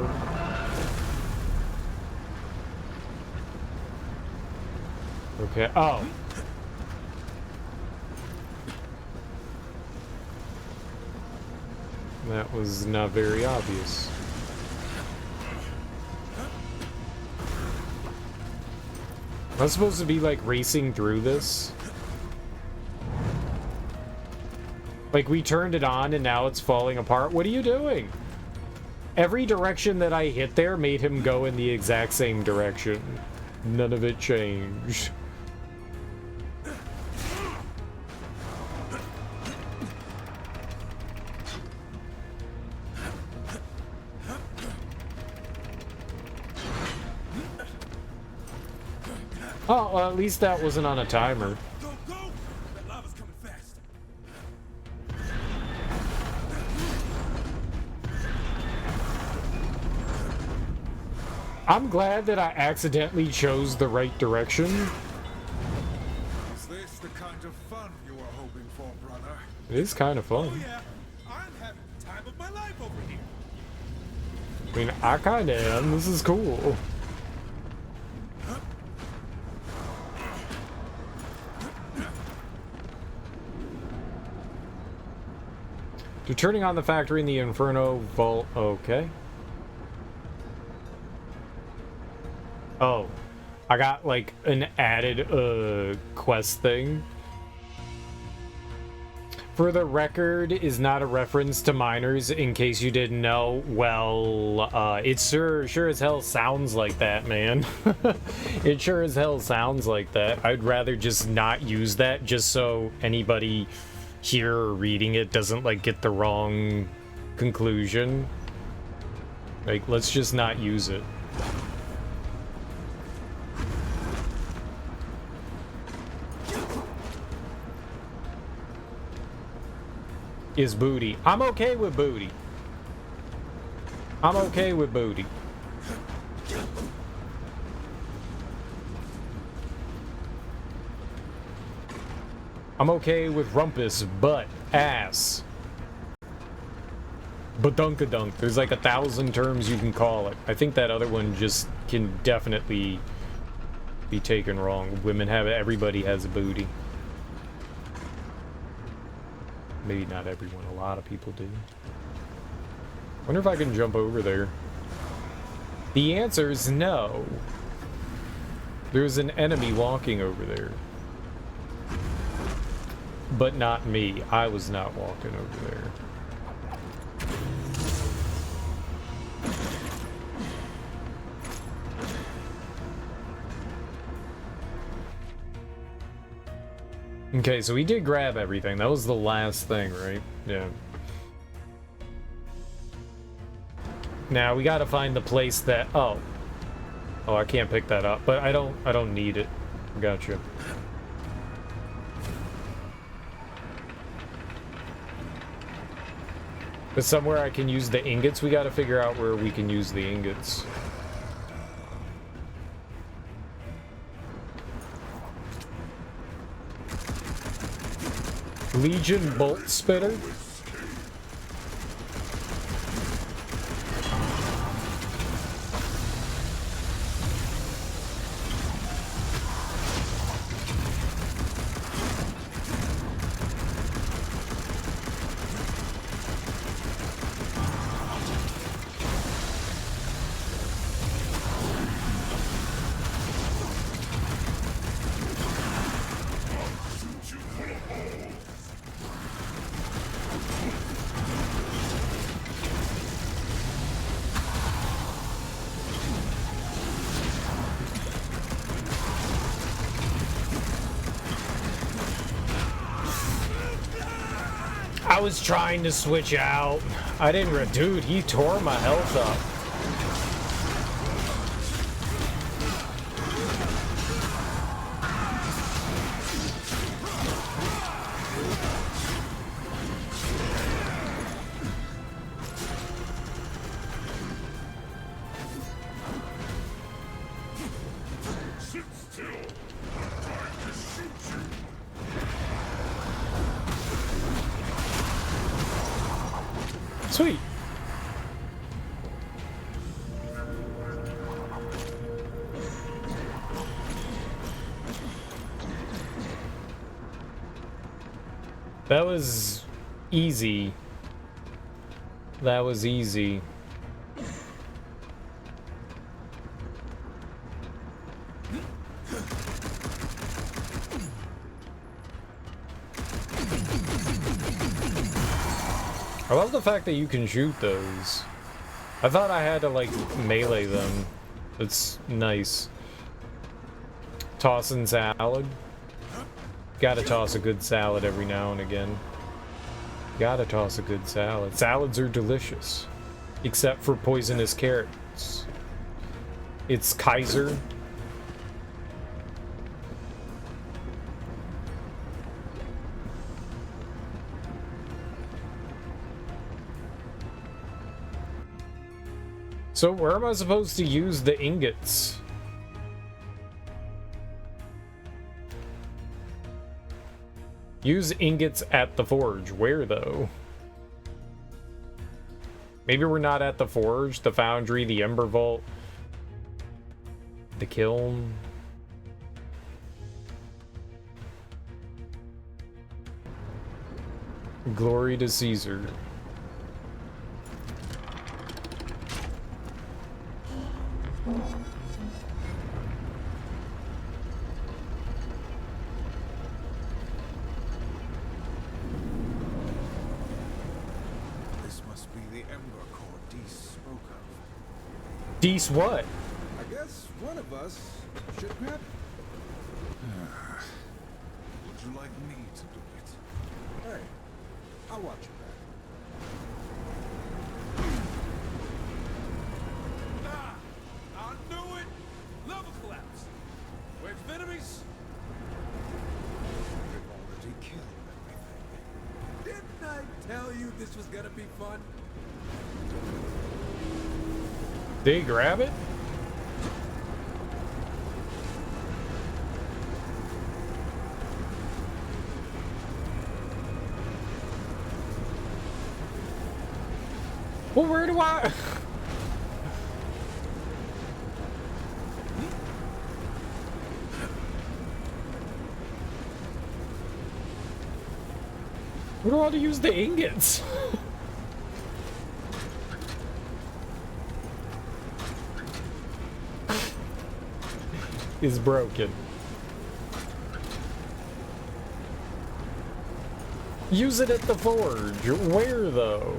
Speaker 1: Okay, oh! That was not very obvious. Am I supposed to be, like, racing through this? Like, we turned it on and now it's falling apart? What are you doing? Every direction that I hit there made him go in the exact same direction. None of it changed. Oh, well, at least that wasn't on a timer.
Speaker 3: Go, go! That lava's coming fast.
Speaker 1: I'm glad that I accidentally chose the right direction.
Speaker 5: Is this the kind of fun you were hoping for, brother?
Speaker 1: It is kind of fun.
Speaker 3: Oh yeah, I'm having the time of my life over here.
Speaker 1: I mean, I kinda am. This is cool. You're turning on the factory in the Inferno Vault. Okay. Oh. I got, like, an added, quest thing. For the record, is not a reference to minors, in case you didn't know. Well, it sure as hell sounds like that, man. It sure as hell sounds like that. I'd rather just not use that, just so anybody here or reading it doesn't, like, get the wrong conclusion. Like, let's just not use it. Is booty. I'm okay with booty. I'm okay with booty. I'm okay with rumpus, butt, ass. Badunkadunk. There's like 1,000 terms you can call it. I think that other one just can definitely be taken wrong. Women have it. Everybody has a booty. Maybe not everyone, a lot of people do. Wonder if I can jump over there. The answer is no. There's an enemy walking over there. But not me. I was not walking over there. Okay, so we did grab everything. That was the last thing, right? Yeah. Now we gotta find the place that... Oh, I can't pick that up, but I don't need it. Gotcha. But somewhere I can use the ingots. We gotta figure out where we can use the ingots. Legion Bolt Spitter? I was trying to switch out. I didn't... Dude, he tore my health up. Sweet. That was easy. That was easy. I love the fact that you can shoot those. I thought I had to, like, melee them. It's nice. Tossing salad. Gotta toss a good salad every now and again. Gotta toss a good salad. Salads are delicious. Except for poisonous carrots. It's Kaiser. So where am I supposed to use the ingots? Use ingots at the forge. Where, though? Maybe we're not at the forge, the foundry, the ember vault, the kiln. Glory to Caesar.
Speaker 5: This must be the Ember Core Dees spoke of.
Speaker 1: Dees what?
Speaker 5: I guess one of us should have it. Would you like me to do it? Hey, I'll watch your back.
Speaker 3: Ah! I knew it! Lava collapse! Where's enemies?
Speaker 5: We've already killed everything.
Speaker 3: Didn't I tell you this was gonna be fun?
Speaker 1: Did he grab it? Well, where do I... Where do I use the ingots? Is broken. Use it at the forge. Where though?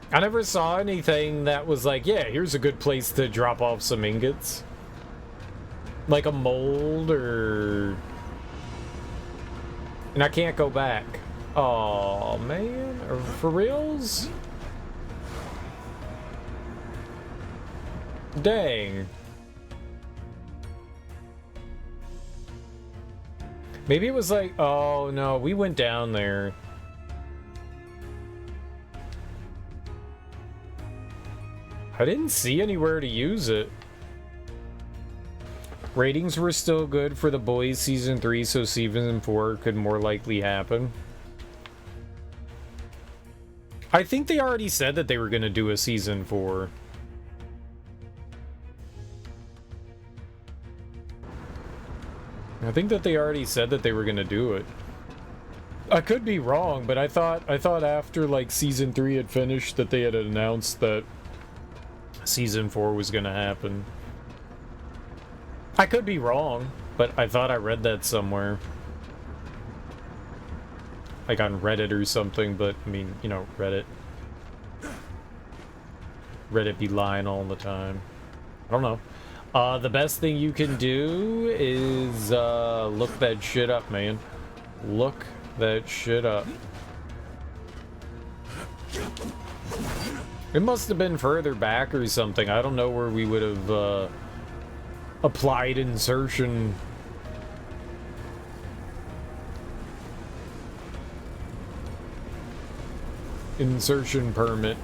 Speaker 1: I never saw anything that was like, yeah, here's a good place to drop off some ingots. Like a mold or... And I can't go back. Oh man, for reals? Dang. Maybe it was like, oh no, we went down there. I didn't see anywhere to use it. Ratings were still good for The Boys Season 3, so Season 4 could more likely happen. I think they already said that they were going to do a Season 4. I think that they already said that they were going to do it. I could be wrong, but I thought after like Season 3 had finished that they had announced that Season 4 was going to happen. I could be wrong, but I thought I read that somewhere. Like on Reddit or something, but I mean, you know, Reddit. Reddit be lying all the time. I don't know. The best thing you can do is look that shit up, man. Look that shit up. It must have been further back or something. I don't know where we would have applied insertion. Insertion permit.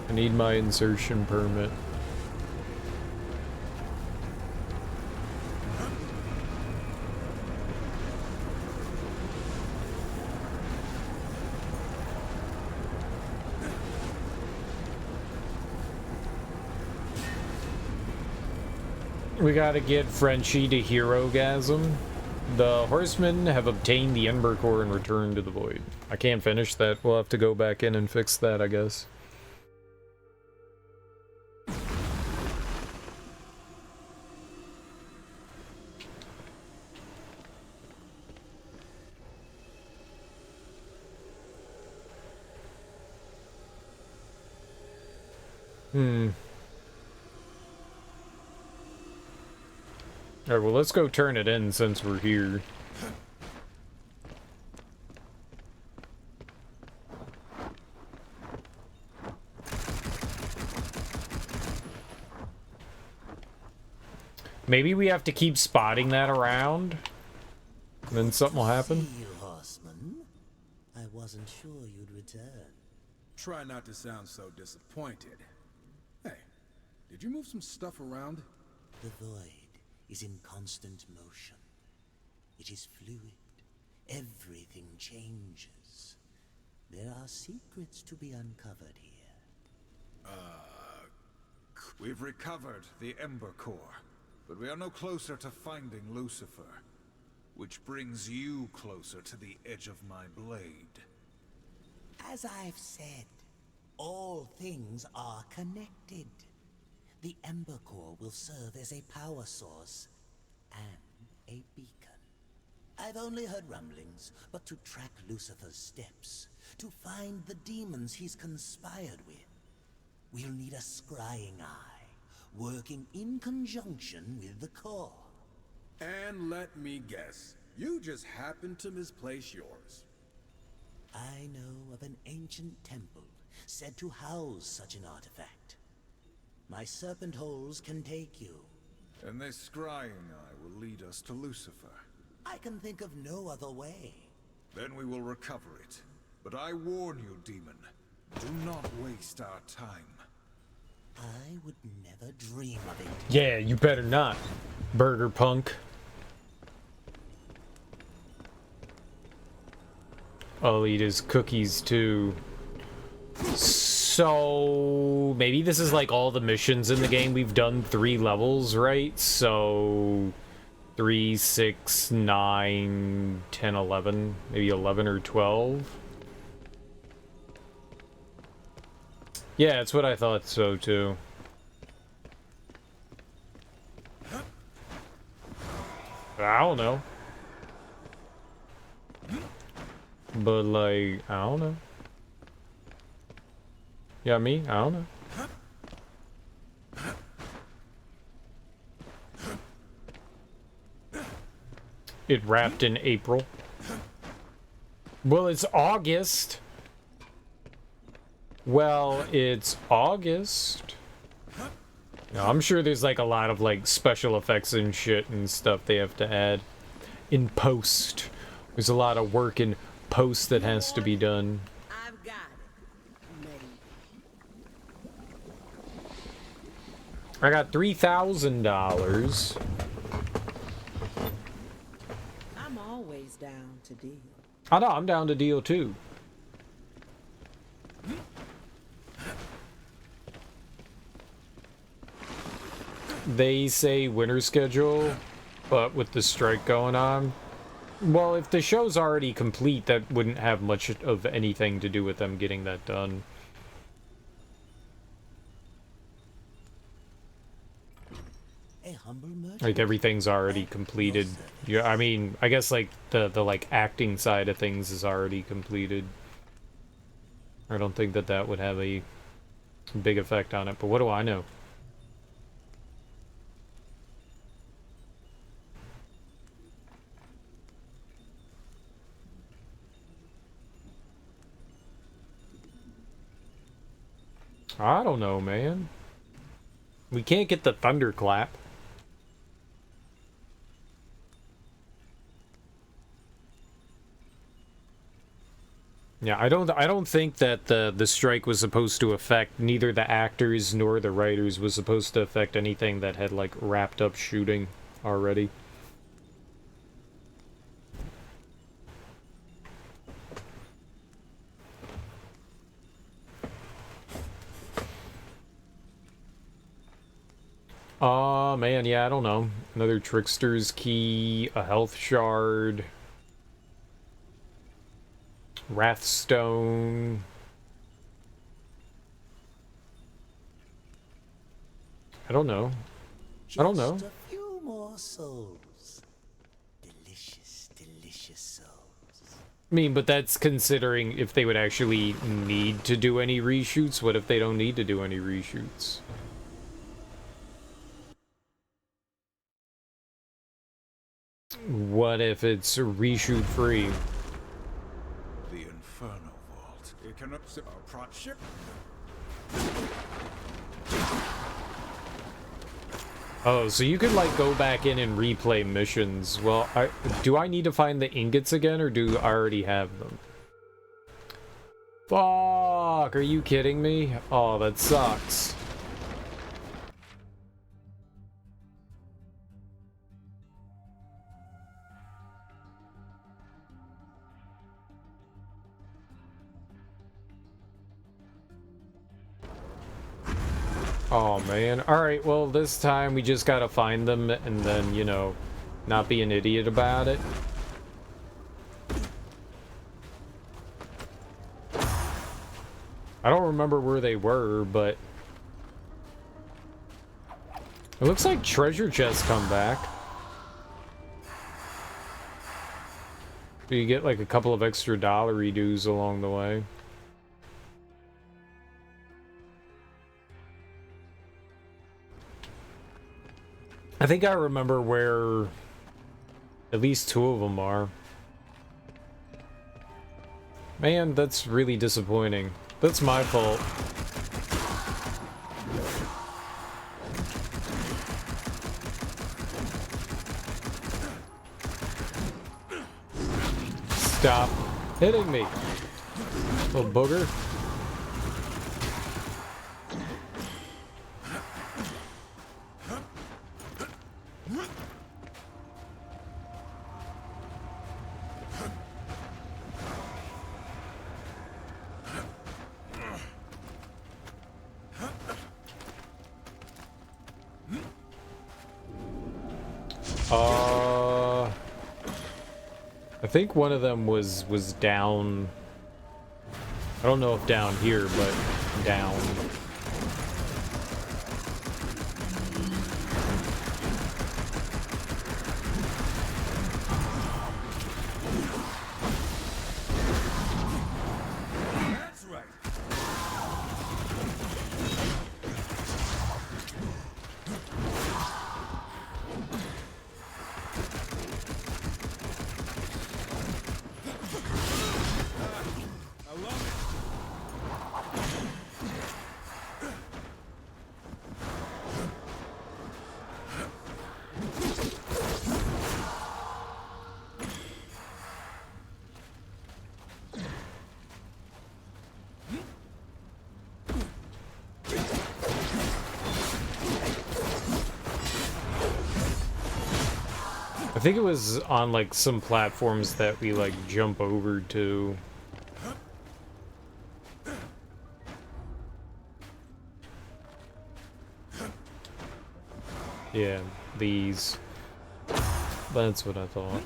Speaker 1: I need my insertion permit. We gotta get Frenchie to Hero-gasm. The horsemen have obtained the Ember Core and returned to the Void. I can't finish that. We'll have to go back in and fix that, I guess. Alright, well, let's go turn it in since we're here. Maybe we have to keep spotting that around, and then something will happen.
Speaker 6: See you, horseman. I wasn't sure you'd return.
Speaker 3: Try not to sound so disappointed. Hey, did you move some stuff around?
Speaker 6: The void is in constant motion. It is fluid. Everything changes. There are secrets to be uncovered here.
Speaker 5: We've recovered the Ember Core, but we are no closer to finding Lucifer. Which brings you closer to the edge of my blade.
Speaker 6: As I've said, all things are connected. The Ember Core will serve as a power source and a beacon. I've only heard rumblings, but to track Lucifer's steps, to find the demons he's conspired with, we'll need a scrying eye, working in conjunction with the core.
Speaker 3: And let me guess, you just happened to misplace yours.
Speaker 6: I know of an ancient temple said to house such an artifact. My serpent holes can take you.
Speaker 5: And this scrying eye will lead us to Lucifer.
Speaker 6: I can think of no other way.
Speaker 5: Then we will recover it. But I warn you, demon, do not waste our time.
Speaker 6: I would never dream of it.
Speaker 1: Yeah, you better not, Burger Punk. I'll eat his cookies too. So maybe this is like all the missions in the game. We've done 3 levels, right? So 3, 6, 9, 10, 11, maybe 11 or 12. Yeah, that's what I thought so too. I don't know. But like, I don't know. Yeah, me? I don't know. It wrapped in April. Well, it's August. Well, it's August. Yeah, I'm sure there's like a lot of like special effects and shit and stuff they have to add in post. There's a lot of work in post that has to be done.
Speaker 7: I've got it. Maybe.
Speaker 1: I got $3,000.
Speaker 7: I'm always down to deal.
Speaker 1: I know, I'm down to deal too. They say winter schedule, but with the strike going on, well, if the show's already complete, that wouldn't have much of anything to do with them getting that done.
Speaker 6: A humble merchant.
Speaker 1: Like everything's already completed. Yeah, I mean, I guess like the like acting side of things is already completed. I don't think that that would have a big effect on it, but what do I know? I don't know, man. We can't get the thunderclap. Yeah, I don't think that the strike was supposed to affect neither the actors nor the writers. Was supposed to affect anything that had like wrapped up shooting already. Man, yeah, I don't know. Another Trickster's Key, a Health Shard, Wrathstone. I don't know. I don't know.
Speaker 6: Just a few more souls. Delicious, delicious souls.
Speaker 1: I mean, but that's considering if they would actually need to do any reshoots. What if they don't need to do any reshoots? What if it's reshoot free?
Speaker 5: The Inferno Vault. It can upset our prop ship.
Speaker 1: Oh, so you could like go back in and replay missions. Well, do I need to find the ingots again, or do I already have them? Fuck! Fuck, are you kidding me? Oh, that sucks. Oh man. Alright, well this time we just gotta find them and then, you know, not be an idiot about it. I don't remember where they were, but it looks like treasure chests come back. You get like a couple of extra dollary dues along the way. I think I remember where at least 2 of them are. Man, that's really disappointing. That's my fault. Stop hitting me, little booger. I think one of them was down. I don't know if down here, but down.
Speaker 3: That's right.
Speaker 1: I think it was on like some platforms that we like jump over to. Yeah, these. That's what I thought.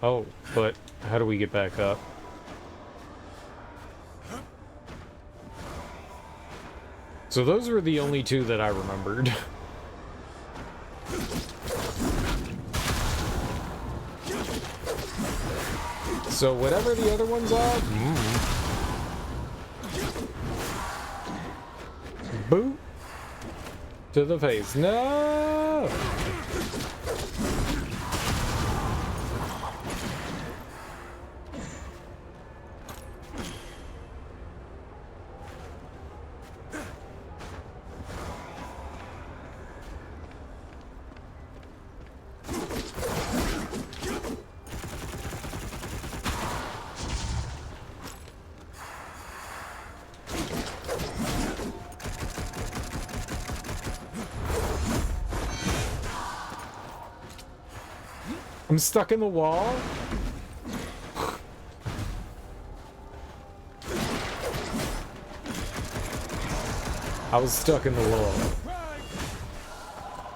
Speaker 1: Oh, but how do we get back up? So those were the only 2 that I remembered. So whatever the other ones are, boot to the face. No. I'm stuck in the wall. I was stuck in the wall.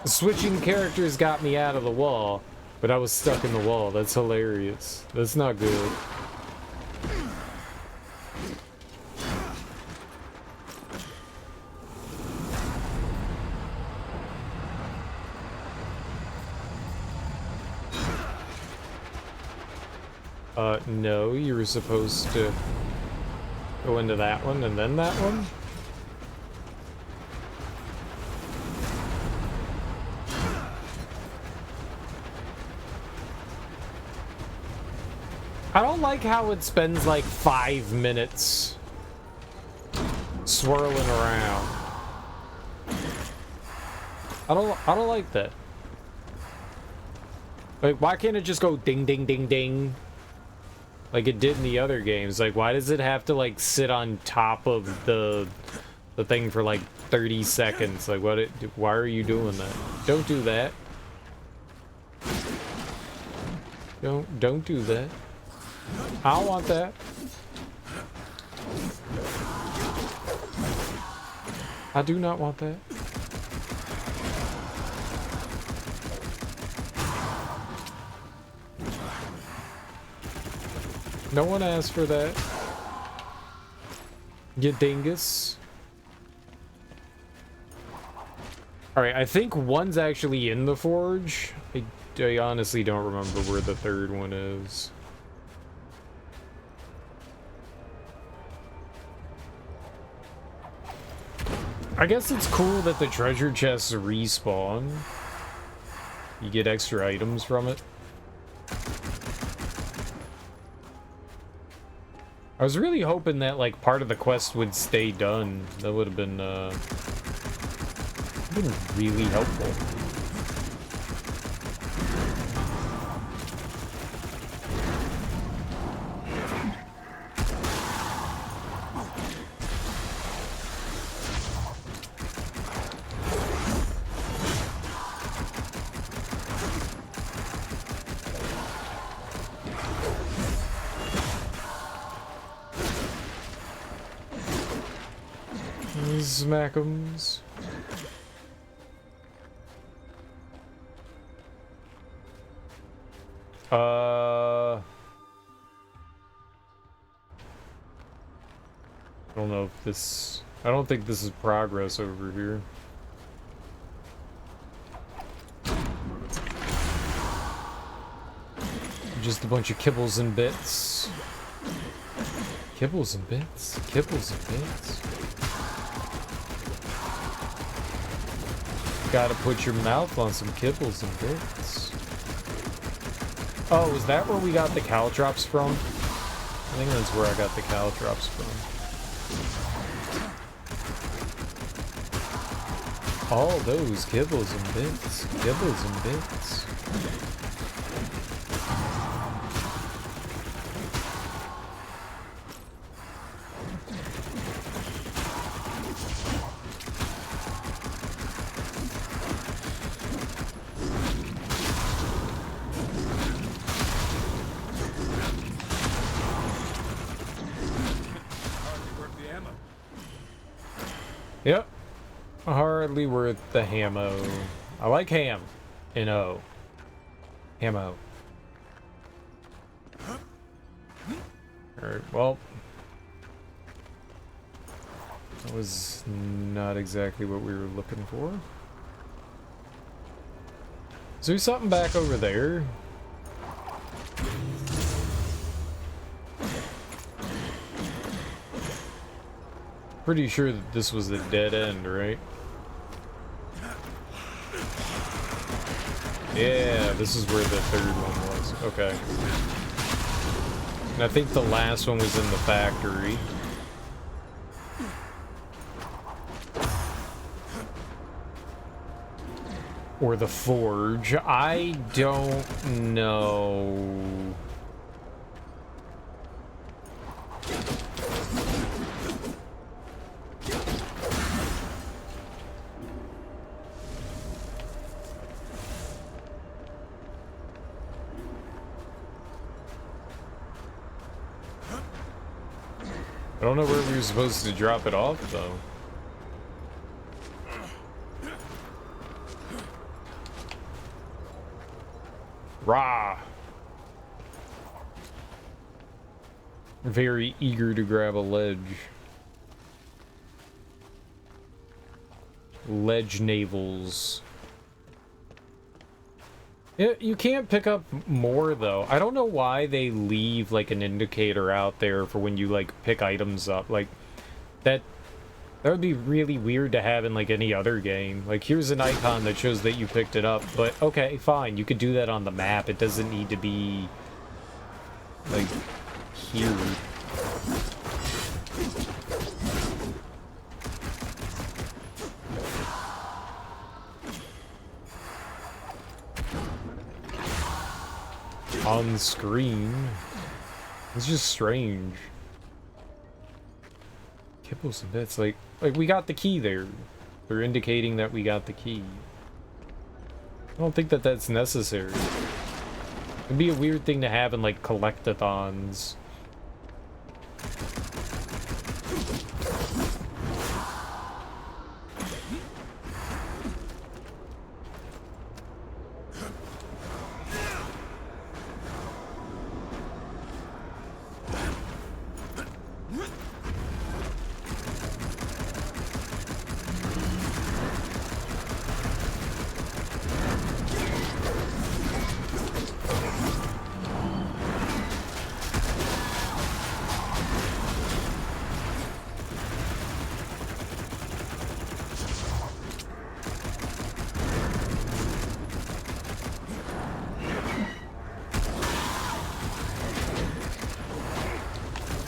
Speaker 1: Switching characters got me out of the wall, but I was stuck in the wall. That's hilarious. That's not good. No, you were supposed to go into that one and then that one? I don't like how it spends like 5 minutes swirling around. I don't like that. Like, why can't it just go ding ding ding ding? like it did in the other games. Like, why does it have to like sit on top of the thing for like 30 seconds? Like, why are you doing that? Don't do that. Don't do that. I don't want that. I do not want that. No one asked for that. You dingus. Alright, I think one's actually in the forge. I honestly don't remember where the third one is. I guess it's cool that the treasure chests respawn. You get extra items from it. I was really hoping that like part of the quest would stay done. That would have been really helpful. Smack'ems. I don't know if this... I don't think this is progress over here. Just a bunch of kibbles and bits. Kibbles and bits? Kibbles and bits? Gotta put your mouth on some kibbles and bits. Oh, is that where we got the caltrops from? I think that's where I got the caltrops from. All those kibbles and bits. Kibbles and bits. Yep. Hardly worth the hammo. I like ham. N-O. Hammo. Alright, well. That was not exactly what we were looking for. Is there something back over there? Pretty sure that this was the dead end, right? Yeah, this is where the third one was. Okay. And I think the last one was in the factory. Or the forge. I don't know. I don't know where we were supposed to drop it off, though. Rah! Very eager to grab a ledge. Ledge navels. Yeah, you can't pick up more, though. I don't know why they leave, like, an indicator out there for when you, like, pick items up. Like, that would be really weird to have in, like, any other game. Like, here's an icon that shows that you picked it up, but okay, fine. You could do that on the map. It doesn't need to be, like, here. On screen. It's just strange. Kibbles and bits, like we got the key there. They're indicating that we got the key. I don't think that that's necessary. It'd be a weird thing to have in like collectathons.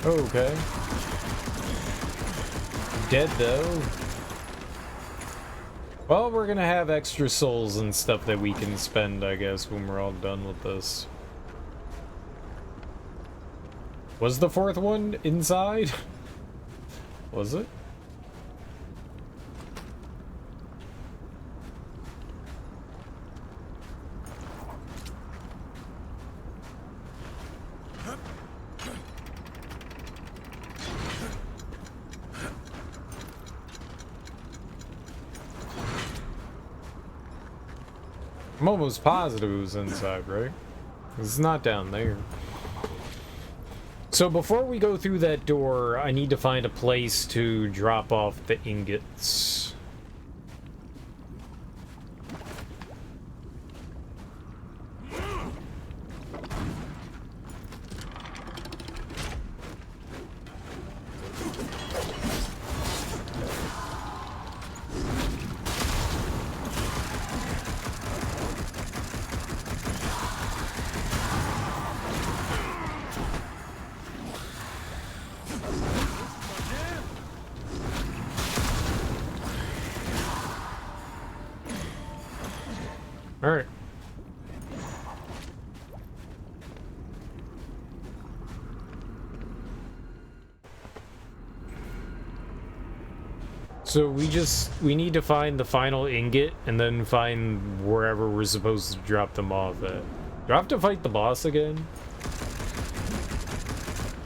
Speaker 1: Okay. Dead though. Well, we're gonna have extra souls and stuff that we can spend, I guess, when we're all done with this. Was the fourth one inside? Was it? I'm almost positive it was inside, right? It's not down there. So before we go through that door, I need to find a place to drop off the ingots. Alright. So we need to find the final ingot and then find wherever we're supposed to drop them off at. Do I have to fight the boss again?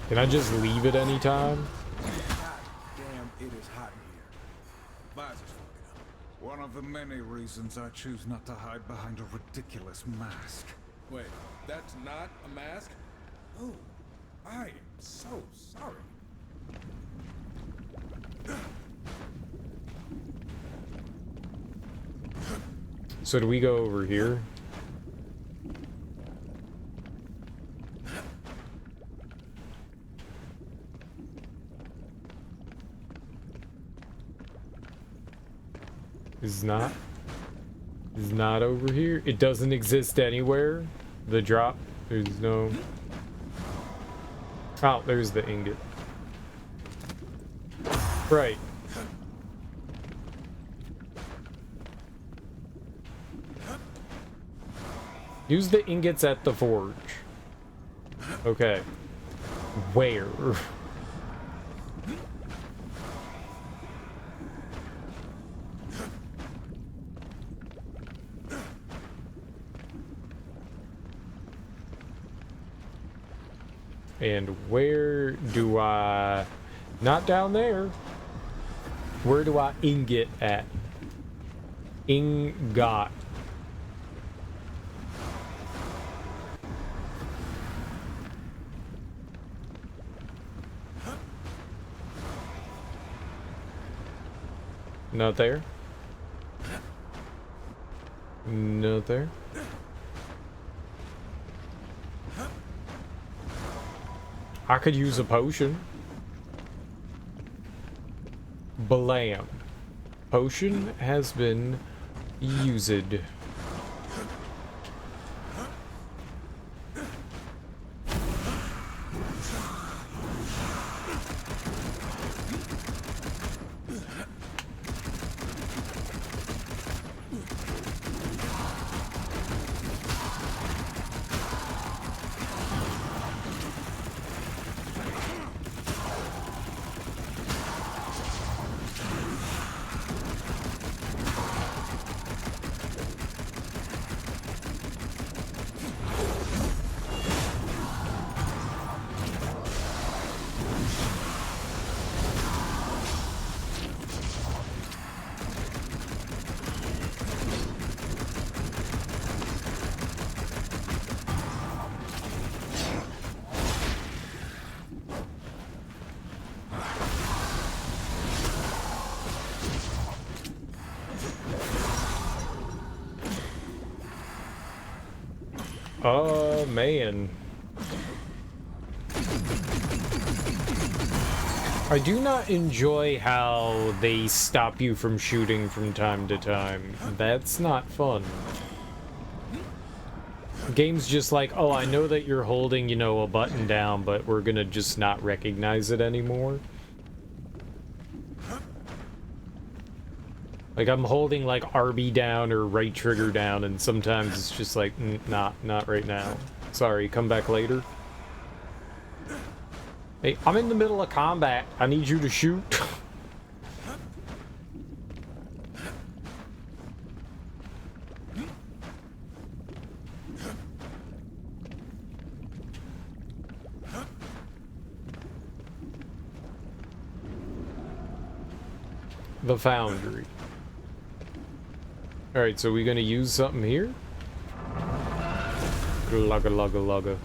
Speaker 1: Can I just leave at any time?
Speaker 5: Damn, it is hot in here. Visors fucking up. One of the many reasons I choose not to hide behind a ridiculous mask.
Speaker 3: Wait, that's not a mask? Oh, I am so sorry.
Speaker 1: So do we go over here? Is not over here. It doesn't exist anywhere. The drop. There's no. Oh, there's the ingot. Right. Use the ingots at the forge. Okay. Where? And where do I... Not down there. Where do I ingot at? Ingot. Not there. Not there. I could use a potion. Blam. Potion has been used. Oh, man. I do not enjoy how they stop you from shooting from time to time. That's not fun. Game's just like, oh, I know that you're holding, you know, a button down, but we're gonna just not recognize it anymore. Like, I'm holding, like, RB down or right trigger down, and sometimes it's just like, not right now. Sorry, come back later. Hey, I'm in the middle of combat. I need you to shoot. The foundry. Alright, so we gonna use something here? Lugga lugga lugga.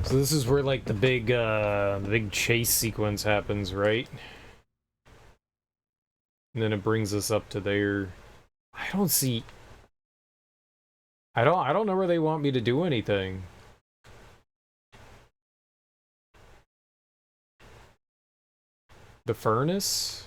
Speaker 1: So this is where, like, the big chase sequence happens, right? And then it brings us up to there. I don't see... I don't know where they want me to do anything. The furnace?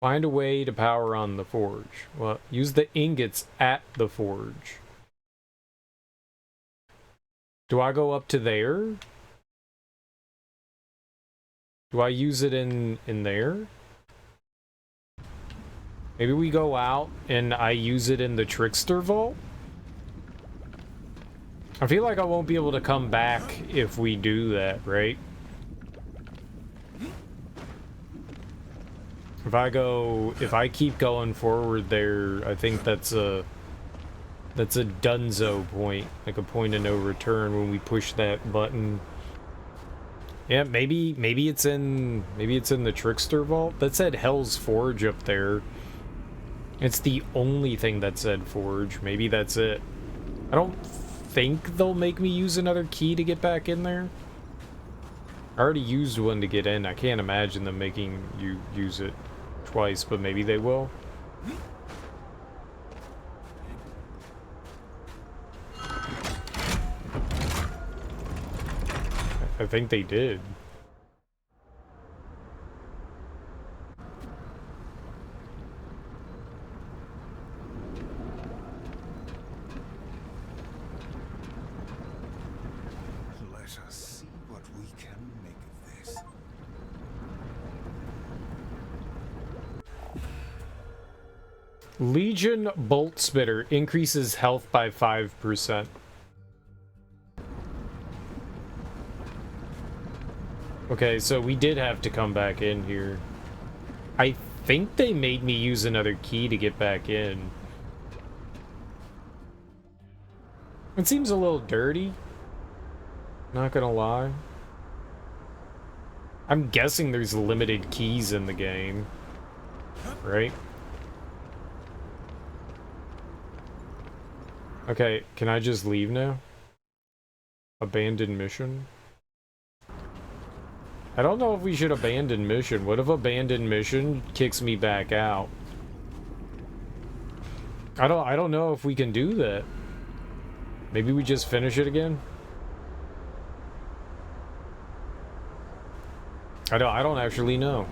Speaker 1: Find a way to power on the forge. Well, use the ingots at the forge. Do I go up to there? Do I use it in there? Maybe we go out and I use it in the Trickster Vault? I feel like I won't be able to come back if we do that, right? If I keep going forward there, I think that's a dunzo point, like a point of no return when we push that button. Yeah, maybe it's in the Trickster Vault. That said Hell's Forge up there. It's the only thing that said Forge. Maybe that's it. I don't think they'll make me use another key to get back in there. I already used one to get in. I can't imagine them making you use it twice, but maybe they will. I think they did.
Speaker 5: Let us see what we can make of this.
Speaker 1: Legion Bolt Spitter increases health by 5%. Okay, so we did have to come back in here. I think they made me use another key to get back in. It seems a little dirty. Not gonna lie. I'm guessing there's limited keys in the game. Right? Okay, can I just leave now? Abandon mission? I don't know if we should abandon mission. What if abandon mission kicks me back out? I don't know if we can do that. Maybe we just finish it again? I don't actually know.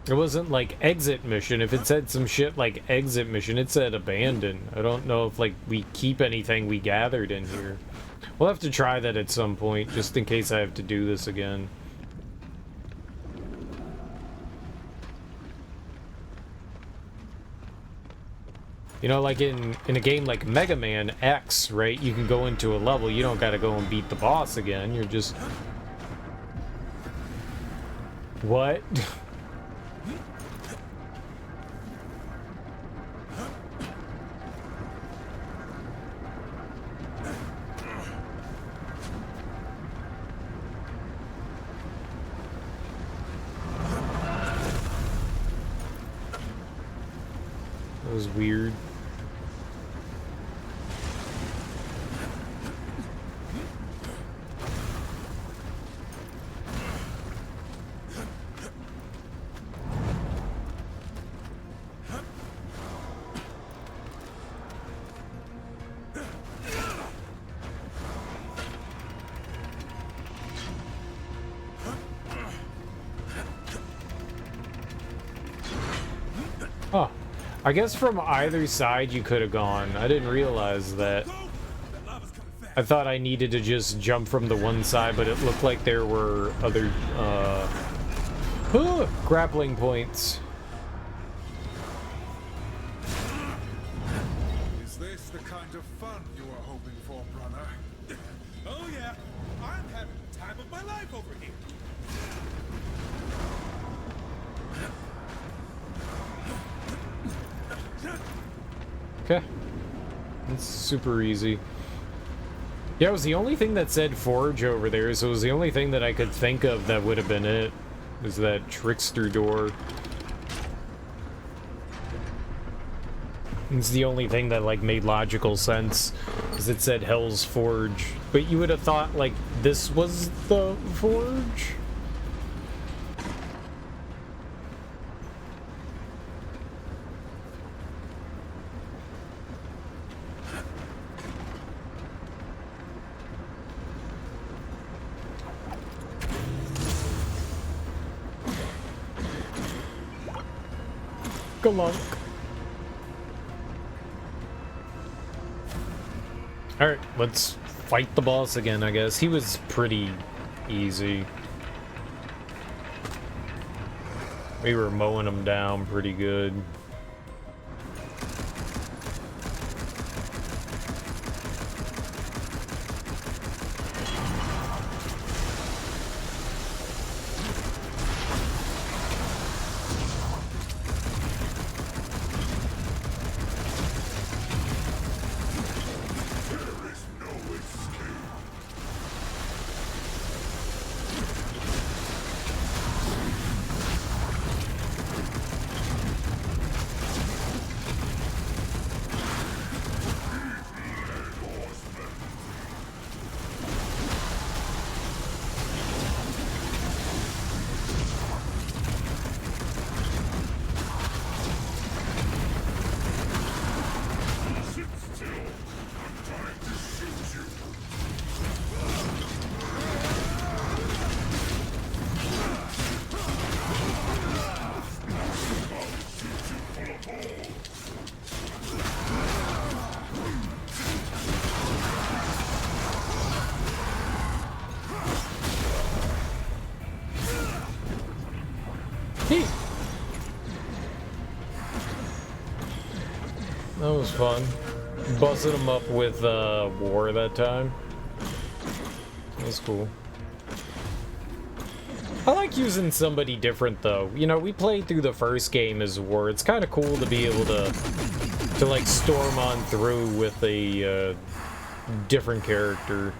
Speaker 1: It wasn't like exit mission. If it said some shit like exit mission, it said abandon. I don't know if like we keep anything we gathered in here. We'll have to try that at some point, just in case I have to do this again. You know, like in a game like Mega Man X, right? You can go into a level, you don't gotta go and beat the boss again, you're just... What? That was weird. Oh, I guess from either side you could have gone. I didn't realize that. I thought I needed to just jump from the one side, but it looked like there were other grappling points.
Speaker 5: Is this the kind of fun you were hoping for, brother?
Speaker 3: Oh yeah, I'm having the time of my life over here.
Speaker 1: Okay. It's super easy. Yeah, it was the only thing that said forge over there, so it was the only thing that I could think of that would have been it. Was that trickster door. It's the only thing that, like, made logical sense, because it said Hell's Forge. But you would have thought, like, this was the forge? Galunk. Alright, let's fight the boss again, I guess. He was pretty easy. We were mowing him down pretty good. That was fun. Busting him up with War that time. That was cool. I like using somebody different though. You know, we played through the first game as War. It's kind of cool to be able to like storm on through with a different character.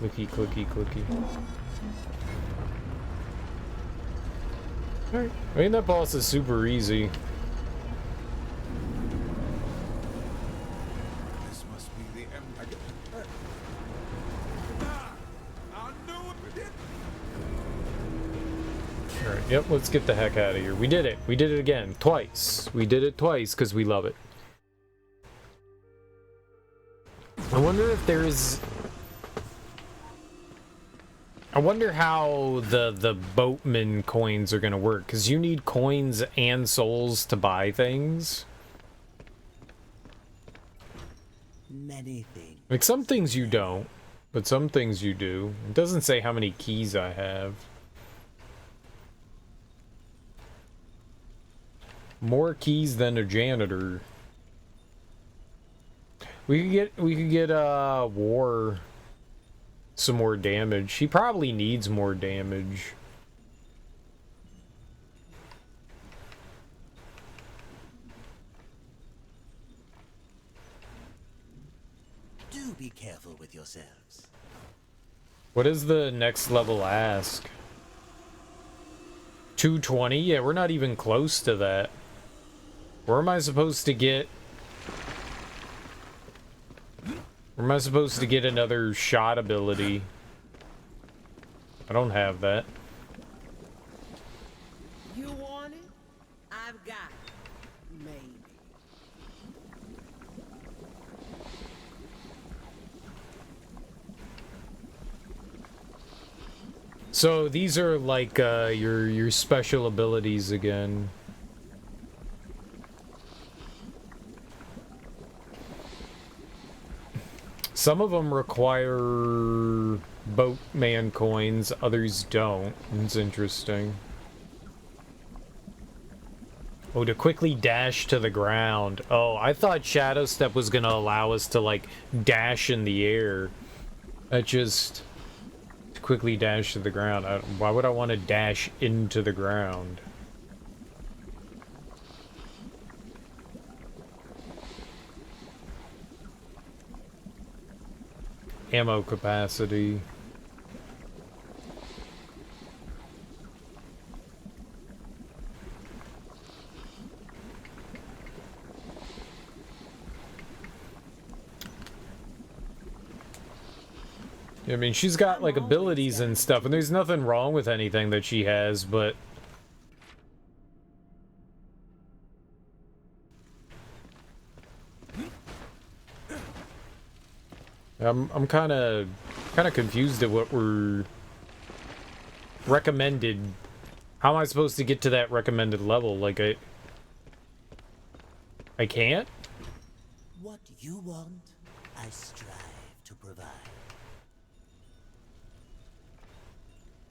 Speaker 1: Clicky, clicky, clicky. Alright. I mean, that boss is super easy.
Speaker 5: This must be the end.
Speaker 1: Alright, yep, let's get the heck out of here. We did it. We did it again. Twice. We did it twice because we love it. I wonder if there's... I wonder how the boatman coins are gonna work, because you need coins and souls to buy things.
Speaker 6: Many things.
Speaker 1: Like, some things you don't, but some things you do. It doesn't say how many keys I have. More keys than a janitor. We could get War some more damage. He probably needs more damage.
Speaker 6: Do be careful with yourselves.
Speaker 1: What is the next level ask? 220? Yeah, we're not even close to that. Where am I supposed to get... Where am I supposed to get another shot ability? I don't have that.
Speaker 7: You want it? I've got it. Maybe.
Speaker 1: So these are like your special abilities again. Some of them require boatman coins, others don't. It's interesting. Oh, to quickly dash to the ground. Oh, I thought Shadow Step was gonna allow us to, like, dash in the air. That just... to quickly dash to the ground. Why would I want to dash into the ground? Ammo capacity. I mean, she's got, like, abilities and stuff, and there's nothing wrong with anything that she has, but... I'm kind of confused at what we're recommended. How am I supposed to get to that recommended level? Like, I can't?
Speaker 6: What you want, I strive to provide.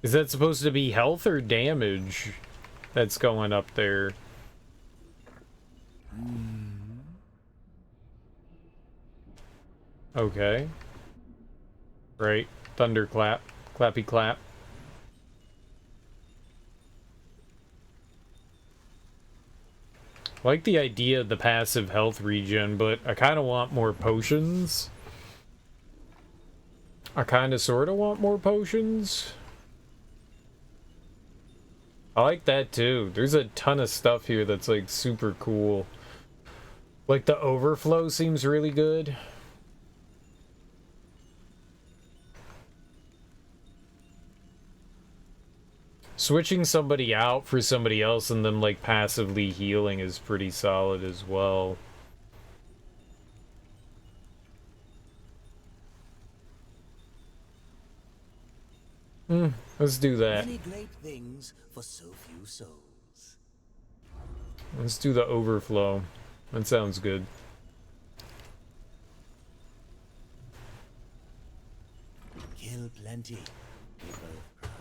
Speaker 1: Is that supposed to be health or damage that's going up there? Okay. Right. Thunderclap. Clappy clap. I like the idea of the passive health regen, but I kind of want more potions. I kind of sort of want more potions. I like that too. There's a ton of stuff here that's like super cool. Like the overflow seems really good. Switching somebody out for somebody else and them like passively healing is pretty solid as well. Let's do that.
Speaker 6: Many great things for so few souls.
Speaker 1: Let's do the overflow. That sounds good.
Speaker 6: Kill plenty. We both profit.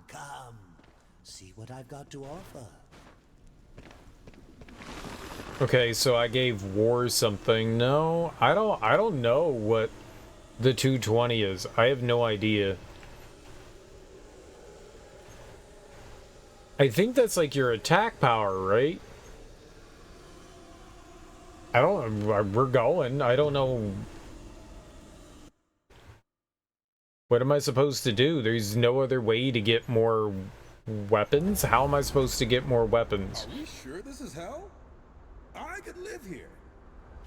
Speaker 6: Come. See what I've got to offer.
Speaker 1: Okay, so I gave War something. No, I don't know what the 220 is. I have no idea. I think that's like your attack power, right? I don't... we're going. I don't know... What am I supposed to do? There's no other way to get more weapons? How am I supposed to get more weapons?
Speaker 3: Are we sure this is hell? I could live here.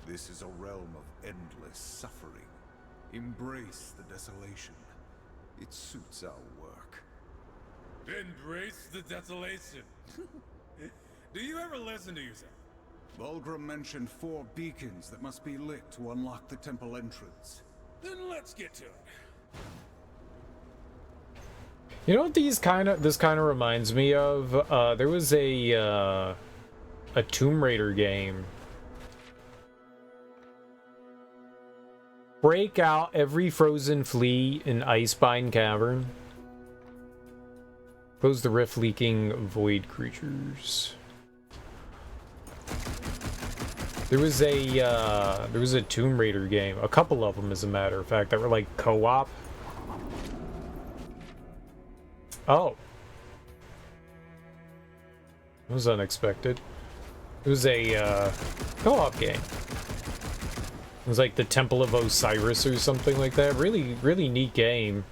Speaker 5: This is a realm of endless suffering. Embrace the desolation. It suits our work.
Speaker 3: Embrace the desolation. Do you ever listen to yourself?
Speaker 5: Vulgrim mentioned 4 beacons that must be lit to unlock the temple entrance.
Speaker 3: Then let's get to it.
Speaker 1: You know what this kind of reminds me of? There was a Tomb Raider game. Break out every frozen flea in Icebind Cavern. Close the rift-leaking void creatures. There was a Tomb Raider game, a couple of them as a matter of fact, that were like co-op. Oh. That was unexpected. It was a co-op game. It was like the Temple of Osiris or something like that. Really, really neat game.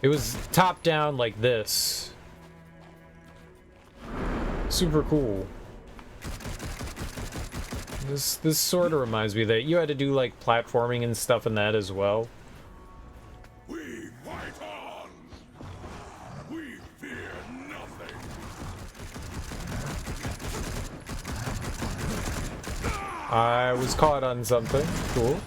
Speaker 1: It was top down like this. Super cool. This sort of reminds me that you had to do like platforming and stuff in that as well.
Speaker 4: We fight on! We fear nothing!
Speaker 1: I was caught on something. Cool.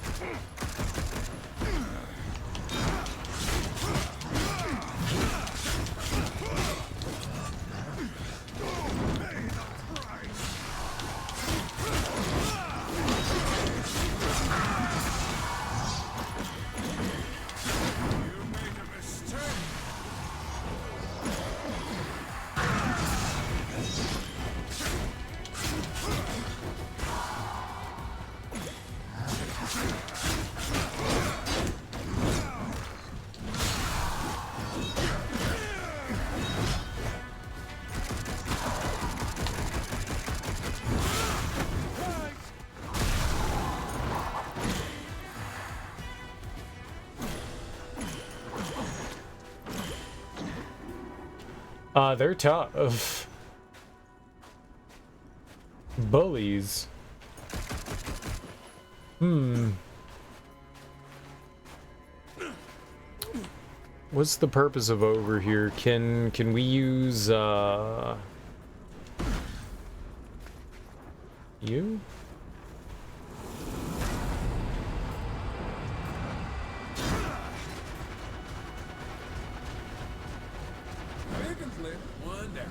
Speaker 1: They're tough. Bullies. What's the purpose of over here? Can we use you?
Speaker 3: One down.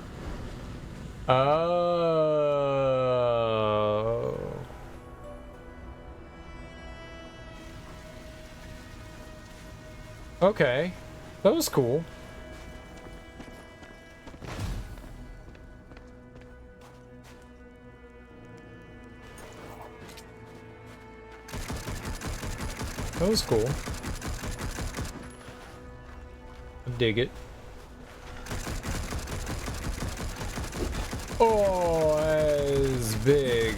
Speaker 1: Oh. Okay. That was cool. That was cool. I dig it. Oh, that's big.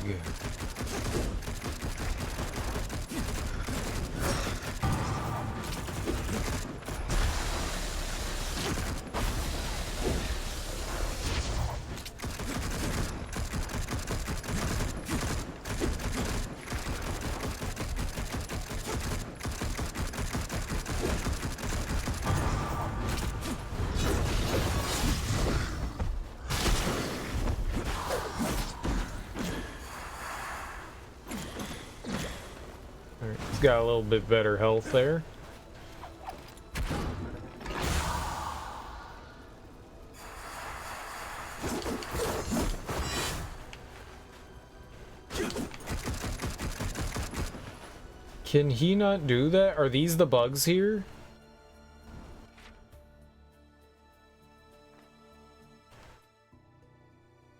Speaker 1: Got a little bit better health there. Can he not do that? Are these the bugs here?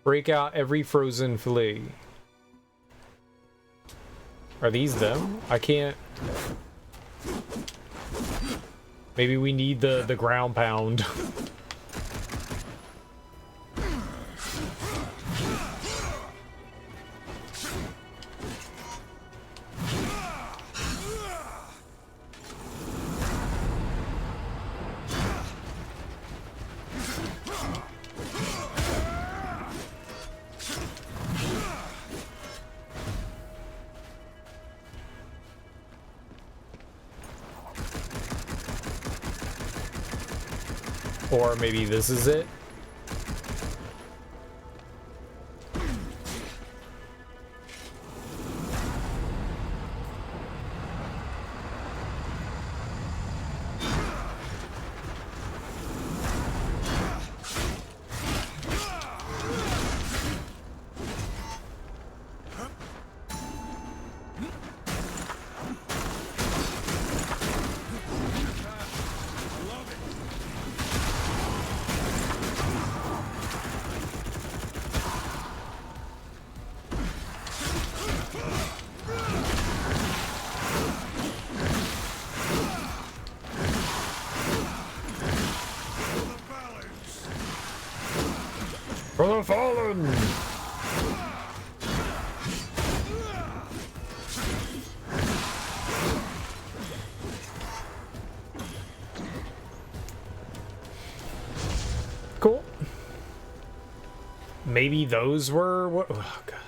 Speaker 1: Break out every frozen flea. Are these them? I can't... Maybe we need the ground pound. Or maybe this is it? For the fallen! Cool. Maybe those were what? Oh, God.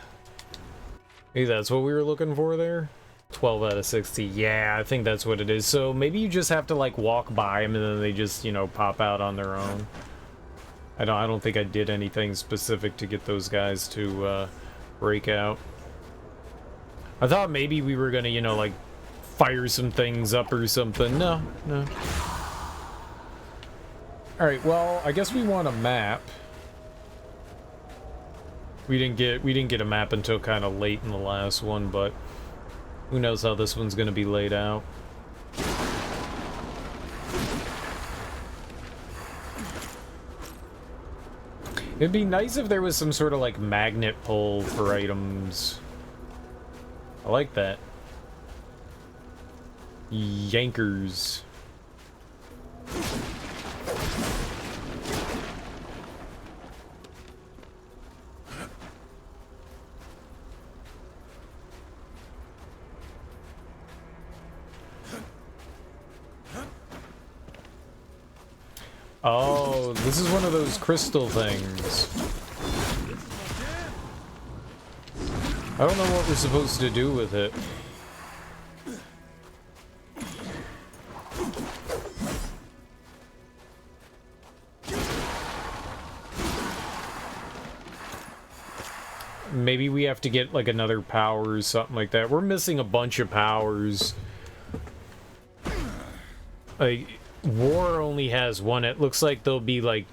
Speaker 1: Maybe that's what we were looking for there. 12 out of 60. Yeah, I think that's what it is. So maybe you just have to like walk by them and then they just, you know, pop out on their own. I don't think I did anything specific to get those guys to break out. I thought maybe we were gonna, you know, like fire some things up or something. No, no. All right, well, I guess we want a map. We didn't get a map until kind of late in the last one, but who knows how this one's gonna be laid out. It'd be nice if there was some sort of like magnet pull for items. I like that. Yankers. Oh, this is one of those crystal things. I don't know what we're supposed to do with it. Maybe we have to get like another power or something like that. We're missing a bunch of powers. Like, War only has one. It looks like there'll be like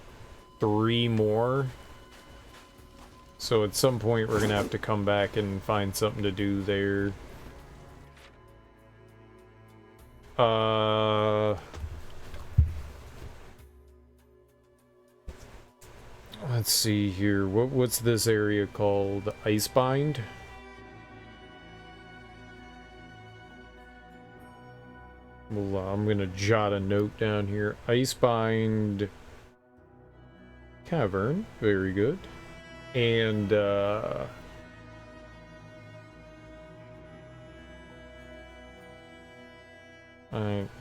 Speaker 1: 3 more. So at some point we're gonna have to come back and find something to do there. Let's see here. What's this area called? Icebind? Well, I'm gonna jot a note down here. Icebind Cavern. Very good. And,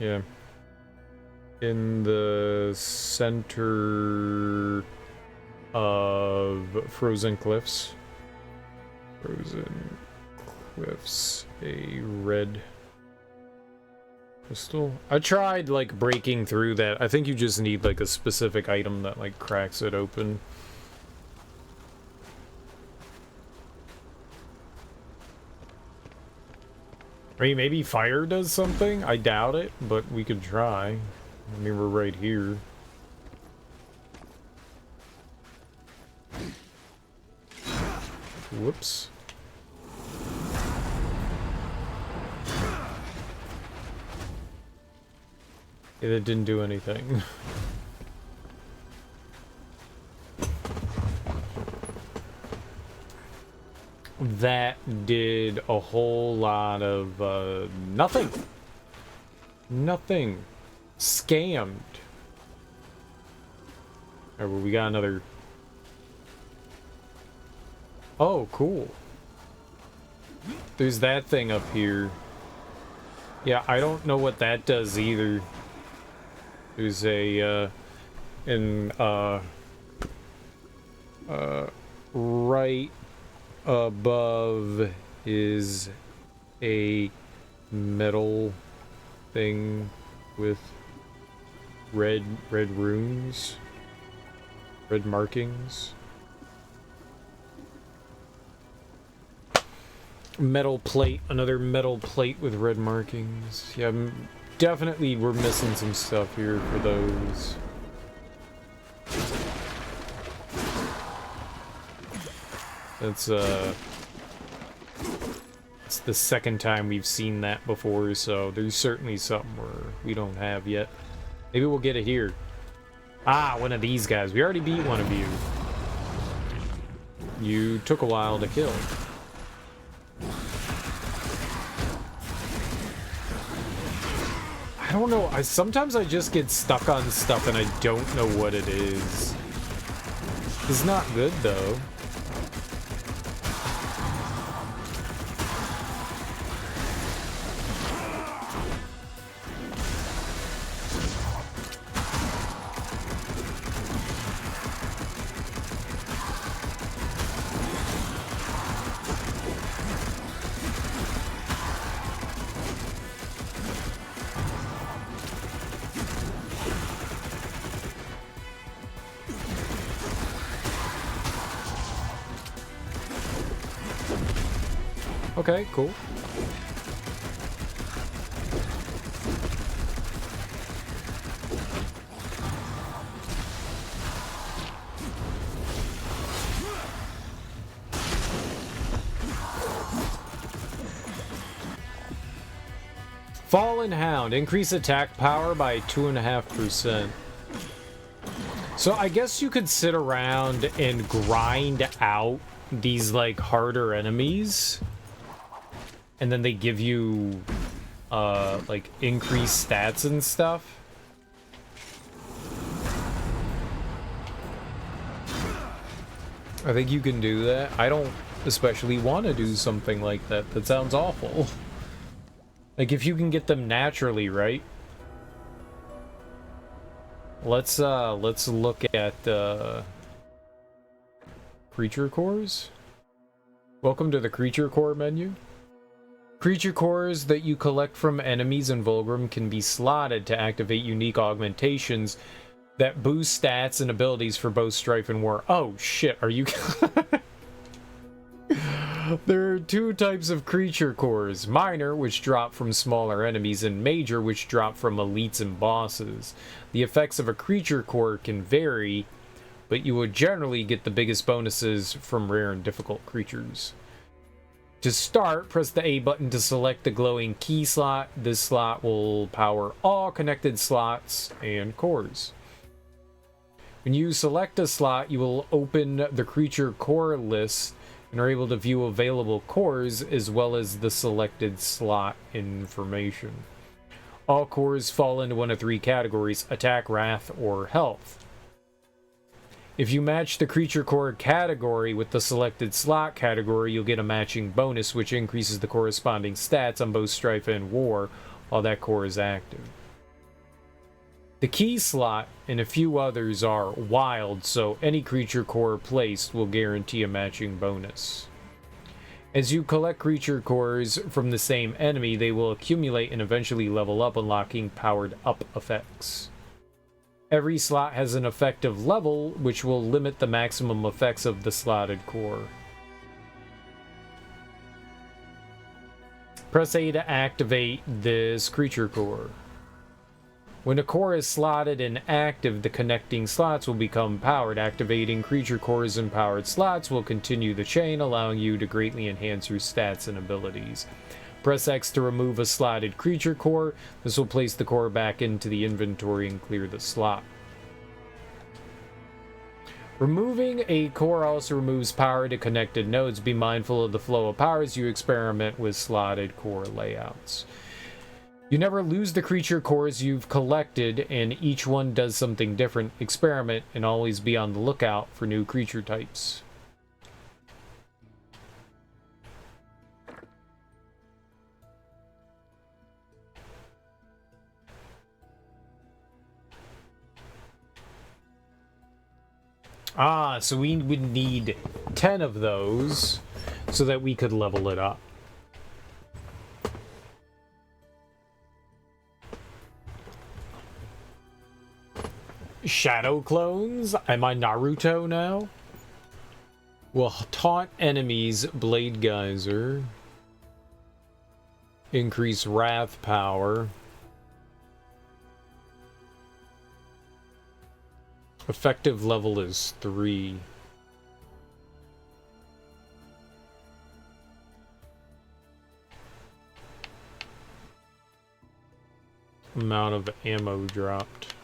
Speaker 1: yeah. In the center of Frozen Cliffs. Frozen Cliffs. A red crystal. I tried, like, breaking through that. I think you just need, like, a specific item that, like, cracks it open. I mean, maybe fire does something? I doubt it, but we could try. I mean, we're right here. Whoops. Yeah, that didn't do anything. That did a whole lot of, nothing. Nothing. Scammed. Alright, well, we got another... Oh, cool. There's that thing up here. Yeah, I don't know what that does either. There's a, right above is a metal thing with red runes, red markings. Metal plate, another metal plate with red markings. Yeah, definitely we're missing some stuff here for those. It's it's the second time we've seen that before, so there's certainly something we don't have yet. Maybe we'll get it here. Ah, one of these guys. We already beat one of you. You took a while to kill. I don't know. Sometimes I just get stuck on stuff and I don't know what it is. It's not good though. Okay, cool. Fallen Hound. Increase attack power by 2.5%. So I guess you could sit around and grind out these, like, harder enemies. And then they give you, like, increased stats and stuff. I think you can do that. I don't especially want to do something like that. That sounds awful. Like, if you can get them naturally, right? let's look at creature cores. Welcome to the creature core menu. Creature cores that you collect from enemies in Vulgrim can be slotted to activate unique augmentations that boost stats and abilities for both Strife and War. Oh shit, are you... There are two types of creature cores. Minor, which drop from smaller enemies, and major, which drop from elites and bosses. The effects of a creature core can vary, but you would generally get the biggest bonuses from rare and difficult creatures. To start, press the A button to select the glowing key slot. This slot will power all connected slots and cores. When you select a slot, you will open the creature core list and are able to view available cores as well as the selected slot information. All cores fall into one of three categories: attack, wrath, or health. If you match the creature core category with the selected slot category, you'll get a matching bonus which increases the corresponding stats on both Strife and War while that core is active. The key slot and a few others are wild, so any creature core placed will guarantee a matching bonus. As you collect creature cores from the same enemy, they will accumulate and eventually level up, unlocking powered up effects. Every slot has an effective level, which will limit the maximum effects of the slotted core. Press A to activate this creature core. When a core is slotted and active, the connecting slots will become powered. Activating creature cores and powered slots will continue the chain, allowing you to greatly enhance your stats and abilities. Press X to remove a slotted creature core. This will place the core back into the inventory and clear the slot. Removing a core also removes power to connected nodes. Be mindful of the flow of power as you experiment with slotted core layouts. You never lose the creature cores you've collected, and each one does something different. Experiment and always be on the lookout for new creature types. Ah, so we would need 10 of those so that we could level it up. Shadow clones? Am I Naruto now? Will taunt enemies, Blade Geyser. Increase Wrath power. Effective level is 3. Amount of ammo dropped.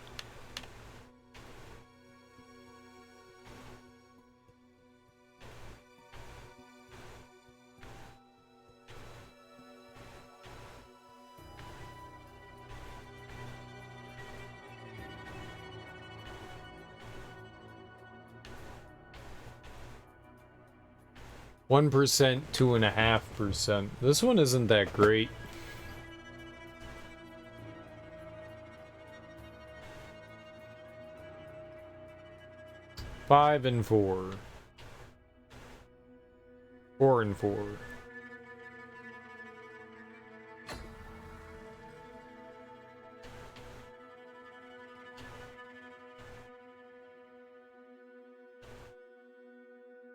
Speaker 1: One 1%, 2.5%. This one isn't that great. Five and 4. 4 and 4.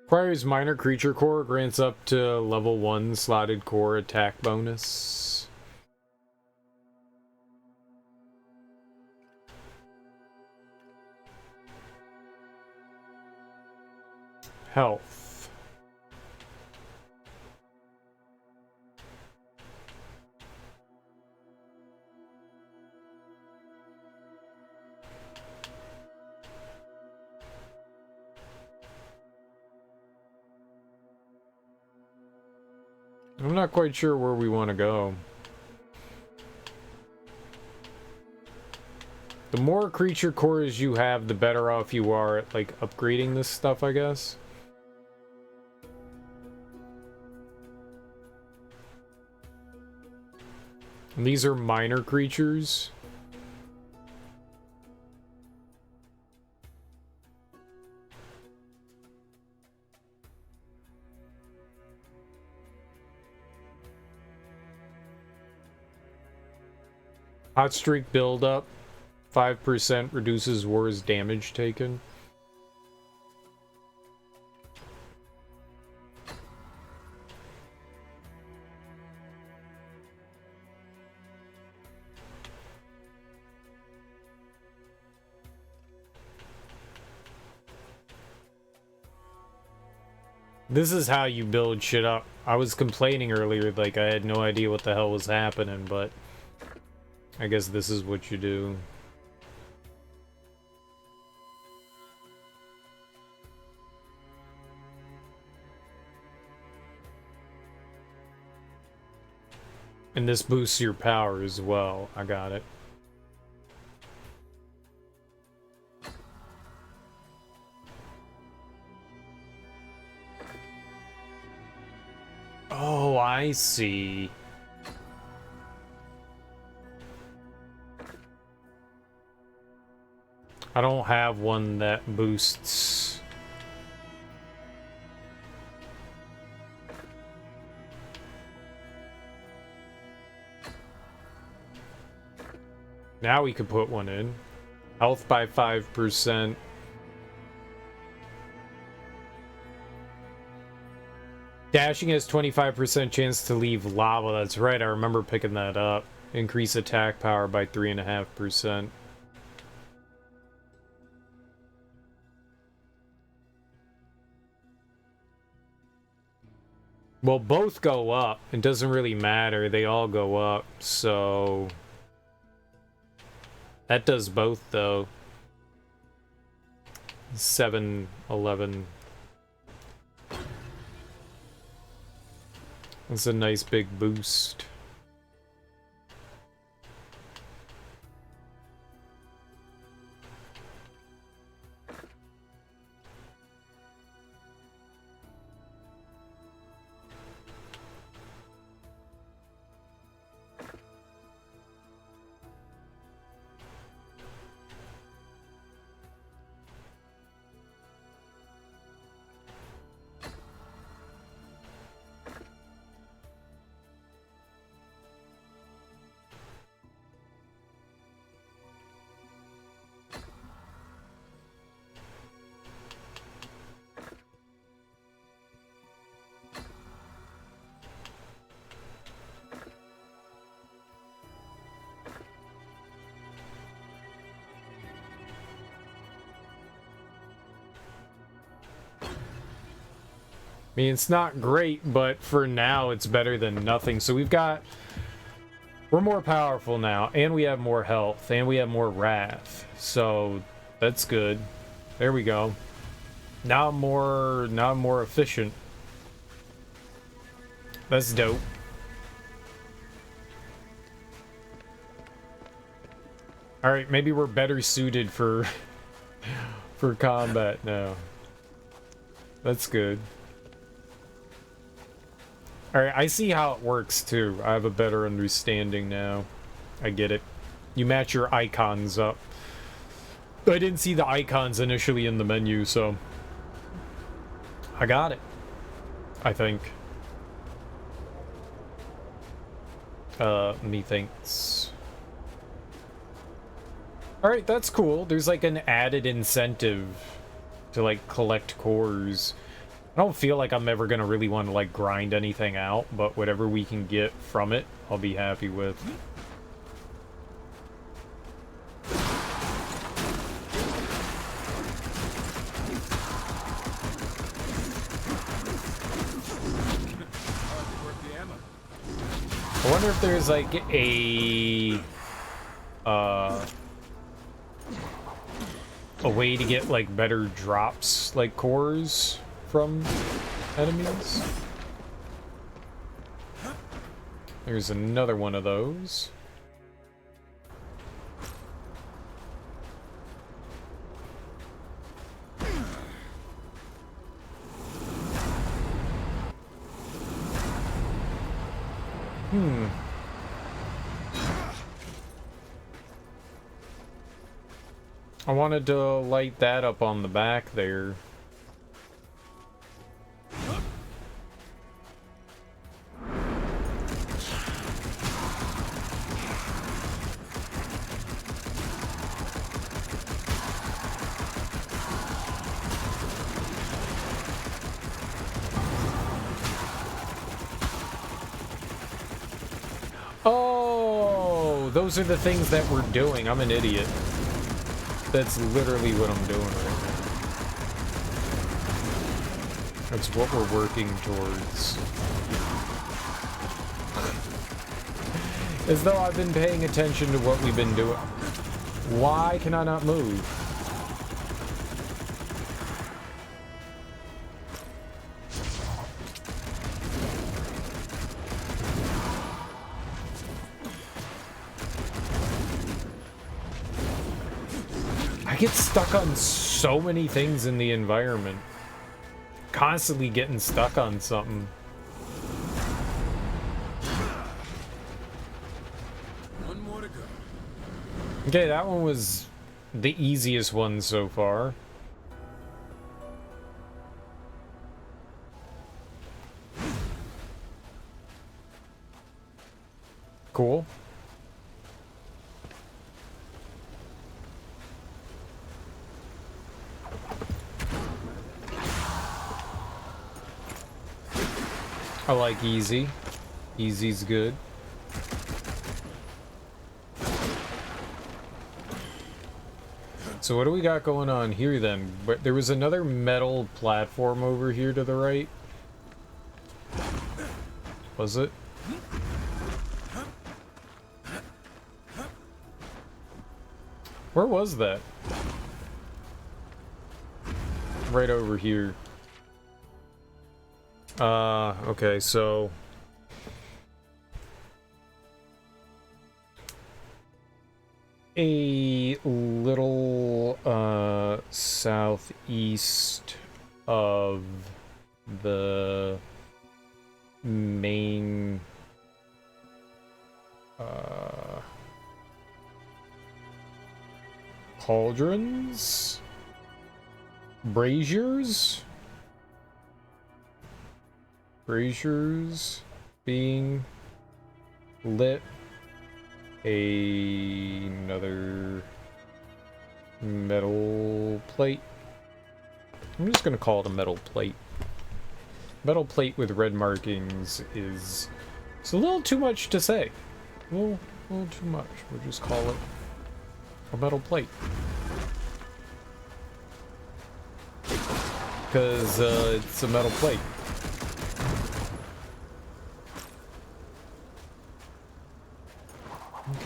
Speaker 1: Requires minor creature core, grants up to level 1 slotted core attack bonus. Health. I'm not quite sure where we want to go. The more creature cores you have, the better off you are at, like, upgrading this stuff, I guess. And these are minor creatures. Hot streak buildup. 5% reduces war's damage taken. This is how you build shit up. I was complaining earlier, like I had no idea what the hell was happening, but I guess this is what you do. And this boosts your power as well. I got it. Oh, I see. I don't have one that boosts. Now we could put one in. Health by 5%. Dashing has 25% chance to leave lava. That's right, I remember picking that up. Increase attack power by 3.5%. Well, both go up. It doesn't really matter. They all go up, so... That does both, though. 7, 11... That's a nice big boost. I mean, it's not great, but for now, it's better than nothing. So we're more powerful now, and we have more health, and we have more wrath. So that's good. There we go. Now I'm more efficient. That's dope. All right, maybe we're better suited for combat now. That's good. Alright, I see how it works too. I have a better understanding now. I get it. You match your icons up. I didn't see the icons initially in the menu, so... I got it. I think. Methinks. Alright, that's cool. There's like an added incentive to like collect cores. I don't feel like I'm ever gonna really want to like grind anything out, but whatever we can get from it, I'll be happy with. I wonder if there's like a way to get like better drops, like cores from enemies. There's another one of those. I wanted to light that up on the back there. Oh, those are the things that we're doing. I'm an idiot. That's literally what I'm doing right now. That's what we're working towards. As though I've been paying attention to what we've been doing. Why can I not move? I get stuck on so many things in the environment. Constantly getting stuck on something.
Speaker 5: One more to go.
Speaker 1: Okay, that one was the easiest one so far. Cool. I like easy. Easy's good. So what do we got going on here then? But there was another metal platform over here to the right. Was it? Where was that? Right over here. Okay, so a little southeast of the main cauldrons? Braziers being lit. Another metal plate. I'm just gonna call it a metal plate. Metal plate with red markings is... it's a little too much to say. A little too much. We'll just call it a metal plate. Because it's a metal plate.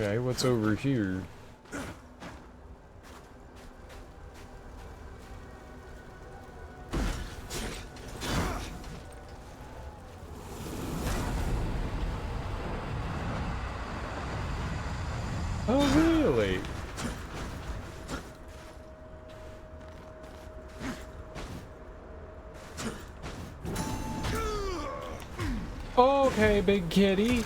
Speaker 1: Okay, what's over here? Oh, really? Okay, big kitty.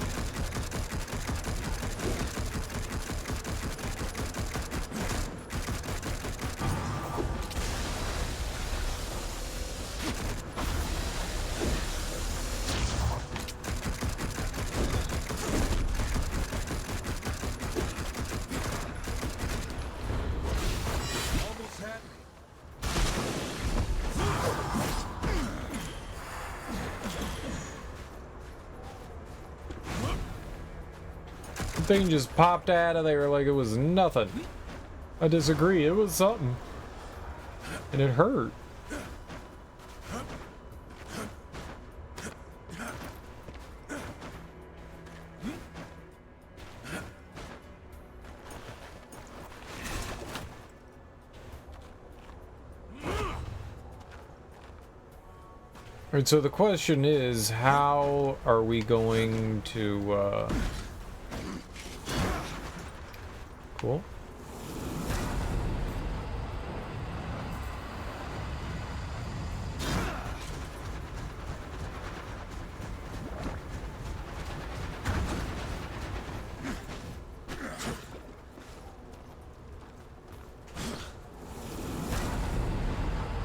Speaker 1: Thing just popped out of there like it was nothing. I disagree, it was something. And it hurt. Alright, so the question is, how are we going to, cool.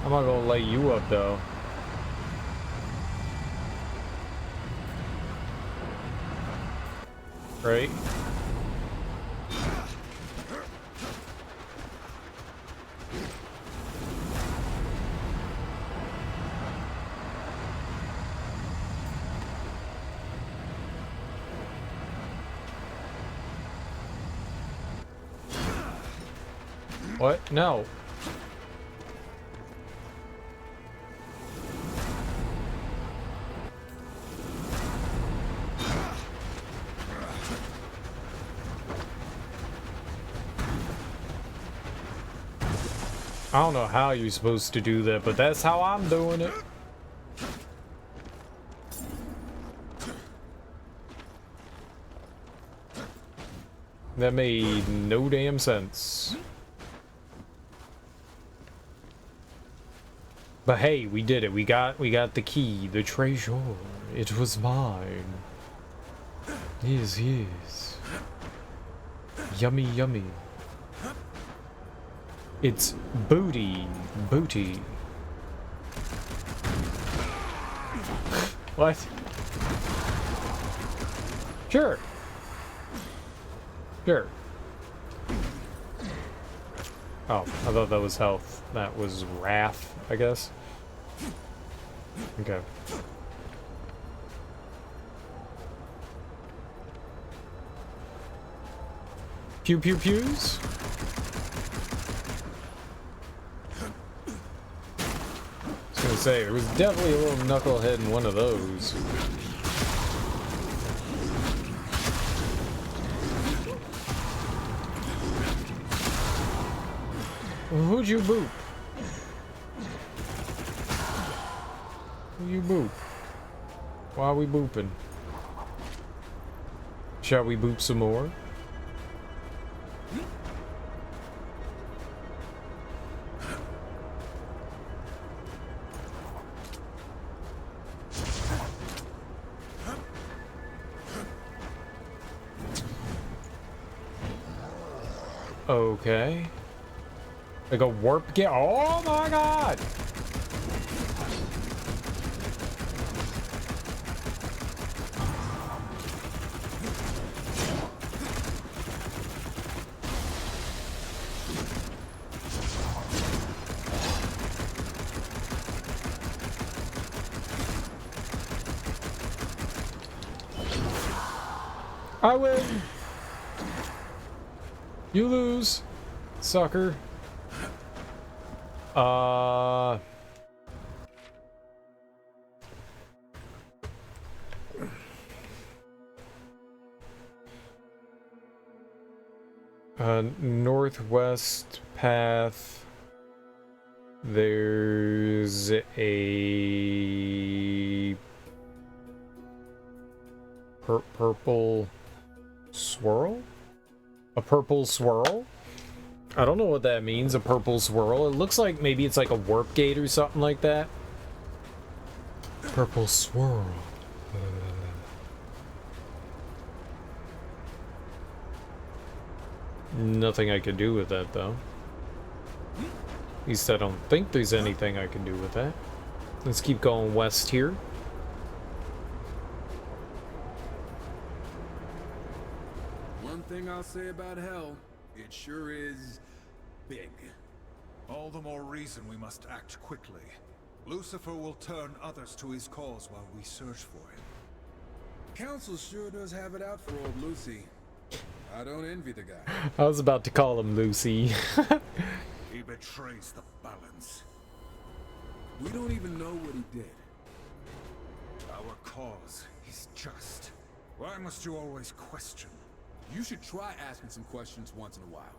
Speaker 1: I'm not gonna light you up though. Right? What? No. I don't know how you're supposed to do that, but that's how I'm doing it. That made no damn sense. But hey, we did it. We got the key, the treasure. It was mine. Yes, yes. Yummy, yummy. It's booty, booty. What? Sure. Sure. Oh, I thought that was health. That was wrath, I guess. Okay. Pew pew pews? I was gonna say, there was definitely a little knucklehead in one of those. Who'd you boop? Who you boop? Why are we booping? Shall we boop some more? Okay. Like a warp get. Oh my god! I win! You lose, sucker. Northwest path. There's a purple swirl? A purple swirl? I don't know what that means, a purple swirl. It looks like maybe it's like a warp gate or something like that. Purple swirl. Nothing I can do with that, though. At least I don't think there's anything I can do with that. Let's keep going west here.
Speaker 3: One thing I'll say about hell, it sure is big.
Speaker 5: All the more reason we must act quickly. Lucifer will turn others to his cause while we search for him.
Speaker 3: Council sure does have it out for old Lucy. I don't envy the guy.
Speaker 1: I was about to call him Lucy.
Speaker 5: He betrays the balance.
Speaker 3: We don't even know what he did.
Speaker 5: Our cause is just. Why must you always question?
Speaker 3: You should try asking some questions once in a while.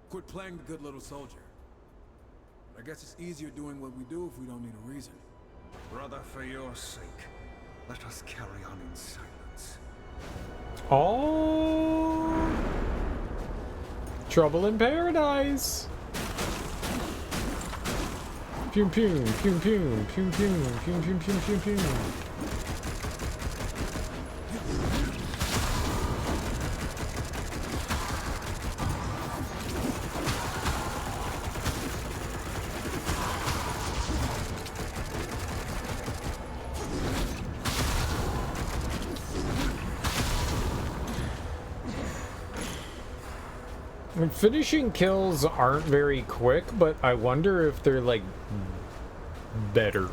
Speaker 3: Quit playing the good little soldier. I guess it's easier doing what we do if we don't need a reason.
Speaker 5: Brother, for your sake, let us carry on in silence.
Speaker 1: Oh, trouble in paradise. Pew pew pew pew pew pew pew pew pew pew pew. Finishing kills aren't very quick, but I wonder if they're like better.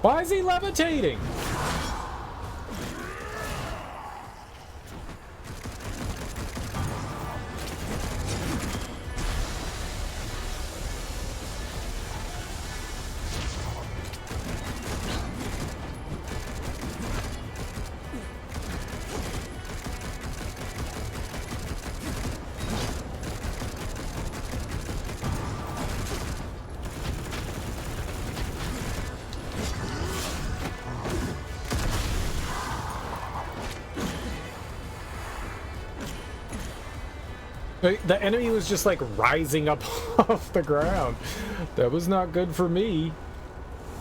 Speaker 1: Why is he levitating? The enemy was just like rising up off the ground. That was not good for me.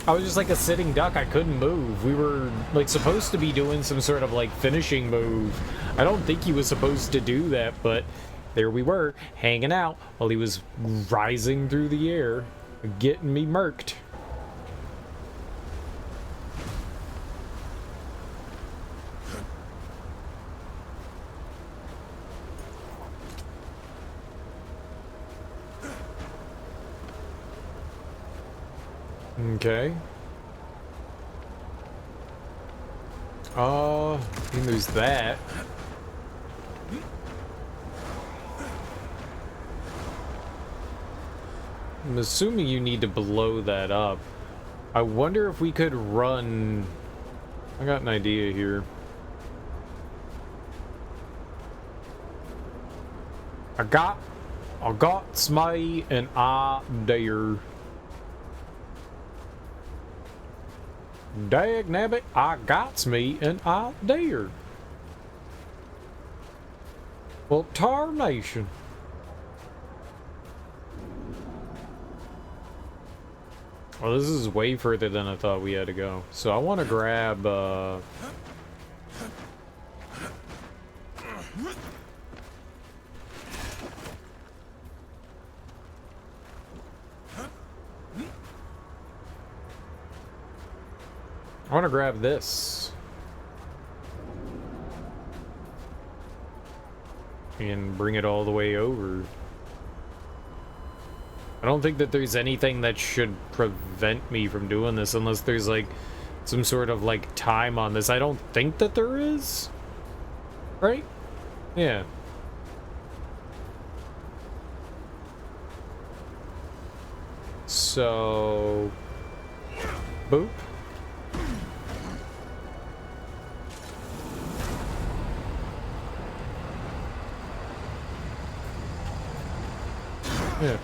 Speaker 1: I was just like a sitting duck. I couldn't move. We were like supposed to be doing some sort of like finishing move. I don't think he was supposed to do that, but there we were, hanging out while he was rising through the air, getting me murked. Okay. I think there's that. I'm assuming you need to blow that up. I wonder if we could run... I got an idea here. I got me an idea. Dag nabbit, I got me an idea. Well, tarnation. Well, this is way further than I thought we had to go. So I want to grab, I want to grab this. And bring it all the way over. I don't think that there's anything that should prevent me from doing this unless there's like some sort of like time on this. I don't think that there is. Right? Yeah. So... boop. Yeah.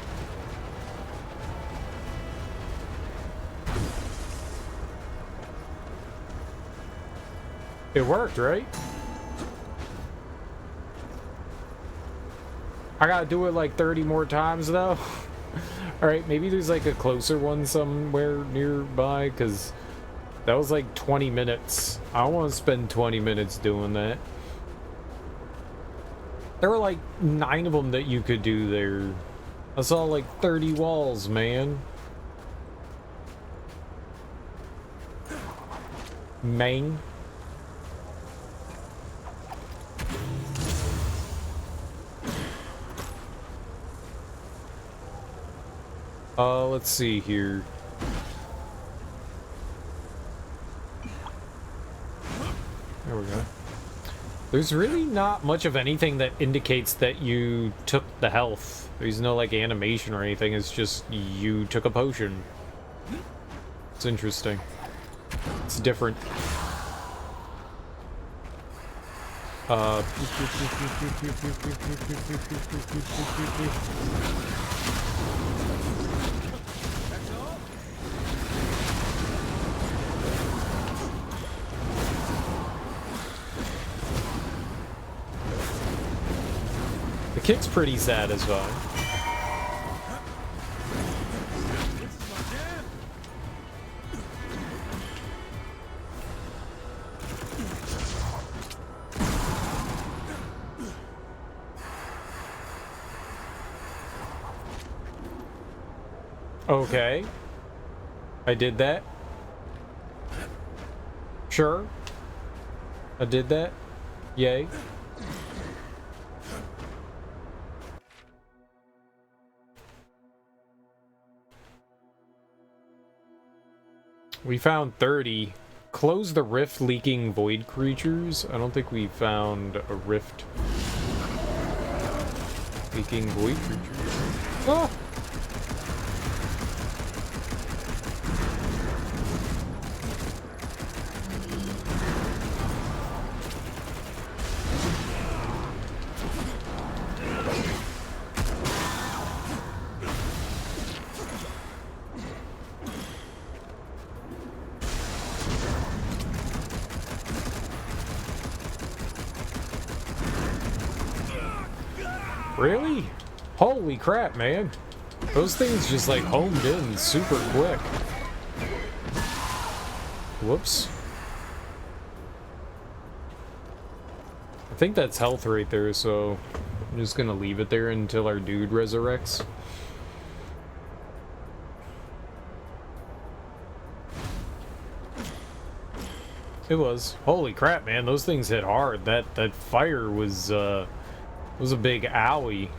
Speaker 1: It worked, right? I gotta do it like 30 more times though. Alright, maybe there's like a closer one somewhere nearby, because that was like 20 minutes. I don't want to spend 20 minutes doing that. There were like 9 of them that you could do there. I saw like 30 walls, man. Mang. Let's see here. There we go. There's really not much of anything that indicates that you took the health. There's no like animation or anything, it's just you took a potion. It's interesting. It's different. The kick's pretty satisfying. Okay. I did that. Sure. I did that. Yay. We found 30. Close the rift leaking void creatures. I don't think we found a rift leaking void creatures. Ah! Really? Holy crap, man. Those things just like homed in super quick. Whoops. I think that's health right there, so I'm just gonna leave it there until our dude resurrects. It was. Holy crap, man. Those things hit hard. That fire was a big owie.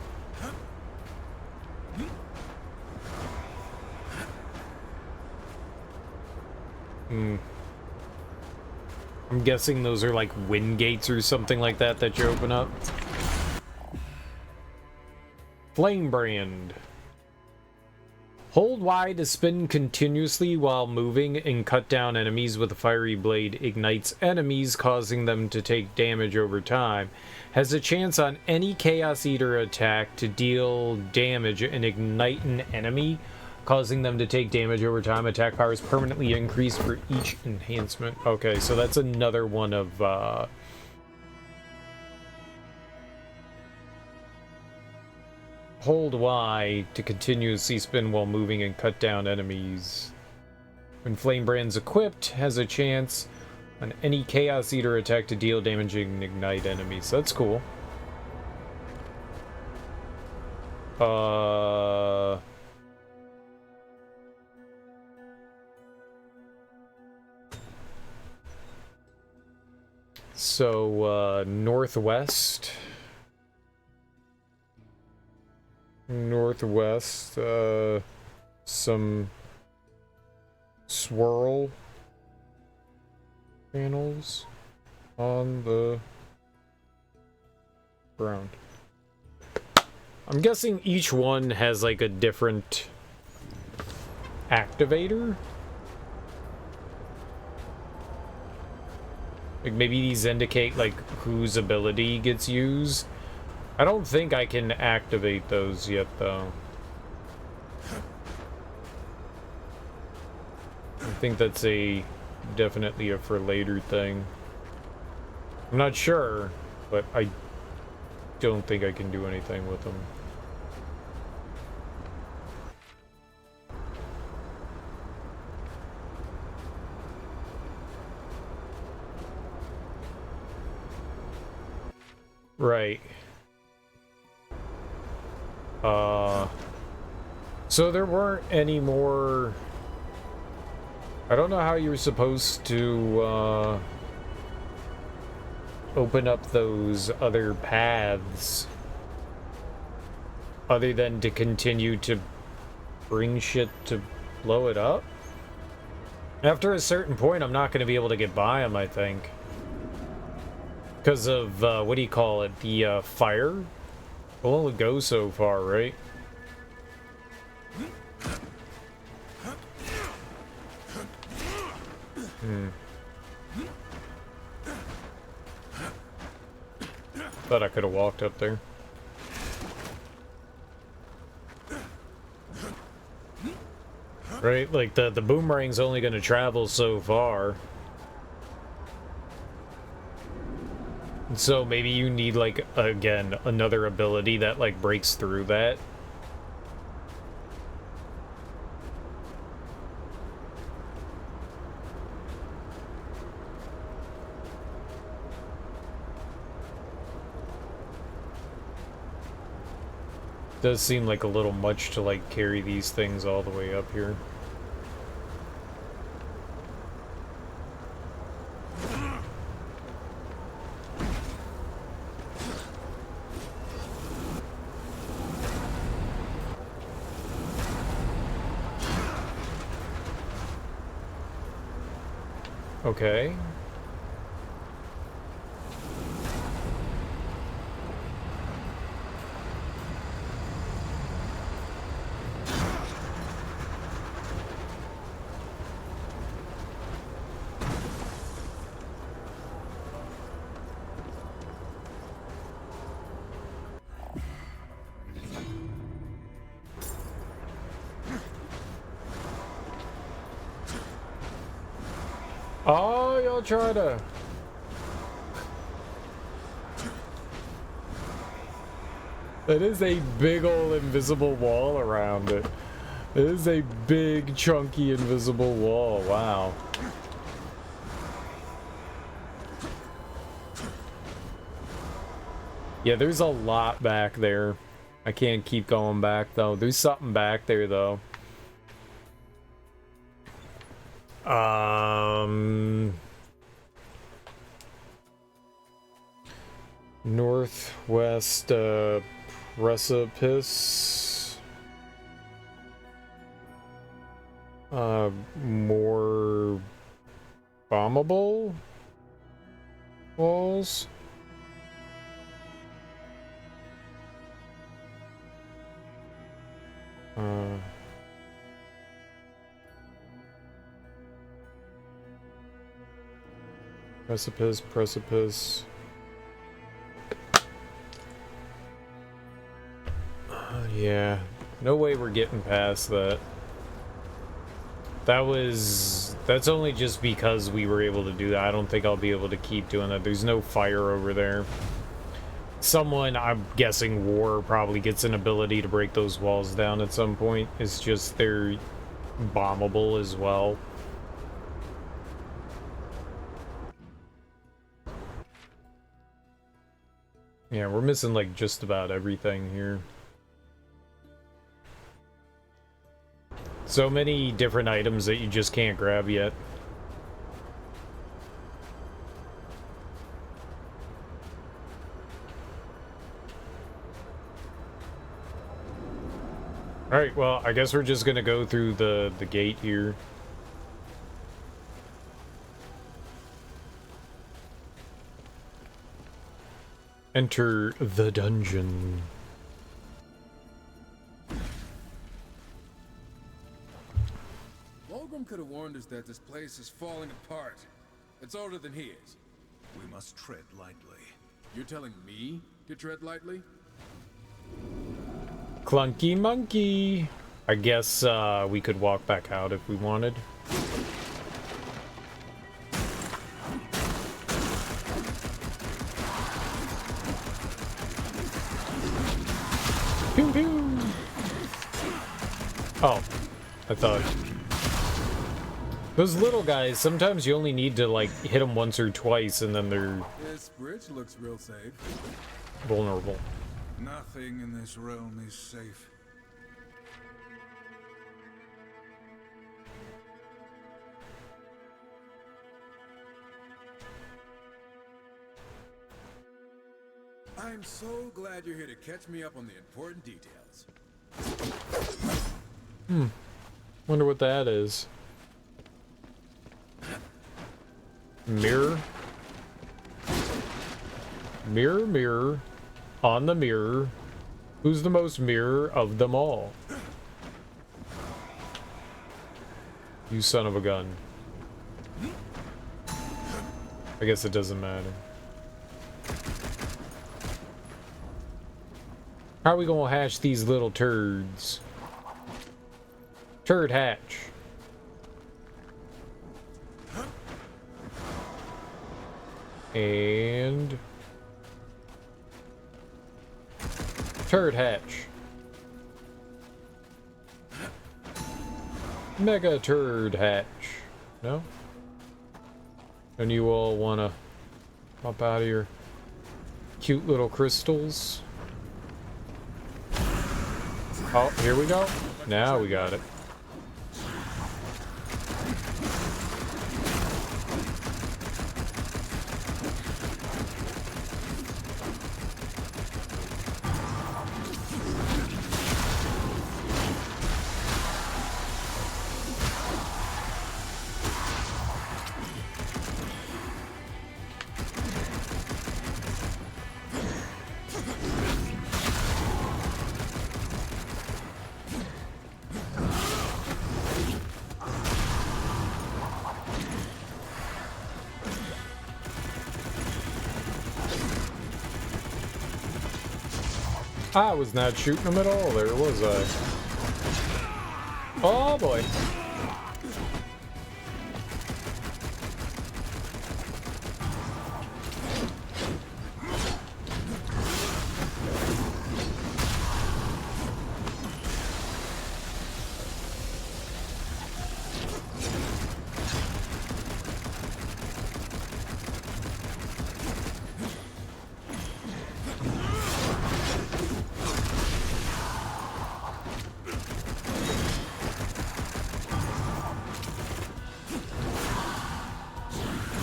Speaker 1: I'm guessing those are like wind gates or something like that that you open up. Flame brand. Hold Y to spin continuously while moving and cut down enemies with a fiery blade. Ignites enemies, causing them to take damage over time. Has a chance on any Chaos Eater attack to deal damage and ignite an enemy, causing them to take damage over time. Attack power is permanently increased for each enhancement. Okay, so that's another one of hold Y to continuously spin while moving and cut down enemies. When Flame Brand's equipped, has a chance on any Chaos Eater attack to deal damage and ignite enemies. That's cool. So, northwest. Northwest, some swirl panels on the ground. I'm guessing each one has like a different activator. Like maybe these indicate like whose ability gets used. I don't think I can activate those yet, though. I think that's definitely a for later thing. I'm not sure, but I don't think I can do anything with them. Right. So there weren't any more... I don't know how you were supposed to, open up those other paths other than to continue to bring shit to blow it up. After a certain point, I'm not going to be able to get by them, I think. Because of, what do you call it? The, fire? Will only go so far, right? Thought I could have walked up there. Right? Like, the boomerang's only going to travel so far. So maybe you need, like, again, another ability that, like, breaks through that. Does seem like a little much to, like, carry these things all the way up here. Okay. Oh, y'all try to... That is a big old invisible wall around it. It is a big, chunky, invisible wall. Wow. Yeah, there's a lot back there. I can't keep going back, though. There's something back there, though. Northwest, precipice. More bombable walls. Precipice. Yeah, no way we're getting past that. That's only just because we were able to do that. I don't think I'll be able to keep doing that. There's no fire over there. Someone, I'm guessing War, probably gets an ability to break those walls down at some point. It's just they're bombable as well. Yeah, we're missing like just about everything here. So many different items that you just can't grab yet. Alright, well, I guess we're just gonna go through the gate here. Enter the dungeon.
Speaker 3: Fulgrim could have warned us that this place is falling apart. It's older than he is.
Speaker 5: We must tread lightly.
Speaker 3: You're telling me to tread lightly?
Speaker 1: Clunky monkey. I guess we could walk back out if we wanted. Pew pew. Oh, I thought those little guys, sometimes you only need to like hit them once or twice and then they're
Speaker 3: This bridge looks real safe.
Speaker 1: vulnerable.
Speaker 5: Nothing in this realm is safe.
Speaker 3: I'm so glad you're here to catch me up on the important details.
Speaker 1: Wonder what that is. Mirror. Mirror, mirror. On the mirror. Who's the most mirror of them all? You son of a gun. I guess it doesn't matter. How are we gonna hatch these little turds? Turd hatch. And turd hatch. Mega turd hatch. No? And you all wanna pop out of your cute little crystals? Oh, here we go. Now we got it. I was not shooting him at all there, was I? Oh boy.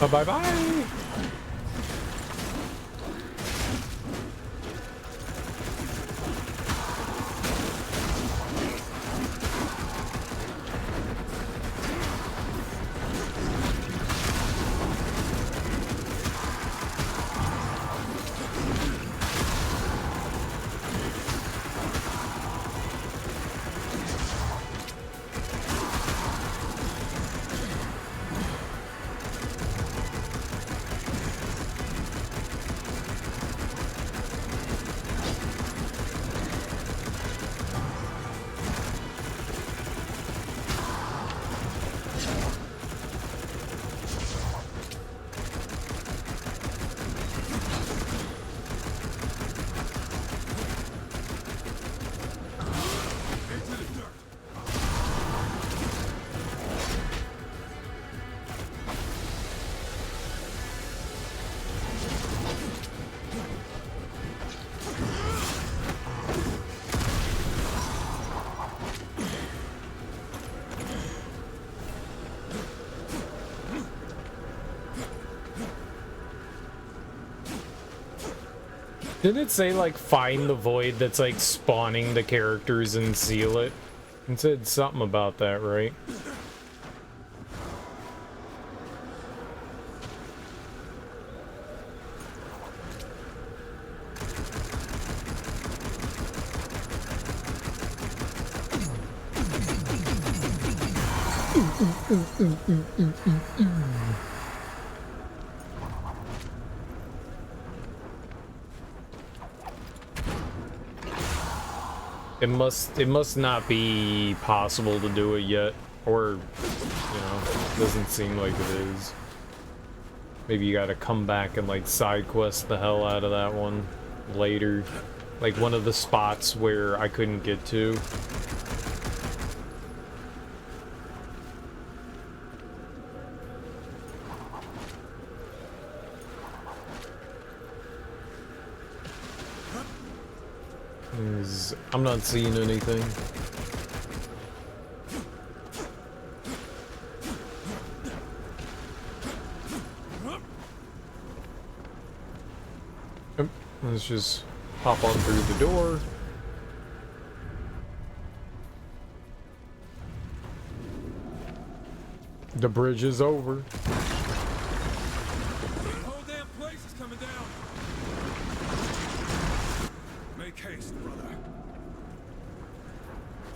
Speaker 1: Bye-bye. Didn't it say, like, find the void that's, like, spawning the characters and seal it? It said something about that, right? It must not be possible to do it yet, or, you know, doesn't seem like it is. Maybe you gotta come back and, like, side quest the hell out of that one later. Like, one of the spots where I couldn't get to. I'm not seeing anything. Let's just hop on through the door. The bridge is over.
Speaker 3: The whole damn place is coming down. Make haste, brother.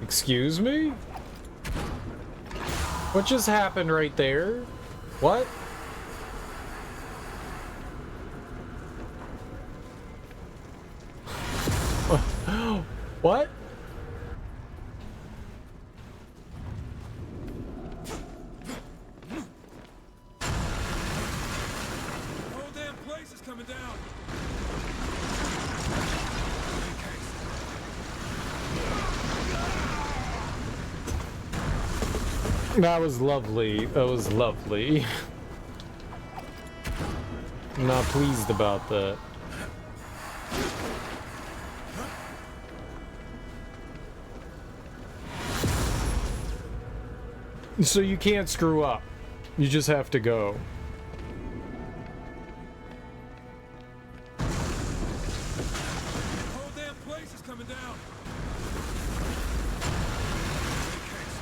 Speaker 1: Excuse me? What just happened right there? What? What?
Speaker 3: The whole damn place is coming down. Make haste.
Speaker 1: That was lovely. That was lovely. I'm not pleased about that. So you can't screw up. You just have to go.
Speaker 3: The whole damn place is coming down. Make haste.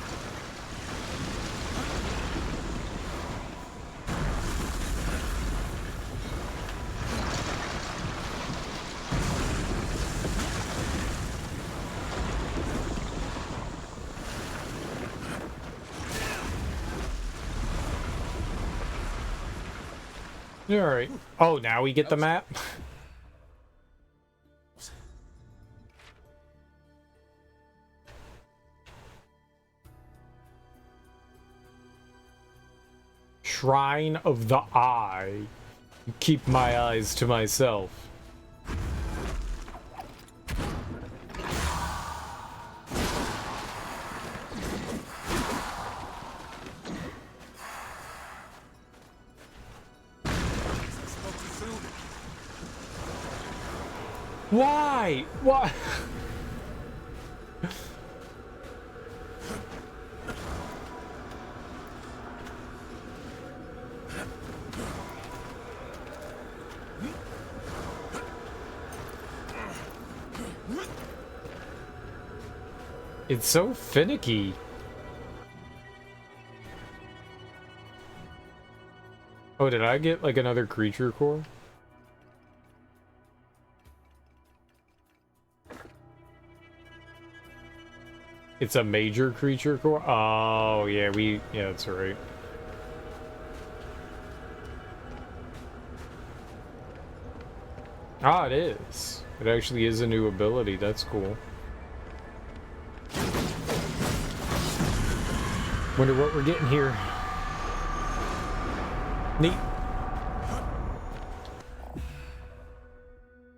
Speaker 1: Alright. Oh, now we get the map? Shrine of the Eye. Keep my eyes to myself. Why? Why? It's so finicky. Oh, did I get like another creature core? It's a major creature core? Oh, yeah, yeah, that's right. Ah, it is. It actually is a new ability. That's cool. Wonder what we're getting here. Neat.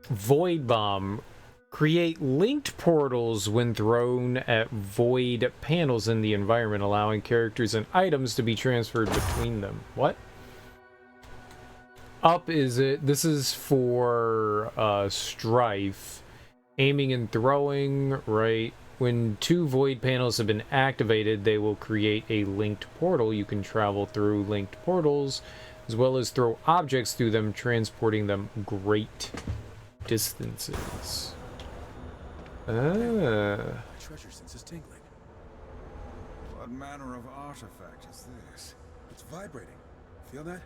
Speaker 1: Void Bomb. Create linked portals when thrown at void panels in the environment, allowing characters and items to be transferred between them. What? Up is it? This is for Strife. Aiming and throwing, right? When 2 void panels have been activated, they will create a linked portal. You can travel through linked portals, as well as throw objects through them, transporting them great distances.
Speaker 3: My treasure sense is tingling.
Speaker 5: What manner of artifact is this?
Speaker 3: It's vibrating. Feel that?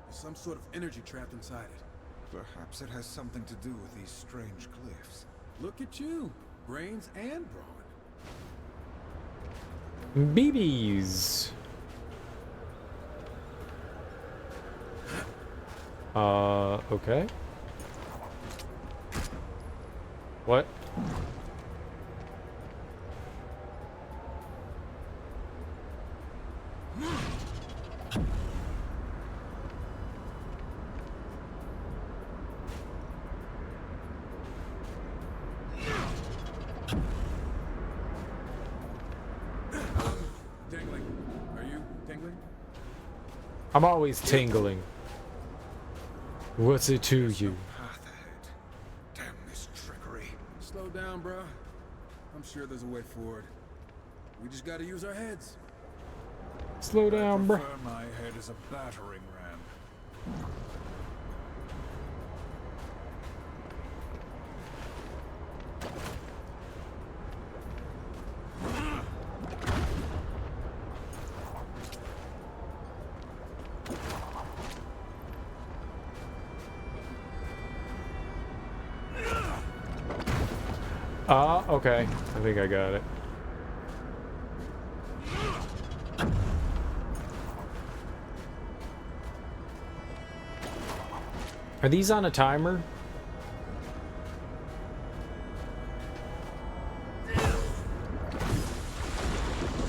Speaker 3: There's some sort of energy trapped inside it.
Speaker 5: Perhaps it has something to do with these strange glyphs.
Speaker 3: Look at you. Brains and brawn.
Speaker 1: BBs. Okay. What?
Speaker 3: Tingling. Are you tingling?
Speaker 1: I'm always tingling. What's it to you?
Speaker 5: Path ahead. Damn this trickery.
Speaker 3: Slow down, bruh. I'm sure there's a way forward. We just gotta use our heads.
Speaker 1: Slow down, bro.
Speaker 5: Prefer my head as a battering ram.
Speaker 1: Okay. I think I got it. Are these on a timer?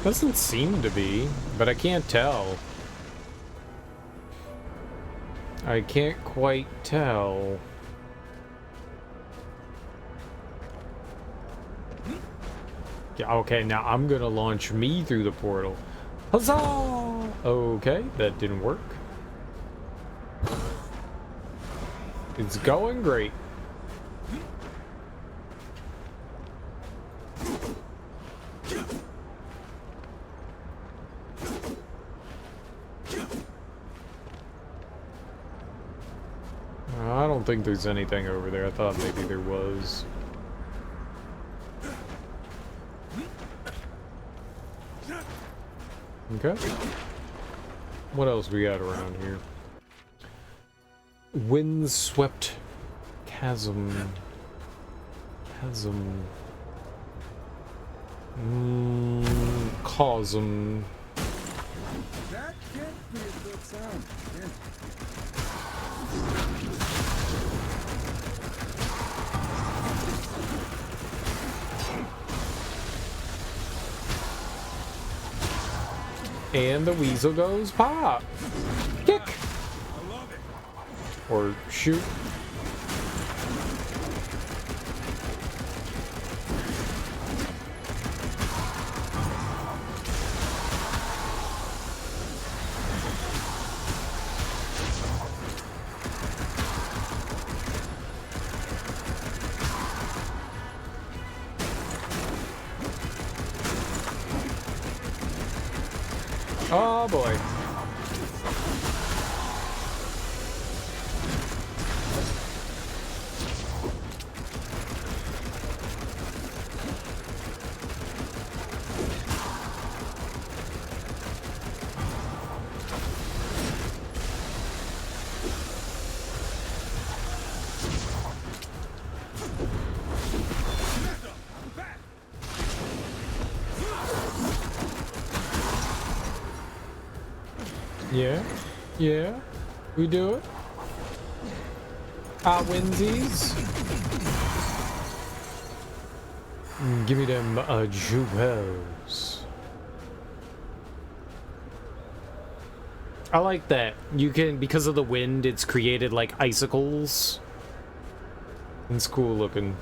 Speaker 1: Doesn't seem to be, but I can't tell. I can't quite tell. Yeah, okay, now I'm gonna launch me through the portal. Huzzah! Okay, that didn't work. It's going great. I don't think there's anything over there. I thought maybe there was. Okay. What else we got around here? Windswept chasm. Chasm. Chasm.
Speaker 3: That can't be a good sound.
Speaker 1: And the weasel goes pop. Kick.
Speaker 3: I love it.
Speaker 1: Or shoot. Oh boy. Yeah, yeah, we do it. Winsies. Give me them jewels. I like that. You can, because of the wind, it's created like icicles. It's cool looking.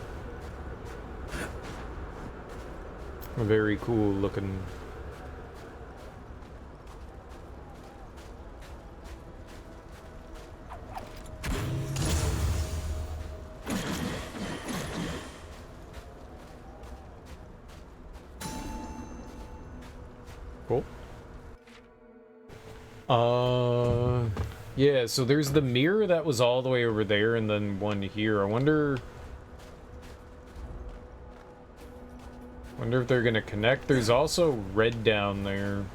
Speaker 1: Very cool looking. Cool. Yeah, so there's the mirror that was all the way over there and then one here. I wonder if they're gonna connect. There's also red down there.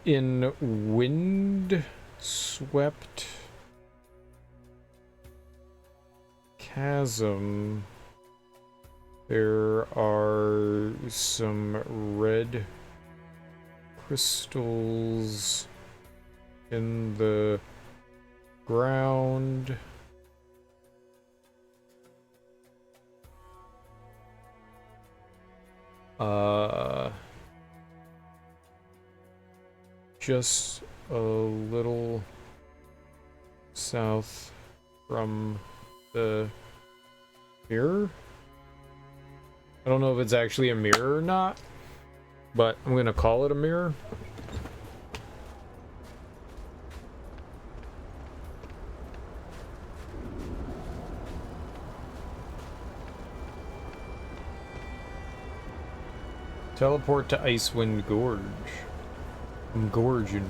Speaker 1: In wind-swept chasm, there are some red crystals in the ground. Just a little south from the mirror. I don't know if it's actually a mirror or not, but I'm gonna call it a mirror. Teleport to Icewind Gorge. I'm gorging.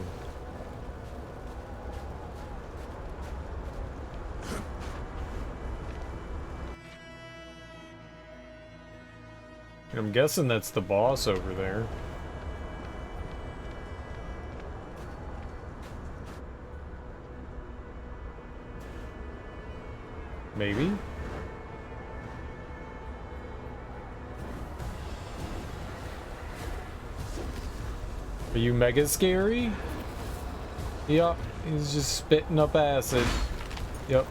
Speaker 1: I'm guessing that's the boss over there. Maybe? Are you mega scary? Yup, he's just spitting up acid. Yup.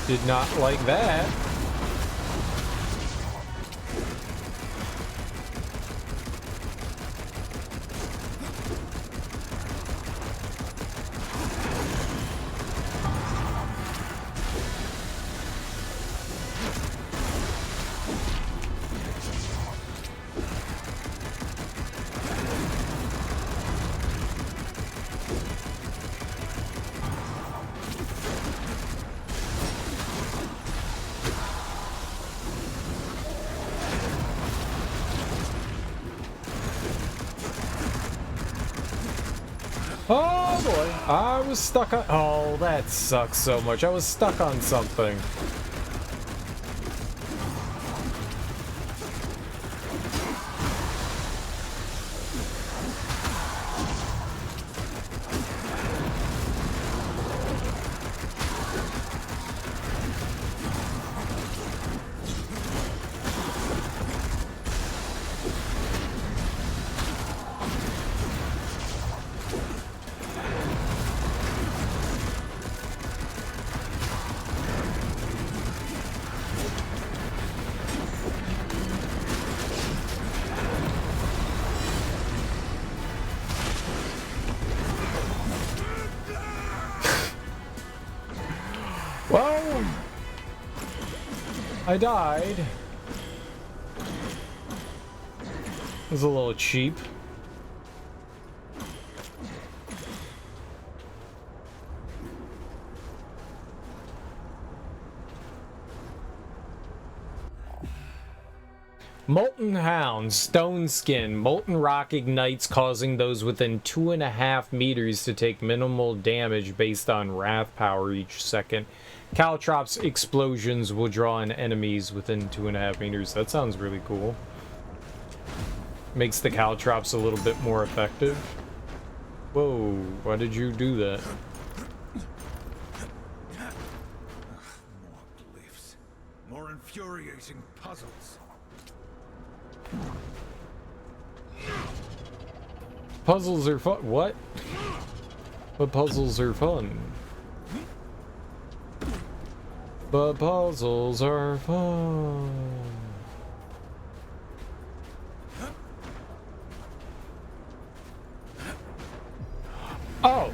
Speaker 1: Did not like that. Oh boy, I was stuck on— oh, that sucks so much. I was stuck on something. I died. It was a little cheap. Molten Hound, Stone Skin. Molten rock ignites, causing those within 2.5 meters to take minimal damage based on wrath power each second. Caltrops explosions will draw in enemies within 2.5 meters. That sounds really cool. Makes the Caltrops a little bit more effective. Whoa, why did you do that?
Speaker 5: More glyphs. More infuriating puzzles.
Speaker 1: Puzzles are fun. What? But puzzles are fun. But puzzles are fun. Oh.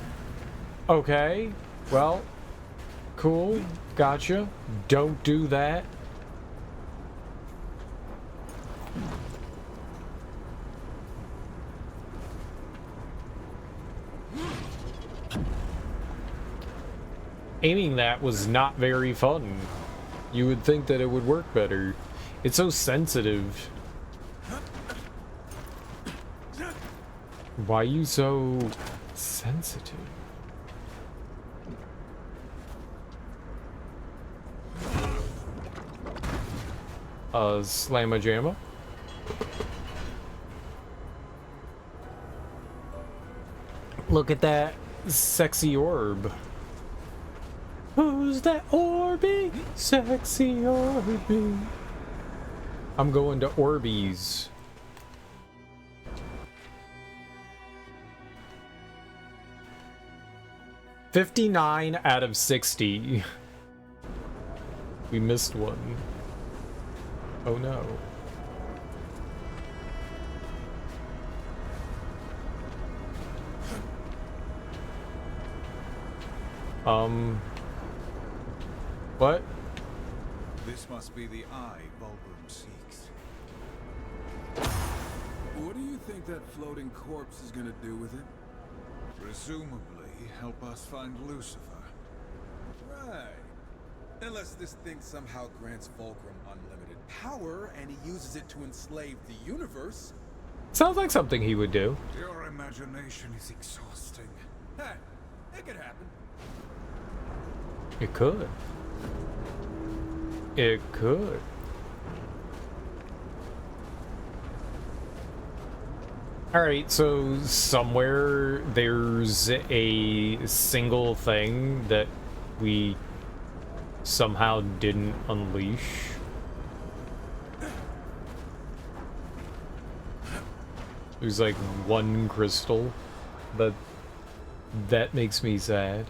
Speaker 1: Okay. Well. Cool. Gotcha. Don't do that. Aiming that was not very fun. You would think that it would work better. It's so sensitive. Why are you so sensitive? Slamma jamma. Look at that sexy orb. Who's that Orby? Sexy Orby. I'm going to Orbeez. $59 out of 60. We missed one. Oh no. What?
Speaker 5: This must be the eye Vulgrim seeks.
Speaker 3: What do you think that floating corpse is gonna do with it?
Speaker 5: Presumably help us find Lucifer.
Speaker 3: Right. Unless this thing somehow grants Fulcrum unlimited power and he uses it to enslave the universe.
Speaker 1: Sounds like something he would do.
Speaker 5: Your imagination is exhausting.
Speaker 3: Hey, it could happen.
Speaker 1: It could. It could. Alright, so somewhere there's a single thing that we somehow didn't unleash. There's like one crystal, but that makes me sad.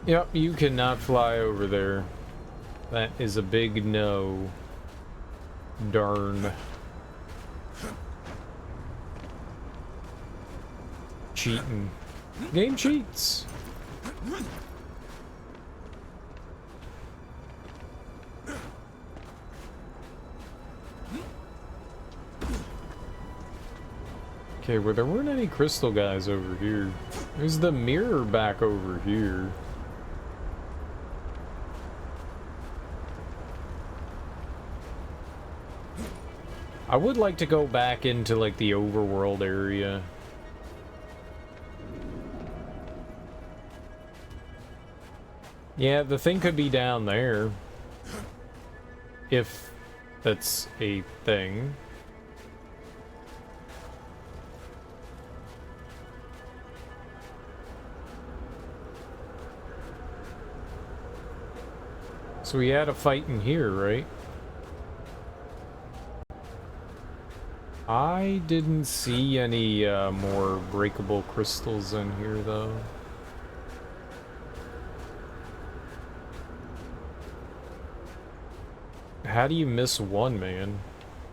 Speaker 1: Yep, you cannot fly over there. That is a big no. Darn. Cheating. Game cheats. Okay, well, there weren't any crystal guys over here. There's the mirror back over here. I would like to go back into, like, the overworld area. Yeah, the thing could be down there. If that's a thing. So we had a fight in here, right? I didn't see any more breakable crystals in here, though. How do you miss one, man?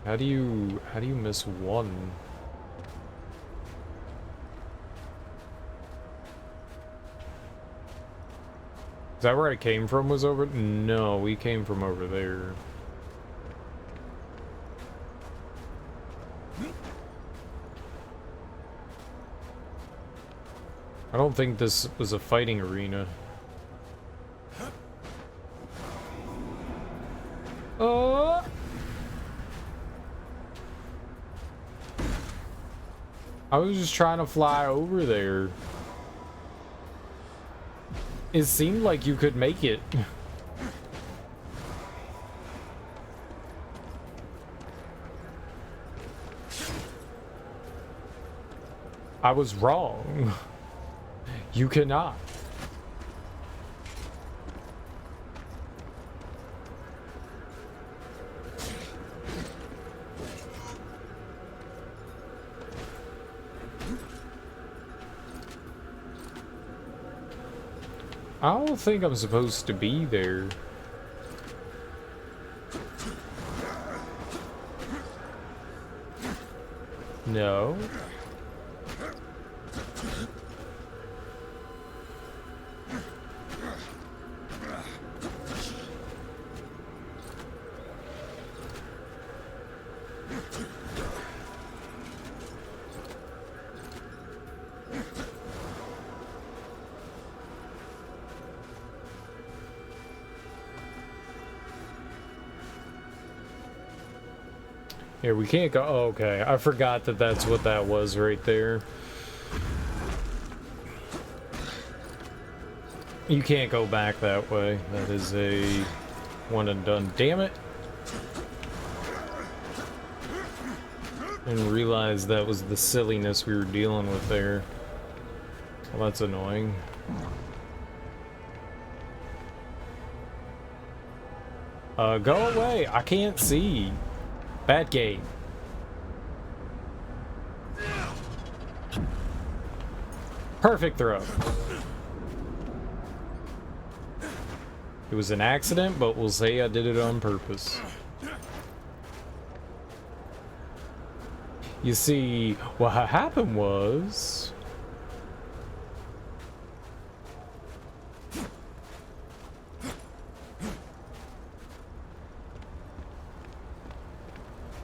Speaker 1: How do you miss one? Is that where I came from was over? No, we came from over there. I don't think this was a fighting arena. Oh! I was just trying to fly over there. It seemed like you could make it. I was wrong. You cannot. I don't think I'm supposed to be there. No. Here, we can't go. Oh, okay, I forgot that that's what that was right there. You can't go back that way. That is a one and done. Damn it. Didn't realize that was the silliness we were dealing with there. Well, that's annoying. Go away. I can't see. Bad game. Perfect throw. It was an accident, but we'll say I did it on purpose. You see, what happened was...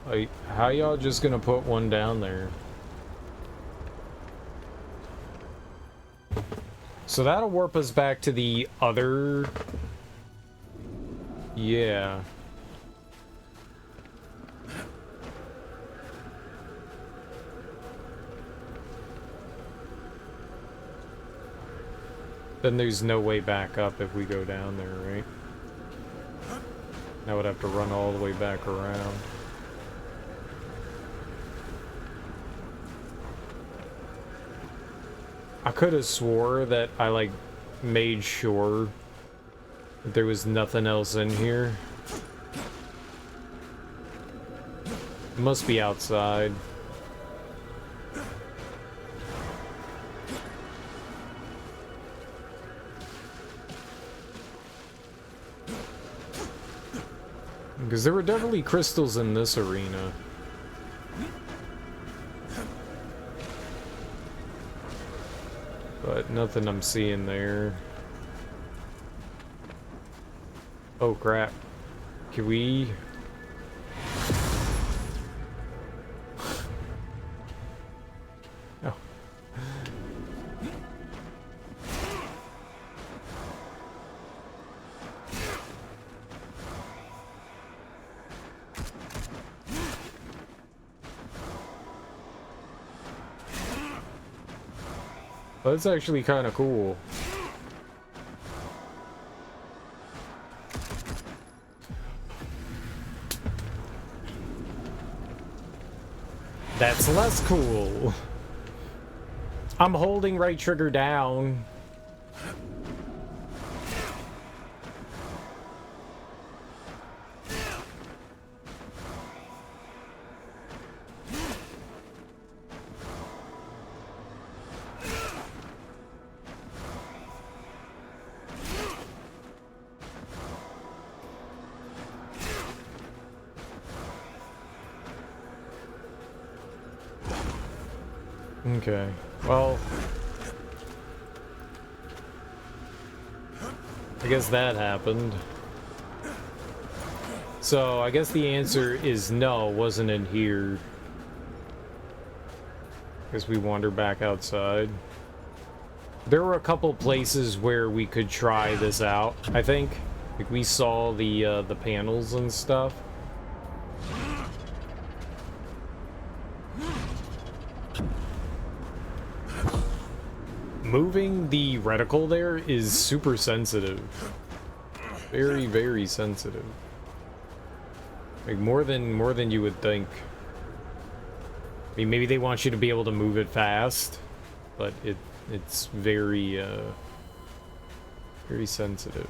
Speaker 1: Like, how y'all just gonna put one down there? So that'll warp us back to the other... Yeah. Then there's no way back up if we go down there, right? I would have to run all the way back around. I could have swore that I, like, made sure that there was nothing else in here. It must be outside. Because there were definitely crystals in this arena. But nothing I'm seeing there. Oh crap. Can we... Oh. That's actually kind of cool. That's less cool. I'm holding right trigger down. Okay, well... I guess that happened. So, I guess the answer is no, it wasn't in here. Guess we wander back outside. There were a couple places where we could try this out, I think. Like, we saw the panels and stuff. Moving the reticle there is super sensitive. Very, very sensitive. Like, more than you would think. I mean, maybe they want you to be able to move it fast, but it's very, very sensitive.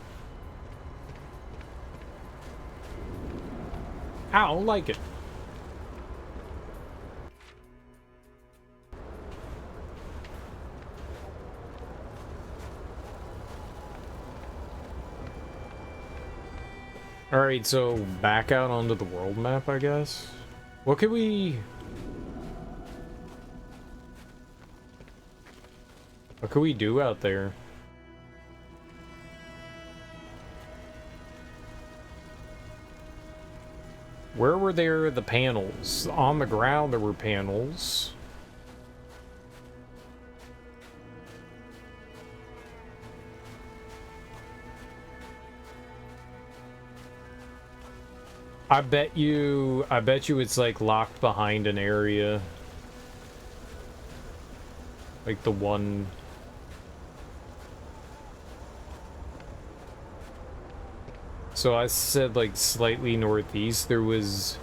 Speaker 1: I don't like it. Alright, so back out onto the world map, I guess. What could we... What could we do out there? Where were there the panels? On the ground there were panels. I bet you it's like locked behind an area. Like the one... So I said like slightly northeast, there was...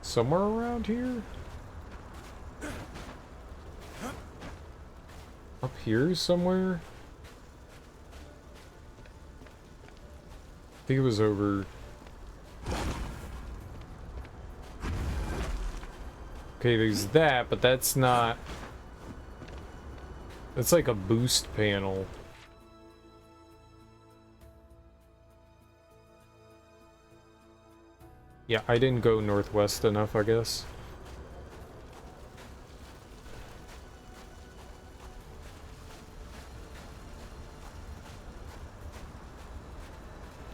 Speaker 1: Somewhere around here? Up here somewhere? I think it was over... Okay, there's that, but that's not... That's like a boost panel. Yeah, I didn't go northwest enough, I guess.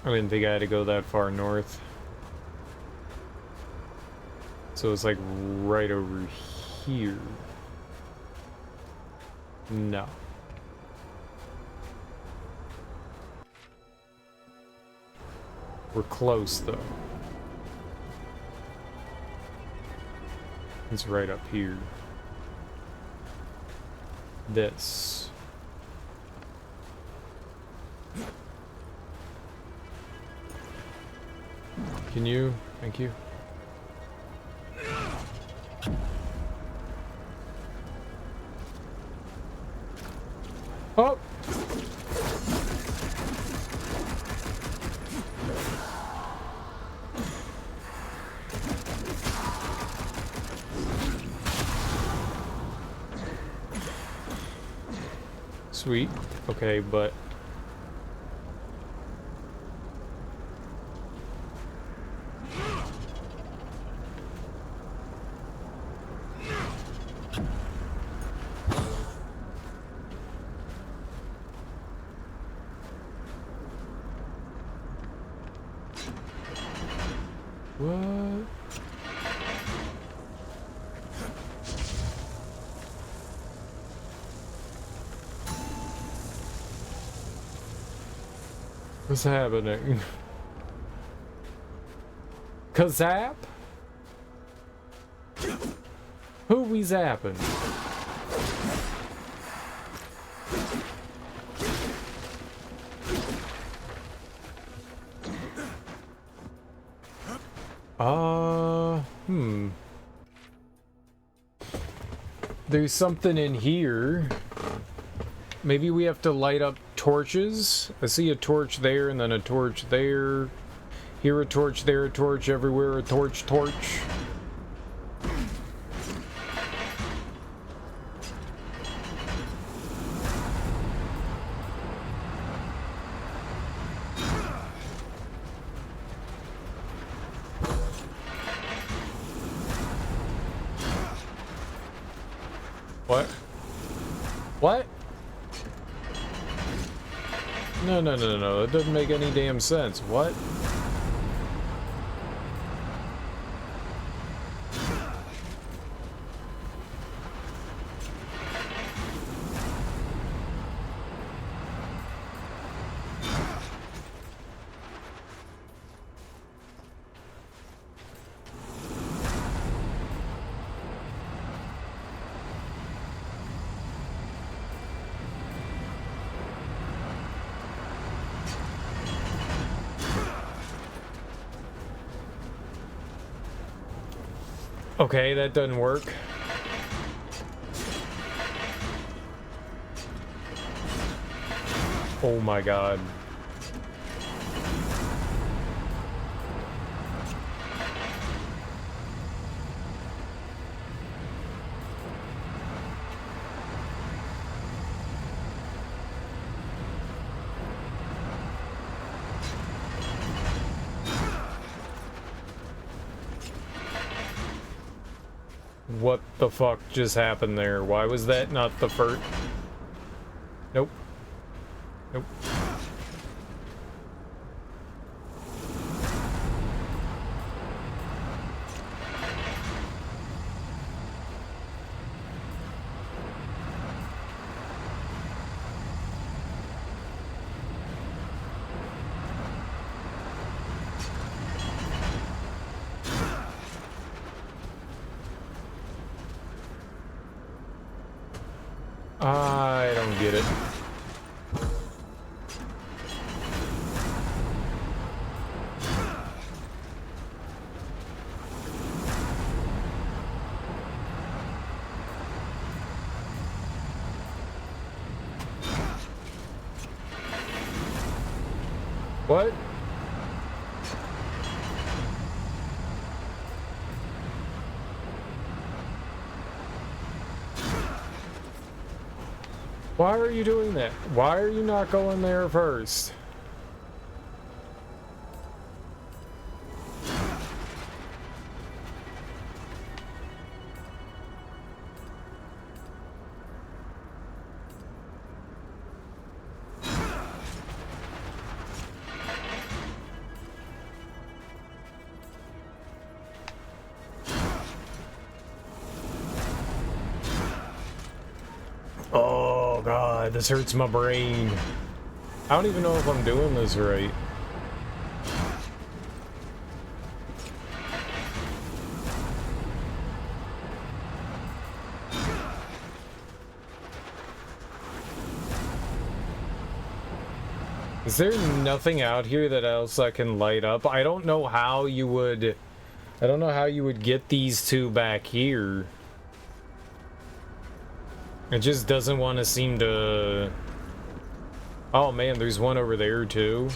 Speaker 1: I didn't think I had to go that far north. So it's like right over here. No. We're close though. It's right up here. This. Can you? Thank you. Oh! Sweet. Okay, but... What? What's happening? Kazap? Who we zapping? There's something in here. Maybe we have to light up torches. I see a torch there and then a torch there. Here a torch, there a torch, everywhere a torch, torch. What? What? No, no, no, no, no. That doesn't make any damn sense. What? Okay, that doesn't work. Oh my god. What the fuck just happened there? Why was that not the first? Nope. Nope. I don't get it. What? Why are you doing that? Why are you not going there first? Oh god, this hurts my brain. I don't even know if I'm doing this right. Is there nothing out here that else I can light up? I don't know how you would... I don't know how you would get these two back here. It just doesn't want to seem to... Oh man, there's one over there too.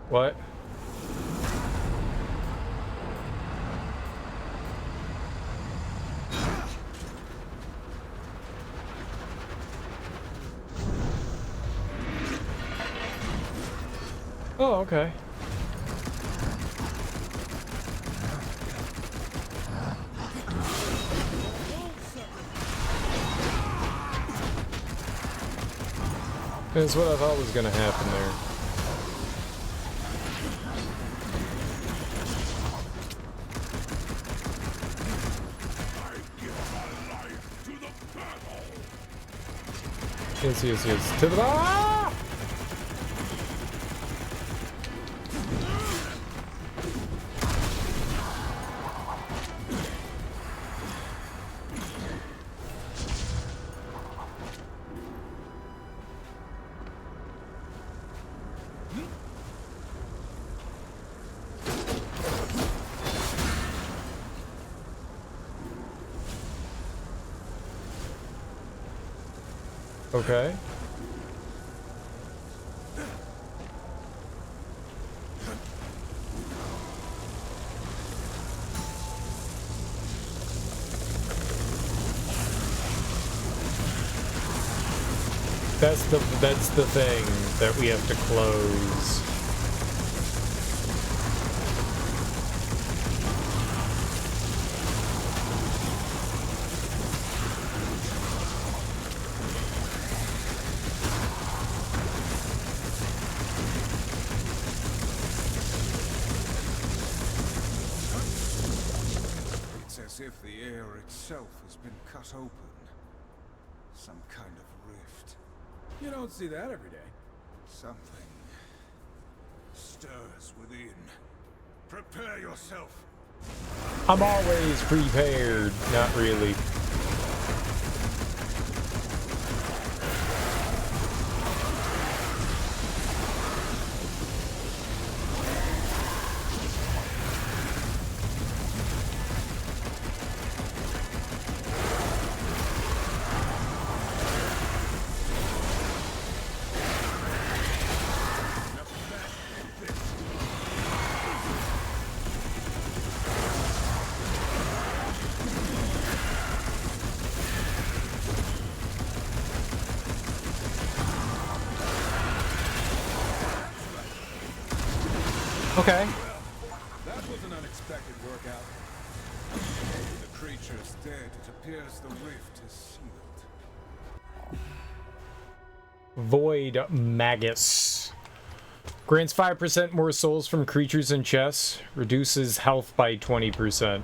Speaker 1: What? Oh, okay. That's what I thought was gonna happen there. Yes, yes, yes. To the ah! Okay. That's the thing that we have to close.
Speaker 5: It's as if the air itself has been cut open. Some kind of rift.
Speaker 3: You don't see that every day.
Speaker 5: Something stirs within. Prepare yourself.
Speaker 1: I'm always prepared. Not really. Okay.
Speaker 3: That was an unexpected workout.
Speaker 5: The creature's dead. It appears the rift is sealed.
Speaker 1: Void Magus. Grants 5% more souls from creatures and chests. Reduces health by 20%.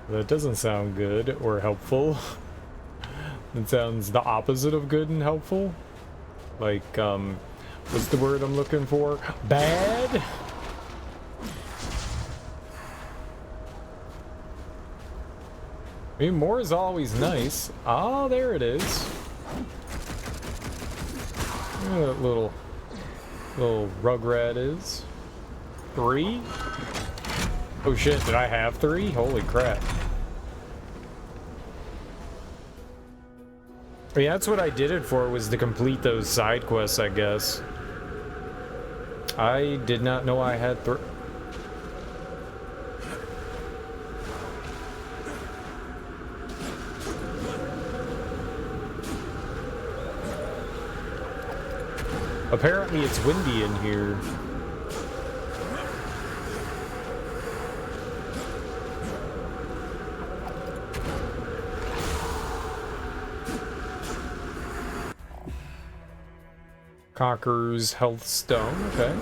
Speaker 1: That doesn't sound good or helpful. It sounds the opposite of good and helpful. Like, what's the word I'm looking for? Bad? I mean, more is always nice. Ah, there it is. There that little rugrat is. 3? Oh shit, did I have 3? Holy crap. Yeah, that's what I did it for, was to complete those side quests, I guess. I did not know I had 3. Apparently it's windy in here. Conqueror's Health Stone, okay.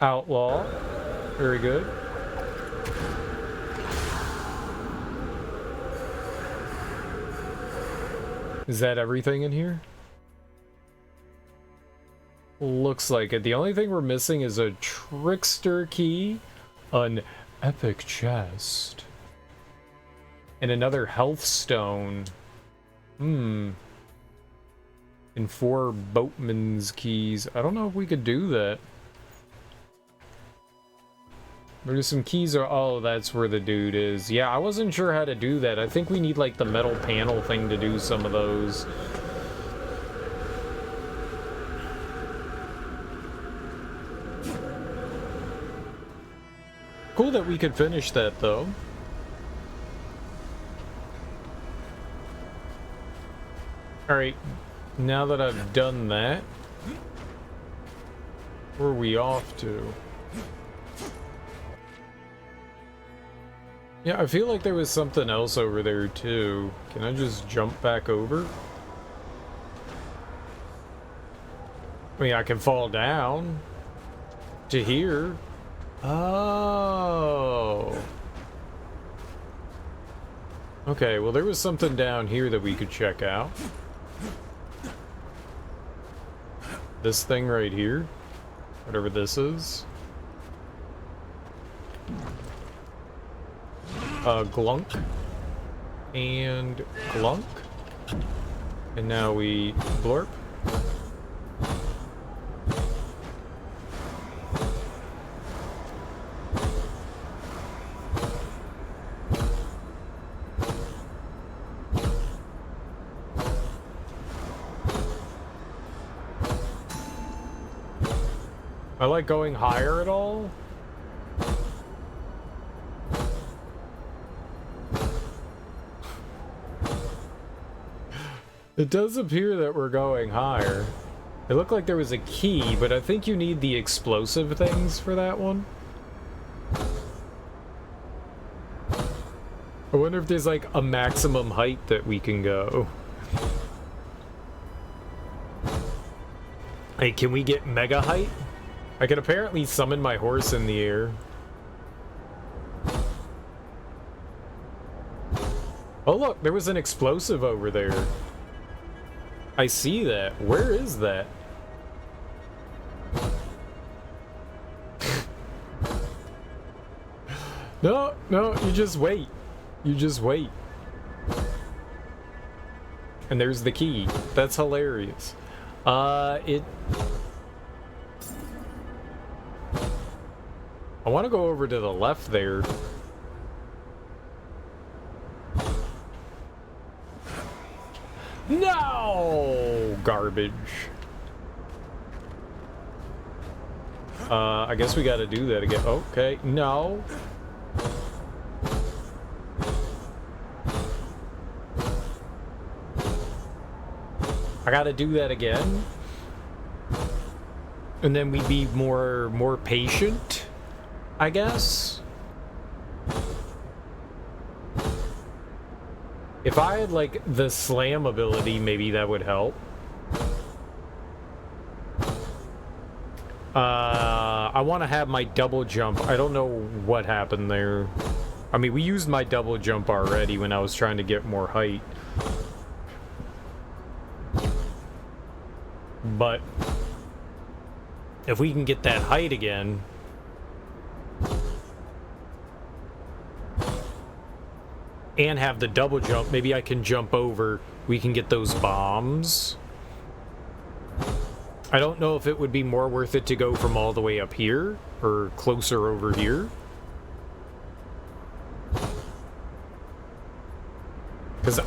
Speaker 1: Outlaw, very good. Is that everything in here? Looks like it. The only thing we're missing is a trickster key, an epic chest, and another health stone. And 4 boatman's keys. I don't know if we could do that. There's some keys. Oh, that's where the dude is. Yeah, I wasn't sure how to do that. I think we need like the metal panel thing to do some of those. Cool that we could finish that though. Alright, now that I've done that, where are we off to? Yeah, I feel like there was something else over there too. Can I just jump back over? I mean, I can fall down to here. Oh. Okay, well there was something down here that we could check out. This thing right here, whatever this is. Glunk and glunk, and now we blurp. I like going higher at all. It does appear that we're going higher. It looked like there was a key, but I think you need the explosive things for that one. I wonder if there's like a maximum height that we can go. Hey, can we get mega height? I can apparently summon my horse in the air. Oh look, there was an explosive over there. I see that. Where is that? No, no, you just wait. You just wait. And there's the key. That's hilarious. I want to go over to the left there. No! Garbage. I guess we gotta do that again. Okay, no. I gotta do that again. And then we'd be more patient, I guess. If I had, like, the slam ability, maybe that would help. I want to have my double jump. I don't know what happened there. I mean, we used my double jump already when I was trying to get more height. But if we can get that height again... and have the double jump, maybe I can jump over. We can get those bombs. I don't know if it would be more worth it to go from all the way up here or closer over here. Because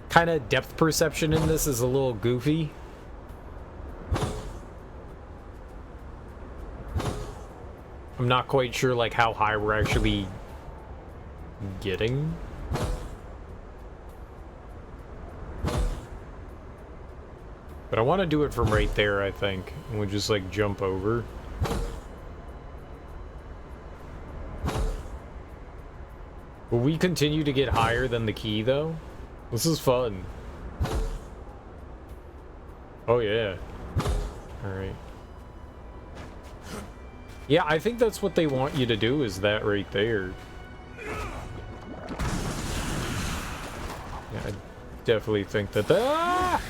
Speaker 1: kind of depth perception in this is a little goofy. I'm not quite sure, like, how high we're actually getting. But I want to do it from right there, I think. And we'll just, like, jump over. Will we continue to get higher than the key, though? This is fun. Oh, yeah. Alright. Yeah, I think that's what they want you to do, is that right there. Yeah, I definitely think that Ah!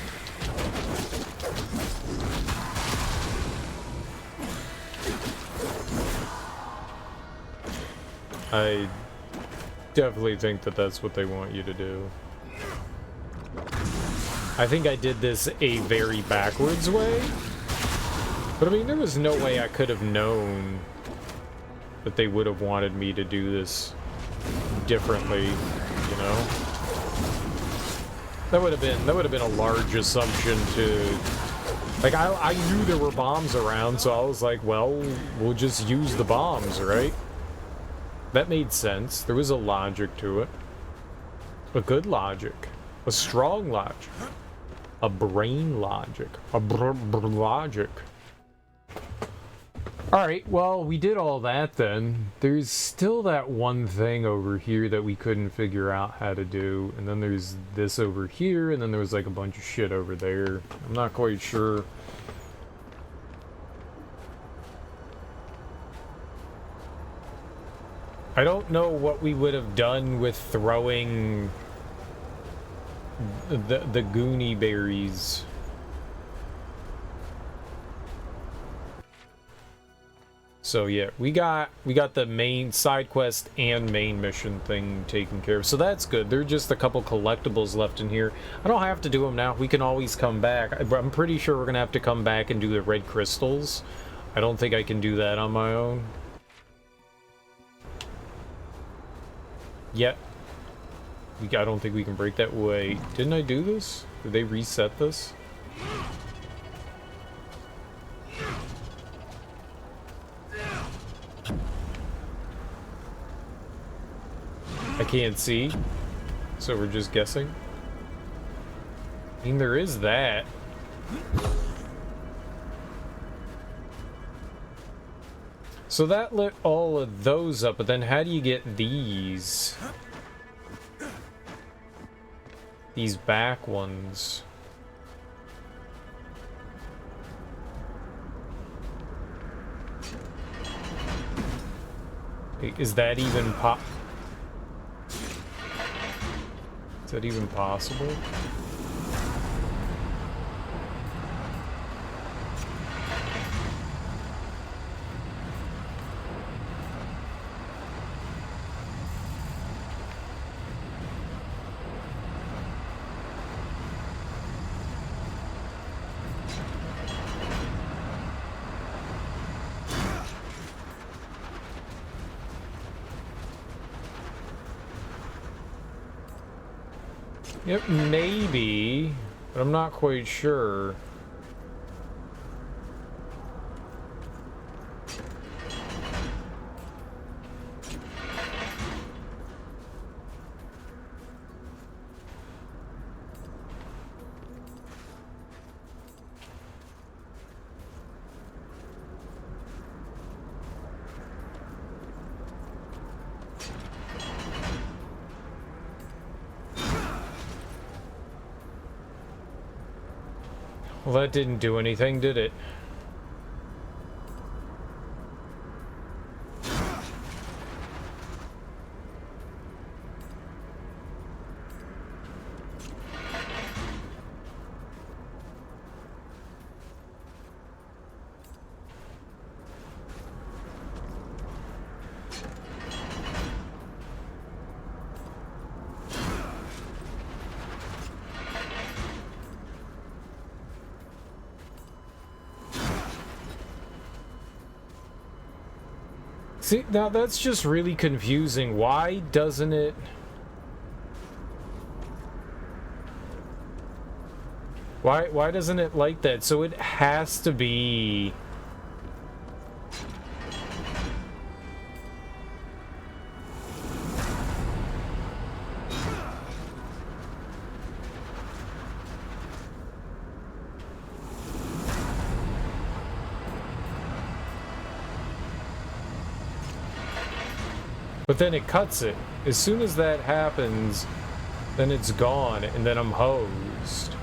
Speaker 1: I definitely think that that's what they want you to do. I think I did this a very backwards way. But I mean, there was no way I could have known that they would have wanted me to do this differently, you know? That would have been a large assumption to... Like, I knew there were bombs around, so I was like, well, we'll just use the bombs, right? That made sense. There was a logic to it. A good logic. A strong logic. A brain logic. A logic. Alright, well, we did all that then. There's still that one thing over here that we couldn't figure out how to do. And then there's this over here, and then there was like a bunch of shit over there. I'm not quite sure. I don't know what we would have done with throwing the Goonie berries. So yeah, we got the main side quest and main mission thing taken care of. So that's good. There are just a couple collectibles left in here. I don't have to do them now. We can always come back. I'm pretty sure we're going to have to come back and do the red crystals. I don't think I can do that on my own. Yet. I don't think we can break that. Wait, didn't I do this? Did they reset this? I can't see. So we're just guessing? I mean, there is that. So that lit all of those up, but then how do you get these? These back ones. Is that even Is that even possible? Yep, maybe, but I'm not quite sure. Well, that didn't do anything, did it? See, now that's just really confusing. Why doesn't it... Why doesn't it like that? So it has to be... But then it cuts it. As soon as that happens, then it's gone, and then I'm hosed.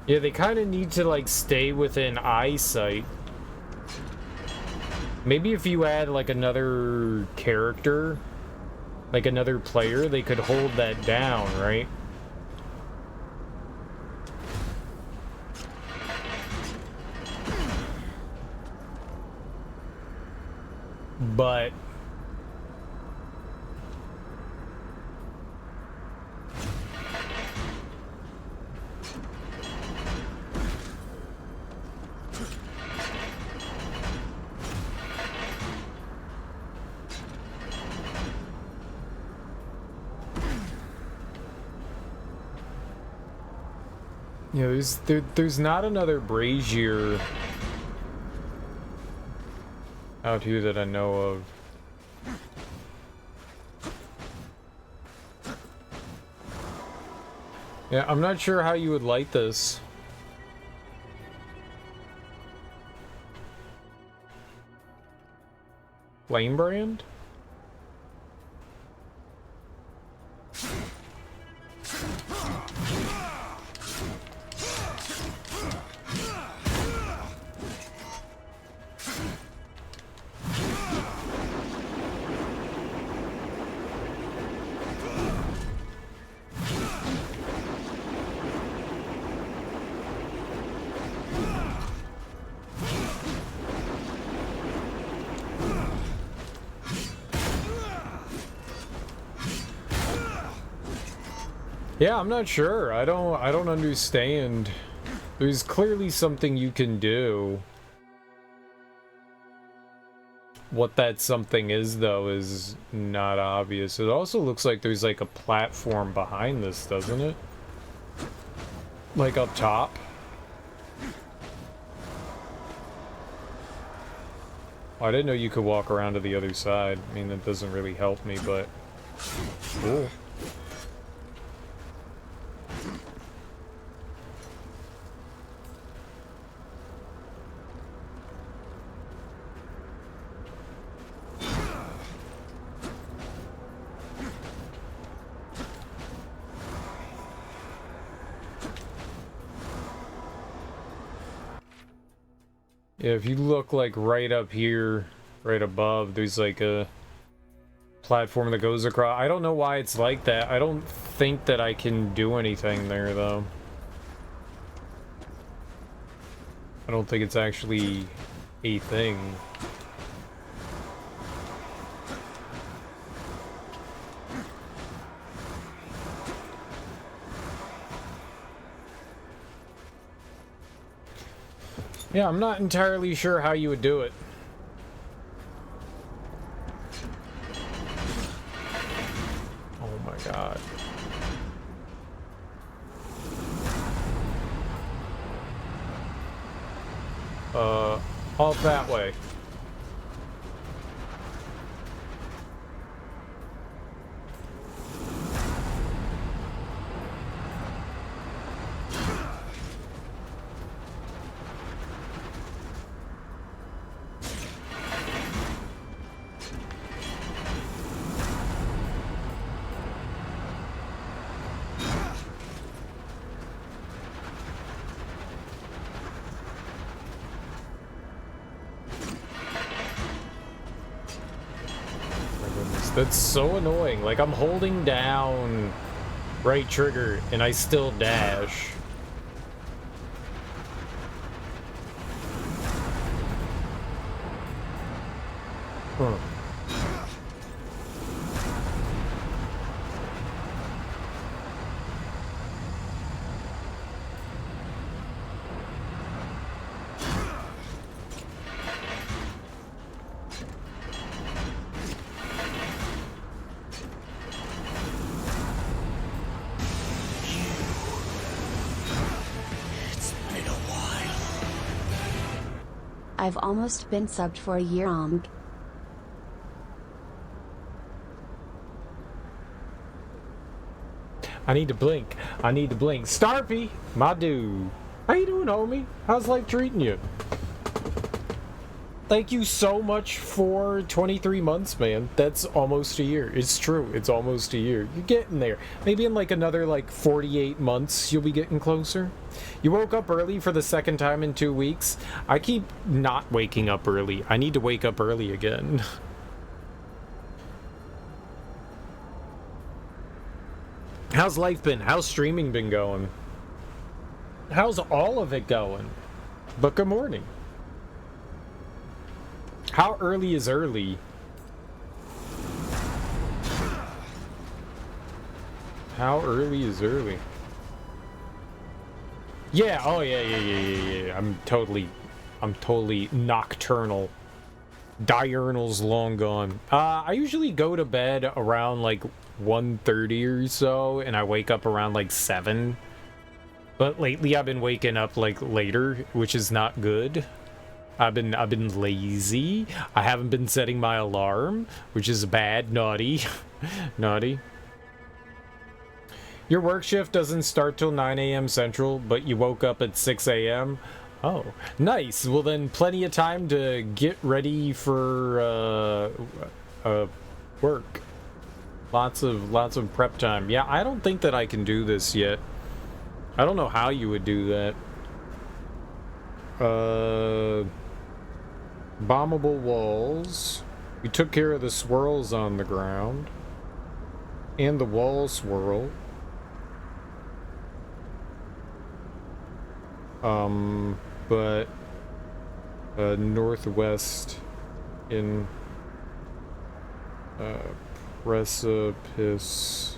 Speaker 1: Yeah, they kind of need to, like, stay within eyesight. Maybe if you add, like, another character, like another player, they could hold that down, right? But... yeah, there's not another brazier out here that I know of. Yeah, I'm not sure how you would light this. Flame brand? Yeah, I'm not sure. I don't understand. There's clearly something you can do. What that something is, though, is not obvious. It also looks like there's like a platform behind this, doesn't it? Like up top. Oh, I didn't know you could walk around to the other side. I mean, that doesn't really help me, but... Cool. Yeah, if you look like right up here, right above, there's like a platform that goes across. I don't know why it's like that. I don't think that I can do anything there, though. I don't think it's actually a thing. Yeah, I'm not entirely sure how you would do it. Oh my god. Off that way. That's so annoying. Like, I'm holding down right trigger and I still dash. Huh.
Speaker 8: I've almost been subbed for a year.
Speaker 1: I need to blink. I need to blink. Starpy, my dude. How you doing, homie? How's life treating you? Thank you so much for 23 months, man. That's almost a year. It's true. It's almost a year. You're getting there. Maybe in like another like 48 months, you'll be getting closer. You woke up early for the second time in 2 weeks. I keep not waking up early. I need to wake up early again. How's life been? How's streaming been going? How's all of it going? But good morning. How early is early? How early is early? Yeah, oh yeah. I'm totally nocturnal. Diurnal's long gone. I usually go to bed around like 1:30 or so, and I wake up around like 7. But lately I've been waking up like later, which is not good. I've been lazy. I haven't been setting my alarm, which is bad. Naughty. Naughty. Your work shift doesn't start till 9 a.m. Central, but you woke up at 6 a.m. Oh, nice. Well, then plenty of time to get ready for work. Lots of prep time. Yeah, I don't think that I can do this yet. I don't know how you would do that. Bombable walls. We took care of the swirls on the ground. And the wall swirl. But northwest in precipice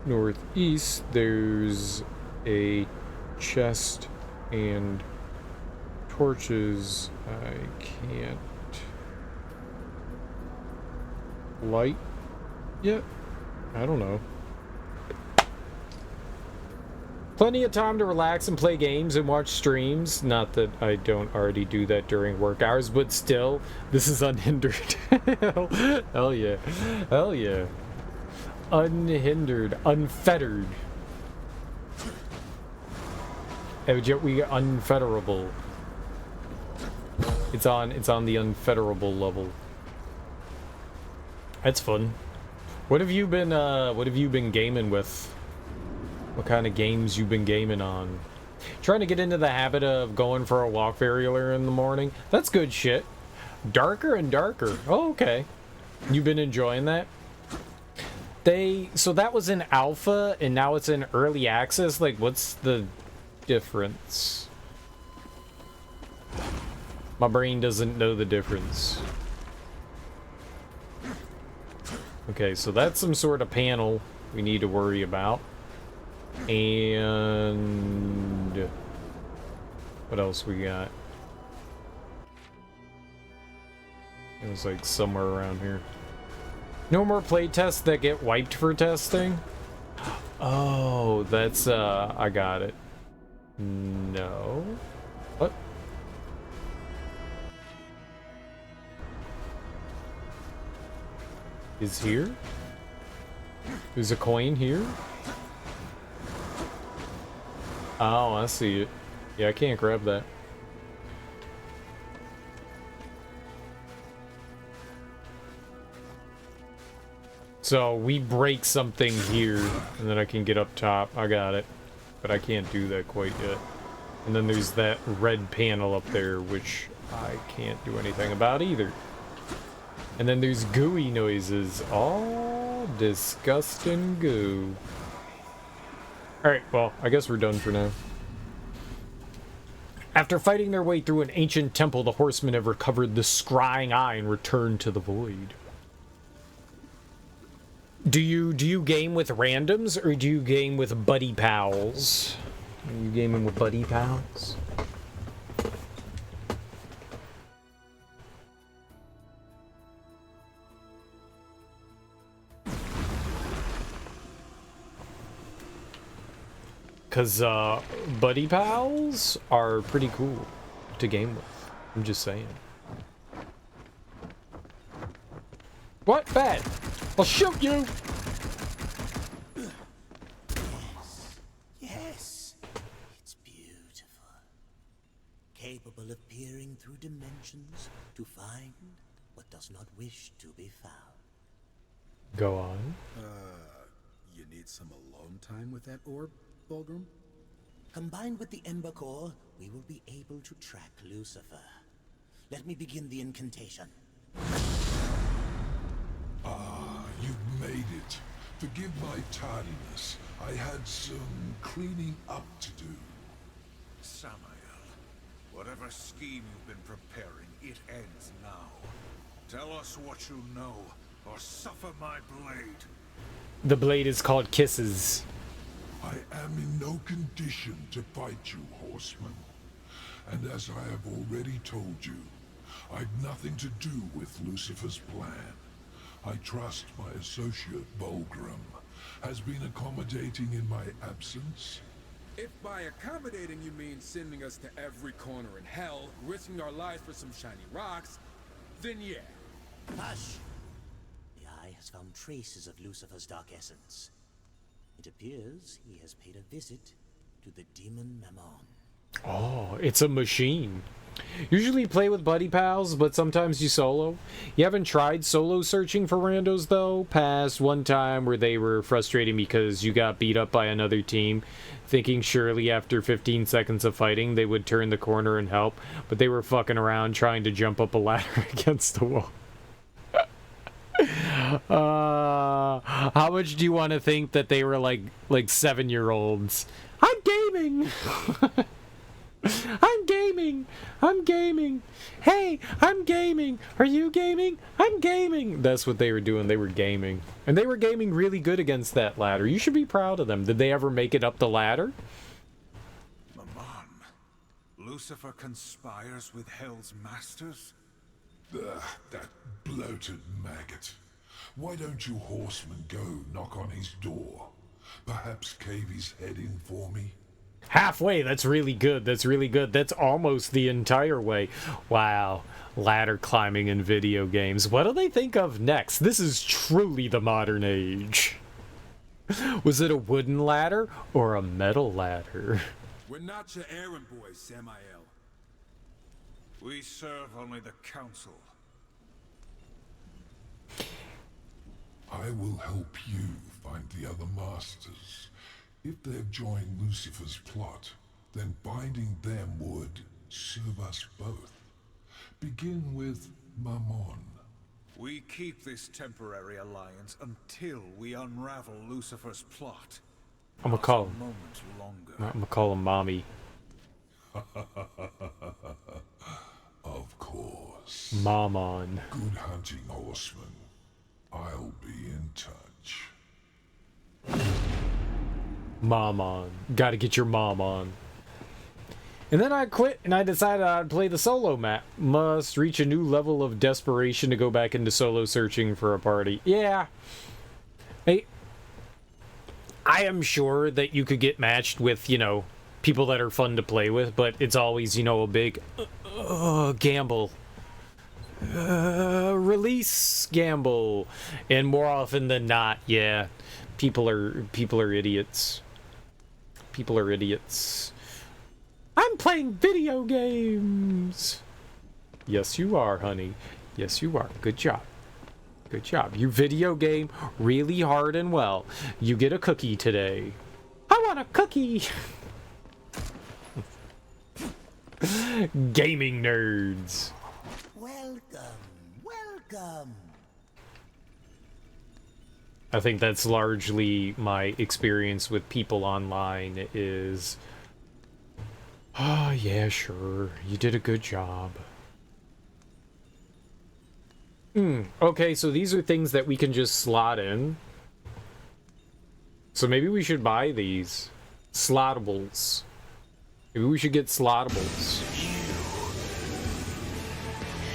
Speaker 1: northeast, there's a chest and torches I can't light yet. I don't know. Plenty of time to relax and play games and watch streams. Not that I don't already do that during work hours, but still, this is unhindered. Hell yeah. Hell yeah. Unhindered. Unfettered. We unfetterable. It's on the unfetterable level. That's fun. What have you been gaming with? What kind of games you've been gaming on? Trying to get into the habit of going for a walk very early in the morning. That's good shit. Darker and darker. Oh, okay. You've been enjoying that? So that was in alpha and now it's in early access. Like, what's the difference? My brain doesn't know the difference. Okay, so that's some sort of panel we need to worry about. And what else we got? It was like somewhere around here. No more playtests that get wiped for testing? Oh, that's I got it. No. What? Is here? There's a coin here? Oh, I see it. Yeah, I can't grab that. So we break something here, and then I can get up top. I got it. But I can't do that quite yet. And then there's that red panel up there, which I can't do anything about either. And then there's gooey noises. All disgusting goo. Alright, well, I guess we're done for now. After fighting their way through an ancient temple, the horsemen have recovered the scrying eye and returned to the void. Do you game with randoms, or do you game with buddy pals? Are you gaming with buddy pals? Because buddy pals are pretty cool to game with. I'm just saying. What? Bad. I'll shoot you!
Speaker 6: Yes. It's beautiful. Capable of peering through dimensions to find what does not wish to be found.
Speaker 1: Go on.
Speaker 5: You need some alone time with that orb, Fulgrim?
Speaker 6: Combined with the Ember Core, we will be able to track Lucifer. Let me begin the incantation.
Speaker 2: You've made it. Forgive my tardiness. I had some cleaning up to do.
Speaker 5: Samael, whatever scheme you've been preparing, it ends now. Tell us what you know, or suffer my blade.
Speaker 1: The blade is called Kisses.
Speaker 2: I am in no condition to fight you, horseman. And as I have already told you, I've nothing to do with Lucifer's plan. I trust my associate, Fulgrim, has been accommodating in my absence.
Speaker 3: If by accommodating you mean sending us to every corner in hell, risking our lives for some shiny rocks, then yeah.
Speaker 6: Hush! The Eye has found traces of Lucifer's dark essence. It appears he has paid a visit to the demon Mammon.
Speaker 1: Oh, it's a machine. Usually play with buddy pals, but sometimes you solo. You haven't tried solo searching for randos, though, past one time where they were frustrating because you got beat up by another team, thinking surely after 15 seconds of fighting they would turn the corner and help, but they were fucking around trying to jump up a ladder against the wall. How much do you want to think that they were like 7-year-olds? I'm gaming! I'm gaming! I'm gaming! Hey, I'm gaming! Are you gaming? I'm gaming! That's what they were doing. They were gaming. And they were gaming really good against that ladder. You should be proud of them. Did they ever make it up the ladder?
Speaker 5: Maman, Lucifer conspires with Hell's masters?
Speaker 2: That bloated maggot. Why don't you horsemen go knock on his door? Perhaps cave his head in for me?
Speaker 1: Halfway, that's really good. That's really good. That's almost the entire way. Wow. Ladder climbing in video games. What do they think of next? This is truly the modern age. Was it a wooden ladder or a metal ladder?
Speaker 3: We're not your errand boys, Samael.
Speaker 5: We serve only the council.
Speaker 2: I will help you find the other masters. If they've joined Lucifer's plot, then binding them would serve us both. Begin with Mammon.
Speaker 5: We keep this temporary alliance until we unravel Lucifer's plot.
Speaker 1: I'm gonna call him.
Speaker 5: A moment longer.
Speaker 1: I'm gonna call him Mommy.
Speaker 2: Of course.
Speaker 1: Mammon.
Speaker 2: Good hunting, horseman. I'll be in touch.
Speaker 1: Mom on. Gotta get your mom on. And then I quit and I decided I'd play the solo map. Must reach a new level of desperation to go back into solo searching for a party. Yeah. I am sure that you could get matched with, you know, people that are fun to play with, but it's always, you know, a big gamble. Release gamble. And more often than not, yeah, people are idiots. People are idiots. I'm playing video games. Yes, you are, honey. Yes, you are. Good job. Good job. You video game really hard and well. You get a cookie today. I want a cookie. Gaming nerds.
Speaker 6: Welcome.
Speaker 1: I think that's largely my experience with people online is, oh, yeah, sure, you did a good job. Okay, so these are things that we can just slot in. So maybe we should buy these. Slottables. Maybe we should get slottables.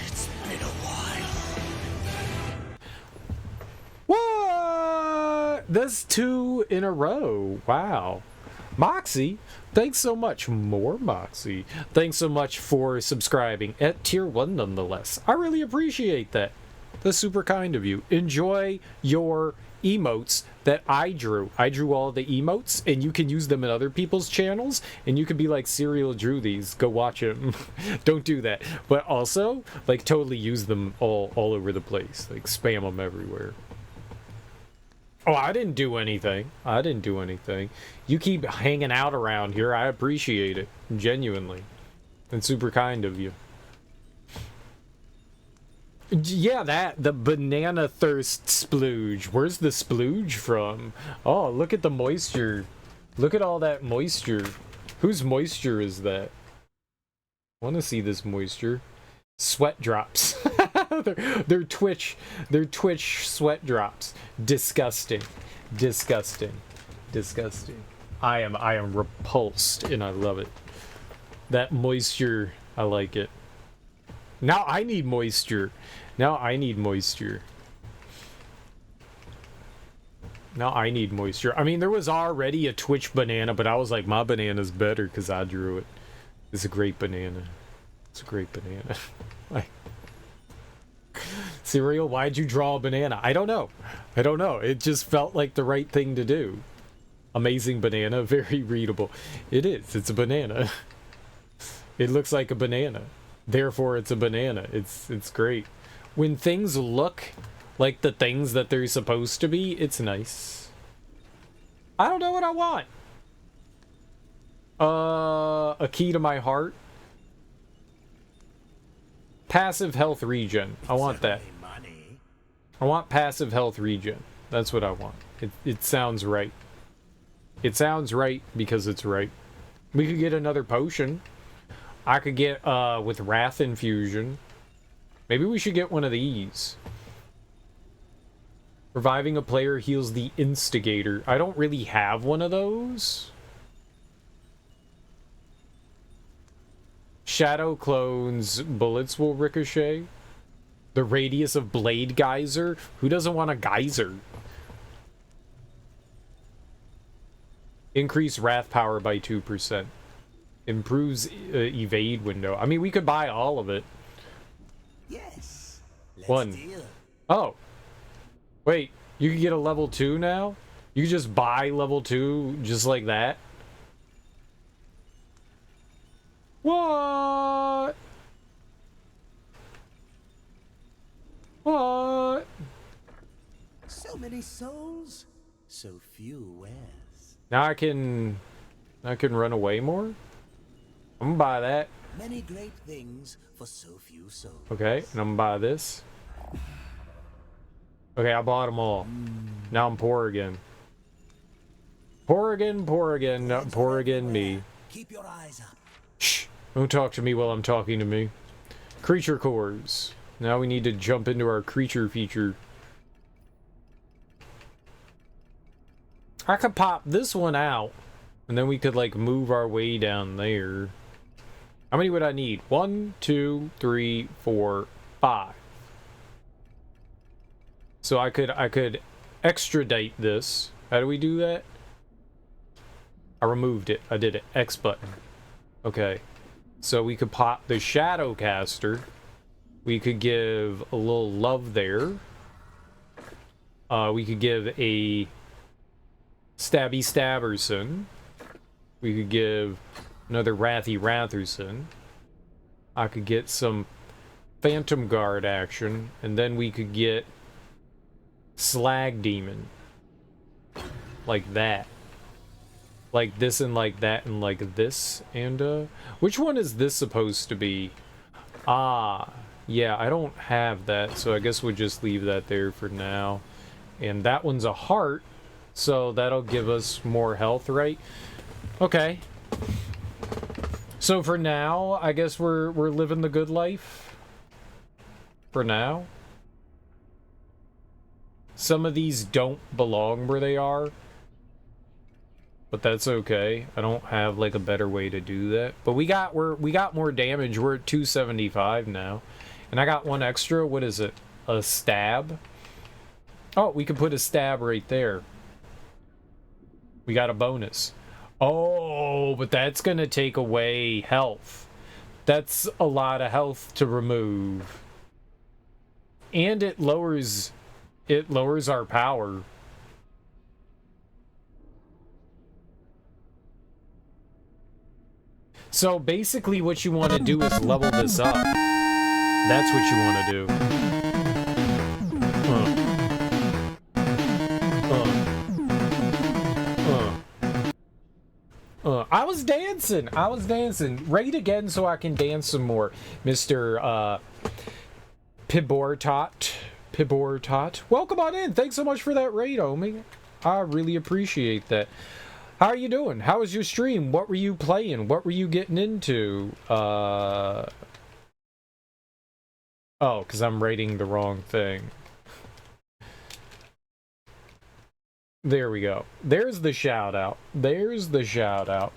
Speaker 6: It's been a while.
Speaker 1: What? That's 2 in a row. Wow. Moxie, thanks so much. More Moxie. Thanks so much for subscribing at tier 1 nonetheless. I really appreciate that. That's super kind of you. Enjoy your emotes that I drew. I drew all the emotes, and you can use them in other people's channels, and you can be like, Serial drew these. Go watch him. Don't do that. But also, like, totally use them all over the place. Like, spam them everywhere. Oh, I didn't do anything. I didn't do anything. You keep hanging out around here. I appreciate it. Genuinely. And super kind of you. Yeah, the banana thirst splooge. Where's the splooge from? Oh, look at the moisture. Look at all that moisture. Whose moisture is that? I want to see this moisture. Sweat drops. they're Twitch sweat drops. Disgusting. Disgusting. Disgusting. I am repulsed and I love it. That moisture, I like it. Now I need moisture. Now I need moisture. Now I need moisture. I mean, there was already a Twitch banana, but I was like, my banana's better because I drew it. It's a great banana. It's a great banana. Like, Cereal, why'd you draw a banana? I don't know. I don't know. It just felt like the right thing to do. Amazing banana, very readable. It is. It's a banana. It looks like a banana. Therefore, it's a banana. It's great. When things look like the things that they're supposed to be, it's nice. I don't know what I want. A key to my heart. Passive health regen. I want that. I want passive health regen. That's what I want. It sounds right. It sounds right because it's right. We could get another potion. I could get with Wrath Infusion. Maybe we should get one of these. Reviving a player heals the Instigator. I don't really have one of those. Shadow clones, bullets will ricochet. The radius of Blade Geyser. Who doesn't want a geyser? Increase Wrath power by 2%. Improves evade window. I mean, we could buy all of it.
Speaker 6: Yes. Let's
Speaker 1: One.
Speaker 6: deal.
Speaker 1: Oh. Wait, you can get a level 2 now? You can just buy level 2 just like that? What? What?
Speaker 6: So many souls, so few wares.
Speaker 1: Now I can run away more? I'm gonna buy that.
Speaker 6: Many great things for so few souls.
Speaker 1: Okay, and I'm gonna buy this. Okay, I bought them all. Now I'm poor again. Poor again, poor again, poor again me.
Speaker 6: Keep your eyes up.
Speaker 1: Shh! Don't talk to me while I'm talking to me. Creature cores. Now we need to jump into our creature feature. I could pop this one out, and then we could like move our way down there. How many would I need? 1, 2, 3, 4, 5. So I could extradite this. How do we do that? I removed it. I did it. X button. Okay. So we could pop the Shadowcaster. We could give a little love there. We could give a Stabby Stabberson. We could give another Wrathy Ratherson. I could get some Phantom Guard action. And then we could get Slag Demon. Like that. Like this and like that and like this. And, which one is this supposed to be? Ah, yeah, I don't have that, so I guess we'll just leave that there for now. And that one's a heart, so that'll give us more health, right? Okay. So for now, I guess we're living the good life. For now. Some of these don't belong where they are. But that's okay. I don't have like a better way to do that. But we got more damage. We're at 275 now. And I got one extra. What is it? A stab? Oh, we can put a stab right there. We got a bonus. Oh, but that's gonna take away health. That's a lot of health to remove. And it lowers our power. So basically what you want to do is level this up. That's what you want to do. I was dancing. Raid again so I can dance some more. Mr. Pibortot. Welcome on in. Thanks so much for that raid, Omi. I really appreciate that. How are you doing? How was your stream? What were you playing? What were you getting into? Oh, because I'm rating the wrong thing. There we go. There's the shout out. There's the shout out.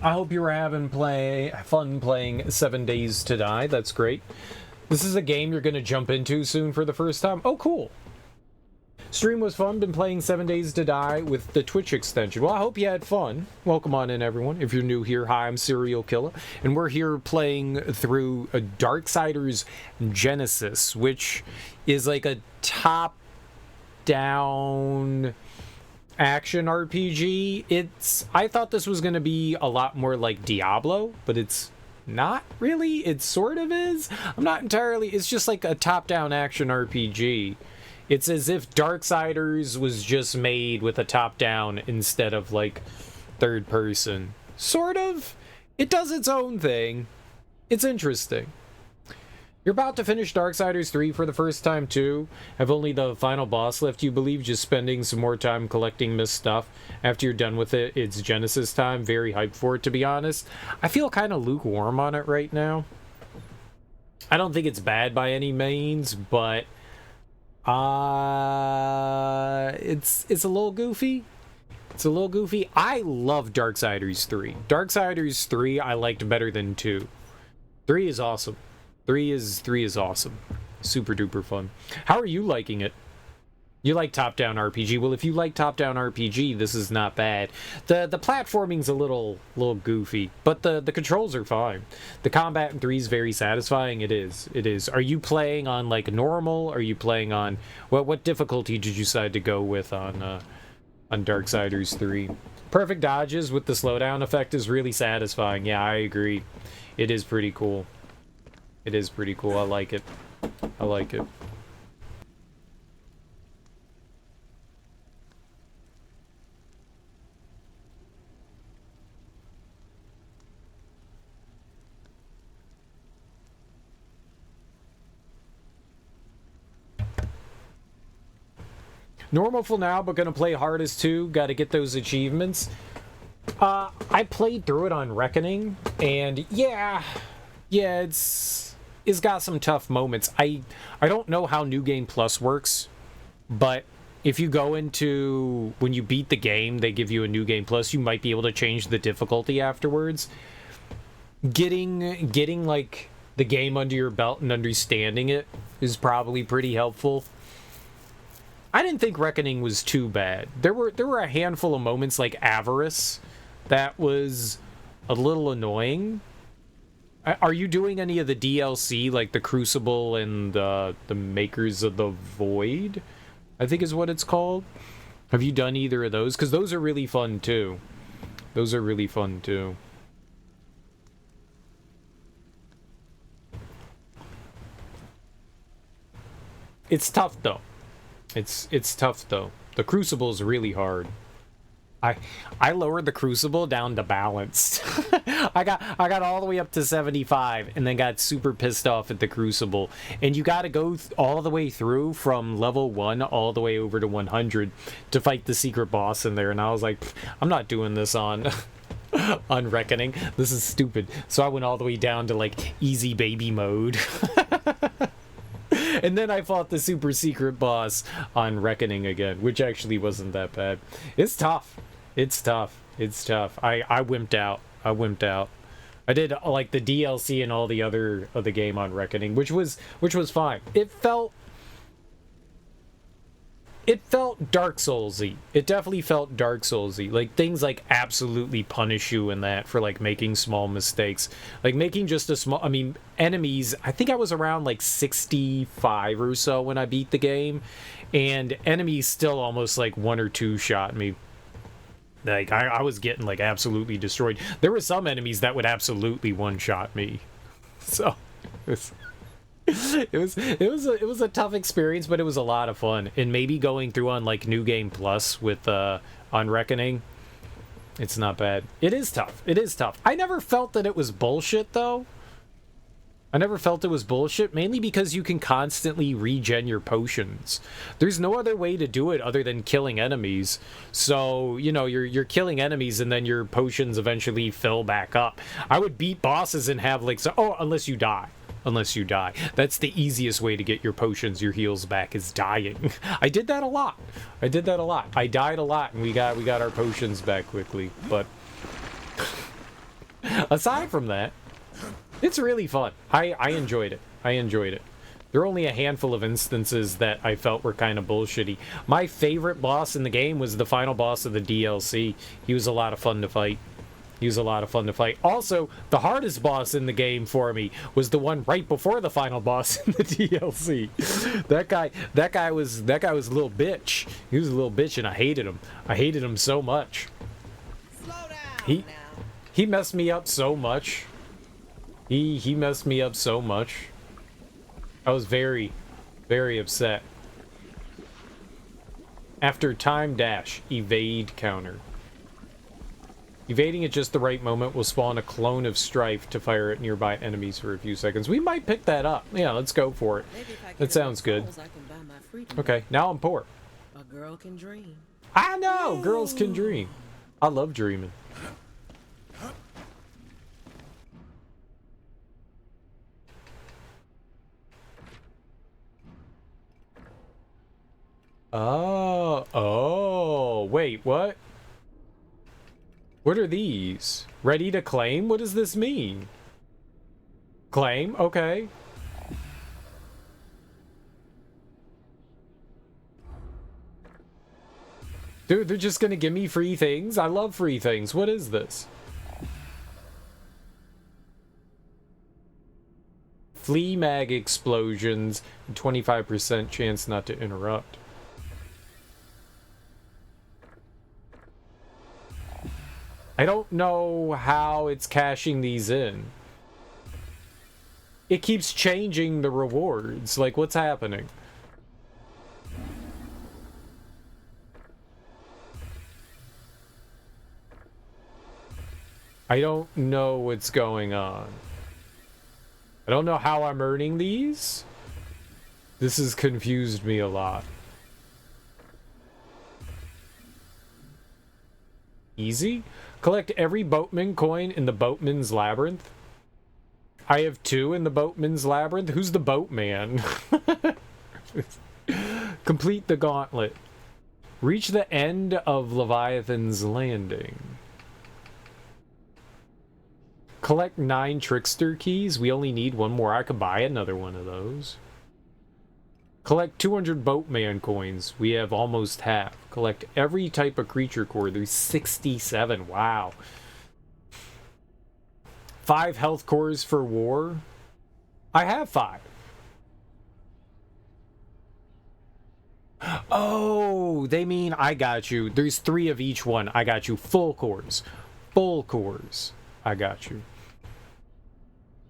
Speaker 1: I hope you were having fun playing 7 Days to Die. That's great. This is a game you're going to jump into soon for the first time. Oh, cool. Stream was fun. Been playing 7 Days to Die with the Twitch extension. Well, I hope you had fun. Welcome on in, everyone. If you're new here, hi, I'm Serial Killer. And we're here playing through a Darksiders Genesis, which is like a top-down action RPG. I thought this was going to be a lot more like Diablo, but it's not really. It sort of is. I'm not entirely. It's just like a top-down action RPG. It's as if Darksiders was just made with a top-down instead of, like, third-person. Sort of. It does its own thing. It's interesting. You're about to finish Darksiders 3 for the first time too. Have only the final boss left, you believe, just spending some more time collecting missed stuff. After you're done with it, it's Genesis time. Very hyped for it, to be honest. I feel kind of lukewarm on it right now. I don't think it's bad by any means, but it's a little goofy. It's a little goofy. I love Darksiders 3. Darksiders 3 I liked better than 2. 3 is awesome. 3 is awesome. Super duper fun. How are you liking it? You like top-down RPG. Well, if you like top-down RPG, this is not bad. The platforming's a little goofy, but the controls are fine. The combat in 3 is very satisfying. It is. It is. Are you playing on like normal? Are you playing on what difficulty did you decide to go with on Darksiders 3? Perfect dodges with the slowdown effect is really satisfying. Yeah, I agree. It is pretty cool. It is pretty cool. I like it. I like it. Normal for now, but gonna play hardest too. Gotta get those achievements. I played through it on Reckoning, and yeah, it's got some tough moments. I don't know how New Game Plus works, but if you go into, when you beat the game, they give you a New Game Plus, you might be able to change the difficulty afterwards. Getting like the game under your belt and understanding it is probably pretty helpful. I didn't think Reckoning was too bad. There were a handful of moments like Avarice that was a little annoying. Are you doing any of the DLC, like the Crucible and the Makers of the Void, I think is what it's called? Have you done either of those? Because those are really fun too. Those are really fun too. It's tough though. It's tough though. The Crucible is really hard. I lowered the Crucible down to balanced. I got all the way up to 75 and then got super pissed off at the Crucible. And you got to go all the way through from level 1 all the way over to 100 to fight the secret boss in there. And I was like, I'm not doing this on on Reckoning. This is stupid. So I went all the way down to like easy baby mode. And then I fought the super secret boss on Reckoning again, which actually wasn't that bad. It's tough. It's tough. It's tough. I wimped out. I did like the DLC and all the other of the game on Reckoning, which was fine. It felt Dark Soulsy. It definitely felt Dark Soulsy. Like things like absolutely punish you in that for like making small mistakes. Like making just a small, I mean, enemies, I think I was around like 65 or so when I beat the game, and enemies still almost like 1 or 2 shot me. Like I was getting like absolutely destroyed. There were some enemies that would absolutely one-shot me. So it was a tough experience, but it was a lot of fun. And maybe going through on like New Game Plus with on Reckoning, it's not bad. It is tough. It is tough. I never felt that it was bullshit though. I never felt it was bullshit, mainly because you can constantly regen your potions. There's no other way to do it other than killing enemies. So, you know, you're killing enemies and then your potions eventually fill back up. I would beat bosses and have like, unless you die. Unless you die. That's the easiest way to get your potions, your heals back, is dying. I did that a lot. I died a lot and we got our potions back quickly. But aside from that, it's really fun. I enjoyed it. There are only a handful of instances that I felt were kind of bullshitty. My favorite boss in the game was the final boss of the DLC. He was a lot of fun to fight. Also, the hardest boss in the game for me was the one right before the final boss in the DLC. That guy was a little bitch. He was a little bitch and I hated him so much.
Speaker 7: Slow down
Speaker 1: He messed me up so much. He messed me up so much. I was very, very upset. After time dash, evade counter. Evading at just the right moment will spawn a clone of Strife to fire at nearby enemies for a few seconds. We might pick that up. Yeah, let's go for it. That sounds good. Okay, now I'm poor.
Speaker 7: A girl can dream.
Speaker 1: I know! Girls can dream. I love dreaming. Oh, wait, what? What are these? Ready to claim? What does this mean? Claim? Okay. Dude, they're just gonna give me free things? I love free things. What is this? Flea mag explosions, 25% chance not to interrupt. I don't know how it's cashing these in. It keeps changing the rewards. Like, what's happening? I don't know what's going on. I don't know how I'm earning these. This has confused me a lot. Easy? Collect every boatman coin in the boatman's labyrinth. I have 2 in the boatman's labyrinth. Who's the boatman? Complete the gauntlet. Reach the end of Leviathan's Landing. Collect 9 trickster keys. We only need 1 more. I could buy another one of those. Collect 200 boatman coins. We have almost half. Collect every type of creature core. There's 67. Wow. 5 health cores for war. I have 5. Oh, they mean I got you. There's 3 of each one. I got you. Full cores. Full cores. I got you.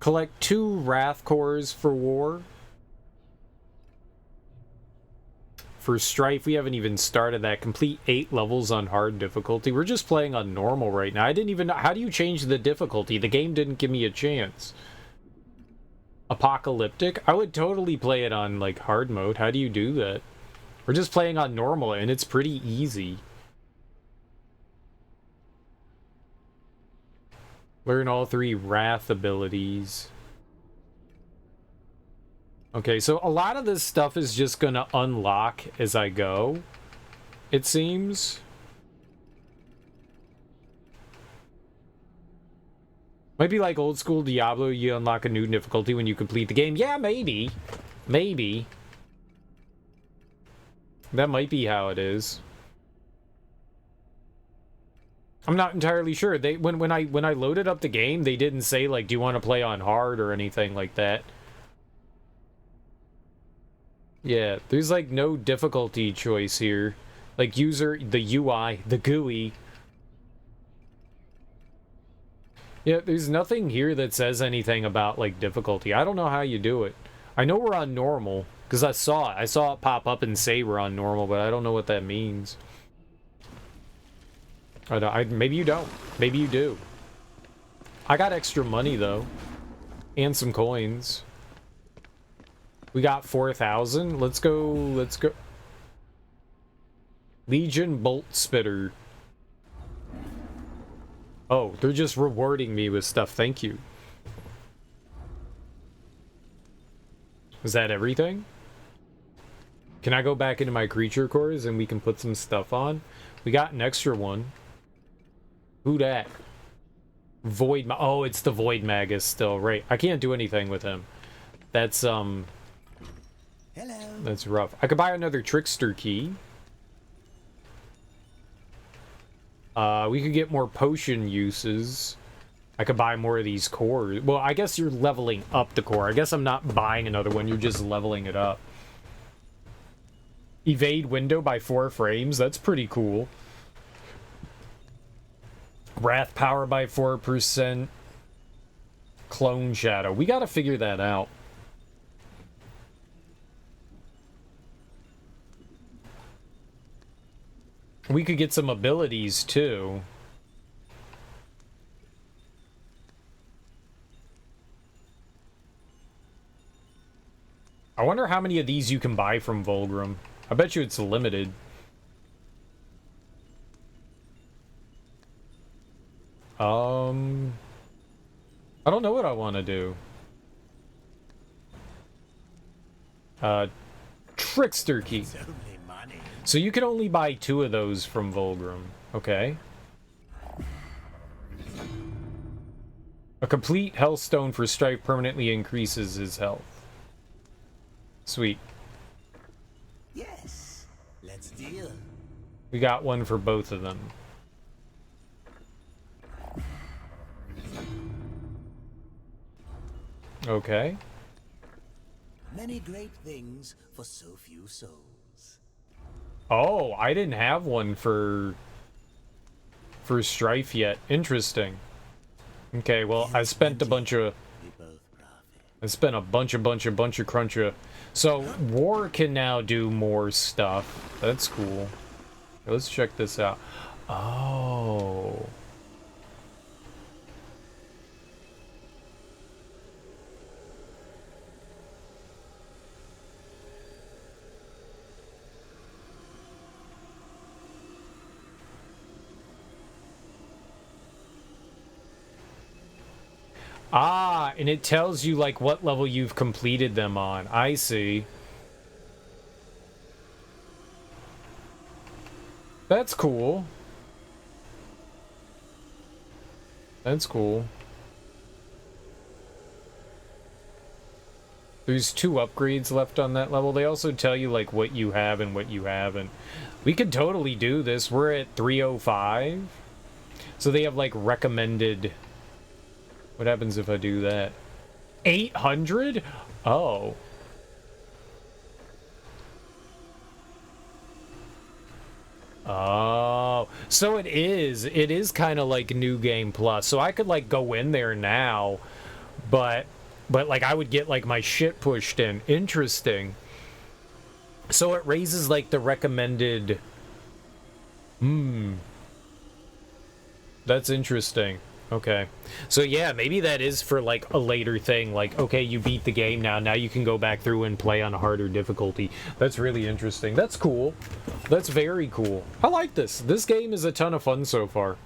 Speaker 1: Collect 2 wrath cores for war. For Strife, we haven't even started that. Complete 8 levels on hard difficulty. We're just playing on normal right now. I didn't even know. How do you change the difficulty? The game didn't give me a chance. Apocalyptic? I would totally play it on, like, hard mode. How do you do that? We're just playing on normal, and it's pretty easy. Learn all 3 wrath abilities. Okay, so a lot of this stuff is just gonna unlock as I go, it seems. Might be like old school Diablo, you unlock a new difficulty when you complete the game. Yeah, maybe. Maybe. That might be how it is. I'm not entirely sure. They when I loaded up the game, they didn't say like, do you want to play on hard or anything like that. Yeah, there's like no difficulty choice here. Like the UI, the GUI. Yeah, there's nothing here that says anything about like difficulty. I don't know how you do it. I know we're on normal because I saw it pop up and say we're on normal, but I don't know what that means. Maybe you don't. Maybe you do. I got extra money though, and some coins. We got 4,000. Let's go. Let's go. Legion Bolt Spitter. Oh, they're just rewarding me with stuff. Thank you. Is that everything? Can I go back into my creature cores and we can put some stuff on? We got an extra one. Who dat? Oh, it's the Void Magus still, right? I can't do anything with him. That's
Speaker 6: Hello.
Speaker 1: That's rough. I could buy another trickster key. We could get more potion uses. I could buy more of these cores. Well, I guess you're leveling up the core. I guess I'm not buying another one. You're just leveling it up. Evade window by 4 frames. That's pretty cool. Wrath power by 4%. Clone shadow. We gotta figure that out. We could get some abilities too. I wonder how many of these you can buy from Volgrim. I bet you it's limited. I don't know what I want to do. Trickster key. So you can only buy 2 of those from Volgrim. Okay. A complete health stone for Strife permanently increases his health. Sweet.
Speaker 6: Yes, let's deal.
Speaker 1: We got one for both of them. Okay.
Speaker 6: Many great things for so few souls.
Speaker 1: Oh, I didn't have one for Strife yet. Interesting. Okay, well, I spent a bunch of cruncher. So, War can now do more stuff. That's cool. Let's check this out. Oh. Ah, and it tells you, like, what level you've completed them on. I see. That's cool. That's cool. There's 2 upgrades left on that level. They also tell you, like, what you have and what you haven't. We could totally do this. We're at 305. So they have, like, recommended... What happens if I do that? 800? Oh. Oh. So it is kind of like New Game Plus. So I could, like, go in there now, but like, I would get, like, my shit pushed in. Interesting. So it raises, like, the recommended... That's interesting. Okay. So yeah, maybe that is for, like, a later thing. Like, okay, you beat the game now you can go back through and play on a harder difficulty. That's really interesting. That's cool. That's very cool. I like this. This game is a ton of fun so far.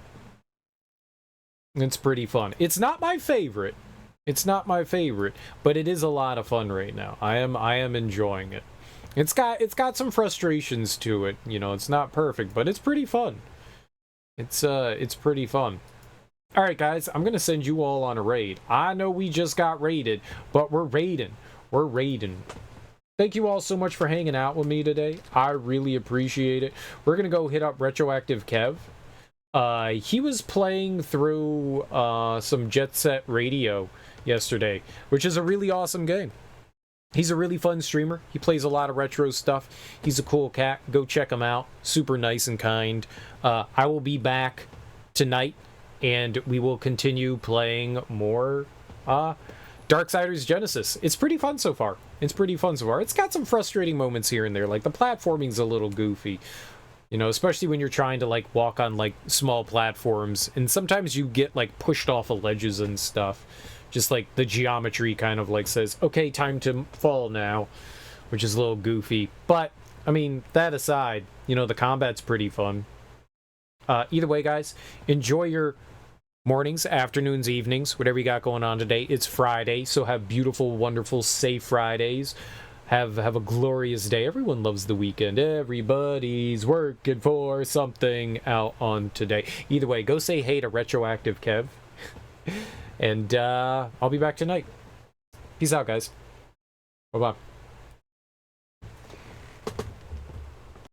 Speaker 1: It's pretty fun. It's not my favorite. It's not my favorite, but it is a lot of fun right now. I am enjoying it. It's got some frustrations to it. You know, it's not perfect, but it's pretty fun. It's pretty fun. Alright guys, I'm gonna send you all on a raid. I know we just got raided, but we're raiding. We're raiding. Thank you all so much for hanging out with me today. I really appreciate it. We're gonna go hit up Retroactive Kev. He was playing through some Jet Set Radio yesterday, which is a really awesome game. He's a really fun streamer. He plays a lot of retro stuff. He's a cool cat. Go check him out. Super nice and kind. I will be back tonight, and we will continue playing more Darksiders Genesis. It's pretty fun so far. It's got some frustrating moments here and there. Like, the platforming's a little goofy. You know, especially when you're trying to, like, walk on, like, small platforms. And sometimes you get, like, pushed off of ledges and stuff. Just, like, the geometry kind of, like, says, okay, time to fall now. Which is a little goofy. But, I mean, that aside, you know, the combat's pretty fun. Either way, guys, enjoy your mornings, afternoons, evenings, whatever you got going on today. It's Friday, so have beautiful, wonderful, safe Fridays. Have a glorious day. Everyone loves the weekend. Everybody's working for something out on today. Either way, go say hey to Retroactive Kev. And I'll be back tonight. Peace out, guys. Bye-bye.